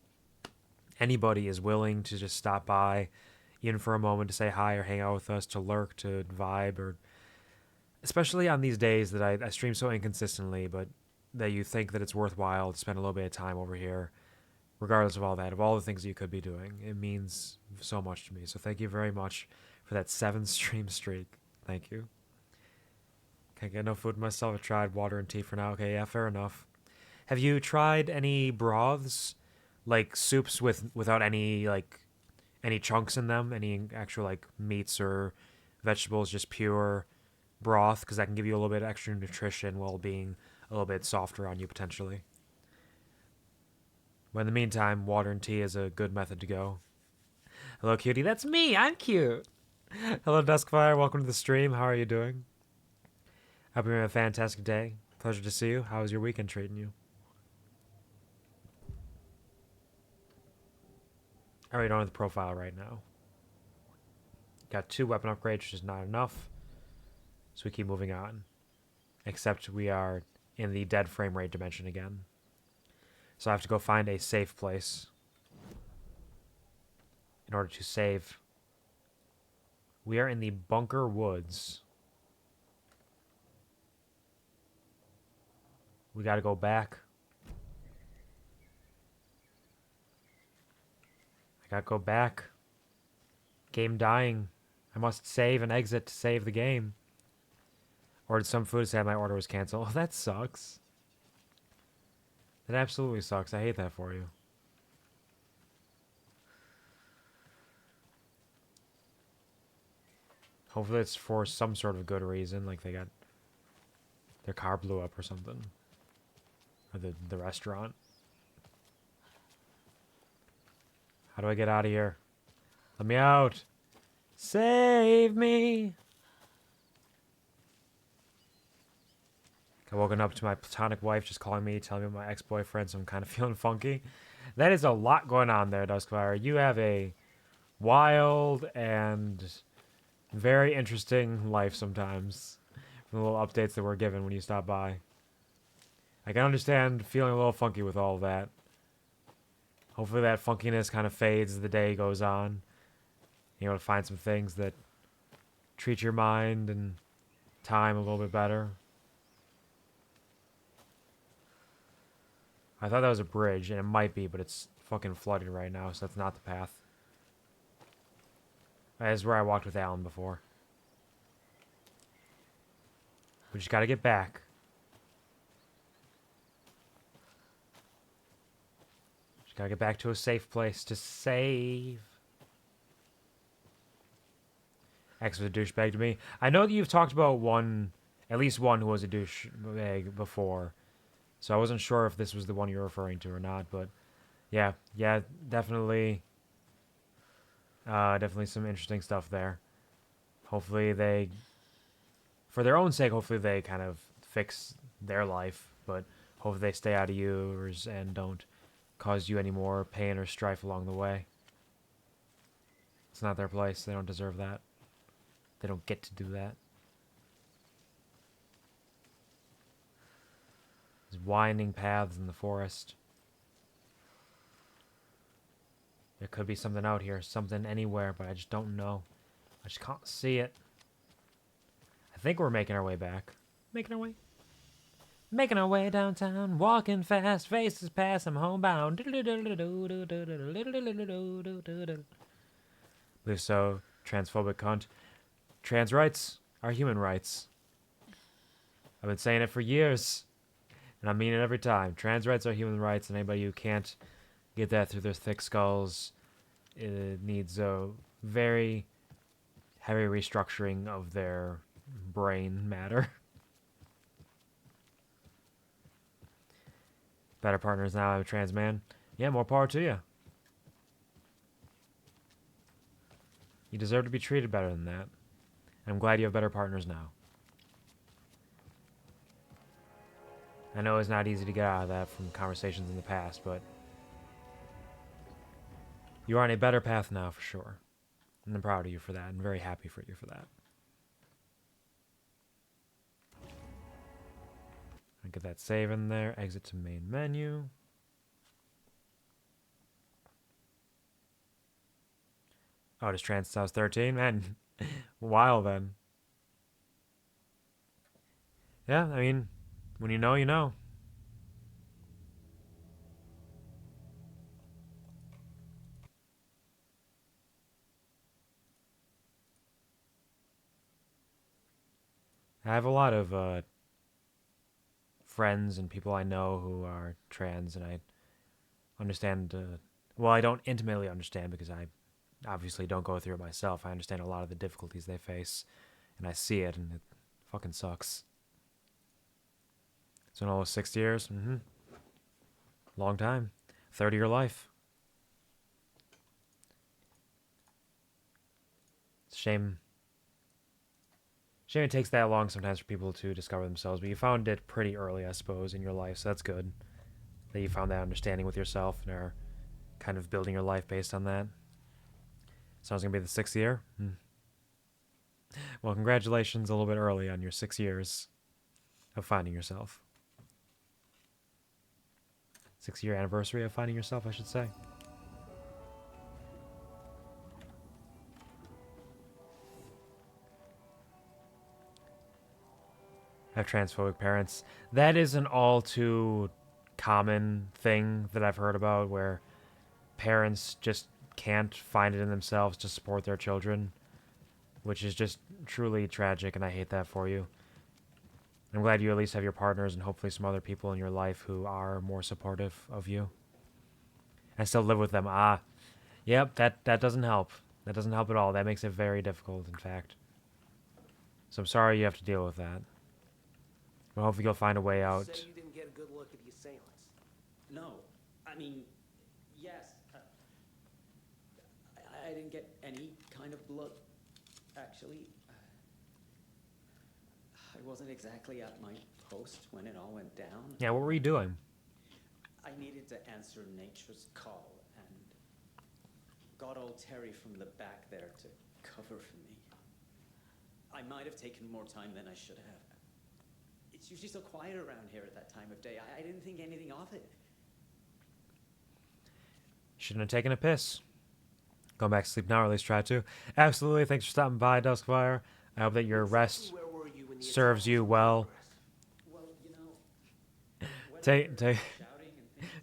anybody is willing to just stop by, even for a moment, to say hi or hang out with us, to lurk, to vibe, or especially on these days that I stream so inconsistently, but that you think that it's worthwhile to spend a little bit of time over here, regardless of all that, of all the things that you could be doing. It means so much to me. So thank you very much for that 7 stream streak. Thank you. Can't get no food myself. I tried water and tea for now. Okay, yeah, fair enough. Have you tried any broths, like soups without any like any chunks in them, any actual like meats or vegetables, just pure broth? Because that can give you a little bit extra nutrition while being a little bit softer on you potentially. But in the meantime, water and tea is a good method to go. Hello, cutie. That's me. I'm cute. Hello, Duskfire. Welcome to the stream. How are you doing? Hope you're having a fantastic day. Pleasure to see you. How was your weekend treating you? I already don't have the profile right now. Got 2 weapon upgrades, which is not enough. So we keep moving on. Except we are in the dead frame rate dimension again. So I have to go find a safe place in order to save. We are in the Bunker Woods. We gotta go back. I gotta go back. Game dying. I must save and exit to save the game. Ordered some food, said my order was canceled. Oh, that sucks. That absolutely sucks. I hate that for you. Hopefully it's for some sort of good reason, like they got their car blew up or something. Or the restaurant. How do I get out of here? Let me out. Save me. I woken up to my platonic wife just calling me, telling me my ex-boyfriend, so I'm kind of feeling funky. That is a lot going on there, Duskfire. You have a wild and very interesting life sometimes. From the little updates that we're given when you stop by. I can understand feeling a little funky with all of that. Hopefully that funkiness kind of fades as the day goes on. You're able to find some things that treat your mind and time a little bit better. I thought that was a bridge, and it might be, but it's fucking flooded right now, so that's not the path. That is where I walked with Alan before. We just gotta get back. Just gotta get back to a safe place to save. X was a douchebag to me. I know that you've talked about at least one who was a douchebag before. So I wasn't sure if this was the one you're referring to or not, but yeah, definitely some interesting stuff there. Hopefully they, for their own sake, hopefully they kind of fix their life, but hopefully they stay out of yours and don't cause you any more pain or strife along the way. It's not their place. They don't deserve that. They don't get to do that. There's winding paths in the forest. There could be something out here, something anywhere, but I just don't know. I just can't see it. I think we're making our way back. Making our way? Making our way downtown, walking fast, faces past, I'm homebound. Believe so, transphobic cunt. Trans rights are human rights. I've been saying it for years, and I mean it every time. Trans rights are human rights, and anybody who can't get that through their thick skulls, it needs a very heavy restructuring of their brain matter. Better partners now, I'm a trans man. Yeah, more power to you. You deserve to be treated better than that. I'm glad you have better partners now. I know it's not easy to get out of that from conversations in the past, but you are on a better path now for sure. And I'm proud of you for that, and very happy for you for that. I get that save in there. Exit to main menu. Oh, just Trans House 13? Man, wow then. Yeah, I mean, when you know, you know. I have a lot of friends and people I know who are trans, and I understand. Well, I don't intimately understand because I obviously don't go through it myself. I understand a lot of the difficulties they face, and I see it, and it fucking sucks. So in almost 6 years, long time, 30-year life. It's a shame. Shame it takes that long sometimes for people to discover themselves, but you found it pretty early, I suppose, in your life, so that's good. That you found that understanding with yourself and are kind of building your life based on that. So it's going to be the 6th year? Well, congratulations a little bit early on your 6 years of finding yourself. 6-year anniversary of finding yourself, I should say. I have transphobic parents. That is an all too common thing that I've heard about where parents just can't find it in themselves to support their children, which is just truly tragic, and I hate that for you. I'm glad you at least have your partners and hopefully some other people in your life who are more supportive of you. And still live with them. Yep, that doesn't help. That doesn't help at all. That makes it very difficult, in fact. So I'm sorry you have to deal with that. But hopefully you'll find a way out. You say you didn't get a good look at the assailants. No, I mean, yes. I didn't get any kind of look, actually. I wasn't exactly at my post when it all went down. Yeah, what were you doing? I needed to answer nature's call and got old Terry from the back there to cover for me. I might have taken more time than I should have. It's usually so quiet around here at that time of day. I didn't think anything of it. Shouldn't have taken a piss. Go back to sleep now, or at least try to. Absolutely. Thanks for stopping by, Duskfire. I hope that your rest serves you well. Well, you know, Take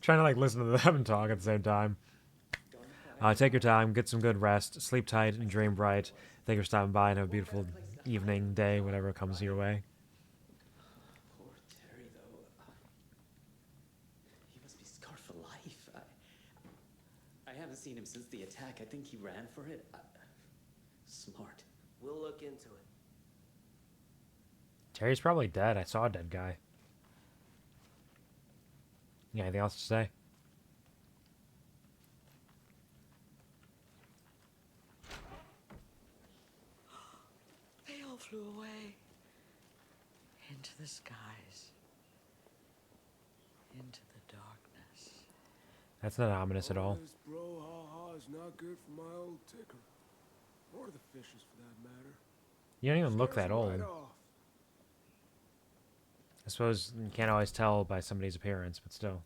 trying to like listen to them and talk at the same time. Take your time, get some good rest, sleep tight, and dream bright. Thank you for stopping by and have a beautiful evening, day, whatever comes your way. Poor Terry, though. He must be scarred for life. I haven't seen him since the attack. I think he ran for it. Smart. We'll look into it. Terry's probably dead. I saw a dead guy. Yeah, anything else to say? They all flew away. Into the skies. Into the darkness. That's not ominous at all. This brouhaha is not good for my old ticker. Or the fishes, for that matter. You don't even look Scares that them old. right off. I suppose you can't always tell by somebody's appearance, but still.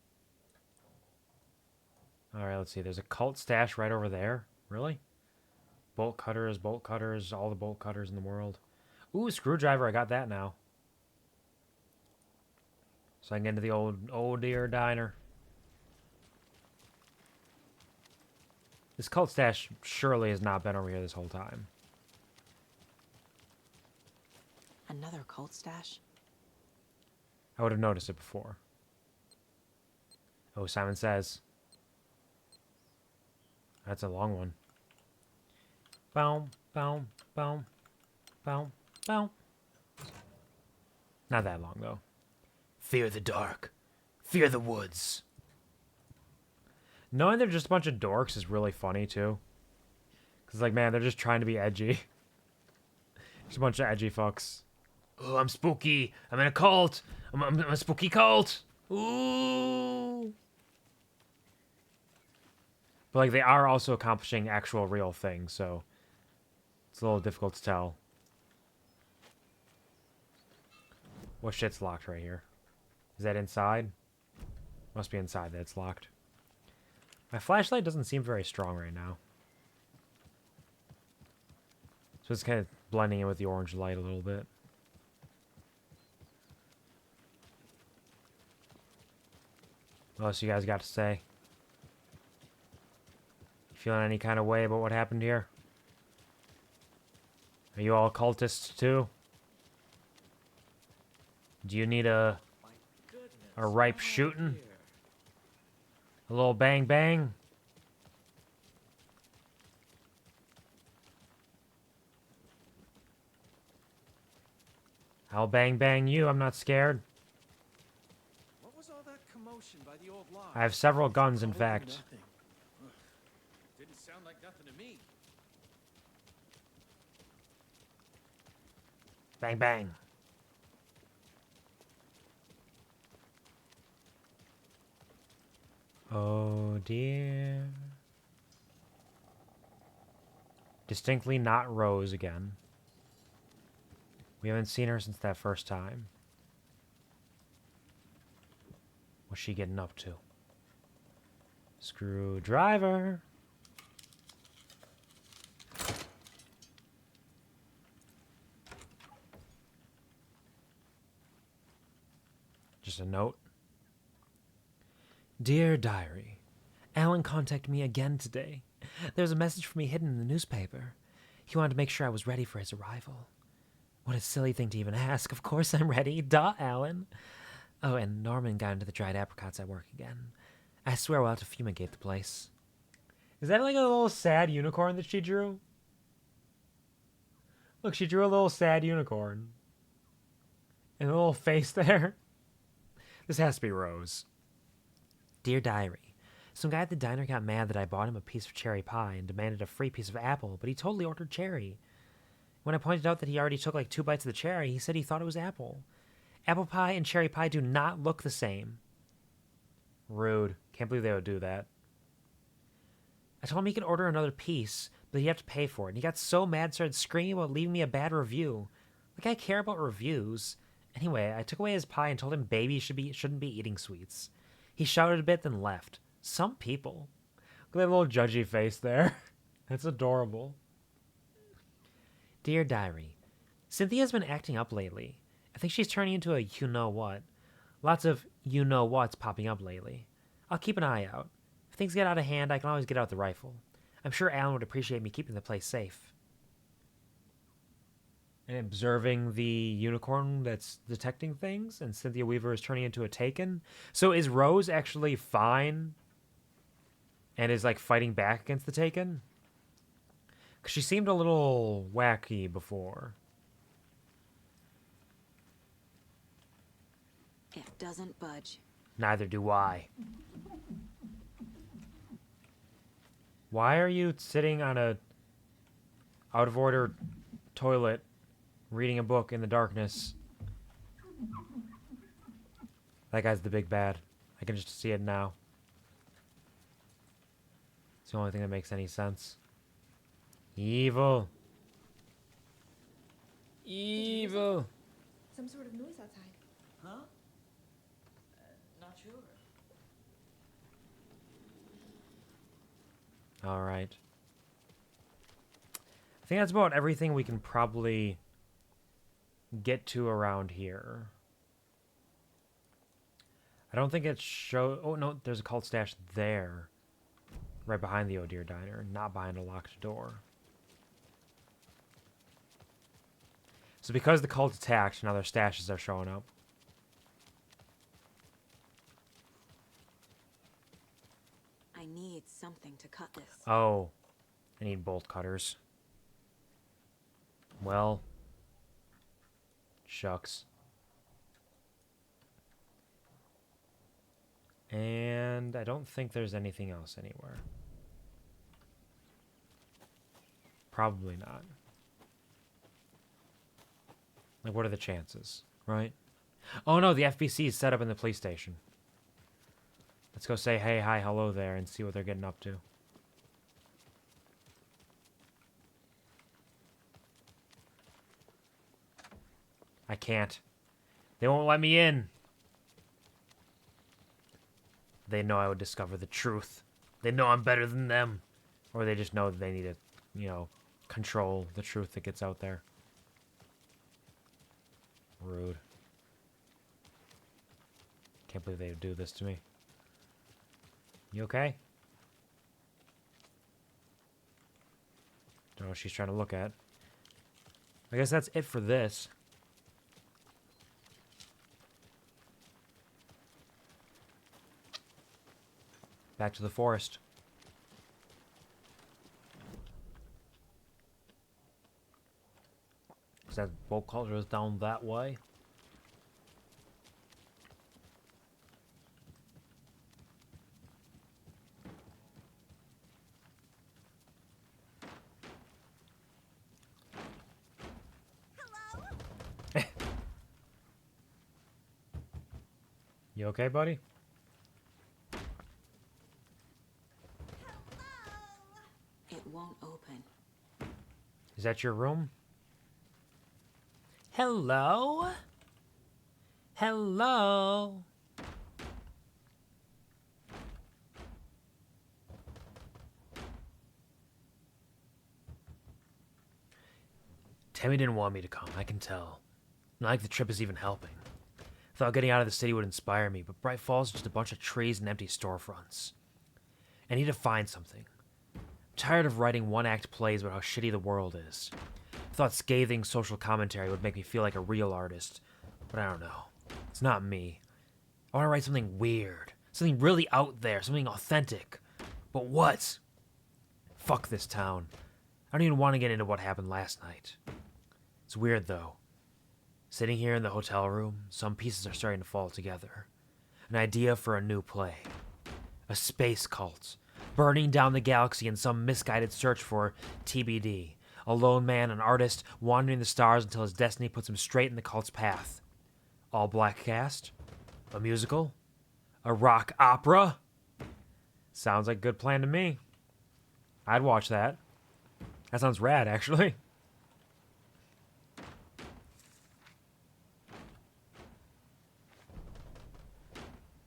Alright, let's see. There's a cult stash right over there. Really? Bolt cutters, all the bolt cutters in the world. Ooh, screwdriver. I got that now. So I can get into the old dear diner. This cult stash surely has not been over here this whole time. Another cult stash? I would have noticed it before. Oh, Simon Says. That's a long one. Boom, boom, boom, boom, boom. Not that long, though. Fear the dark. Fear the woods. Knowing they're just a bunch of dorks is really funny, too. Because, like, man, they're just trying to be edgy. Just a bunch of edgy fucks. Oh, I'm spooky. I'm in a cult. I'm a spooky cult. Ooh. But, like, they are also accomplishing actual real things, so it's a little difficult to tell. What shit's locked right here? Is that inside? Must be inside that it's locked. My flashlight doesn't seem very strong right now. So it's kind of blending in with the orange light a little bit. What else you guys got to say? Feeling any kind of way about what happened here? Are you all cultists too? Do you need a ripe shooting? A little bang bang? I'll bang bang you, I'm not scared. What was all that commotion by the old lodge? I have several guns, in fact. Nothing. Ugh. Didn't sound like nothing to me. Bang bang. Oh dear. Distinctly not Rose again. We haven't seen her since that first time. What's she getting up to? Screwdriver. Just a note. Dear Diary, Alan contacted me again today. There's a message for me hidden in the newspaper. He wanted to make sure I was ready for his arrival. What a silly thing to even ask. Of course I'm ready. Duh, Alan. Oh, and Norman got into the dried apricots at work again. I swear we'll have to fumigate the place. Is that like a little sad unicorn that she drew? Look, she drew a little sad unicorn. And a little face there. This has to be Rose. Dear Diary, some guy at the diner got mad that I bought him a piece of cherry pie and demanded a free piece of apple, but he totally ordered cherry. When I pointed out that he already took like 2 bites of the cherry, he said he thought it was apple. Apple pie and cherry pie do not look the same. Rude. Can't believe they would do that. I told him he could order another piece, but he'd have to pay for it. And he got so mad, started screaming about leaving me a bad review. Like I care about reviews. Anyway, I took away his pie and told him babies shouldn't be eating sweets. He shouted a bit, then left. Some people. Look at that little judgy face there. That's adorable. Dear Diary, Cynthia's been acting up lately. I think she's turning into a you-know-what. Lots of you-know-whats popping up lately. I'll keep an eye out. If things get out of hand, I can always get out the rifle. I'm sure Alan would appreciate me keeping the place safe. And observing the unicorn that's detecting things, and Cynthia Weaver is turning into a Taken. So is Rose actually fine and is like fighting back against the Taken? Because she seemed a little wacky before. It doesn't budge. Neither do I. Why are you sitting on a out of order toilet reading a book in the darkness? That guy's the big bad. I can just see it now. It's the only thing that makes any sense. Evil. Evil. Some sort of noise outside. Huh? Not sure. All right. I think that's about everything we can probably get to around here. I don't think it shows... Oh, no, there's a cult stash there. Right behind the Oh Dear Diner, not behind a locked door. So because the cult attacked, now their stashes are showing up. I need something to cut this. Oh, I need bolt cutters. Well, shucks. And I don't think there's anything else anywhere. Probably not. Like, what are the chances, right? Oh no, the FBC is set up in the police station. Let's go say hey, hi, hello there and see what they're getting up to. I can't. They won't let me in. They know I would discover the truth. They know I'm better than them. Or they just know that they need to, you know, control the truth that gets out there. Rude. Can't believe they would do this to me. You okay? Don't know what she's trying to look at. I guess that's it for this. Back to the forest. Is that boat culture is down that way? You okay, buddy? It won't open. Is that your room? Hello? Hello? Tammy didn't want me to come, I can tell. Not like the trip is even helping. Thought getting out of the city would inspire me, but Bright Falls is just a bunch of trees and empty storefronts. I need to find something. I'm tired of writing one-act plays about how shitty the world is. I thought scathing social commentary would make me feel like a real artist, but I don't know. It's not me. I want to write something weird, something really out there, something authentic. But what? Fuck this town. I don't even want to get into what happened last night. It's weird, though. Sitting here in the hotel room, some pieces are starting to fall together. An idea for a new play. A space cult, burning down the galaxy in some misguided search for TBD. A lone man, an artist, wandering the stars until his destiny puts him straight in the cult's path. All black cast? A musical? A rock opera? Sounds like a good plan to me. I'd watch that. That sounds rad, actually.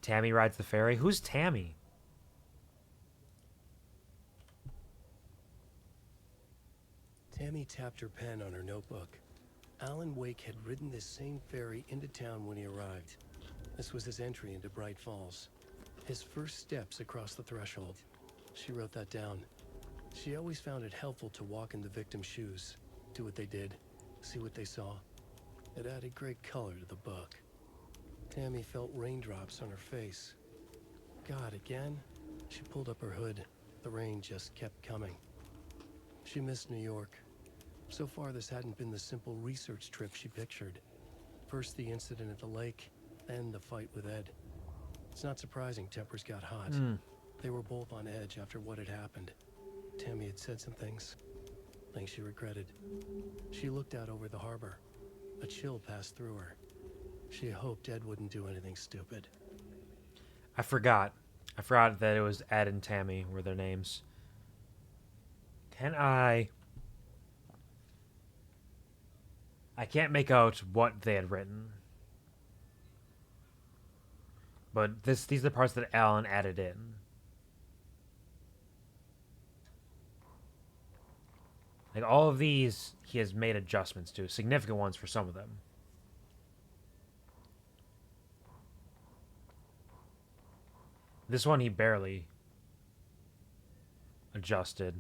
Tammy rides the ferry? Who's Tammy? Tammy tapped her pen on her notebook. Alan Wake had ridden this same ferry into town when he arrived. This was his entry into Bright Falls. His first steps across the threshold. She wrote that down. She always found it helpful to walk in the victim's shoes, do what they did, see what they saw. It added great color to the book. Tammy felt raindrops on her face. God, again? She pulled up her hood. The rain just kept coming. She missed New York. So far, this hadn't been the simple research trip she pictured. First the incident at the lake, then the fight with Ed. It's not surprising tempers got hot. They were both on edge after what had happened. Tammy had said some things she regretted. She looked out over the harbor. A chill passed through her. She hoped Ed wouldn't do anything stupid. I forgot that it was Ed and Tammy were their names. I can't make out what they had written. But these are the parts that Alan added in. Like, all of these, he has made adjustments to. Significant ones for some of them. This one he barely adjusted.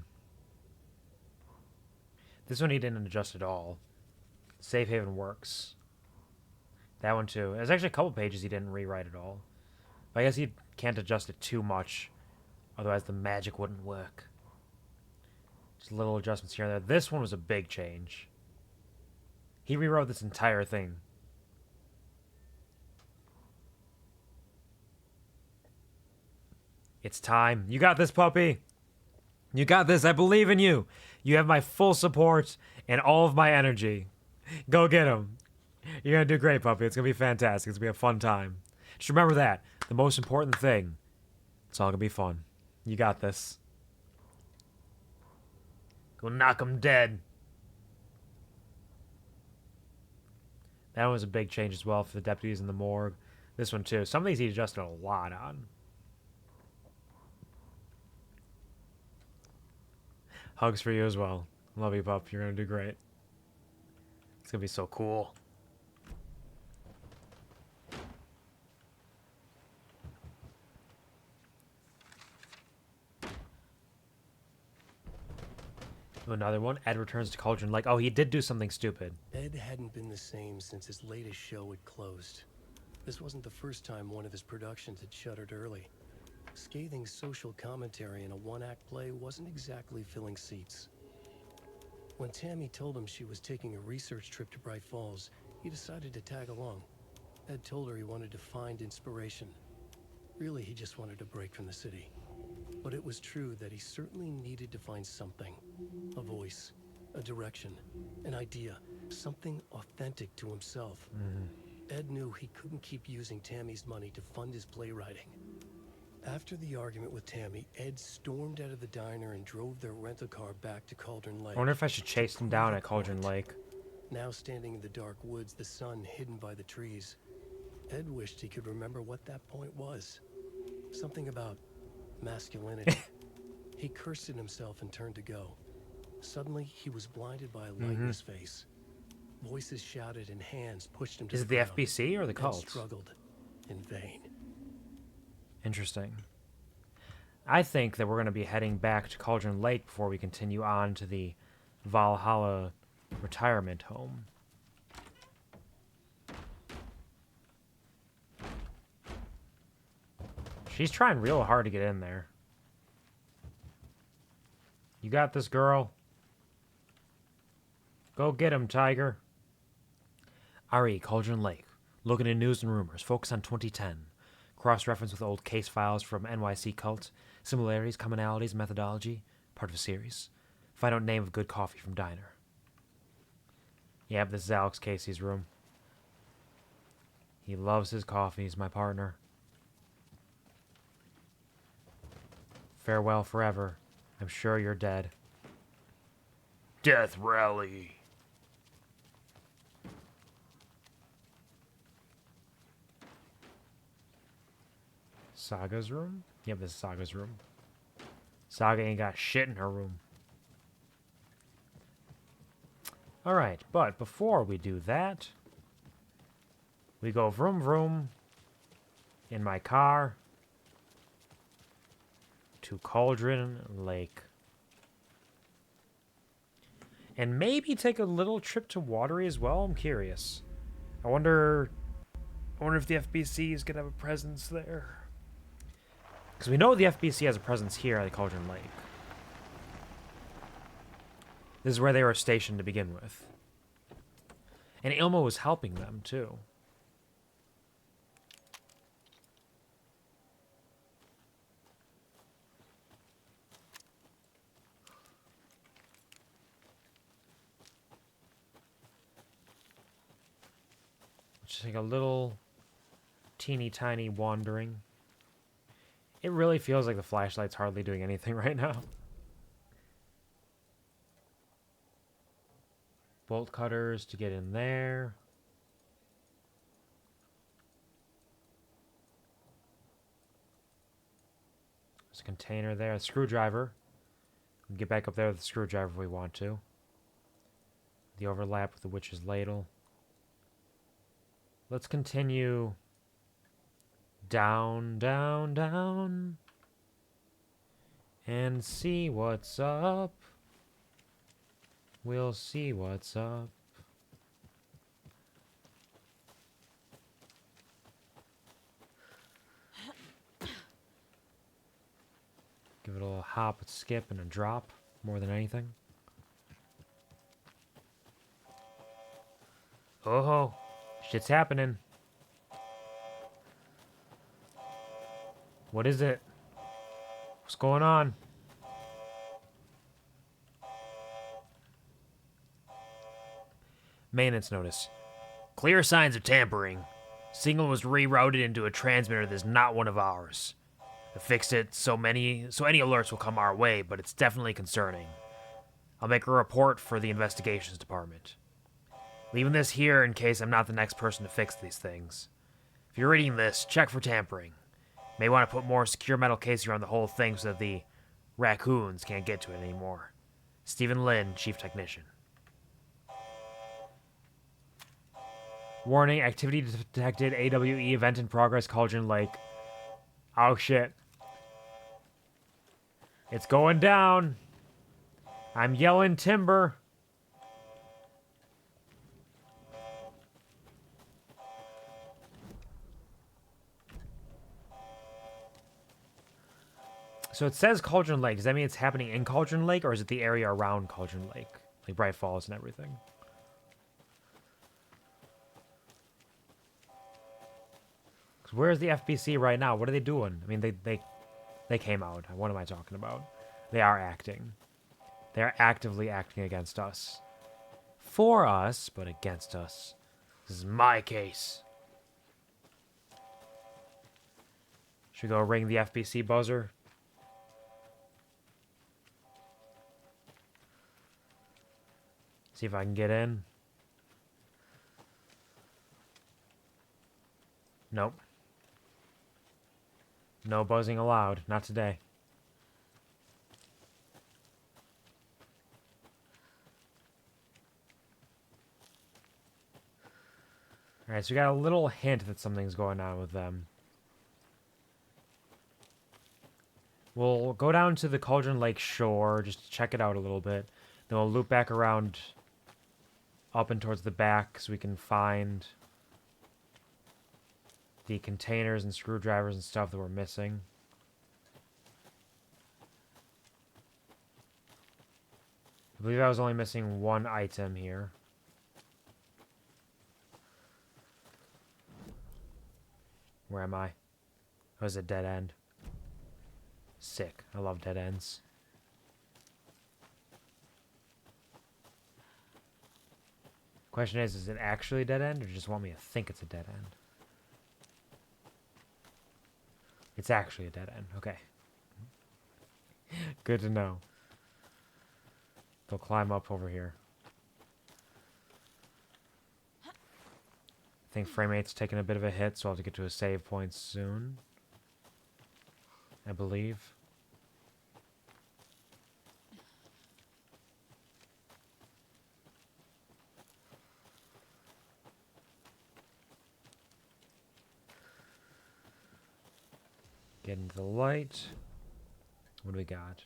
This one he didn't adjust at all. Safe Haven works. That one too. There's actually a couple pages he didn't rewrite at all. But I guess he can't adjust it too much. Otherwise the magic wouldn't work. Just little adjustments here and there. This one was a big change. He rewrote this entire thing. It's time. You got this, puppy. You got this. I believe in you. You have my full support and all of my energy. Go get him. You're going to do great, puppy. It's going to be fantastic. It's going to be a fun time. Just remember that. The most important thing. It's all going to be fun. You got this. Go knock him dead. That one was a big change as well for the deputies in the morgue. This one too. Some of these he adjusted a lot on. Hugs for you as well. Love you, pup. You're going to do great. It's going to be so cool. Another one. Ed returns to Cauldron like, oh, he did do something stupid. Ed hadn't been the same since his latest show had closed. This wasn't the first time one of his productions had shuttered early. Scathing social commentary in a one-act play wasn't exactly filling seats. When Tammy told him she was taking a research trip to Bright Falls, he decided to tag along. Ed told her he wanted to find inspiration. Really, he just wanted a break from the city. But it was true that he certainly needed to find something. A voice, a direction, an idea, something authentic to himself. Ed knew he couldn't keep using Tammy's money to fund his playwriting. After the argument with Tammy, Ed stormed out of the diner and drove their rental car back to Cauldron Lake. I wonder if I should chase him down at Cauldron Lake. Now standing in the dark woods, the sun hidden by the trees, Ed wished he could remember what that point was. Something about masculinity. He cursed at himself and turned to go. Suddenly, he was blinded by a light in his face. Voices shouted and hands pushed him to Is the it ground. the FBC or the Ed cult? struggled in vain. Interesting. I think that we're going to be heading back to Cauldron Lake before we continue on to the Valhalla retirement home. She's trying real hard to get in there. You got this, girl. Go get him, Tiger. RE, Cauldron Lake. Looking at news and rumors. Focus on 2010. Cross-reference with old case files from NYC cult. Similarities, commonalities, methodology. Part of a series. Find out name of good coffee from diner. Yep, this is Alex Casey's room. He loves his coffee. He's my partner. Farewell forever. I'm sure you're dead. Death Rally. Saga's room? Yep, this is Saga's room. Saga ain't got shit in her room. Alright, but before we do that, we go vroom vroom in my car to Cauldron Lake. And maybe take a little trip to Watery as well. I'm curious. I wonder if the FBC is going to have a presence there. Because we know the FBC has a presence here at Cauldron Lake. This is where they were stationed to begin with. And Ilma was helping them, too. Just like a little teeny tiny wandering. It really feels like the flashlight's hardly doing anything right now. Bolt cutters to get in there. There's a container there. A screwdriver. We can get back up there with the screwdriver if we want to. The overlap with the witch's ladle. Let's continue down, down, down. And see what's up. We'll see what's up. Give it a little hop, a skip, and a drop, more than anything. Oh, shit's happening. What is it? What's going on? Maintenance notice. Clear signs of tampering. Signal was rerouted into a transmitter that's not one of ours. I fixed it so any alerts will come our way, but it's definitely concerning. I'll make a report for the investigations department. Leaving this here in case I'm not the next person to fix these things. If you're reading this, check for tampering. May want to put more secure metal casing around the whole thing so that the raccoons can't get to it anymore. Stephen Lynn, Chief Technician. Warning, activity detected, AWE event in progress, Cauldron Lake. Oh shit. It's going down. I'm yelling timber. So it says Cauldron Lake. Does that mean it's happening in Cauldron Lake, or is it the area around Cauldron Lake? Like Bright Falls and everything? 'Cause where's the FBC right now? What are they doing? I mean, they came out. What am I talking about? They are acting. They are actively acting against us. For us, but against us. This is my case. Should we go ring the FBC buzzer? See if I can get in. Nope. No buzzing allowed. Not today. Alright, so we got a little hint that something's going on with them. We'll go down to the Cauldron Lake shore just to check it out a little bit. Then we'll loop back around up and towards the back so we can find the containers and screwdrivers and stuff that we're missing. I believe I was only missing one item here. Where am I? Oh, it's a dead end. Sick. I love dead ends. Question is it actually a dead end, or do you just want me to think it's a dead end? It's actually a dead end. Okay. Good to know. They'll climb up over here. I think frame rate's taking a bit of a hit, so I'll have to get to a save point soon. I believe. Get into the light. What do we got?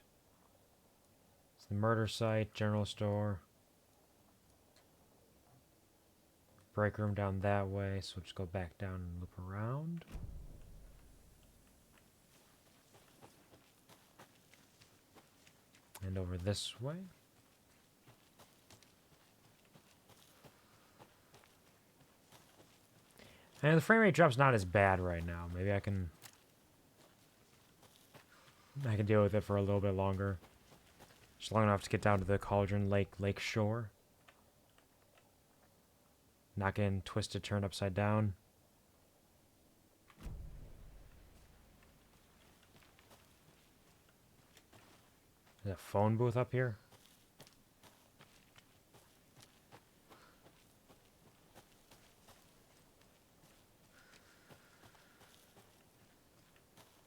It's the murder site, general store. Break room down that way, so we'll just go back down and loop around. And over this way. And the frame rate drop's not as bad right now. Maybe I can deal with it for a little bit longer. Just long enough to get down to the Cauldron Lake shore. Not getting twisted, turned upside down. There's a phone booth up here.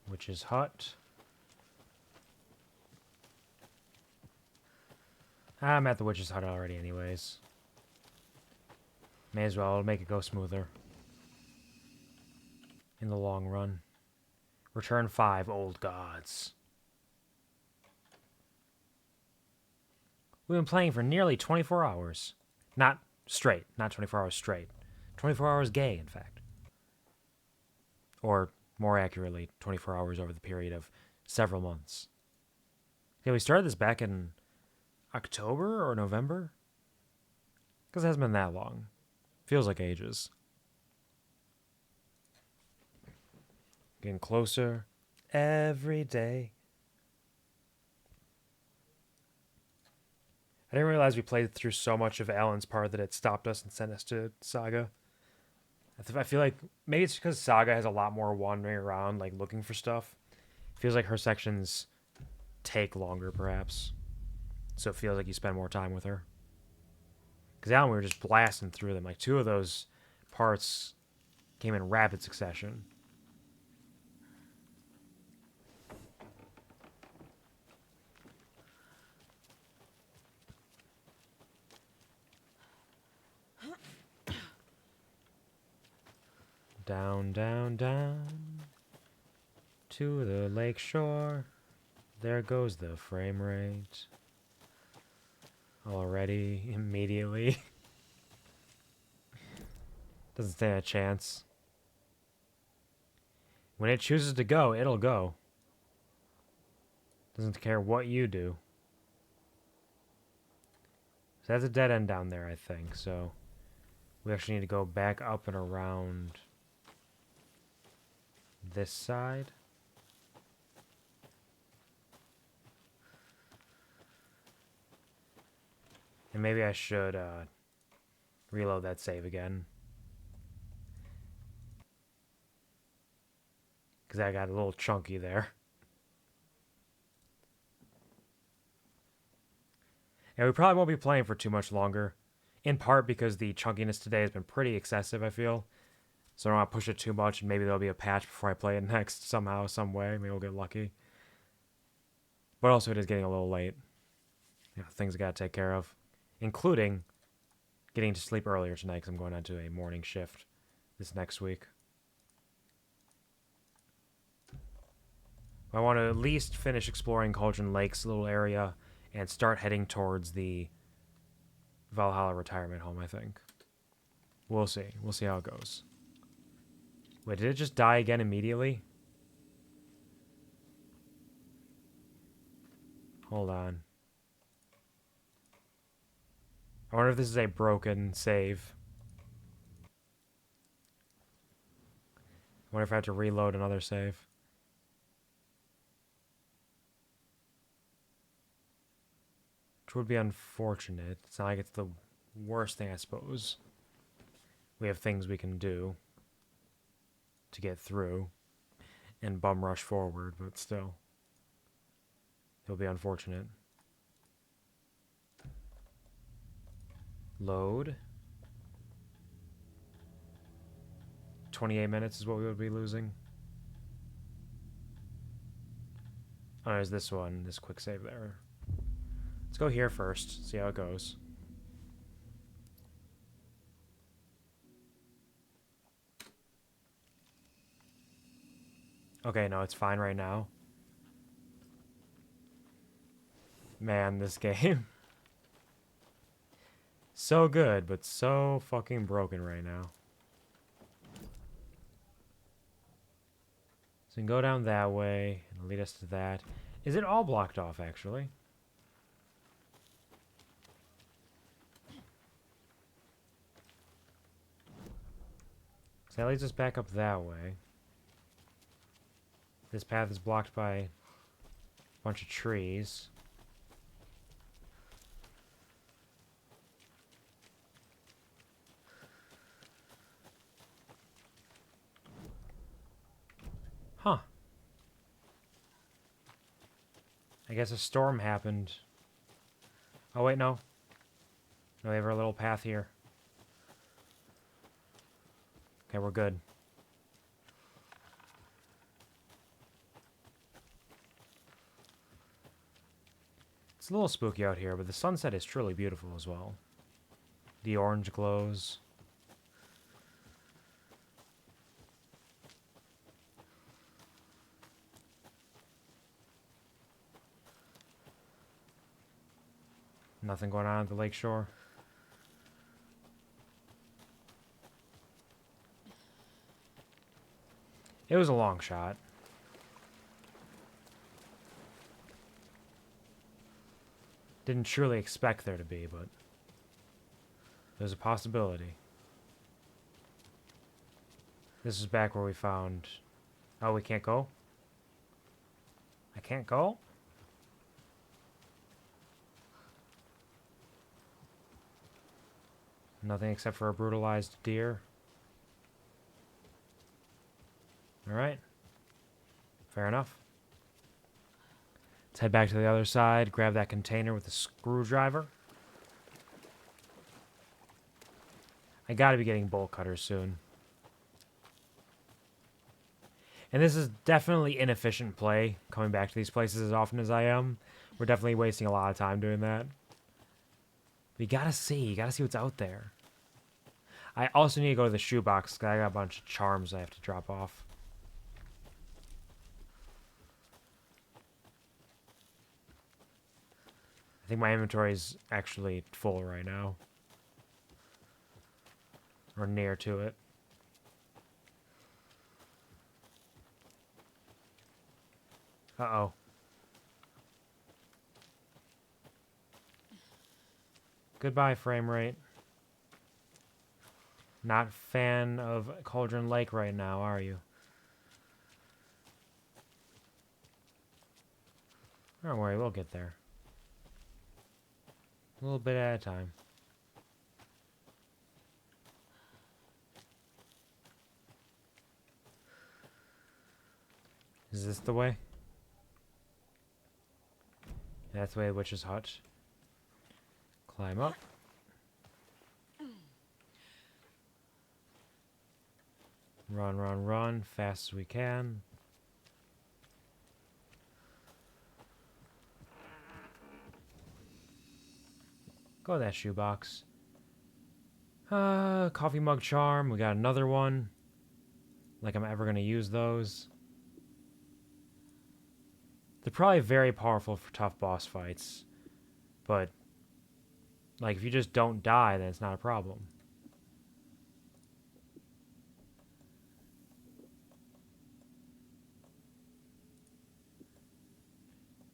Witch's hut. I'm at the witch's hut already anyways. May as well make it go smoother. In the long run. Return 5 old gods. We've been playing for nearly 24 hours. Not straight. Not 24 hours straight. 24 hours gay, in fact. Or, more accurately, 24 hours over the period of several months. Yeah, we started this back in October or November? Because it hasn't been that long. Feels like ages. Getting closer every day. I didn't realize we played through so much of Alan's part that it stopped us and sent us to Saga. I feel like maybe it's because Saga has a lot more wandering around, like looking for stuff. It feels like her sections take longer, perhaps. So it feels like you spend more time with her. Because Alan, we were just blasting through them. Like 2 of those parts came in rapid succession. Down, down, down to the lake shore. There goes the frame rate. Already, immediately. Doesn't stand a chance. When it chooses to go, it'll go. Doesn't care what you do. So that's a dead end down there, I think. So we actually need to go back up and around this side. And maybe I should reload that save again. Because I got a little chunky there. And we probably won't be playing for too much longer. In part because the chunkiness today has been pretty excessive, I feel. So I don't want to push it too much, and maybe there'll be a patch before I play it next somehow, some way. Maybe we'll get lucky. But also it is getting a little late. You know, things I gotta take care of. Including getting to sleep earlier tonight because I'm going on to a morning shift this next week. I want to at least finish exploring Cauldron Lake's little area and start heading towards the Valhalla retirement home, I think. We'll see. We'll see how it goes. Wait, did it just die again immediately? Hold on. I wonder if this is a broken save. I wonder if I have to reload another save. Which would be unfortunate. It's not like it's the worst thing, I suppose. We have things we can do to get through and bum rush forward, but still. It'll be unfortunate. Load. 28 minutes is what we would be losing. Oh, there's this one, this quick save there. Let's go here first, see how it goes. Okay, no, it's fine right now. Man, this game. So good, but so fucking broken right now. So we can go down that way and lead us to that. Is it all blocked off, actually? So that leads us back up that way. This path is blocked by a bunch of trees. Huh. I guess a storm happened. Oh, wait, no. No, we have our little path here. Okay, we're good. It's a little spooky out here, but the sunset is truly beautiful as well. The orange glows. Nothing going on at the lakeshore. It was a long shot. Didn't truly expect there to be, but there's a possibility. This is back where we found... Oh, we can't go? I can't go? Nothing except for a brutalized deer. Alright. Fair enough. Let's head back to the other side, grab that container with the screwdriver. I gotta be getting bolt cutters soon. And this is definitely inefficient play, coming back to these places as often as I am. We're definitely wasting a lot of time doing that. But you gotta see what's out there. I also need to go to the shoebox, because I got a bunch of charms I have to drop off. I think my inventory is actually full right now. Or near to it. Uh-oh. Goodbye, frame rate. Not fan of Cauldron Lake right now, are you? Don't worry, we'll get there. A little bit at a time. Is this the way? That's the way, Witch's Hut. Climb up. Run, run, run, fast as we can. Go to that shoebox. Coffee mug charm. We got another one. Like I'm ever gonna use those. They're probably very powerful for tough boss fights. But, like, if you just don't die, then it's not a problem.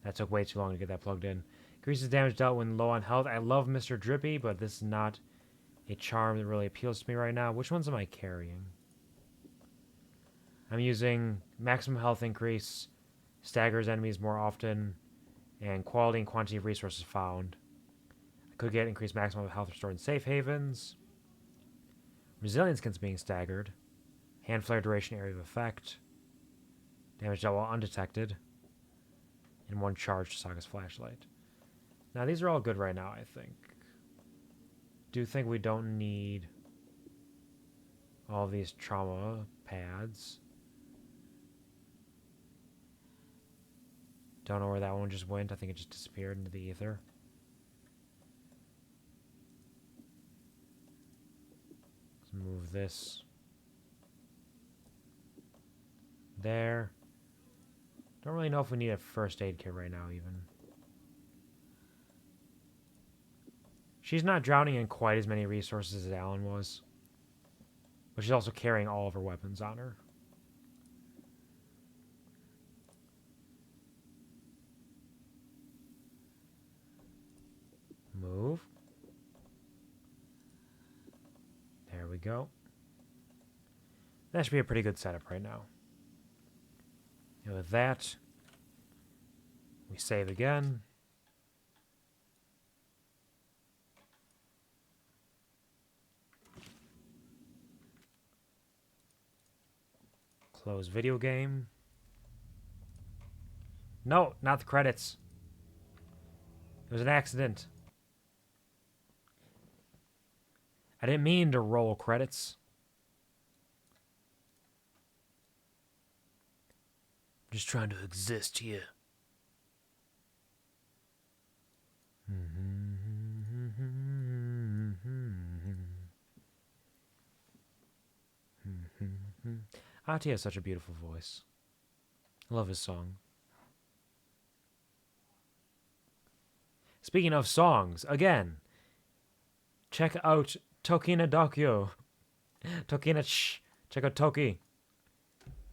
That took way too long to get that plugged in. Increases damage dealt when low on health. I love Mr. Drippy, but this is not a charm that really appeals to me right now. Which ones am I carrying? I'm using maximum health increase, staggers enemies more often, and quality and quantity of resources found. I could get increased maximum health restored in safe havens. Resilience against being staggered. Hand flare duration area of effect. Damage dealt while undetected. And one charge to Saga's flashlight. Now these are all good right now, I think. Do think we don't need all these trauma pads. Don't know where that one just went. I think it just disappeared into the ether. Let's move this there. Don't really know if we need a first aid kit right now, even. She's not drowning in quite as many resources as Alan was. But she's also carrying all of her weapons on her. Move. There we go. That should be a pretty good setup right now. And with that, we save again. Close video game. No, not the credits. It was an accident. I didn't mean to roll credits. I'm just trying to exist here. Ati has such a beautiful voice. I love his song. Speaking of songs, again, check out Tokina Dokyo. Check out Toki.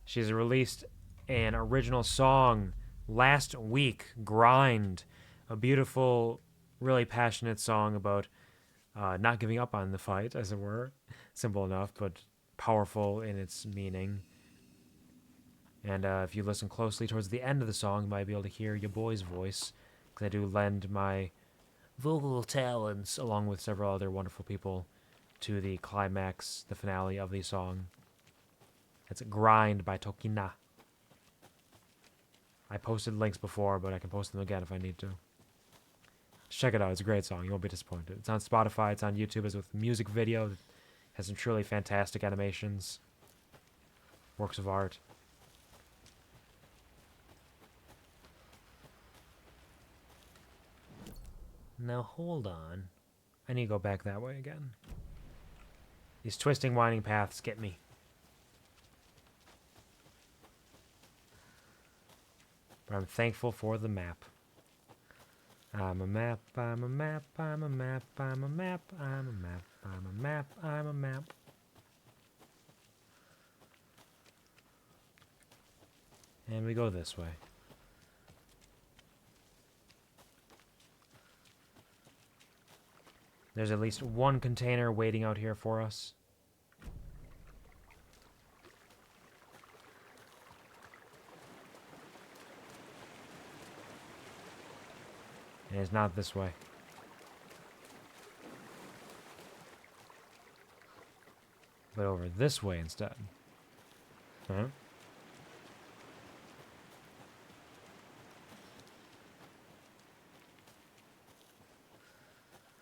She's released an original song last week, Grind. A beautiful, really passionate song about not giving up on the fight, as it were. Simple enough, but powerful in its meaning. And if you listen closely towards the end of the song, you might be able to hear your boy's voice, because I do lend my vocal talents, along with several other wonderful people, to the climax, the finale of the song. It's Grind by Tokina. I posted links before, but I can post them again if I need to. Just check it out. It's a great song. You won't be disappointed. It's on Spotify. It's on YouTube. It's with music video. It has some truly fantastic animations. Works of art. Now hold on. I need to go back that way again. These twisting, winding paths get me. But I'm thankful for the map. I'm a map, I'm a map, I'm a map, I'm a map, I'm a map, I'm a map, I'm a map. And we go this way. There's at least one container waiting out here for us. And it's not this way. But over this way instead. Huh?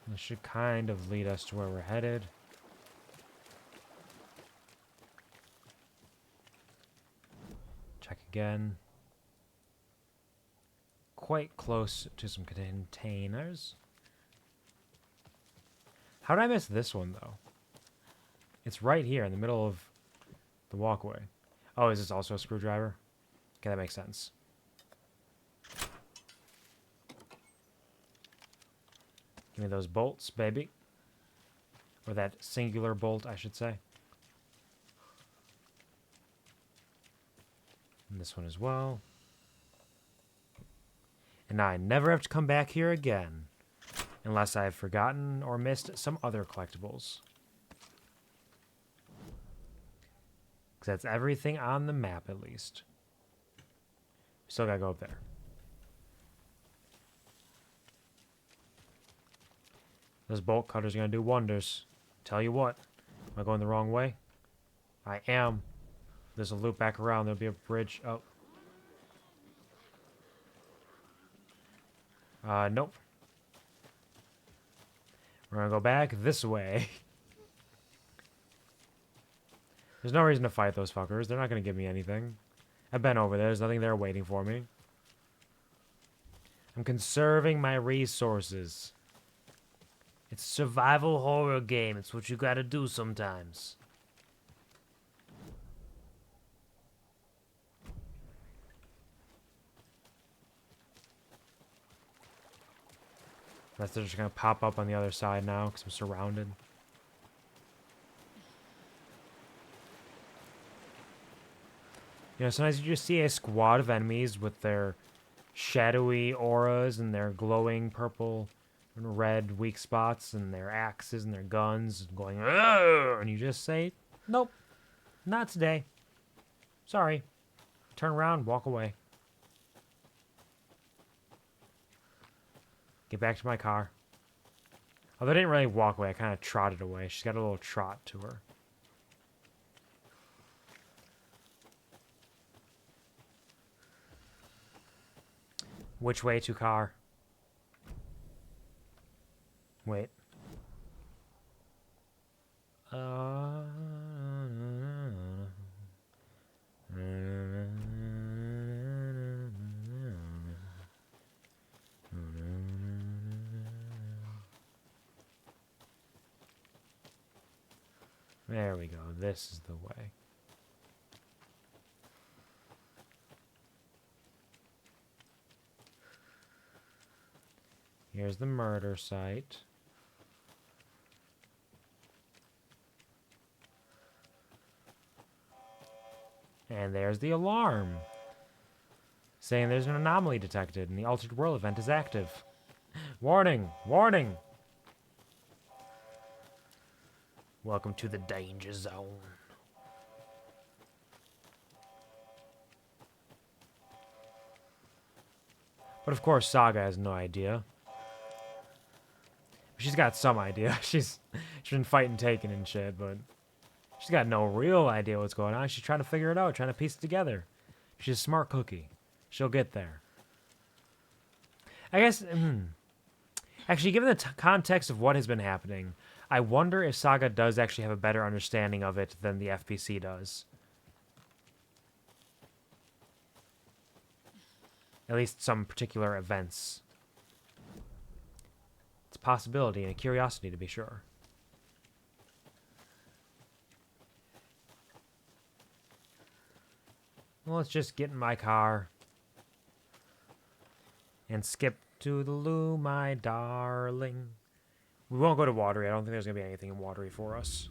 This should kind of lead us to where we're headed. Check again. Quite close to some containers. How did I miss this one, though? It's right here in the middle of the walkway. Oh, is this also a screwdriver? Okay, that makes sense. Give me those bolts, baby. Or that singular bolt, I should say. And this one as well. And now I never have to come back here again. Unless I've forgotten or missed some other collectibles. Because that's everything on the map, at least. We still gotta go up there. Those bolt cutters are gonna do wonders. Tell you what. Am I going the wrong way? I am. There's a loop back around. There'll be a bridge. Oh. Nope. We're gonna go back this way. There's no reason to fight those fuckers. They're not gonna give me anything. I've been over there. There's nothing there waiting for me. I'm conserving my resources. It's a survival horror game. It's what you gotta do sometimes. Unless they're just gonna pop up on the other side now because I'm surrounded. You know, sometimes you just see a squad of enemies with their shadowy auras and their glowing purple and red weak spots and their axes and their guns going, "Argh!" And you just say, nope, not today. Sorry. Turn around, walk away. Get back to my car. Although I didn't really walk away, I kind of trotted away. She's got a little trot to her. Which way to car? Wait. There we go. This is the way. Here's the murder site. And there's the alarm. Saying there's an anomaly detected and the altered world event is active. Warning! Warning! Welcome to the danger zone. But of course, Saga has no idea. She's got some idea. She's been fighting Taken and shit, but she's got no real idea what's going on. She's trying to figure it out, trying to piece it together. She's a smart cookie. She'll get there. I guess, actually, given the context of what has been happening, I wonder if Saga does actually have a better understanding of it than the FPC does. At least some particular events. It's a possibility and a curiosity, to be sure. Well, let's just get in my car and skip to the loo, my darling. We won't go to Watery. I don't think there's going to be anything in Watery for us.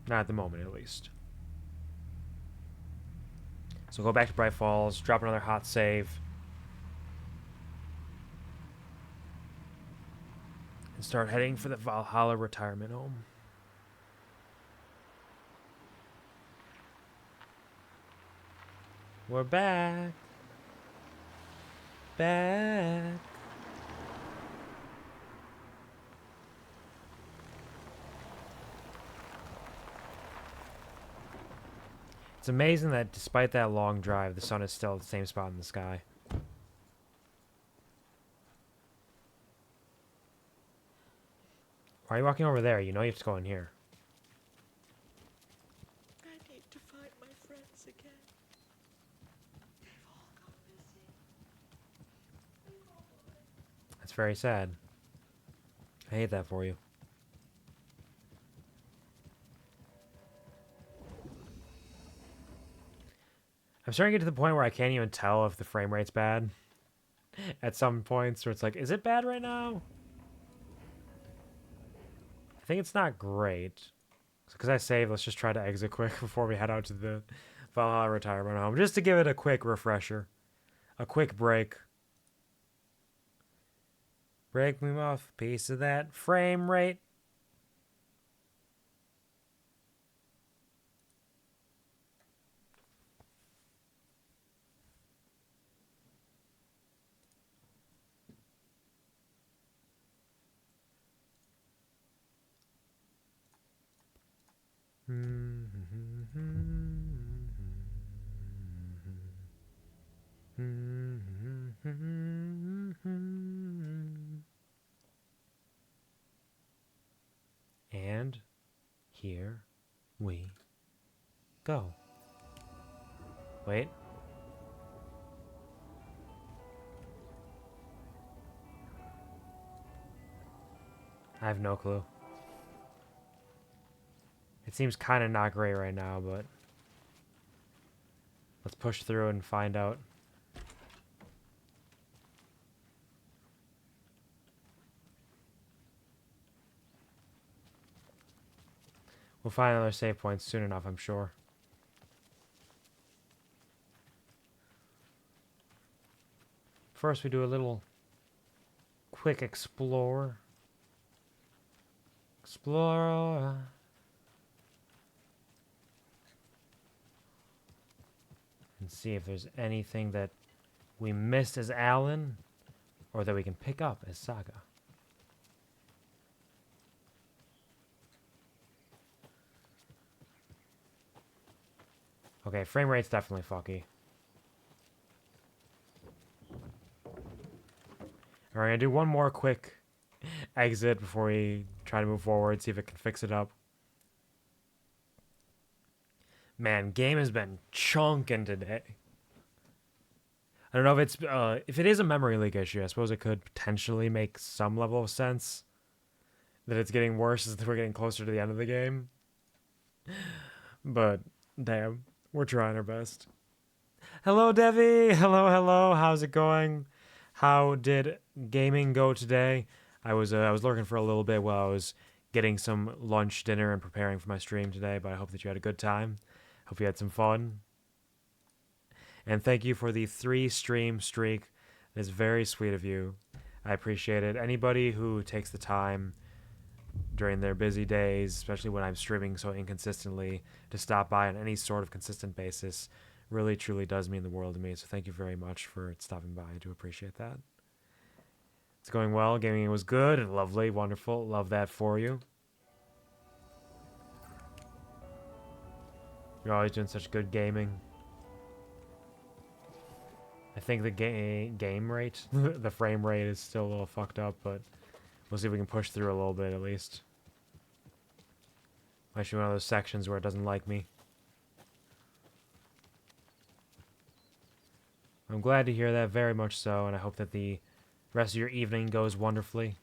Not at the moment, at least. So go back to Bright Falls, drop another hot save. Start heading for the Valhalla retirement home. We're back. Back. It's amazing that despite that long drive, the sun is still at the same spot in the sky. Why are you walking over there? You know you have to go in here. I need to find my friends again. They've all gone missing. That's very sad. I hate that for you. I'm starting to get to the point where I can't even tell if the frame rate's bad. At some points where it's like, is it bad right now? I think it's not great. Because I saved, let's just try to exit quick before we head out to the Valhalla retirement home. Just to give it a quick refresher. A quick break. Break me off a piece of that frame rate. And here we go. Wait. I have no clue. It seems kind of not great right now, but let's push through and find out. We'll find another save point soon enough, I'm sure. First, we do a little quick explore. Explore. And see if there's anything that we missed as Alan or that we can pick up as Saga. Okay, frame rate's definitely fucky. We're gonna do one more quick exit before we try to move forward, see if it can fix it up. Man, game has been chunking today. I don't know if it is a memory leak issue. I suppose it could potentially make some level of sense that it's getting worse as we're getting closer to the end of the game. But damn, we're trying our best. Hello, Devi. Hello, hello. How's it going? How did gaming go today? I was lurking for a little bit while I was getting some lunch, dinner, and preparing for my stream today. But I hope that you had a good time. Hope you had some fun. And thank you for the 3 stream streak. It is very sweet of you. I appreciate it. Anybody who takes the time during their busy days, especially when I'm streaming so inconsistently, to stop by on any sort of consistent basis really truly does mean the world to me. So thank you very much for stopping by. I do appreciate that. It's going well. Gaming was good and lovely, wonderful. Love that for you. You're always doing such good gaming. I think the game rate, the frame rate is still a little fucked up, but we'll see if we can push through a little bit at least. Might be one of those sections where it doesn't like me. I'm glad to hear that, very much so, and I hope that the rest of your evening goes wonderfully.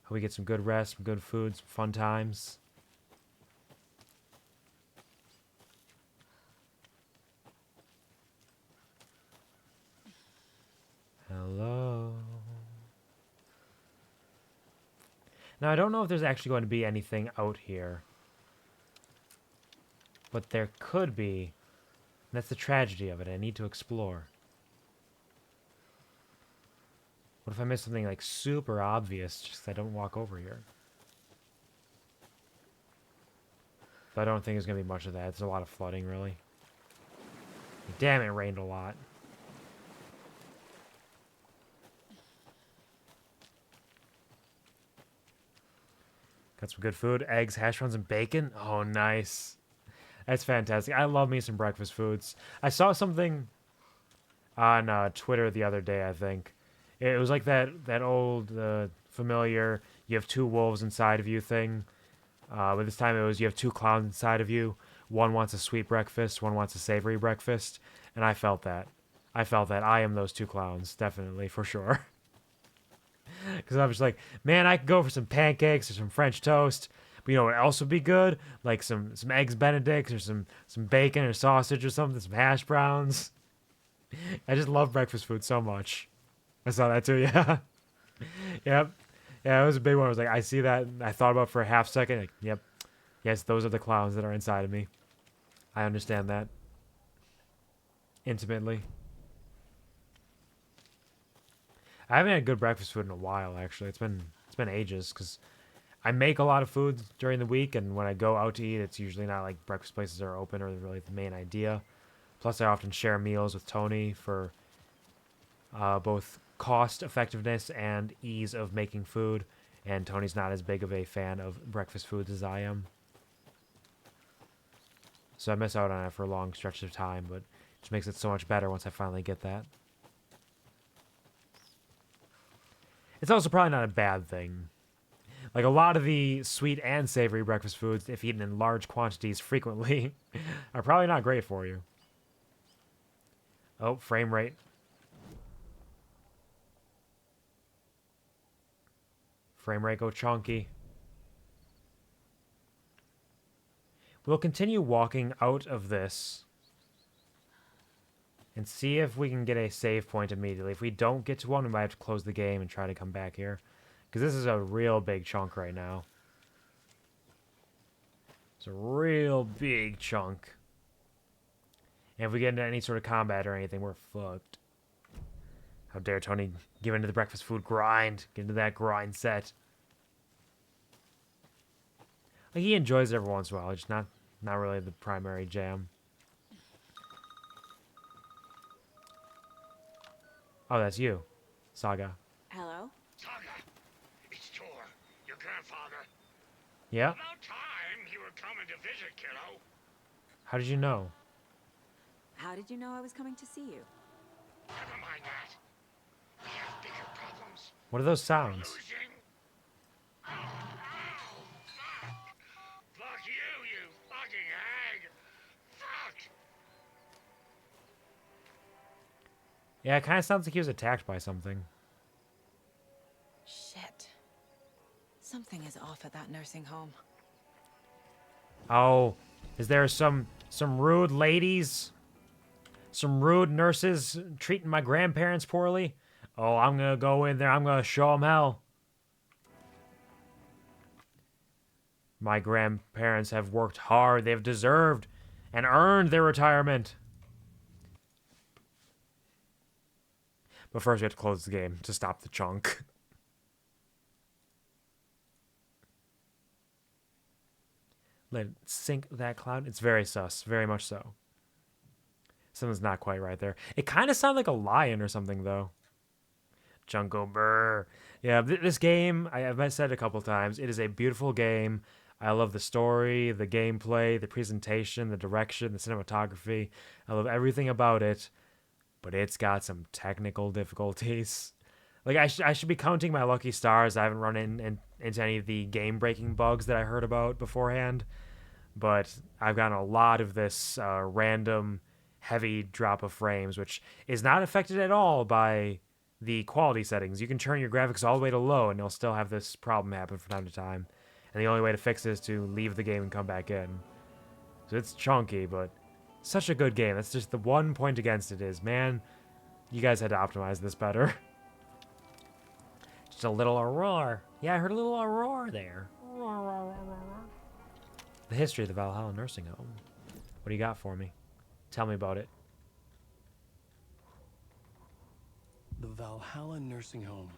Hope we get some good rest, some good food, some fun times. Hello. Now, I don't know if there's actually going to be anything out here. But there could be. And that's the tragedy of it. I need to explore. What if I miss something like super obvious just 'cause I don't walk over here? But I don't think there's gonna be much of that. It's a lot of flooding, really. Damn, it rained a lot. Got some good food. Eggs, hash browns, and bacon. Oh, nice. That's fantastic. I love me some breakfast foods. I saw something on Twitter the other day, I think. It was like that old familiar you have two wolves inside of you thing. But this time it was you have two clowns inside of you. One wants a sweet breakfast, one wants a savory breakfast. And I felt that. I felt that. I am those two clowns, definitely, for sure. Because I was like, man, I could go for some pancakes or some French toast. But you know what else would be good? Like some eggs Benedict or some bacon or sausage or something, some hash browns. I just love breakfast food so much. I saw that too, yeah. Yep. Yeah, it was a big one. I was like, I see that. I thought about it for a half second. Like, yep. Yes, those are the clowns that are inside of me. I understand that. Intimately. I haven't had good breakfast food in a while, actually. It's been ages, because I make a lot of food during the week, and when I go out to eat, it's usually not like breakfast places are open or really the main idea. Plus, I often share meals with Tony for both cost effectiveness and ease of making food, and Tony's not as big of a fan of breakfast foods as I am. So I miss out on it for long stretches of time, but it just makes it so much better once I finally get that. It's also probably not a bad thing. Like, a lot of the sweet and savory breakfast foods, if eaten in large quantities frequently, are probably not great for you. Oh, frame rate. Frame rate go chunky. We'll continue walking out of this and see if we can get a save point immediately. If we don't get to one, we might have to close the game and try to come back here. Because this is a real big chunk right now. It's a real big chunk. And if we get into any sort of combat or anything, we're fucked. How dare Tony give into the breakfast food grind. Get into that grind set. Like, he enjoys it every once in a while. It's not really the primary jam. Oh, that's you, Saga. Hello? Saga, it's Tor, your grandfather. Yeah? About time you were coming to visit, kiddo. How did you know? How did you know I was coming to see you? Never mind that. We have bigger problems. What are those sounds? Losing. Oh, fuck. Fuck you fucking hag. Fuck. Yeah, it kind of sounds like he was attacked by something. Shit. Something is off at that nursing home. Oh, is there some rude ladies? Some rude nurses treating my grandparents poorly? Oh, I'm gonna go in there. I'm gonna show them hell. My grandparents have worked hard. They've deserved and earned their retirement. But first we have to close the game to stop the chunk. Let it sink that cloud. It's very sus. Very much so. Something's not quite right there. It kind of sounds like a lion or something, though. Jungle Burr. Yeah, this game, I've said it a couple times, it is a beautiful game. I love the story, the gameplay, the presentation, the direction, the cinematography. I love everything about it, but it's got some technical difficulties. Like, I should be counting my lucky stars. I haven't run into any of the game-breaking bugs that I heard about beforehand, but I've gotten a lot of this random heavy drop of frames, which is not affected at all by the quality settings. You can turn your graphics all the way to low, and you'll still have this problem happen from time to time. And the only way to fix it is to leave the game and come back in. So it's chunky, but such a good game. That's just the one point against it is, man, you guys had to optimize this better. Just a little roar. Yeah, I heard a little roar there. The history of the Valhalla nursing home. What do you got for me? Tell me about it. The Valhalla nursing home,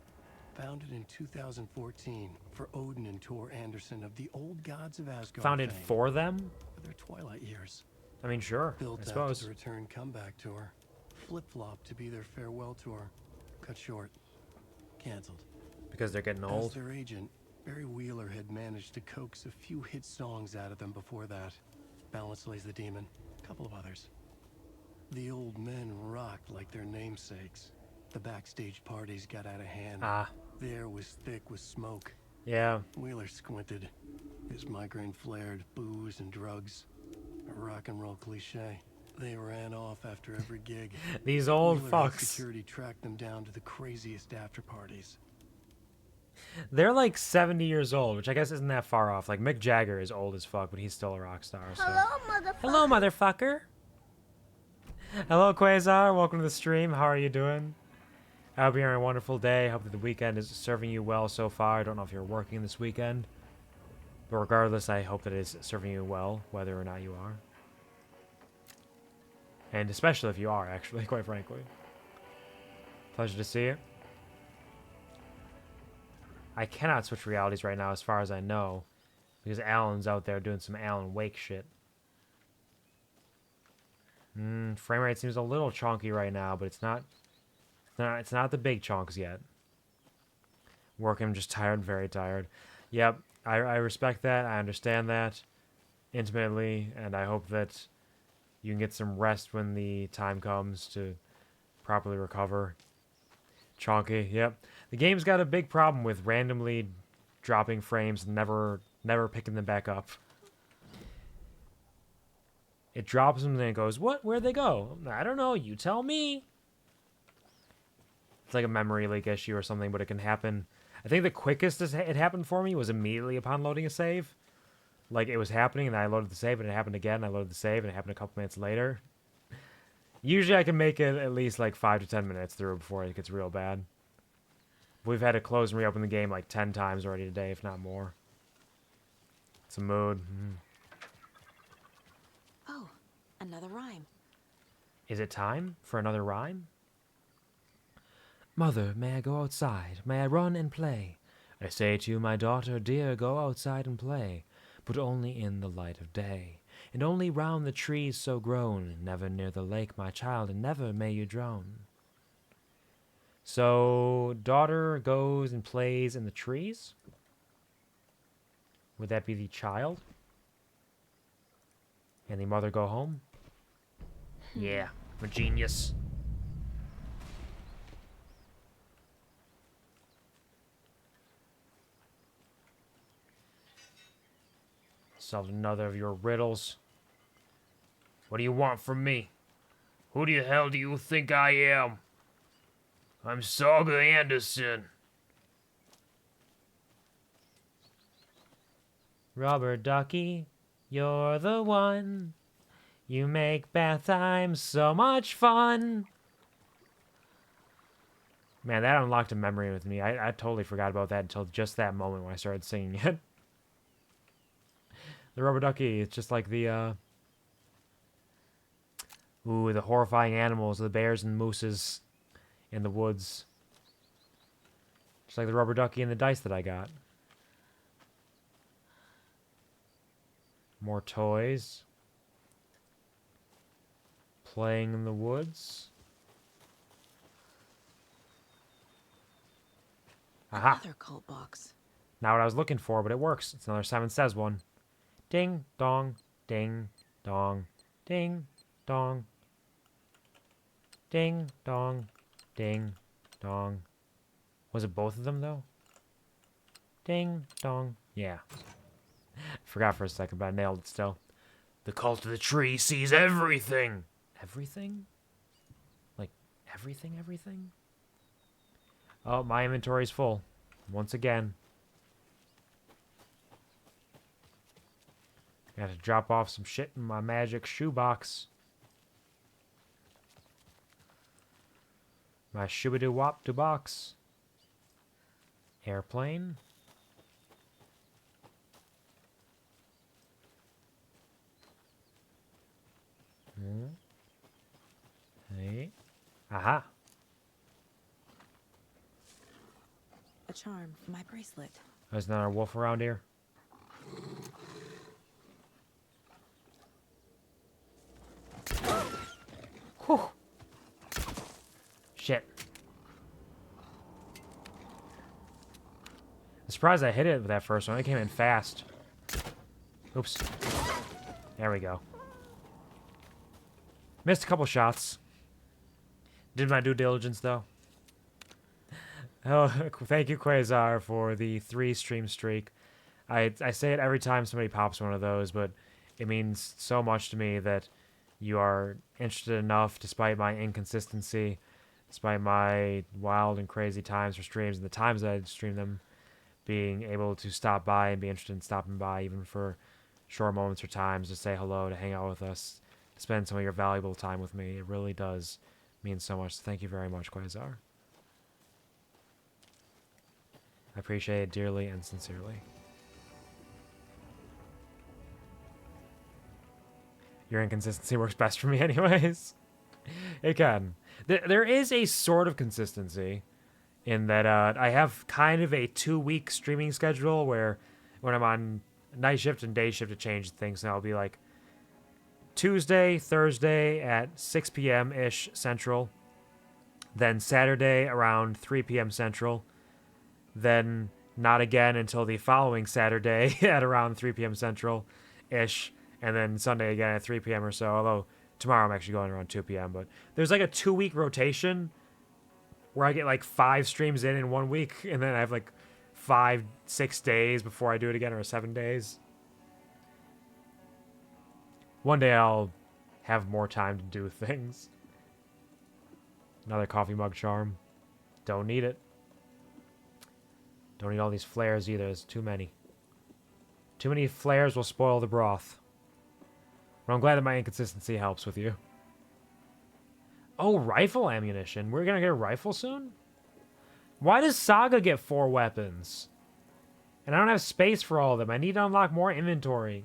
founded in 2014 for Odin and Tor Anderson of the Old Gods of Asgard Founded fame, for them? for their twilight years. I mean, sure. Built I after suppose. the return comeback tour, flip-flop to be their farewell tour, cut short, canceled. Because they're getting As old. their agent, Barry Wheeler had managed to coax a few hit songs out of them before that. Balance Lays the Demon, a couple of others. The old men rocked like their namesakes. The backstage parties got out of hand. Ah. The air was thick with smoke. Yeah. Wheeler squinted. His migraine flared, booze and drugs. A rock and roll cliche. They ran off after every gig. These old Wheeler had fucks. security tracked them down to the craziest after parties. They're like 70 years old, which I guess isn't that far off. Like Mick Jagger is old as fuck, but he's still a rock star. So. Hello, motherfucker. Hello, Quasar. Welcome to the stream. How are you doing? I hope you're having a wonderful day. I hope that the weekend is serving you well so far. I don't know if you're working this weekend. But regardless, I hope that it's serving you well, whether or not you are. And especially if you are, actually, quite frankly. Pleasure to see you. I cannot switch realities right now, as far as I know. Because Alan's out there doing some Alan Wake shit. Frame rate seems a little chonky right now, but it's not the big chonks yet. I'm just tired, very tired. Yep, I respect that. I understand that intimately, and I hope that you can get some rest when the time comes to properly recover. Chonky, yep. The game's got a big problem with randomly dropping frames and never picking them back up. It drops them and then it goes, what? Where'd they go? I don't know. You tell me. It's like a memory leak issue or something, but it can happen. I think the quickest it happened for me was immediately upon loading a save. Like, it was happening, and then I loaded the save, and it happened again. I loaded the save, and it happened a couple minutes later. Usually I can make it at least, like, 5 to 10 minutes through before it gets real bad. We've had to close and reopen the game, like, 10 times already today, if not more. It's a mood. Oh, another rhyme. Is it time for another rhyme? Mother, may I go outside? May I run and play? I say to my daughter, dear, go outside and play, but only in the light of day, and only round the trees so grown, never near the lake, my child, and never may you drown. So, daughter goes and plays in the trees? Would that be the child? And the mother go home? Yeah, I'm a genius. Solved another of your riddles. What do you want from me? Who the hell do you think I am? I'm Saga Anderson. Rubber ducky, you're the one. You make bath time so much fun. Man, that unlocked a memory with me. I totally forgot about that until just that moment when I started singing it. The rubber ducky, it's just like the, the horrifying animals, the bears and mooses in the woods. Just like the rubber ducky and the dice that I got. More toys. Playing in the woods. Aha! Another cult box. Not what I was looking for, but it works. It's another Simon Says one. Ding, dong, ding, dong, ding, dong. Ding, dong, ding, dong. Was it both of them, though? Ding, dong. Yeah. Forgot for a second, but I nailed it still. The cult of the tree sees everything. Everything? Like, everything? Oh, my inventory's full. Once again. Got to drop off some shit in my magic shoebox. My shooby-doo-wop-doo box. Airplane. Hey. Aha. a charm for my bracelet. There's not a wolf around here. Whew. Shit. I'm surprised I hit it with that first one. It came in fast. Oops. There we go. Missed a couple shots. Did my due diligence, though. Oh, thank you, Quasar, for the 3 stream streak. I say it every time somebody pops one of those, but it means so much to me that you are interested enough, despite my inconsistency, despite my wild and crazy times for streams, and the times that I stream them, being able to stop by and be interested in stopping by, even for short moments or times, to say hello, to hang out with us, to spend some of your valuable time with me. It really does mean so much. So thank you very much, Quasar. I appreciate it dearly and sincerely. Your inconsistency works best for me anyways. It can. There is a sort of consistency in that I have kind of a 2-week streaming schedule where when I'm on night shift and day shift it changes things, and I'll be like Tuesday, Thursday at 6 p.m.-ish Central, then Saturday around 3 p.m. Central, then not again until the following Saturday at around 3 p.m. Central-ish, and then Sunday again at 3 p.m. or so, although tomorrow I'm actually going around 2 p.m. But there's like a 2-week rotation where I get like 5 streams in 1 week, and then I have like 5-6 days before I do it again, or 7 days. One day I'll have more time to do things. Another coffee mug charm. Don't need it. Don't need all these flares either. There's too many. Too many flares will spoil the broth. But I'm glad that my inconsistency helps with you. Oh, rifle ammunition. We're gonna get a rifle soon? Why does Saga get 4 weapons? And I don't have space for all of them. I need to unlock more inventory.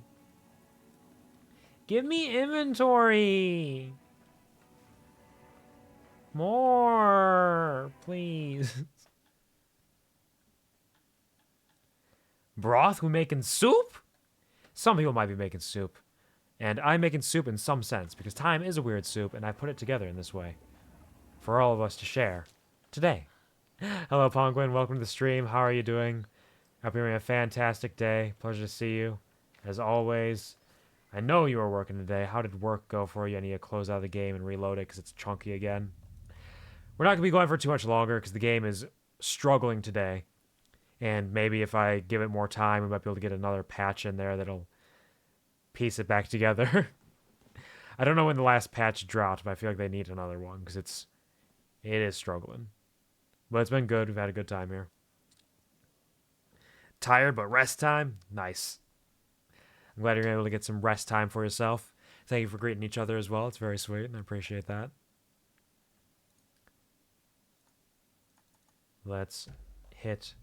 Give me inventory! More! Please. Broth? We making soup? Some people might be making soup. And I'm making soup in some sense, because time is a weird soup, and I put it together in this way. For all of us to share. Today. Hello, Penguin. Welcome to the stream. How are you doing? I hope you're having a fantastic day. Pleasure to see you. As always. I know you were working today. How did work go for you? I need to close out of the game and reload it, because it's chunky again. We're not going to be going for too much longer, because the game is struggling today. And maybe if I give it more time, we might be able to get another patch in there that'll piece it back together. I don't know when the last patch dropped, but I feel like they need another one because it is struggling. But it's been good. We've had a good time here. Tired, but rest time? Nice. I'm glad you're able to get some rest time for yourself. Thank you for greeting each other as well. It's very sweet, and I appreciate that. Let's hit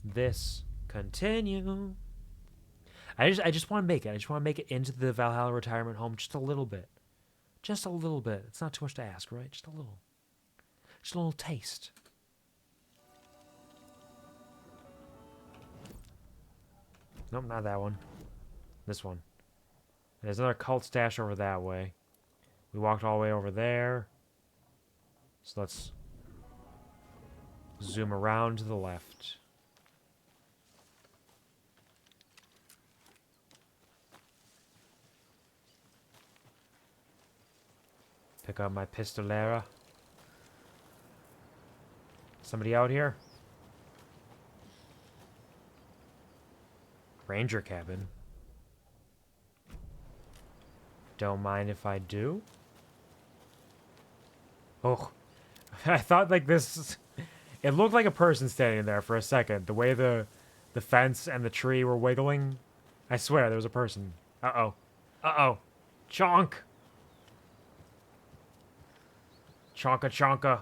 this. Continue. I just want to make it. I just want to make it into the Valhalla retirement home just a little bit. Just a little bit. It's not too much to ask, right? Just a little. Just a little taste. Nope, not that one. This one. There's another cult stash over that way. We walked all the way over there. So let's zoom around to the left. Pick up my pistolera. Somebody out here? Ranger cabin. Don't mind if I do. Oh, I thought like this. It looked like a person standing there for a second. The way the fence and the tree were wiggling. I swear there was a person. Uh-oh. Uh-oh. Chonk. Chonka chonka.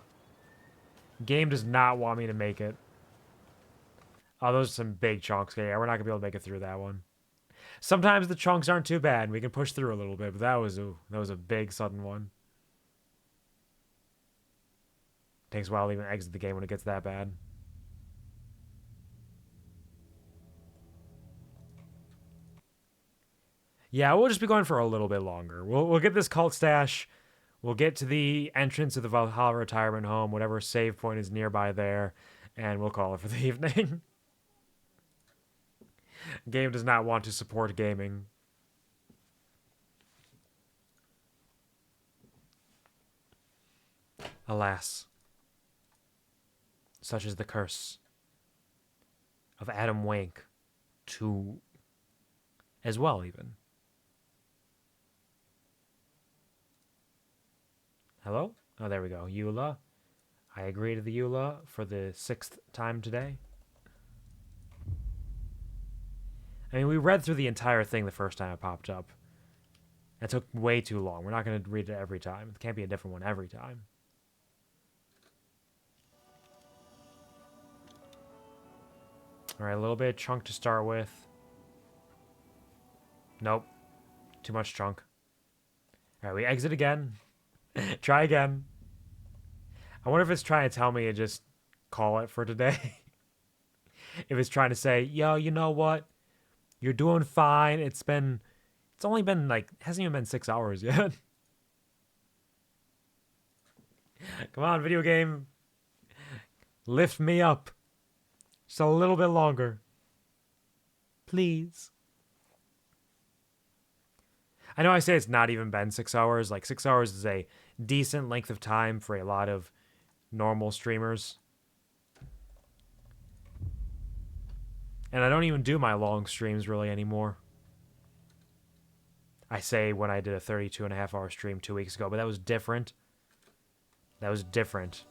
Game does not want me to make it. Oh, those are some big chunks. Okay, yeah, we're not gonna be able to make it through that one. Sometimes the chunks aren't too bad. We can push through a little bit, but that was a big sudden one. Takes a while to even exit the game when it gets that bad. Yeah, we'll just be going for a little bit longer. We'll get this cult stash. We'll get to the entrance of the Valhalla retirement home, whatever save point is nearby there, and we'll call it for the evening. Game does not want to support gaming. Alas, such is the curse of Adam Wink to as well, even. Hello? Oh, there we go. Eula. I agree to the Eula for the 6th time today. I mean, we read through the entire thing the first time it popped up. That took way too long. We're not going to read it every time. It can't be a different one every time. Alright, a little bit of chunk to start with. Nope. Too much chunk. Alright, we exit again. Try again. I wonder if it's trying to tell me to just call it for today. If it's trying to say, yo, you know what? You're doing fine. It's only been like, hasn't even been 6 hours yet. Come on, video game. Lift me up. Just a little bit longer. Please. I know I say it's not even been 6 hours. Like, 6 hours is a decent length of time for a lot of normal streamers. And I don't even do my long streams really anymore. I say when I did a 32.5-hour stream 2 weeks ago, but that was different. That was different.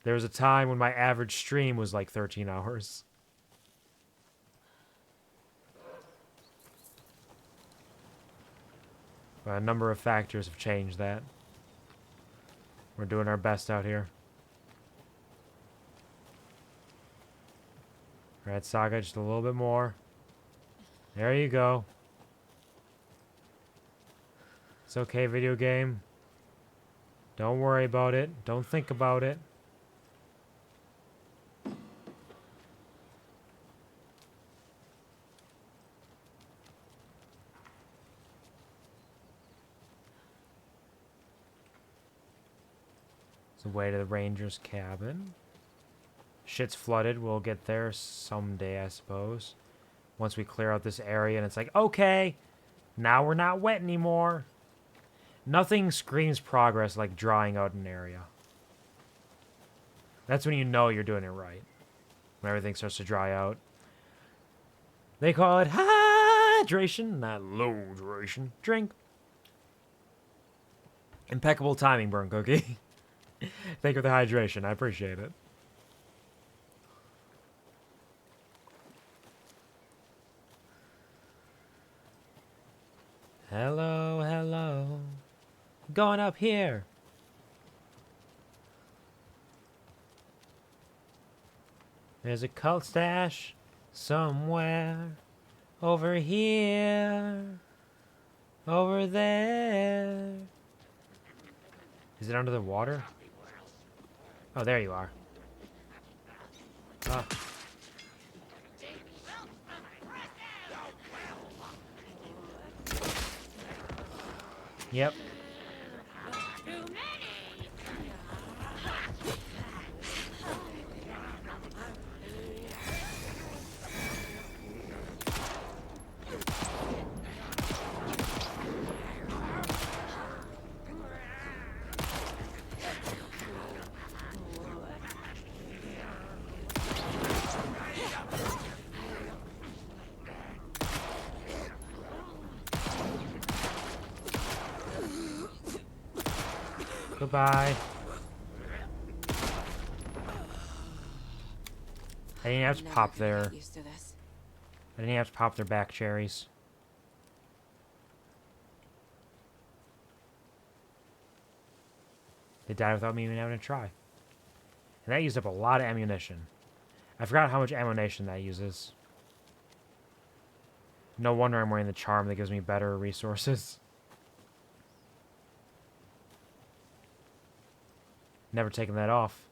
There was a time when my average stream was like 13 hours. But a number of factors have changed that. We're doing our best out here. Alright, Saga, just a little bit more. There you go. It's okay, video game. Don't worry about it. Don't think about it. It's the way to the ranger's cabin. Shit's flooded. We'll get there someday, I suppose. Once we clear out this area and it's like, okay, now we're not wet anymore. Nothing screams progress like drying out an area. That's when you know you're doing it right. When everything starts to dry out. They call it hydration, not low duration. Drink. Impeccable timing, Burn Cookie. Thank you for the hydration. I appreciate it. Hello, hello. Going up here. There's a cult stash somewhere. Over here. Over there. Is it under the water? Oh, there you are. Oh. Yep. Goodbye. I didn't have to pop their... I didn't have to pop their back cherries. They died without me even having to try. And that used up a lot of ammunition. I forgot how much ammunition that uses. No wonder I'm wearing the charm that gives me better resources. Never taken that off.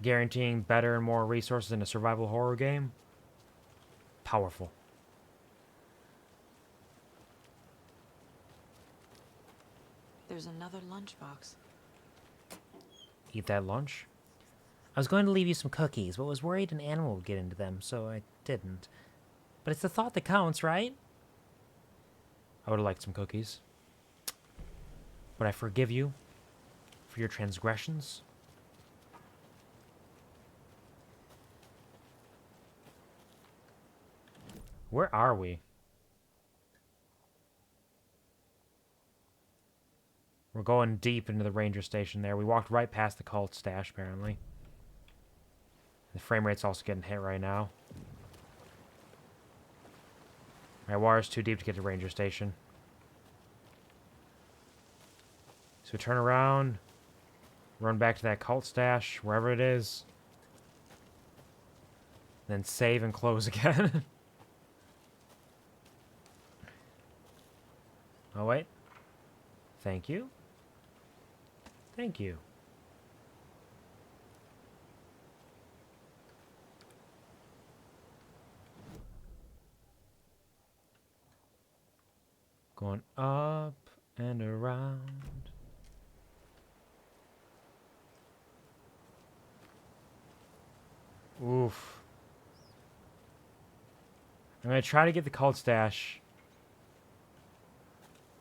guaranteeing better and more resources in a survival horror game. Powerful. There's another lunchbox. Eat that lunch? I was going to leave you some cookies, but was worried an animal would get into them, so I didn't. But it's the thought that counts, right? I would have liked some cookies. But I forgive you for your transgressions. Where are we? We're going deep into the ranger station there. We walked right past the cult stash, apparently. The frame rate's also getting hit right now. My water's too deep to get to ranger station. So we turn around, run back to that cult stash, wherever it is. Then save and close again. Oh, wait. Thank you. Thank you. Going up and around. Oof. I'm going to try to get the cult stash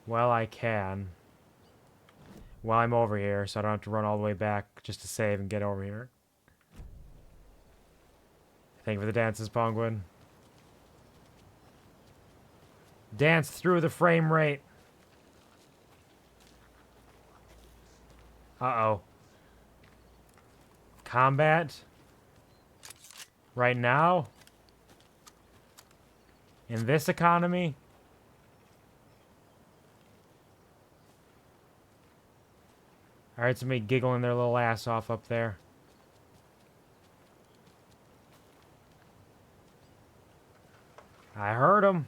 while I can. While I'm over here, so I don't have to run all the way back just to save and get over here. Thank you for the dances, Penguin. Dance through the frame rate. Uh-oh. Combat? Right now? In this economy? I heard somebody giggling their little ass off up there. I heard them.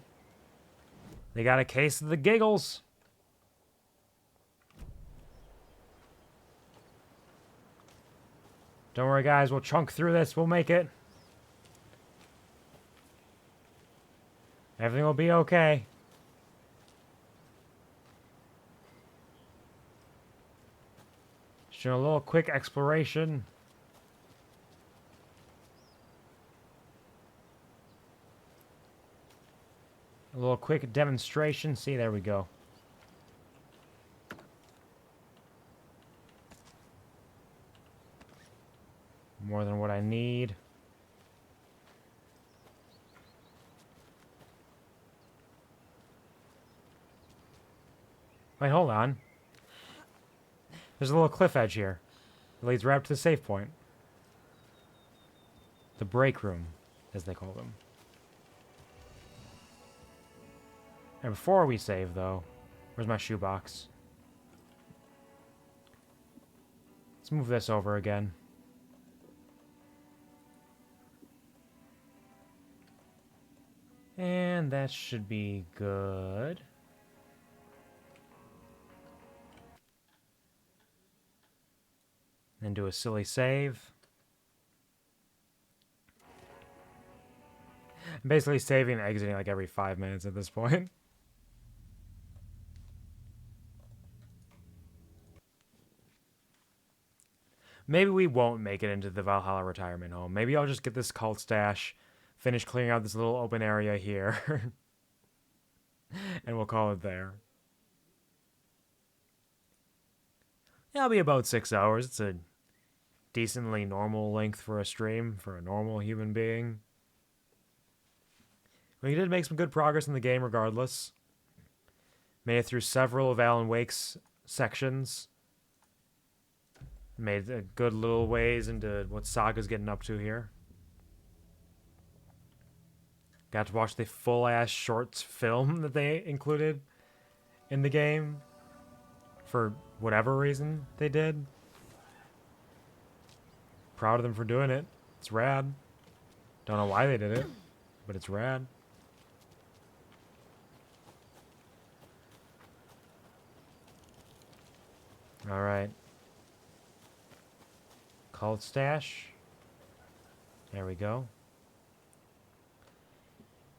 They got a case of the giggles. Don't worry, guys. We'll chunk through this. We'll make it. Everything will be okay. Just doing a little quick exploration. A little quick demonstration. See, there we go. More than what I need. Wait, hold on. There's a little cliff edge here. It leads right up to the save point. The break room, as they call them. And before we save, though, where's my shoebox? Let's move this over again. And that should be good. Then do a silly save. I'm basically saving and exiting like every 5 minutes at this point. Maybe we won't make it into the Valhalla retirement home. Maybe I'll just get this cult stash, finish clearing out this little open area here, and we'll call it there. Yeah, it'll be about 6 hours. It's a decently normal length for a stream for a normal human being. We did make some good progress in the game regardless. Made it through several of Alan Wake's sections. Made a good little ways into what Saga's getting up to here. Got to watch the full-ass short film that they included in the game. For whatever reason they did. Proud of them for doing it. It's rad. Don't know why they did it, but it's rad. Alright. Cult stash. There we go.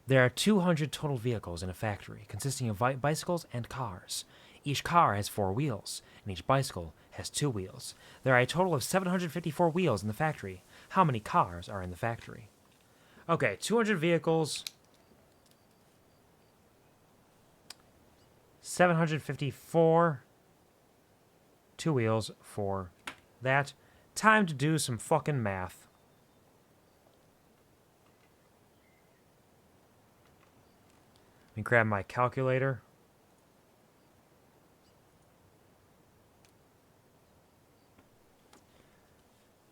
There are 200 total vehicles in a factory, consisting of bicycles and cars. Each car has 4 wheels, and each bicycle has 2 wheels. There are a total of 754 wheels in the factory. How many cars are in the factory? Okay, 200 vehicles. 754. 2 wheels for that. Time to do some fucking math. Let me grab my calculator.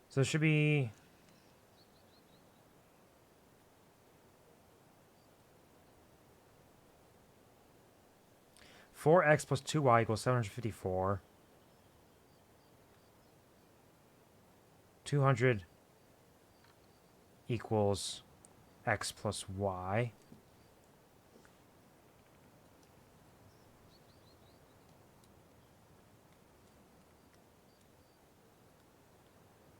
So it should be... Four x plus 2y equals 754. 200 equals x plus y.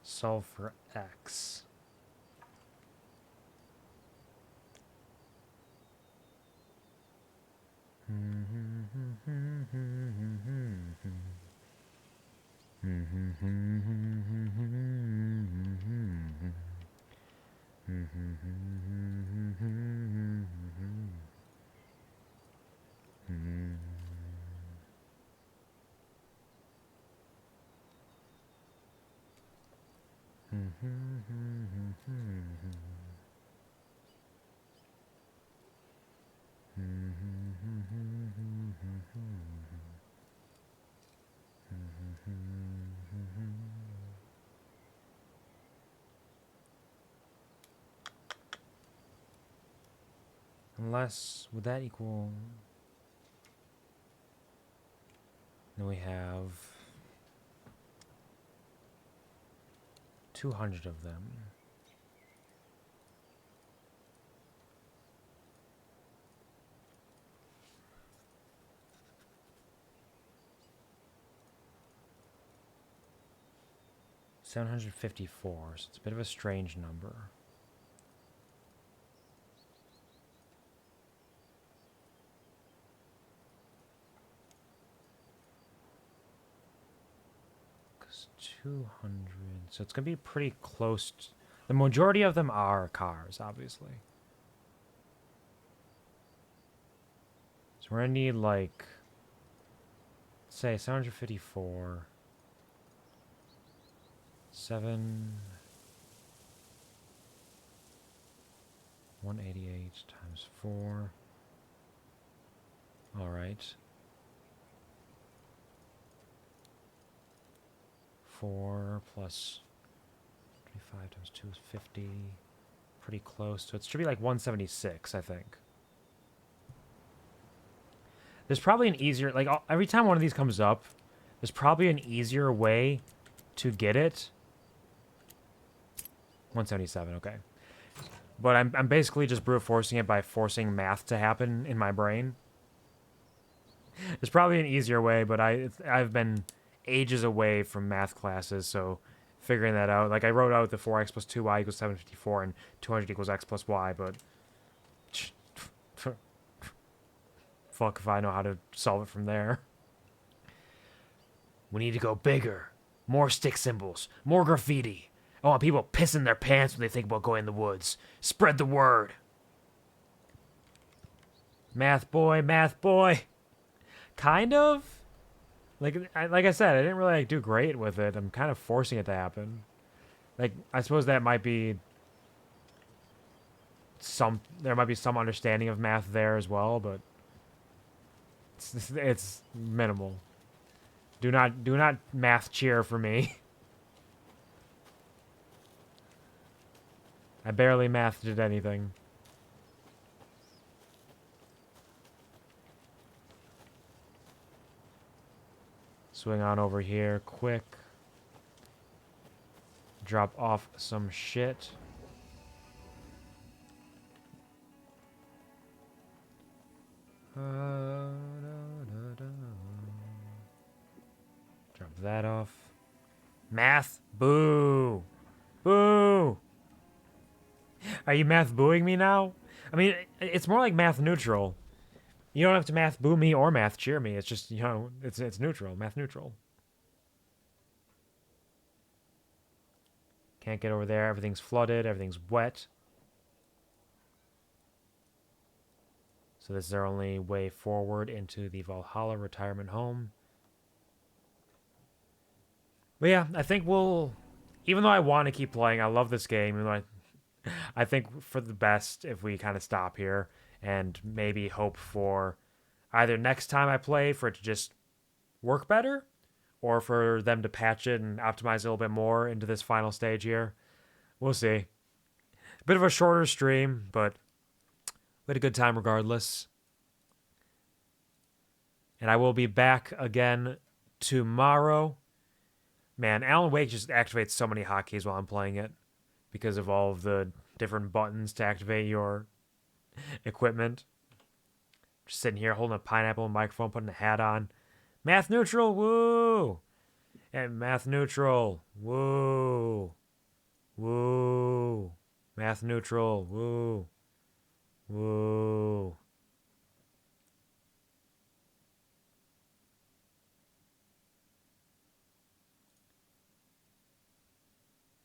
Solve for x. Unless, would that equal... Then we have 200 of them. $754, so it's a bit of a strange number. Because 200, so it's going to be pretty close. The majority of them are cars, obviously. So we're going to need like, say 754. 188 times 4. All right. 4 plus 25 times 2 is 50. Pretty close. So it should be like 176, I think. There's probably an easier, like every time one of these comes up, there's probably an easier way to get it. 177, okay. But I'm basically just brute forcing it by forcing math to happen in my brain. There's probably an easier way, but I've been ages away from math classes, so figuring that out. Like I wrote out the 4x plus 2y equals 754 and 200 equals x plus y, but fuck if I know how to solve it from there. We need to go bigger. More stick symbols. More graffiti. I want people pissing their pants when they think about going in the woods. Spread the word. Math boy, math boy. Kind of. Like I said, I didn't really do great with it. I'm kind of forcing it to happen. Like, I suppose that might be there might be some understanding of math there as well, but it's minimal. Do not math cheer for me. I barely mathed anything. Swing on over here quick. Drop off some shit. Drop that off. Math? Boo! Boo! Are you math booing me now? I mean, it's more like math neutral. You don't have to math boo me or math cheer me. It's just, you know, it's neutral, math neutral. Can't get over there. Everything's flooded. Everything's wet. So this is our only way forward into the Valhalla retirement home. But yeah, I think we'll... Even though I want to keep playing, I love this game. Even though I think for the best if we kind of stop here and maybe hope for either next time I play for it to just work better or for them to patch it and optimize it a little bit more into this final stage here. We'll see. A bit of a shorter stream, but we had a good time regardless. And I will be back again tomorrow. Man, Alan Wake just activates so many hotkeys while I'm playing it because of all of the different buttons to activate your equipment. Just sitting here holding a pineapple and microphone, putting a hat on. Math neutral, woo! And math neutral, woo! Woo! Math neutral, woo! Woo!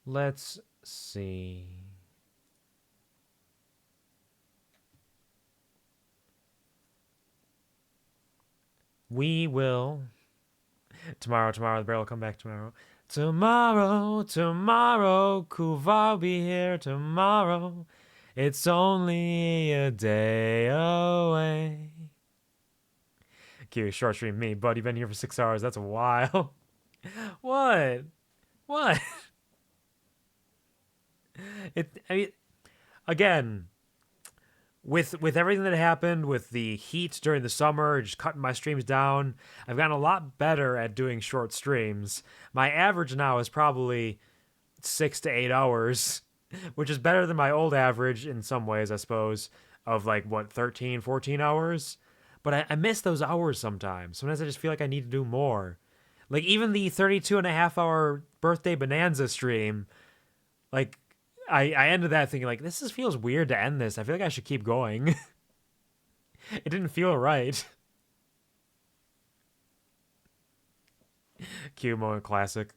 Let's see. We will. Tomorrow, the bear will come back tomorrow. Tomorrow, Kuvar will be here tomorrow. It's only a day away. Q, short stream me, buddy. Been here for 6 hours. That's a while. What? What? I mean, again, with everything that happened, with the heat during the summer, just cutting my streams down, I've gotten a lot better at doing short streams. My average now is probably 6 to 8 hours, which is better than my old average in some ways, I suppose, of like, what, 13, 14 hours? But I miss those hours sometimes. Sometimes I just feel like I need to do more. Like, even the 32.5-hour birthday bonanza stream, like, I ended that thinking, like, this just feels weird to end this. I feel like I should keep going. It didn't feel right. Q moment classic.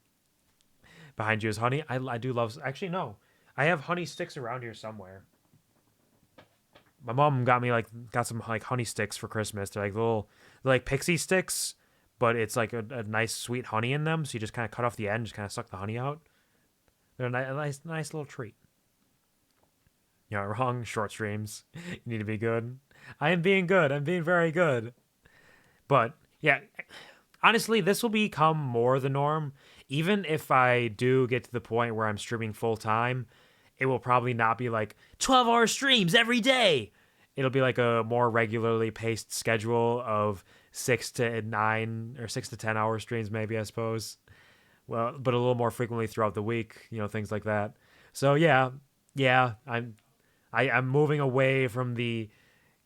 Behind you is honey. I do love... Actually, no. I have honey sticks around here somewhere. My mom got some, like, honey sticks for Christmas. They're they're like pixie sticks, but it's, like, a nice, sweet honey in them. So you just kind of cut off the end, just kind of suck the honey out. They're a nice little treat. You're not wrong. Short streams. You need to be good. I am being good. I'm being very good. But, yeah, honestly, this will become more the norm. Even if I do get to the point where I'm streaming full time, it will probably not be like 12-hour streams every day. It'll be like a more regularly paced schedule of 6 to 9 or 6 to 10 hour streams, maybe, I suppose. Well, but a little more frequently throughout the week, you know, things like that. So yeah, I'm moving away from the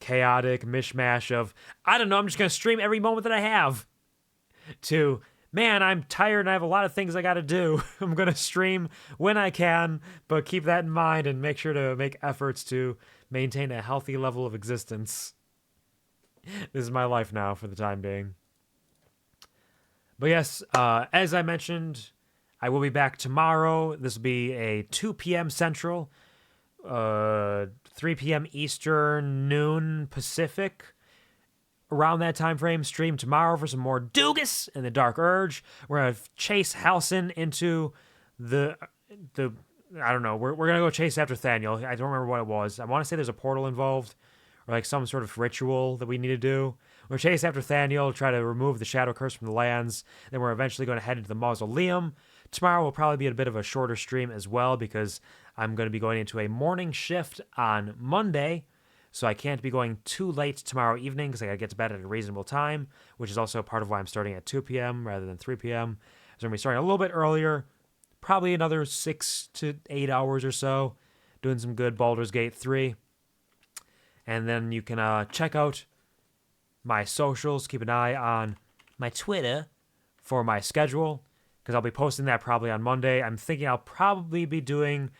chaotic mishmash of, I don't know, I'm just going to stream every moment that I have, to, man, I'm tired and I have a lot of things I got to do. I'm going to stream when I can, but keep that in mind and make sure to make efforts to maintain a healthy level of existence. This is my life now for the time being. But yes, as I mentioned, I will be back tomorrow. This will be a 2 p.m. Central, 3 p.m. Eastern, noon Pacific. Around that time frame, stream tomorrow for some more Dugas and the Dark Urge. We're going to chase Halcyon into the I don't know. We're going to go chase after Thaniel. I don't remember what it was. I want to say there's a portal involved or like some sort of ritual that we need to do. We're chase after Thaniel, try to remove the Shadow Curse from the lands. Then we're eventually going to head into the Mausoleum. Tomorrow will probably be a bit of a shorter stream as well because I'm going to be going into a morning shift on Monday. So I can't be going too late tomorrow evening because I got to get to bed at a reasonable time, which is also part of why I'm starting at 2 p.m. rather than 3 p.m. So I'm going to be starting a little bit earlier, probably another 6 to 8 hours or so, doing some good Baldur's Gate 3. And then you can check out my socials. Keep an eye on my Twitter for my schedule because I'll be posting that probably on Monday. I'm thinking I'll probably be doing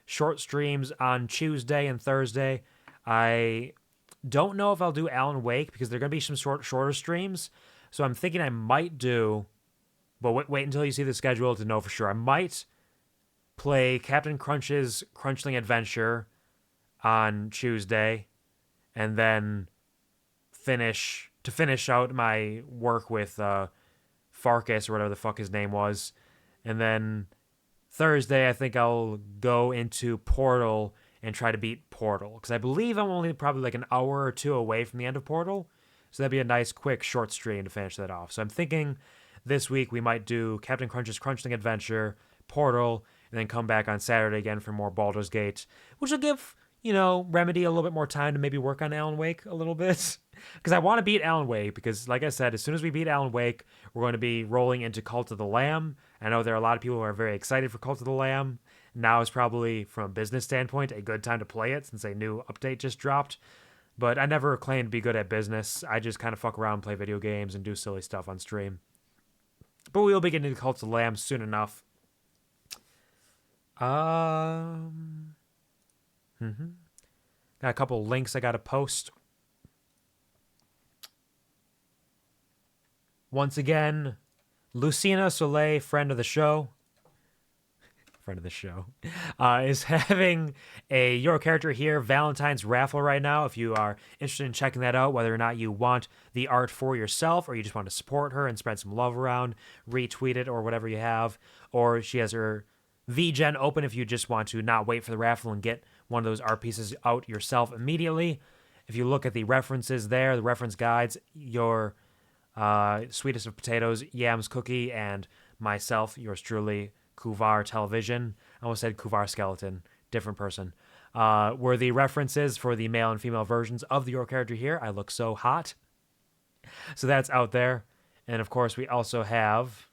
short streams on Tuesday and Thursday. I don't know if I'll do Alan Wake because there are going to be some shorter streams. So I'm thinking I might do, but wait until you see the schedule to know for sure. I might play Captain Crunch's Crunchling Adventure on Tuesday and then finish out my work with Farkas or whatever the fuck his name was. And then Thursday, I think I'll go into Portal and try to beat Portal. Because I believe I'm only probably like an hour or two away from the end of Portal. So that'd be a nice, quick, short stream to finish that off. So I'm thinking this week we might do Captain Crunch's Crunchling Adventure, Portal, and then come back on Saturday again for more Baldur's Gate, which will give, Remedy a little bit more time to maybe work on Alan Wake a little bit. Because I want to beat Alan Wake, because like I said, as soon as we beat Alan Wake, we're going to be rolling into Cult of the Lamb. I know there are a lot of people who are very excited for Cult of the Lamb. Now is probably, from a business standpoint, a good time to play it since a new update just dropped. But I never claimed to be good at business. I just kind of fuck around, play video games, and do silly stuff on stream. But we will be getting to Cult of the Lamb soon enough. Got a couple links I got to post. Once again, Lucina Soleil, friend of the show, is having a Your Character Here Valentine's raffle right now. If you are interested in checking that out, whether or not you want the art for yourself or you just want to support her and spread some love around, retweet it or whatever you have, or she has her VGen open if you just want to not wait for the raffle and get one of those art pieces out yourself immediately. If you look at the references there, the reference guides, your Sweetest of Potatoes, Yams Cookie, and myself, yours truly, Kuvar Television. I almost said Kuvar Skeleton, different person. Were the references for the male and female versions of the Your Character Here. I look so hot. So that's out there. And of course, we also have.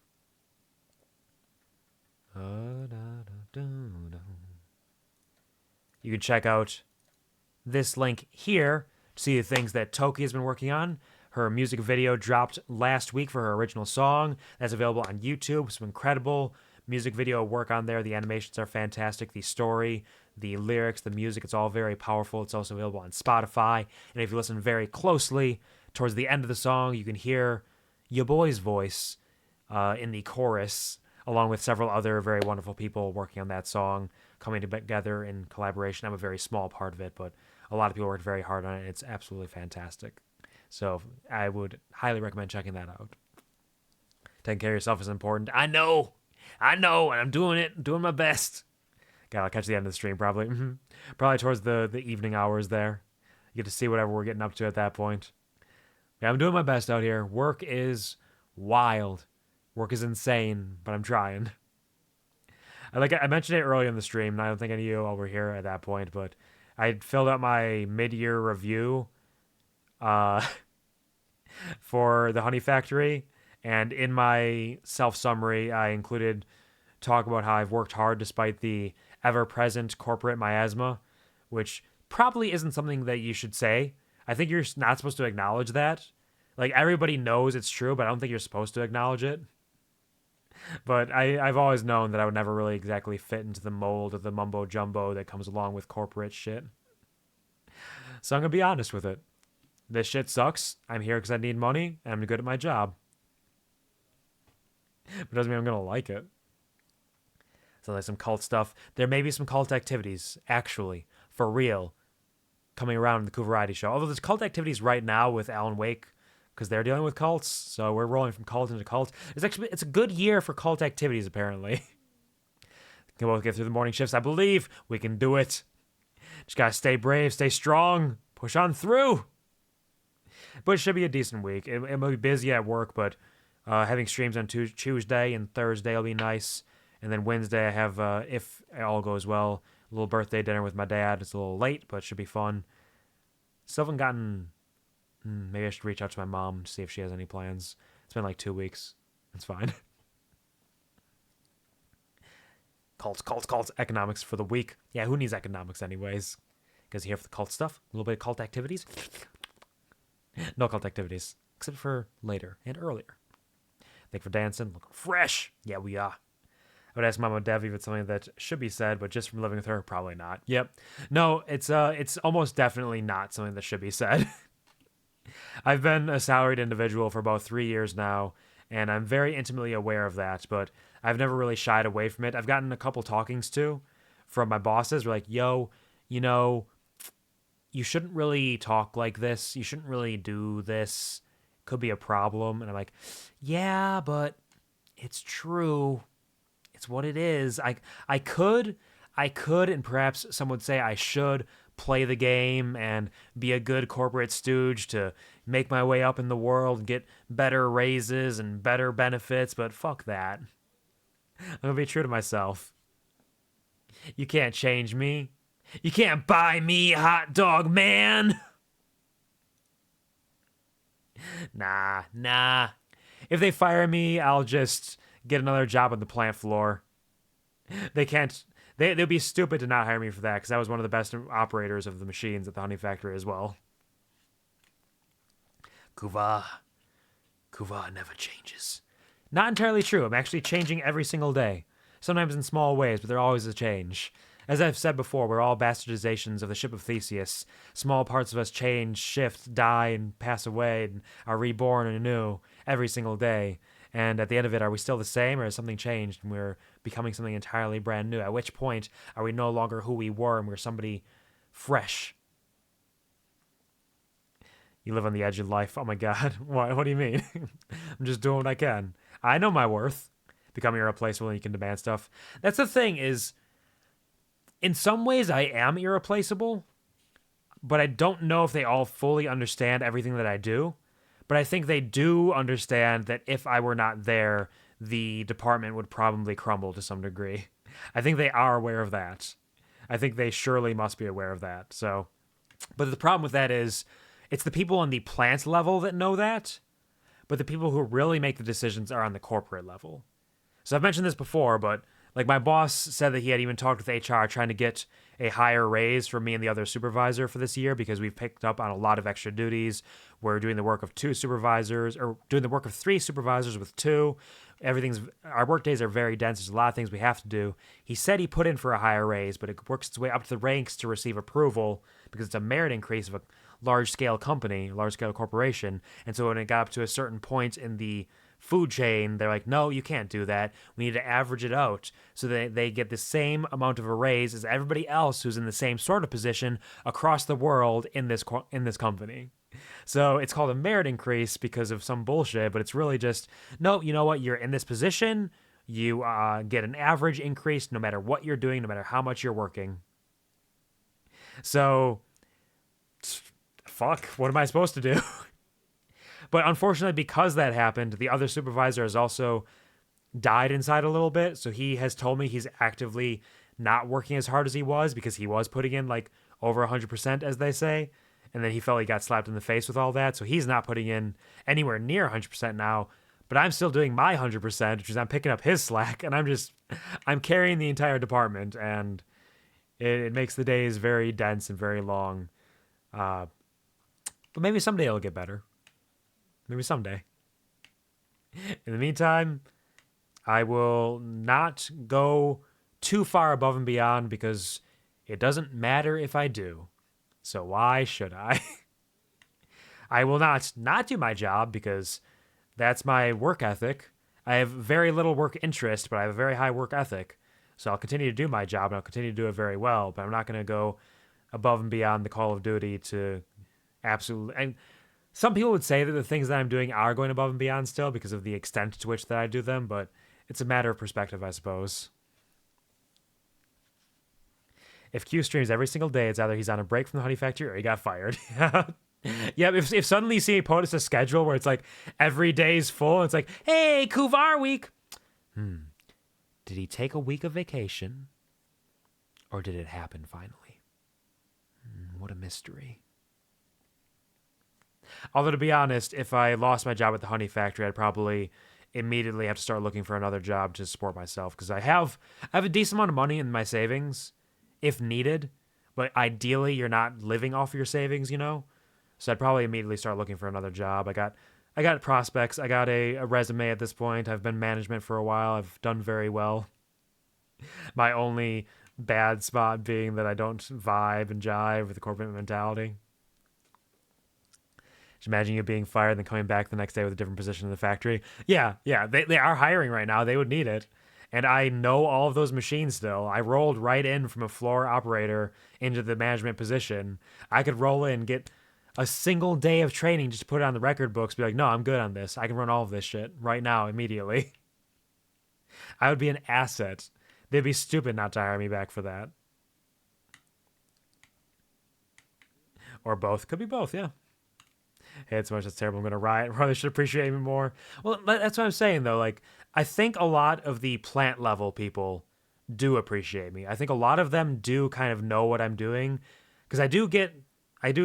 You can check out this link here to see the things that Toki has been working on. Her music video dropped last week for her original song. That's available on YouTube. Some incredible music video work on there. The animations are fantastic. The story, the lyrics, the music, it's all very powerful. It's also available on Spotify. And if you listen very closely, towards the end of the song, you can hear your boy's voice in the chorus, along with several other very wonderful people working on that song, coming together in collaboration. I'm a very small part of it, but a lot of people worked very hard on it. It's absolutely fantastic. So I would highly recommend checking that out. Taking care of yourself is important. I know, and I'm doing it, doing my best. God, I'll catch the end of the stream probably. Probably towards the evening hours there. You get to see whatever we're getting up to at that point. Yeah, I'm doing my best out here. Work is wild. Work is insane, but I'm trying. I mentioned it earlier in the stream, and I don't think any of you were here at that point, but I filled out my mid-year review for the Honey Factory, and in my self-summary, I included talk about how I've worked hard despite the ever-present corporate miasma, which probably isn't something that you should say. I think you're not supposed to acknowledge that. Like, everybody knows it's true, but I don't think you're supposed to acknowledge it. But I've always known that I would never really exactly fit into the mold of the mumbo-jumbo that comes along with corporate shit. So I'm going to be honest with it. This shit sucks. I'm here because I need money, and I'm good at my job. But doesn't mean I'm going to like it. So like some cult stuff. There may be some cult activities, actually, for real, coming around in the QuvarTV show. Although there's cult activities right now with Alan Wake, because they're dealing with cults, so we're rolling from cult into cult. It's a good year for cult activities, apparently. Can both get through the morning shifts. I believe we can do it. Just gotta stay brave, stay strong, push on through. But it should be a decent week. It might be busy at work, but having streams on Tuesday and Thursday will be nice. And then Wednesday I have, if all goes well, a little birthday dinner with my dad. It's a little late, but it should be fun. Still haven't gotten... Maybe I should reach out to my mom to see if she has any plans. It's been like 2 weeks. It's fine. Cults. Economics for the week. Yeah, who needs economics anyways? Because here for the cult stuff. A little bit of cult activities. No cult activities. Except for later and earlier. Thank you for dancing. Looking fresh. Yeah, we are. I would ask Mama Dev if it's something that should be said, but just from living with her, probably not. Yep. No, it's almost definitely not something that should be said. I've been a salaried individual for about 3 years now, and I'm very intimately aware of that, but I've never really shied away from it. I've gotten a couple talkings to from my bosses. We're like, yo, you know, you shouldn't really talk like this. You shouldn't really do this. Could be a problem. And I'm like, yeah, but it's true. It's what it is. I could, and perhaps some would say I should play the game and be a good corporate stooge to make my way up in the world and get better raises and better benefits, but fuck that. I'm gonna be true to myself. You can't change me. You can't buy me, hot dog man. Nah. If they fire me, I'll just get another job on the plant floor. They can't. They'd be stupid to not hire me for that, because I was one of the best operators of the machines at the honey factory as well. Quvar never changes. Not entirely true. I'm actually changing every single day. Sometimes in small ways, but there's always a change. As I've said before, we're all bastardizations of the ship of Theseus. Small parts of us change, shift, die, and pass away, and are reborn anew every single day. And at the end of it, are we still the same, or has something changed and we're becoming something entirely brand new? At which point are we no longer who we were and we're somebody fresh? You live on the edge of life. Oh my god. What do you mean? I'm just doing what I can. I know my worth. Becoming irreplaceable and you can demand stuff. That's the thing is, in some ways I am irreplaceable, but I don't know if they all fully understand everything that I do. But I think they do understand that if I were not there, the department would probably crumble to some degree. I think they are aware of that. I think they surely must be aware of that. So, but the problem with that is, it's the people on the plant level that know that, but the people who really make the decisions are on the corporate level. So I've mentioned this before, but like my boss said that he had even talked with HR trying to get a higher raise for me and the other supervisor for this year, because we've picked up on a lot of extra duties. We're doing the work of 2 supervisors, or doing the work of 3 supervisors with 2. Our work days are very dense. There's a lot of things we have to do. He said he put in for a higher raise, but it works its way up to the ranks to receive approval because it's a merit increase of a large-scale company, large-scale corporation. And so when it got up to a certain point in the food chain, they're like, no, you can't do that. We need to average it out so that they get the same amount of a raise as everybody else who's in the same sort of position across the world in this company. So it's called a merit increase because of some bullshit, but it's really just, no, you know what? You're in this position. You get an average increase no matter what you're doing, no matter how much you're working. So, fuck, what am I supposed to do? But unfortunately, because that happened, the other supervisor has also died inside a little bit. So he has told me he's actively not working as hard as he was, because he was putting in like over 100%, as they say. And then he felt he got slapped in the face with all that. So he's not putting in anywhere near 100% now. But I'm still doing my 100%, which is I'm picking up his slack. And I'm carrying the entire department. And it makes the days very dense and very long. But maybe someday it'll get better. Maybe someday. In the meantime, I will not go too far above and beyond, because it doesn't matter if I do. So why should I? I will not do my job, because that's my work ethic. I have very little work interest, but I have a very high work ethic. So I'll continue to do my job, and I'll continue to do it very well, but I'm not going to go above and beyond the call of duty to absolutely... And some people would say that the things that I'm doing are going above and beyond still because of the extent to which that I do them, but it's a matter of perspective, I suppose. If Q streams every single day, it's either he's on a break from the honey factory or he got fired. Yeah, if suddenly you see me post a schedule where it's like every day's full, it's like, hey, Quvar week. Did he take a week of vacation? Or did it happen finally? What a mystery. Although, to be honest, if I lost my job at the honey factory, I'd probably immediately have to start looking for another job to support myself, because I have a decent amount of money in my savings, if needed, but ideally you're not living off your savings, you know? So I'd probably immediately start looking for another job. I got prospects. I got a resume at this point. I've been management for a while. I've done very well. My only bad spot being that I don't vibe and jive with the corporate mentality. Just imagine you being fired and then coming back the next day with a different position in the factory. Yeah, they are hiring right now. They would need it. And I know all of those machines still. I rolled right in from a floor operator into the management position. I could roll in, get a single day of training just to put it on the record books, be like, no, I'm good on this. I can run all of this shit right now, immediately. I would be an asset. They'd be stupid not to hire me back for that. Or both. Could be both, yeah. Hey, it's so much that's terrible. I'm going to riot. Probably should appreciate me more. Well, that's what I'm saying, though. Like, I think a lot of the plant level people do appreciate me. I think a lot of them do kind of know what I'm doing. Because I do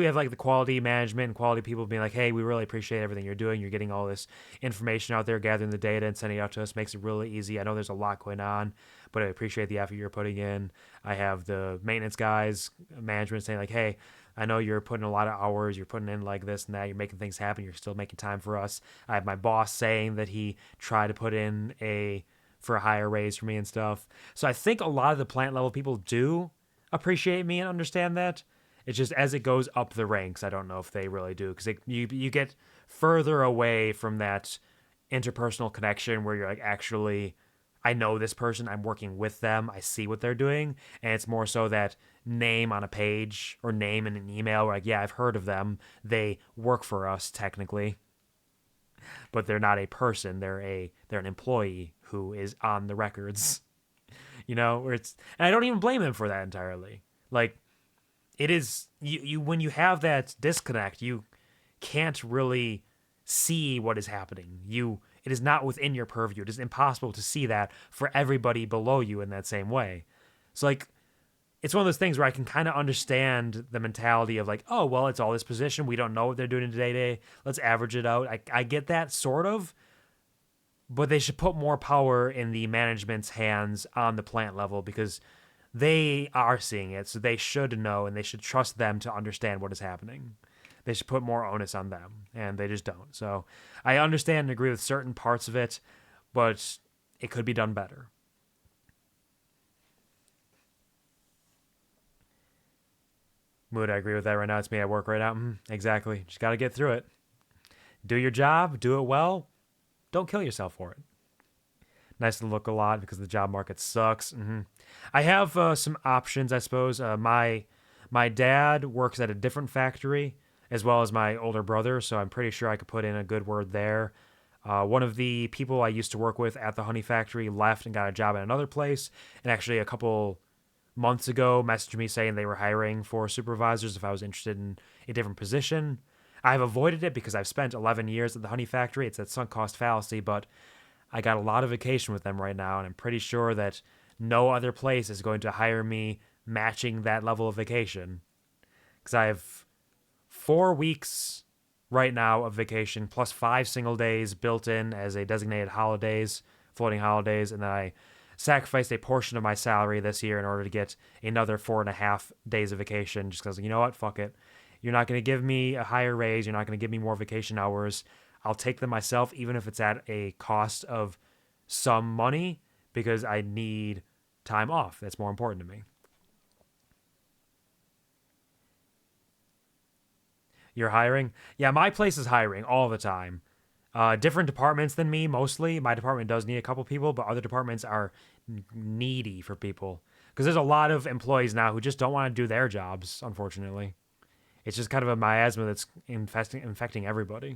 have like the quality management and quality people being like, hey, we really appreciate everything you're doing. You're getting all this information out there, gathering the data and sending it out to us. Makes it really easy. I know there's a lot going on, but I appreciate the effort you're putting in. I have the maintenance guys, management saying like, hey, I know you're putting a lot of hours, you're putting in like this and that, you're making things happen, you're still making time for us. I have my boss saying that he tried to put in for a higher raise for me and stuff. So I think a lot of the plant level people do appreciate me and understand that. It's just as it goes up the ranks, I don't know if they really do, because you get further away from that interpersonal connection where you're like, actually, I know this person, I'm working with them, I see what they're doing, and it's more so that name on a page or name in an email where like, yeah, I've heard of them, they work for us technically, but they're not a person, they're an employee who is on the records, where it's, and I don't even blame them for that entirely. Like, it is, you when you have that disconnect, you can't really see what is happening. It is not within your purview. It is impossible to see that for everybody below you in that same way. So like, it's one of those things where I can kind of understand the mentality of like, oh, well, it's all this position. We don't know what they're doing today to day. Let's average it out. I get that sort of, but they should put more power in the management's hands on the plant level because they are seeing it. So they should know and they should trust them to understand what is happening. They should put more onus on them, and they just don't. So I understand and agree with certain parts of it, but it could be done better. Mood, I agree with that right now. It's me at work right now. Exactly. Just got to get through it. Do your job. Do it well. Don't kill yourself for it. Nice to look a lot because the job market sucks. I have some options, I suppose. My dad works at a different factory, as well as my older brother, so I'm pretty sure I could put in a good word there. One of the people I used to work with at the honey factory left and got a job at another place, and actually a couple months ago messaged me saying they were hiring for supervisors if I was interested in a different position. I've avoided it because I've spent 11 years at the honey factory. It's that sunk cost fallacy, but I got a lot of vacation with them right now, and I'm pretty sure that no other place is going to hire me matching that level of vacation. Because I have 4 weeks right now of vacation plus 5 single days built in as a designated holidays, floating holidays, and then I sacrificed a portion of my salary this year in order to get another 4.5 days of vacation just because, you know what, fuck it. You're not going to give me a higher raise. You're not going to give me more vacation hours. I'll take them myself, even if it's at a cost of some money, because I need time off. That's more important to me. You're hiring? Yeah, my place is hiring all the time. Different departments than me, mostly. My department does need a couple people, but other departments are needy for people. Because there's a lot of employees now who just don't want to do their jobs, unfortunately. It's just kind of a miasma that's infecting everybody.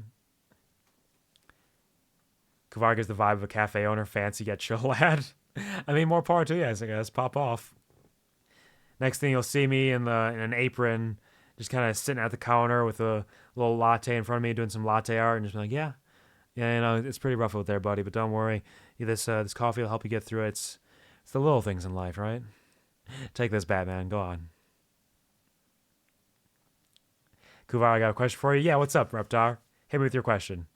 Kvar gives the vibe of a cafe owner, fancy yet chill lad. I mean, more power to you guys, I guess. Pop off. Next thing you'll see me in an apron, just kind of sitting at the counter with a little latte in front of me, doing some latte art, and just be like, yeah, it's pretty rough out there, buddy, but don't worry. This coffee will help you get through it. It's the little things in life, right? Take this, Batman. Go on. Kuvar, I got a question for you. Yeah, what's up, Reptar? Hit me with your question.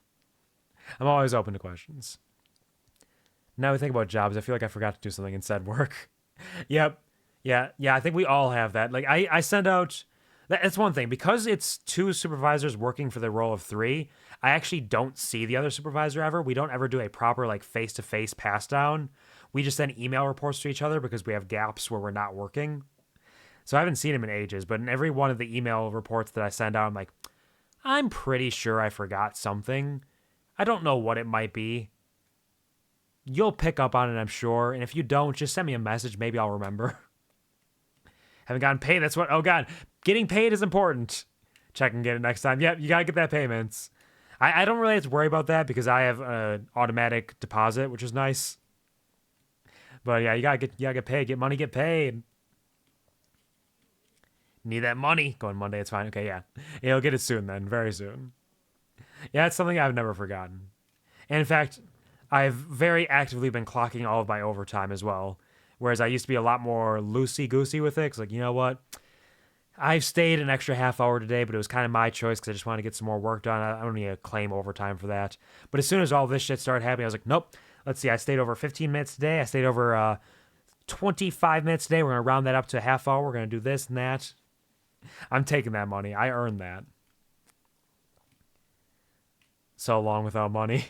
I'm always open to questions. Now we think about jobs, I feel like I forgot to do something and said work. Yep. Yeah, I think we all have that. Like, I send out... That's one thing. Because it's 2 supervisors working for the role of 3, I actually don't see the other supervisor ever. We don't ever do a proper, like, face-to-face pass-down. we just send email reports to each other because we have gaps where we're not working. So I haven't seen him in ages, but in every one of the email reports that I send out, I'm like, I'm pretty sure I forgot something. I don't know what it might be. You'll pick up on it, I'm sure. And if you don't, just send me a message. Maybe I'll remember. Haven't gotten paid. That's what. Oh, God. Getting paid is important. Check and get it next time. Yep, you got to get that payments. I don't really have to worry about that because I have an automatic deposit, which is nice. But yeah, you gotta get paid. Get money, get paid. Need that money. Going Monday, it's fine. Okay, yeah. You'll get it soon then. Very soon. Yeah, it's something I've never forgotten. And in fact, I've very actively been clocking all of my overtime as well. Whereas I used to be a lot more loosey-goosey with it. Because, like, you know what? I've stayed an extra half hour today, but it was kind of my choice because I just wanted to get some more work done. I don't need to claim overtime for that. But as soon as all this shit started happening, I was like, nope. Let's see. I stayed over 15 minutes today. I stayed over 25 minutes today. We're going to round that up to a half hour. We're going to do this and that. I'm taking that money. I earned that. So long without money.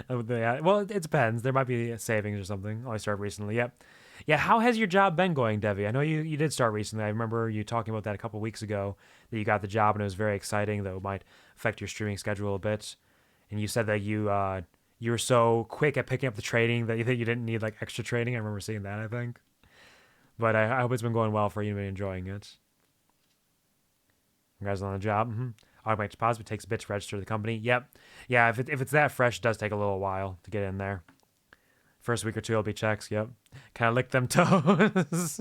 Well, it depends. There might be savings or something. Oh, I started recently. Yep. Yeah, how has your job been going, Devi? I know you did start recently. I remember you talking about that a couple weeks ago, that you got the job and it was very exciting, though it might affect your streaming schedule a bit. And you said that you were so quick at picking up the training that you didn't need like extra training. I remember seeing that, I think. But I hope it's been going well for you and enjoying it. Congrats on the job. Automatic deposit takes a bit to register the company. Yep. Yeah, if it's that fresh, it does take a little while to get in there. First week or two, it'll be checks. Yep. Kind of lick them toes.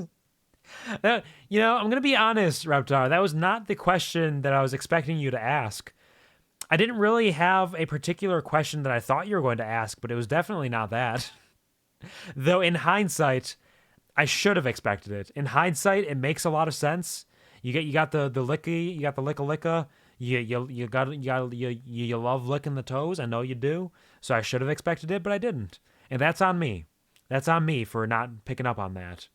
I'm going to be honest, Reptar. That was not the question that I was expecting you to ask. I didn't really have a particular question that I thought you were going to ask, but it was definitely not that. Though in hindsight, I should have expected it. In hindsight, it makes a lot of sense. You got the licky, you got the licka. You love licking the toes. I know you do. So I should have expected it, but I didn't. And that's on me. That's on me for not picking up on that.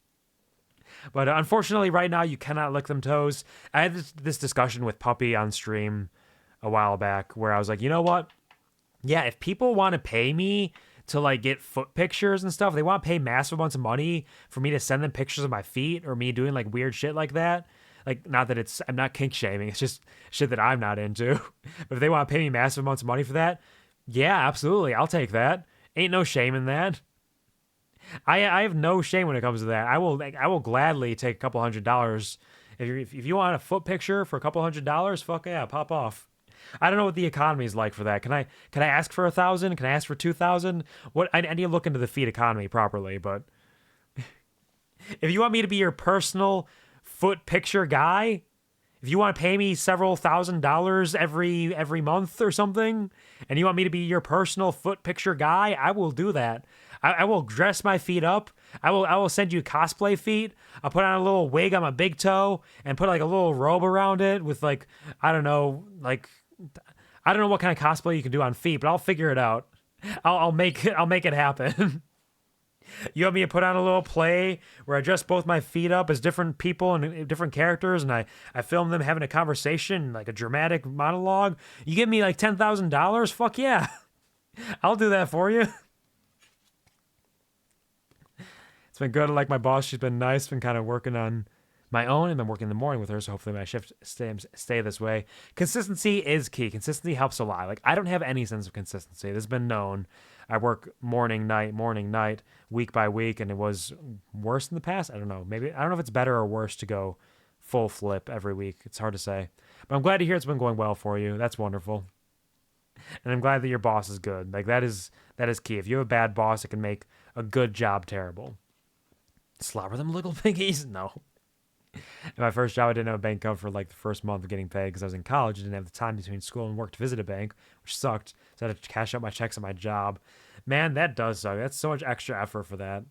But unfortunately, right now, you cannot lick them toes. I had this discussion with Puppy on stream a while back where I was like, you know what? Yeah, if people want to pay me to like get foot pictures and stuff, they want to pay massive amounts of money for me to send them pictures of my feet or me doing like weird shit like that. Like, not that I'm not kink shaming. It's just shit that I'm not into. But if they want to pay me massive amounts of money for that, yeah, absolutely. I'll take that. Ain't no shame in that. I have no shame when it comes to that. I will gladly take a couple $100. If you want a foot picture for a couple $100, fuck yeah, pop off. I don't know what the economy is like for that. Can I ask for 1,000? Can I ask for 2,000? What I need to look into the feet economy properly. But if you want me to be your personal foot picture guy, if you want to pay me several $1,000s every month or something, and you want me to be your personal foot picture guy, I will do that. I will dress my feet up. I will send you cosplay feet. I'll put on a little wig on my big toe and put like a little robe around it with like, I don't know what kind of cosplay you can do on feet, but I'll figure it out. I'll make it happen. You want me to put on a little play where I dress both my feet up as different people and different characters, and I film them having a conversation, like a dramatic monologue? You give me like $10,000? Fuck yeah. I'll do that for you. It's been good. Like my boss, she's been nice. Been kind of working on my own and been working in the morning with her, so hopefully my shift stay this way. Consistency is key. Consistency helps a lot. Like, I don't have any sense of consistency. This has been known. I work morning, night, week by week, and it was worse in the past. I don't know. Maybe, I don't know if it's better or worse to go full flip every week. It's hard to say. But I'm glad to hear it's been going well for you. That's wonderful. And I'm glad that your boss is good. Like, that is key. If you have a bad boss, it can make a good job terrible. Slobber them little piggies? No. In my first job, I didn't have a bank account for like the first month of getting paid because I was in college. I didn't have the time between school and work to visit a bank, which sucked. So I had to cash out my checks at my job. Man, that does suck. That's so much extra effort for that.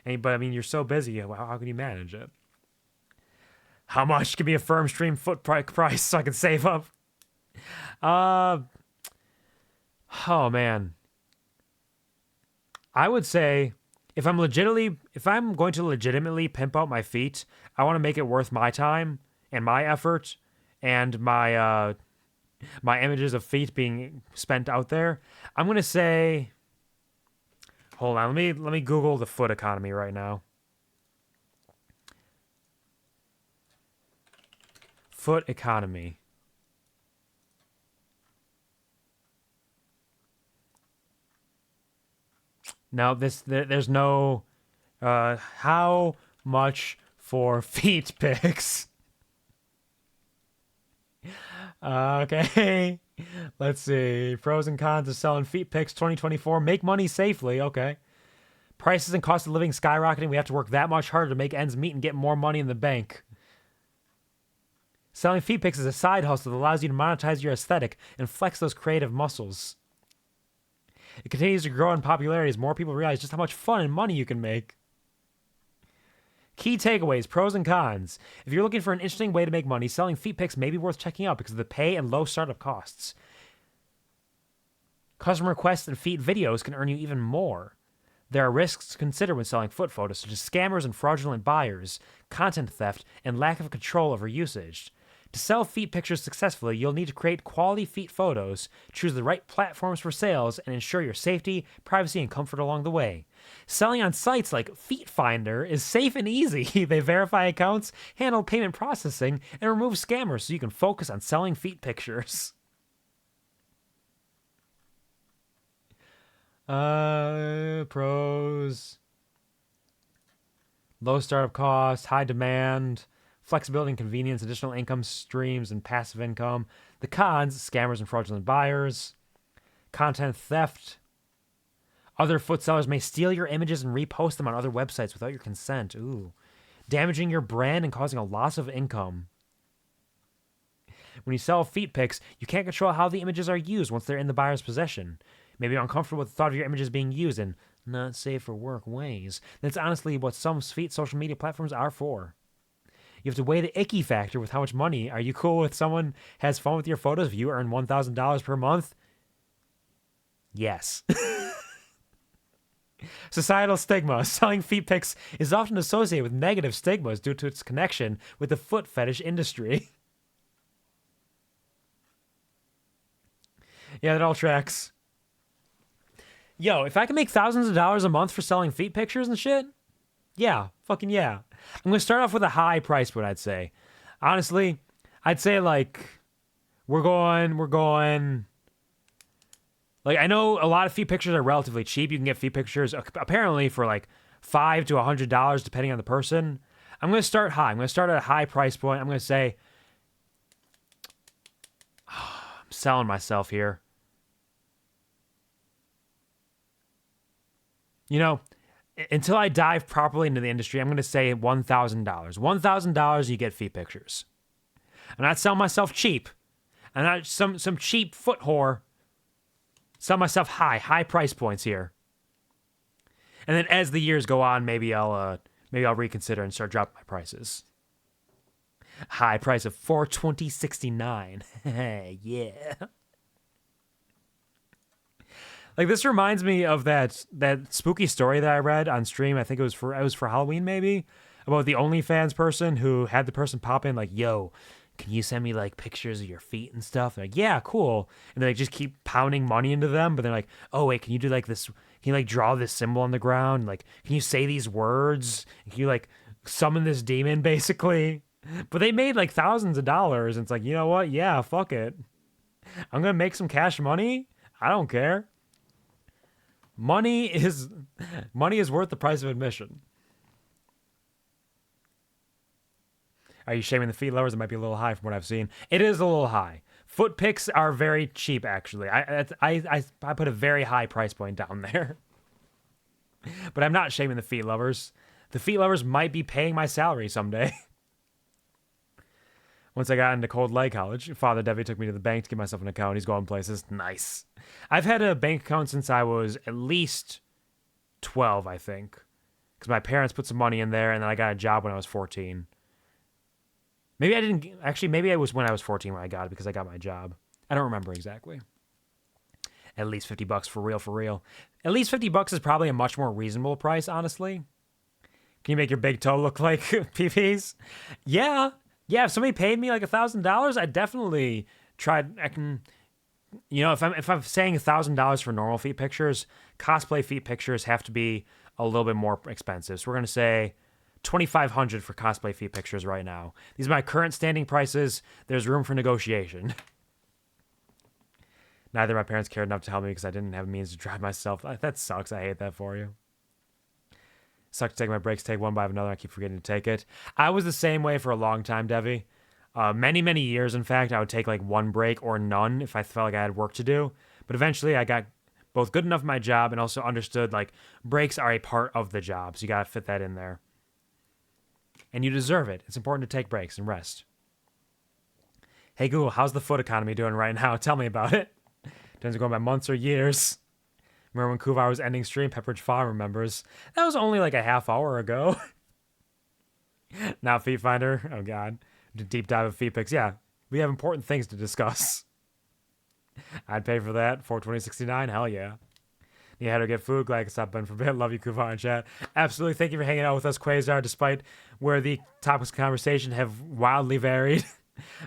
But I mean, you're so busy. How can you manage it? How much? Give me a firm stream foot price so I can save up. Oh man. I would say if I'm going to legitimately pimp out my feet, I want to make it worth my time and my effort and my images of feet being spent out there. I'm going to say Hold on, let me Google the foot economy right now. Foot economy. No, there's no how much for feet pics. Okay. Let's see. Pros and cons of selling feet pics 2024. Make money safely. Okay. Prices and cost of living skyrocketing. We have to work that much harder to make ends meet and get more money in the bank. Selling feet pics is a side hustle that allows you to monetize your aesthetic and flex those creative muscles. It continues to grow in popularity as more people realize just how much fun and money you can make. Key takeaways, pros and cons. If you're looking for an interesting way to make money, selling feet pics may be worth checking out because of the pay and low startup costs. Customer requests and feet videos can earn you even more. There are risks to consider when selling foot photos, such as scammers and fraudulent buyers, content theft, and lack of control over usage. To sell feet pictures successfully, you'll need to create quality feet photos, choose the right platforms for sales, and ensure your safety, privacy, and comfort along the way. Selling on sites like Feet Finder is safe and easy. They verify accounts, handle payment processing, and remove scammers so you can focus on selling feet pictures. Pros. Low startup costs, high demand, flexibility and convenience, additional income streams, and passive income. The cons, scammers and fraudulent buyers. Content theft. Other foot sellers may steal your images and repost them on other websites without your consent. Ooh. Damaging your brand and causing a loss of income. When you sell feet pics, you can't control how the images are used once they're in the buyer's possession. Maybe you're uncomfortable with the thought of your images being used in not safe for work ways. That's honestly what some feet social media platforms are for. You have to weigh the icky factor with how much money. Are you cool with someone has fun with your photos if you earn $1,000 per month? Yes. Societal stigma. Selling feet pics is often associated with negative stigmas due to its connection with the foot fetish industry. Yeah, that all tracks. Yo, if I can make thousands of dollars a month for selling feet pictures and shit, yeah, fucking yeah. I'm gonna start off with a high price point, I'd say. Honestly, I'd say like we're going. Like I know a lot of feet pictures are relatively cheap. You can get feet pictures apparently for like $5 to $100 depending on the person. I'm gonna start high. I'm gonna start at a high price point. I'm gonna say I'm selling myself here. You know, until I dive properly into the industry, I'm going to say $1,000. $1,000, you get feet pictures. I'm not selling myself cheap. I'm not some cheap foot whore. Sell myself high price points here. And then as the years go on, maybe I'll reconsider and start dropping my prices. High price of $420.69. Yeah. Like this reminds me of that spooky story that I read on stream. I think it was for Halloween maybe, about the OnlyFans person who had the person pop in like, "Yo, can you send me like pictures of your feet and stuff?" They're like, "Yeah, cool." And they like, just keep pounding money into them, but they're like, "Oh wait, can you do like this? Can you like draw this symbol on the ground? Like, can you say these words? Can you like summon this demon basically?" But they made like thousands of dollars, and it's like, you know what? Yeah, fuck it. I'm gonna make some cash money. I don't care. Money is worth the price of admission. Are you shaming the feet lovers? It might be a little high from what I've seen. It is a little high. Foot pics are very cheap, actually. I put a very high price point down there. But I'm not shaming the feet lovers. The feet lovers might be paying my salary someday. Once I got into Cold Lake College, Father Debbie took me to the bank to get myself an account. He's going places. Nice. I've had a bank account since I was at least 12, I think. Because my parents put some money in there, and then I got a job when I was 14. Maybe I didn't... Actually, maybe it was when I was 14 when I got it, because I got my job. I don't remember exactly. At least $50 for real. At least $50 is probably a much more reasonable price, honestly. Can you make your big toe look like PPs? Yeah. Yeah, if somebody paid me like $1,000, I'd definitely try. you know, if I'm saying $1,000 for normal feet pictures, cosplay feet pictures have to be a little bit more expensive. So we're gonna say $2,500 for cosplay feet pictures right now. These are my current standing prices. There's room for negotiation. Neither of my parents cared enough to help me because I didn't have means to drive myself. That sucks. I hate that for you. Suck to take my breaks, take one by another. I keep forgetting to take it. I was the same way for a long time, Devi. Many years, in fact, I would take like one break or none if I felt like I had work to do. But eventually I got both good enough at my job and also understood like breaks are a part of the job. So you got to fit that in there. And you deserve it. It's important to take breaks and rest. Hey Google, how's the foot economy doing right now? Tell me about it. Depends on going by months or years. Remember when Kuvar was ending stream? Pepperidge Farm remembers. That was only like a half hour ago. Now Feet Finder. Oh God. Deep dive of feet pics. Yeah, we have important things to discuss. I'd pay for that. $420.69. Hell yeah. Need how to get food. Glad I can stop Ben for a bit. Love you, Kuvar in chat. Absolutely. Thank you for hanging out with us, Quasar, despite where the topics of conversation have wildly varied.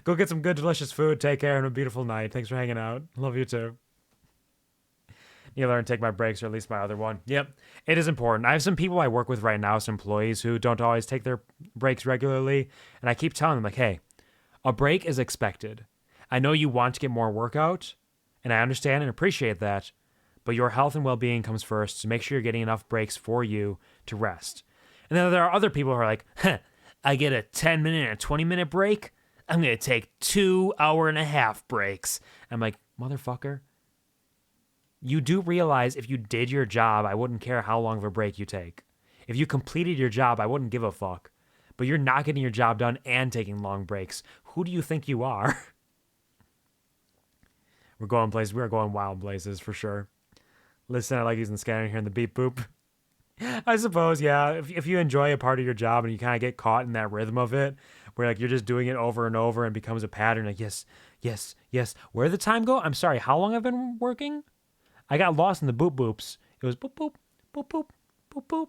Go get some good, delicious food. Take care and a beautiful night. Thanks for hanging out. Love you too. Need to learn to take my breaks, or at least my other one. Yep, it is important. I have some people I work with right now, some employees who don't always take their breaks regularly, and I keep telling them, like, hey, a break is expected. I know you want to get more workout, and I understand and appreciate that, but your health and well-being comes first, so make sure you're getting enough breaks for you to rest. And then there are other people who are like, I get a 10-minute and a 20-minute break? I'm going to take 2 hour-and-a-half breaks. I'm like, motherfucker. You do realize if you did your job, I wouldn't care how long of a break you take. If you completed your job, I wouldn't give a fuck. But you're not getting your job done and taking long breaks. Who do you think you are? We're going places. We're going wild places for sure. Listen, I like using the scanner here in the beep boop. I suppose, yeah. If you enjoy a part of your job and you kind of get caught in that rhythm of it, where like you're just doing it over and over and becomes a pattern. Like yes. Where did the time go? I'm sorry. How long I've been working? I got lost in the boop boops. It was boop boop boop boop boop boop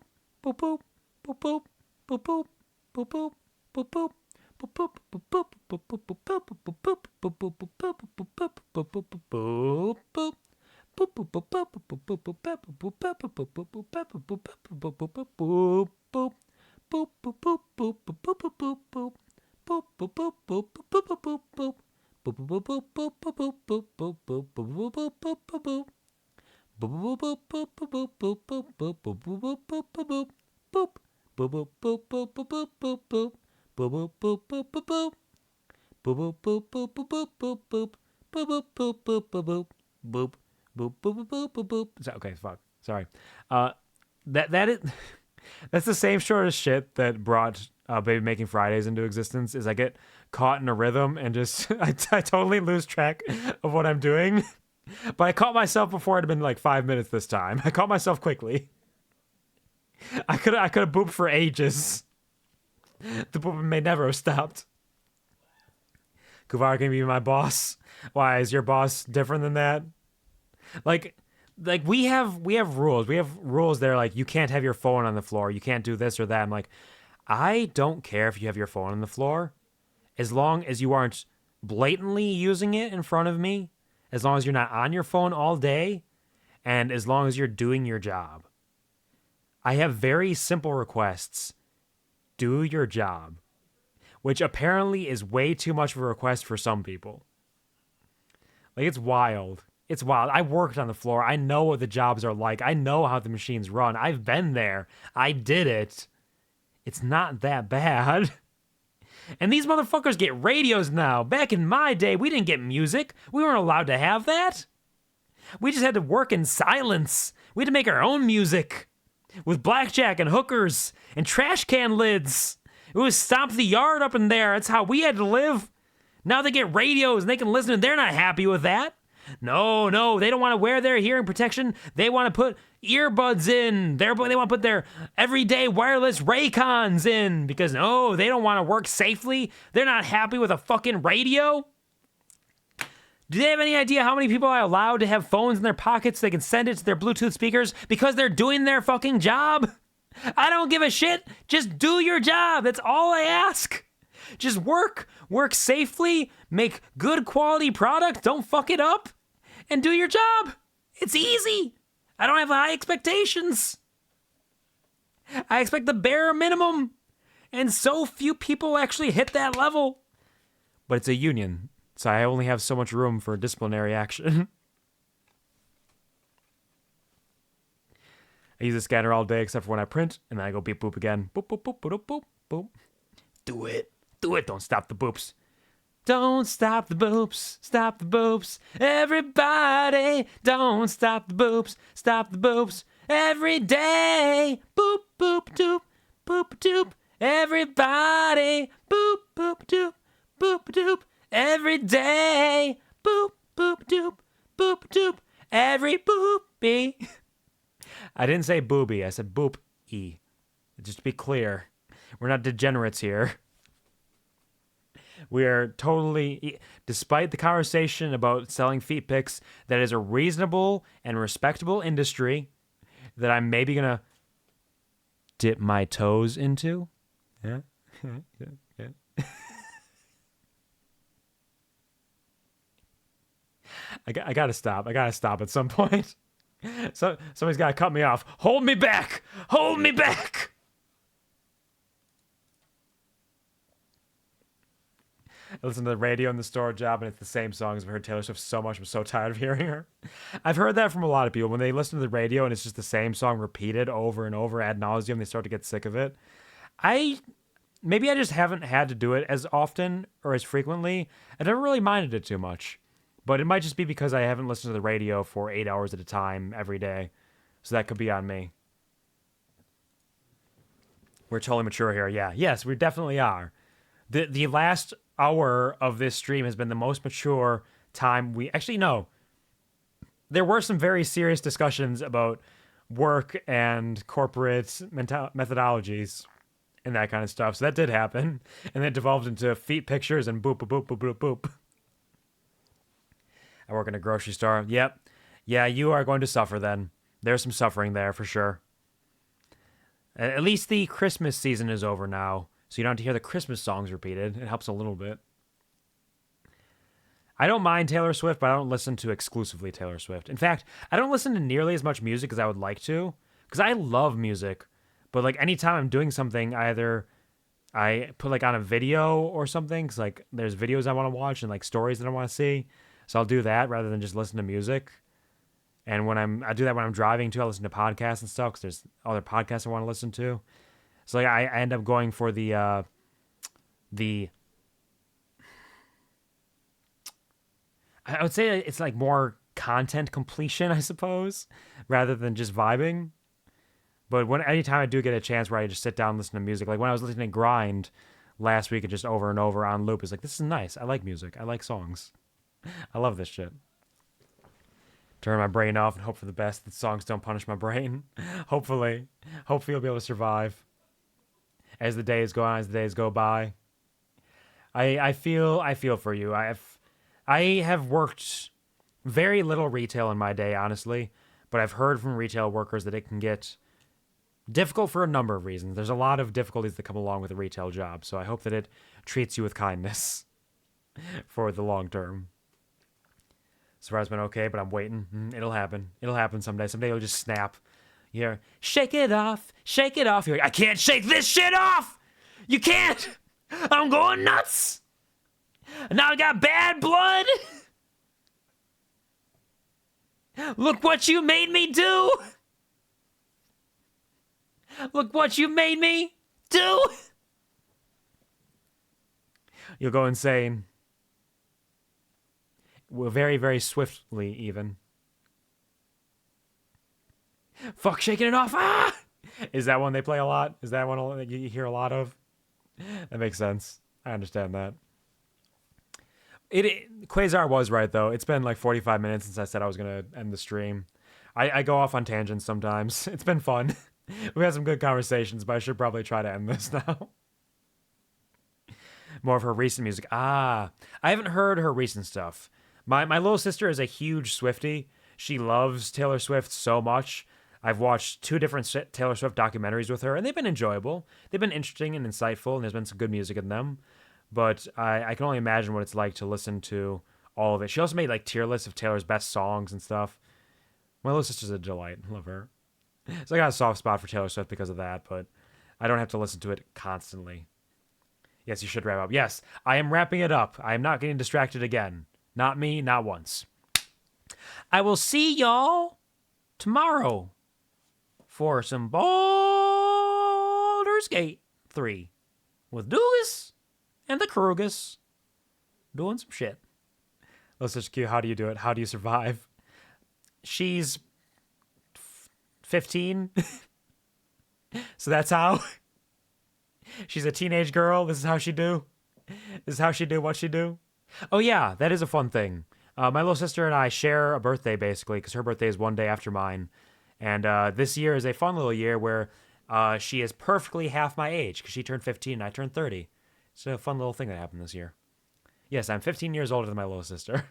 boop boop boop boop boop boop boop boop boop Okay, fuck. Sorry. That's the same sort of shit that brought Baby Making Fridays into existence. Is I get caught in a rhythm and just I totally lose track of what I'm doing. But I caught myself before it had been like 5 minutes this time. I caught myself quickly. I could have booped for ages. The booping may never have stopped. Kuvar can be my boss. Why is your boss different than that? Like we have rules. We have rules that are like you can't have your phone on the floor. You can't do this or that. I'm like, I don't care if you have your phone on the floor, as long as you aren't blatantly using it in front of me. As long as you're not on your phone all day, and as long as you're doing your job. I have very simple requests. Do your job. Which apparently is way too much of a request for some people. Like, it's wild. It's wild. I worked on the floor. I know what the jobs are like. I know how the machines run. I've been there. I did it. It's not that bad. And these motherfuckers get radios now. Back in my day, we didn't get music. We weren't allowed to have that. We just had to work in silence. We had to make our own music. With blackjack and hookers and trash can lids. It was stomp the yard up in there. That's how we had to live. Now they get radios and they can listen and they're not happy with that. No, they don't want to wear their hearing protection. They want to put earbuds in. They want to put their everyday wireless Raycons in because no, they don't want to work safely. They're not happy with a fucking radio. Do they have any idea how many people are allowed to have phones in their pockets so they can send it to their Bluetooth speakers because they're doing their fucking job? I don't give a shit. Just do your job. That's all I ask. Just work safely, make good quality product, don't fuck it up. and do your job. It's easy. I don't have high expectations. I expect the bare minimum. And so few people actually hit that level. But it's a union, so I only have so much room for disciplinary action. I use the scanner all day except for when I print, and then I go beep boop again. Boop, boop, boop, boop, boop, boop. Do it. Do it. Don't stop the boops. Don't stop the boops. Stop the boops. Everybody, don't stop the boops. Stop the boops. Every day. Boop, boop, doop. Boop, doop. Everybody. Boop, boop, doop. Boop, doop. Every day. Boop, boop, doop. Boop, doop. Every boopy. I didn't say booby. I said boop-y. Just to be clear. We're not degenerates here. We are totally, despite the conversation about selling feet pics, that is a reasonable and respectable industry that I'm maybe going to dip my toes into. Yeah. Yeah. I got to stop. I got to stop at some point. So somebody's got to cut me off. Hold me back. Hold me back. I listen to the radio in the store job, and it's the same songs. I've heard Taylor Swift so much. I'm so tired of hearing her. I've heard that from a lot of people. When they listen to the radio and it's just the same song repeated over and over ad nauseum, they start to get sick of it. Maybe I just haven't had to do it as often or as frequently. I never really minded it too much. But it might just be because I haven't listened to the radio for 8 hours at a time every day. So that could be on me. We're totally mature here. Yeah. Yes, we definitely are. The last hour of this stream has been the most mature time we... Actually, no. There were some very serious discussions about work and corporate methodologies and that kind of stuff. So that did happen. And it devolved into feet pictures and boop, boop, boop, boop, boop. I work in a grocery store. Yep. Yeah, you are going to suffer then. There's some suffering there for sure. At least the Christmas season is over now, so you don't have to hear the Christmas songs repeated. It helps a little bit. I don't mind Taylor Swift, but I don't listen to exclusively Taylor Swift. In fact, I don't listen to nearly as much music as I would like to, because I love music. But like anytime I'm doing something, either I put like on a video or something, because like there's videos I want to watch and like stories that I want to see. So I'll do that rather than just listen to music. And I do that when I'm driving too. I listen to podcasts and stuff because there's other podcasts I want to listen to. So like I end up going for the I would say it's like more content completion, I suppose, rather than just vibing. But anytime I do get a chance where I just sit down and listen to music, like when I was listening to Grind last week and just over and over on loop, it's like, this is nice. I like music. I like songs. I love this shit. Turn my brain off and hope for the best that songs don't punish my brain. Hopefully you'll be able to survive as the days go on, as the days go by. I feel for you. I have worked very little retail in my day, honestly, but I've heard from retail workers that it can get difficult for a number of reasons. There's a lot of difficulties that come along with a retail job, so I hope that it treats you with kindness for the long term. So far, it's been okay, but I'm waiting. It'll happen. It'll happen someday. Someday it'll just snap. You're, shake it off. Shake it off. You're like, I can't shake this shit off. You can't. I'm going nuts. Now I got bad blood. Look what you made me do. Look what you made me do. You'll go insane. Well, very, very swiftly, even. Fuck, shaking it off. Ah! Is that one they play a lot? Is that one that you hear a lot of? That makes sense. I understand that. Quasar was right, though. It's been like 45 minutes since I said I was going to end the stream. I go off on tangents sometimes. It's been fun. We've had some good conversations, but I should probably try to end this now. More of her recent music. I haven't heard her recent stuff. My little sister is a huge Swiftie. She loves Taylor Swift so much. I've watched 2 different Taylor Swift documentaries with her, and they've been enjoyable. They've been interesting and insightful, and there's been some good music in them. But I can only imagine what it's like to listen to all of it. She also made like tier lists of Taylor's best songs and stuff. My little sister's a delight. I love her. So I got a soft spot for Taylor Swift because of that, but I don't have to listen to it constantly. Yes, you should wrap up. Yes, I am wrapping it up. I am not getting distracted again. Not me, not once. I will see y'all tomorrow for some Baldur's Gate 3 with Dugas and the Krugus doing some shit. Let's just cue. How do you do it? How do you survive? She's 15. So that's how. She's a teenage girl. This is how she do. This is how she do what she do. Oh yeah, that is a fun thing. My little sister and I share a birthday basically because her birthday is one day after mine. And this year is a fun little year where she is perfectly half my age because she turned 15 and I turned 30. It's a fun little thing that happened this year. Yes, I'm 15 years older than my little sister.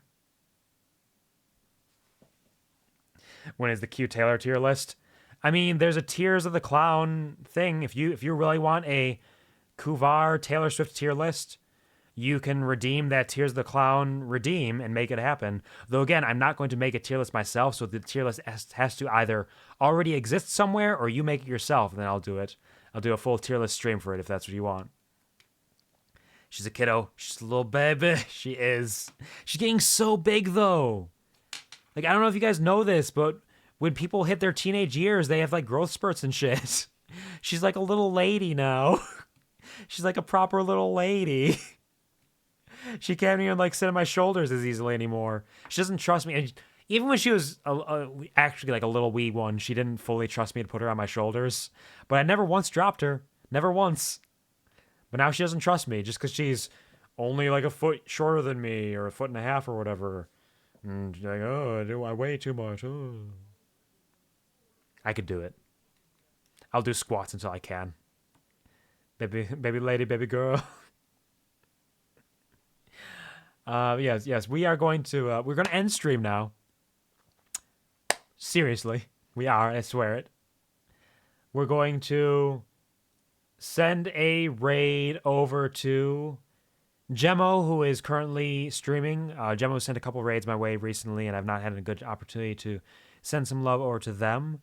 When is the Q Taylor tier list? I mean, there's a Tears of the Clown thing. If you really want a Kuvar Taylor Swift tier list, you can redeem that Tears of the Clown redeem and make it happen. Though again, I'm not going to make a tier list myself, so the tier list has to either already exist somewhere or you make it yourself, and then I'll do it. I'll do a full tier list stream for it if that's what you want. She's a kiddo. She's a little baby. She is. She's getting so big though. Like, I don't know if you guys know this, but when people hit their teenage years, they have like growth spurts and shit. She's like a little lady now. She's like a proper little lady. She can't even like sit on my shoulders as easily anymore. She doesn't trust me. And even when she was actually like a little wee one, she didn't fully trust me to put her on my shoulders. But I never once dropped her. Never once. But now she doesn't trust me just because she's only like a foot shorter than me or a foot and a half or whatever. And she's like, oh, I weigh too much. Oh. I could do it. I'll do squats until I can. Baby lady, baby girl. Yes, we are going to, we're going to end stream now. Seriously, we are, I swear it. We're going to send a raid over to Gemmo, who is currently streaming. Gemmo sent a couple raids my way recently, and I've not had a good opportunity to send some love over to them.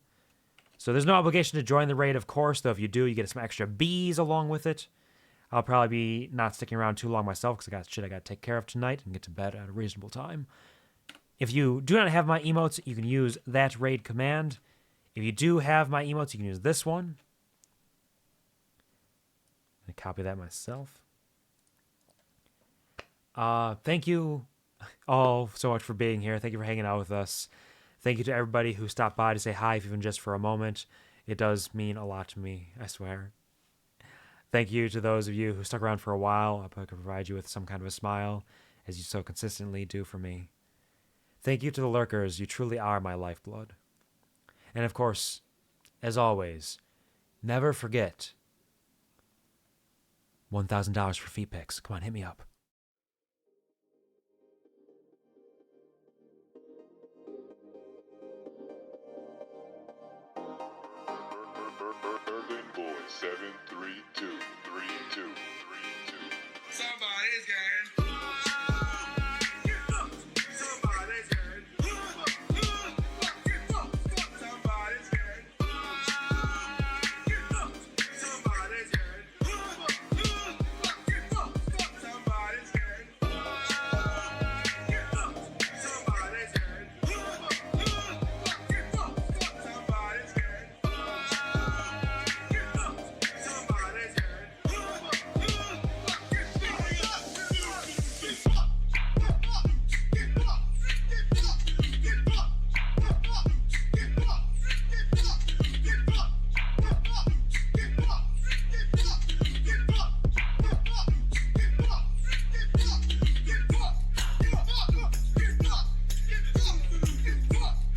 So there's no obligation to join the raid, of course, though if you do, you get some extra bees along with it. I'll probably be not sticking around too long myself because I got shit I got to take care of tonight and get to bed at a reasonable time. If you do not have my emotes, you can use that raid command. If you do have my emotes, you can use this one. I'm going to copy that myself. Thank you all so much for being here. Thank you for hanging out with us. Thank you to everybody who stopped by to say hi, if even just for a moment. It does mean a lot to me, I swear. Thank you to those of you who stuck around for a while. I hope I could provide you with some kind of a smile, as you so consistently do for me. Thank you to the lurkers. You truly are my lifeblood. And of course, as always, never forget $1,000 for feet pics. Come on, hit me up. Urban Boy 7323232. Somebody's getting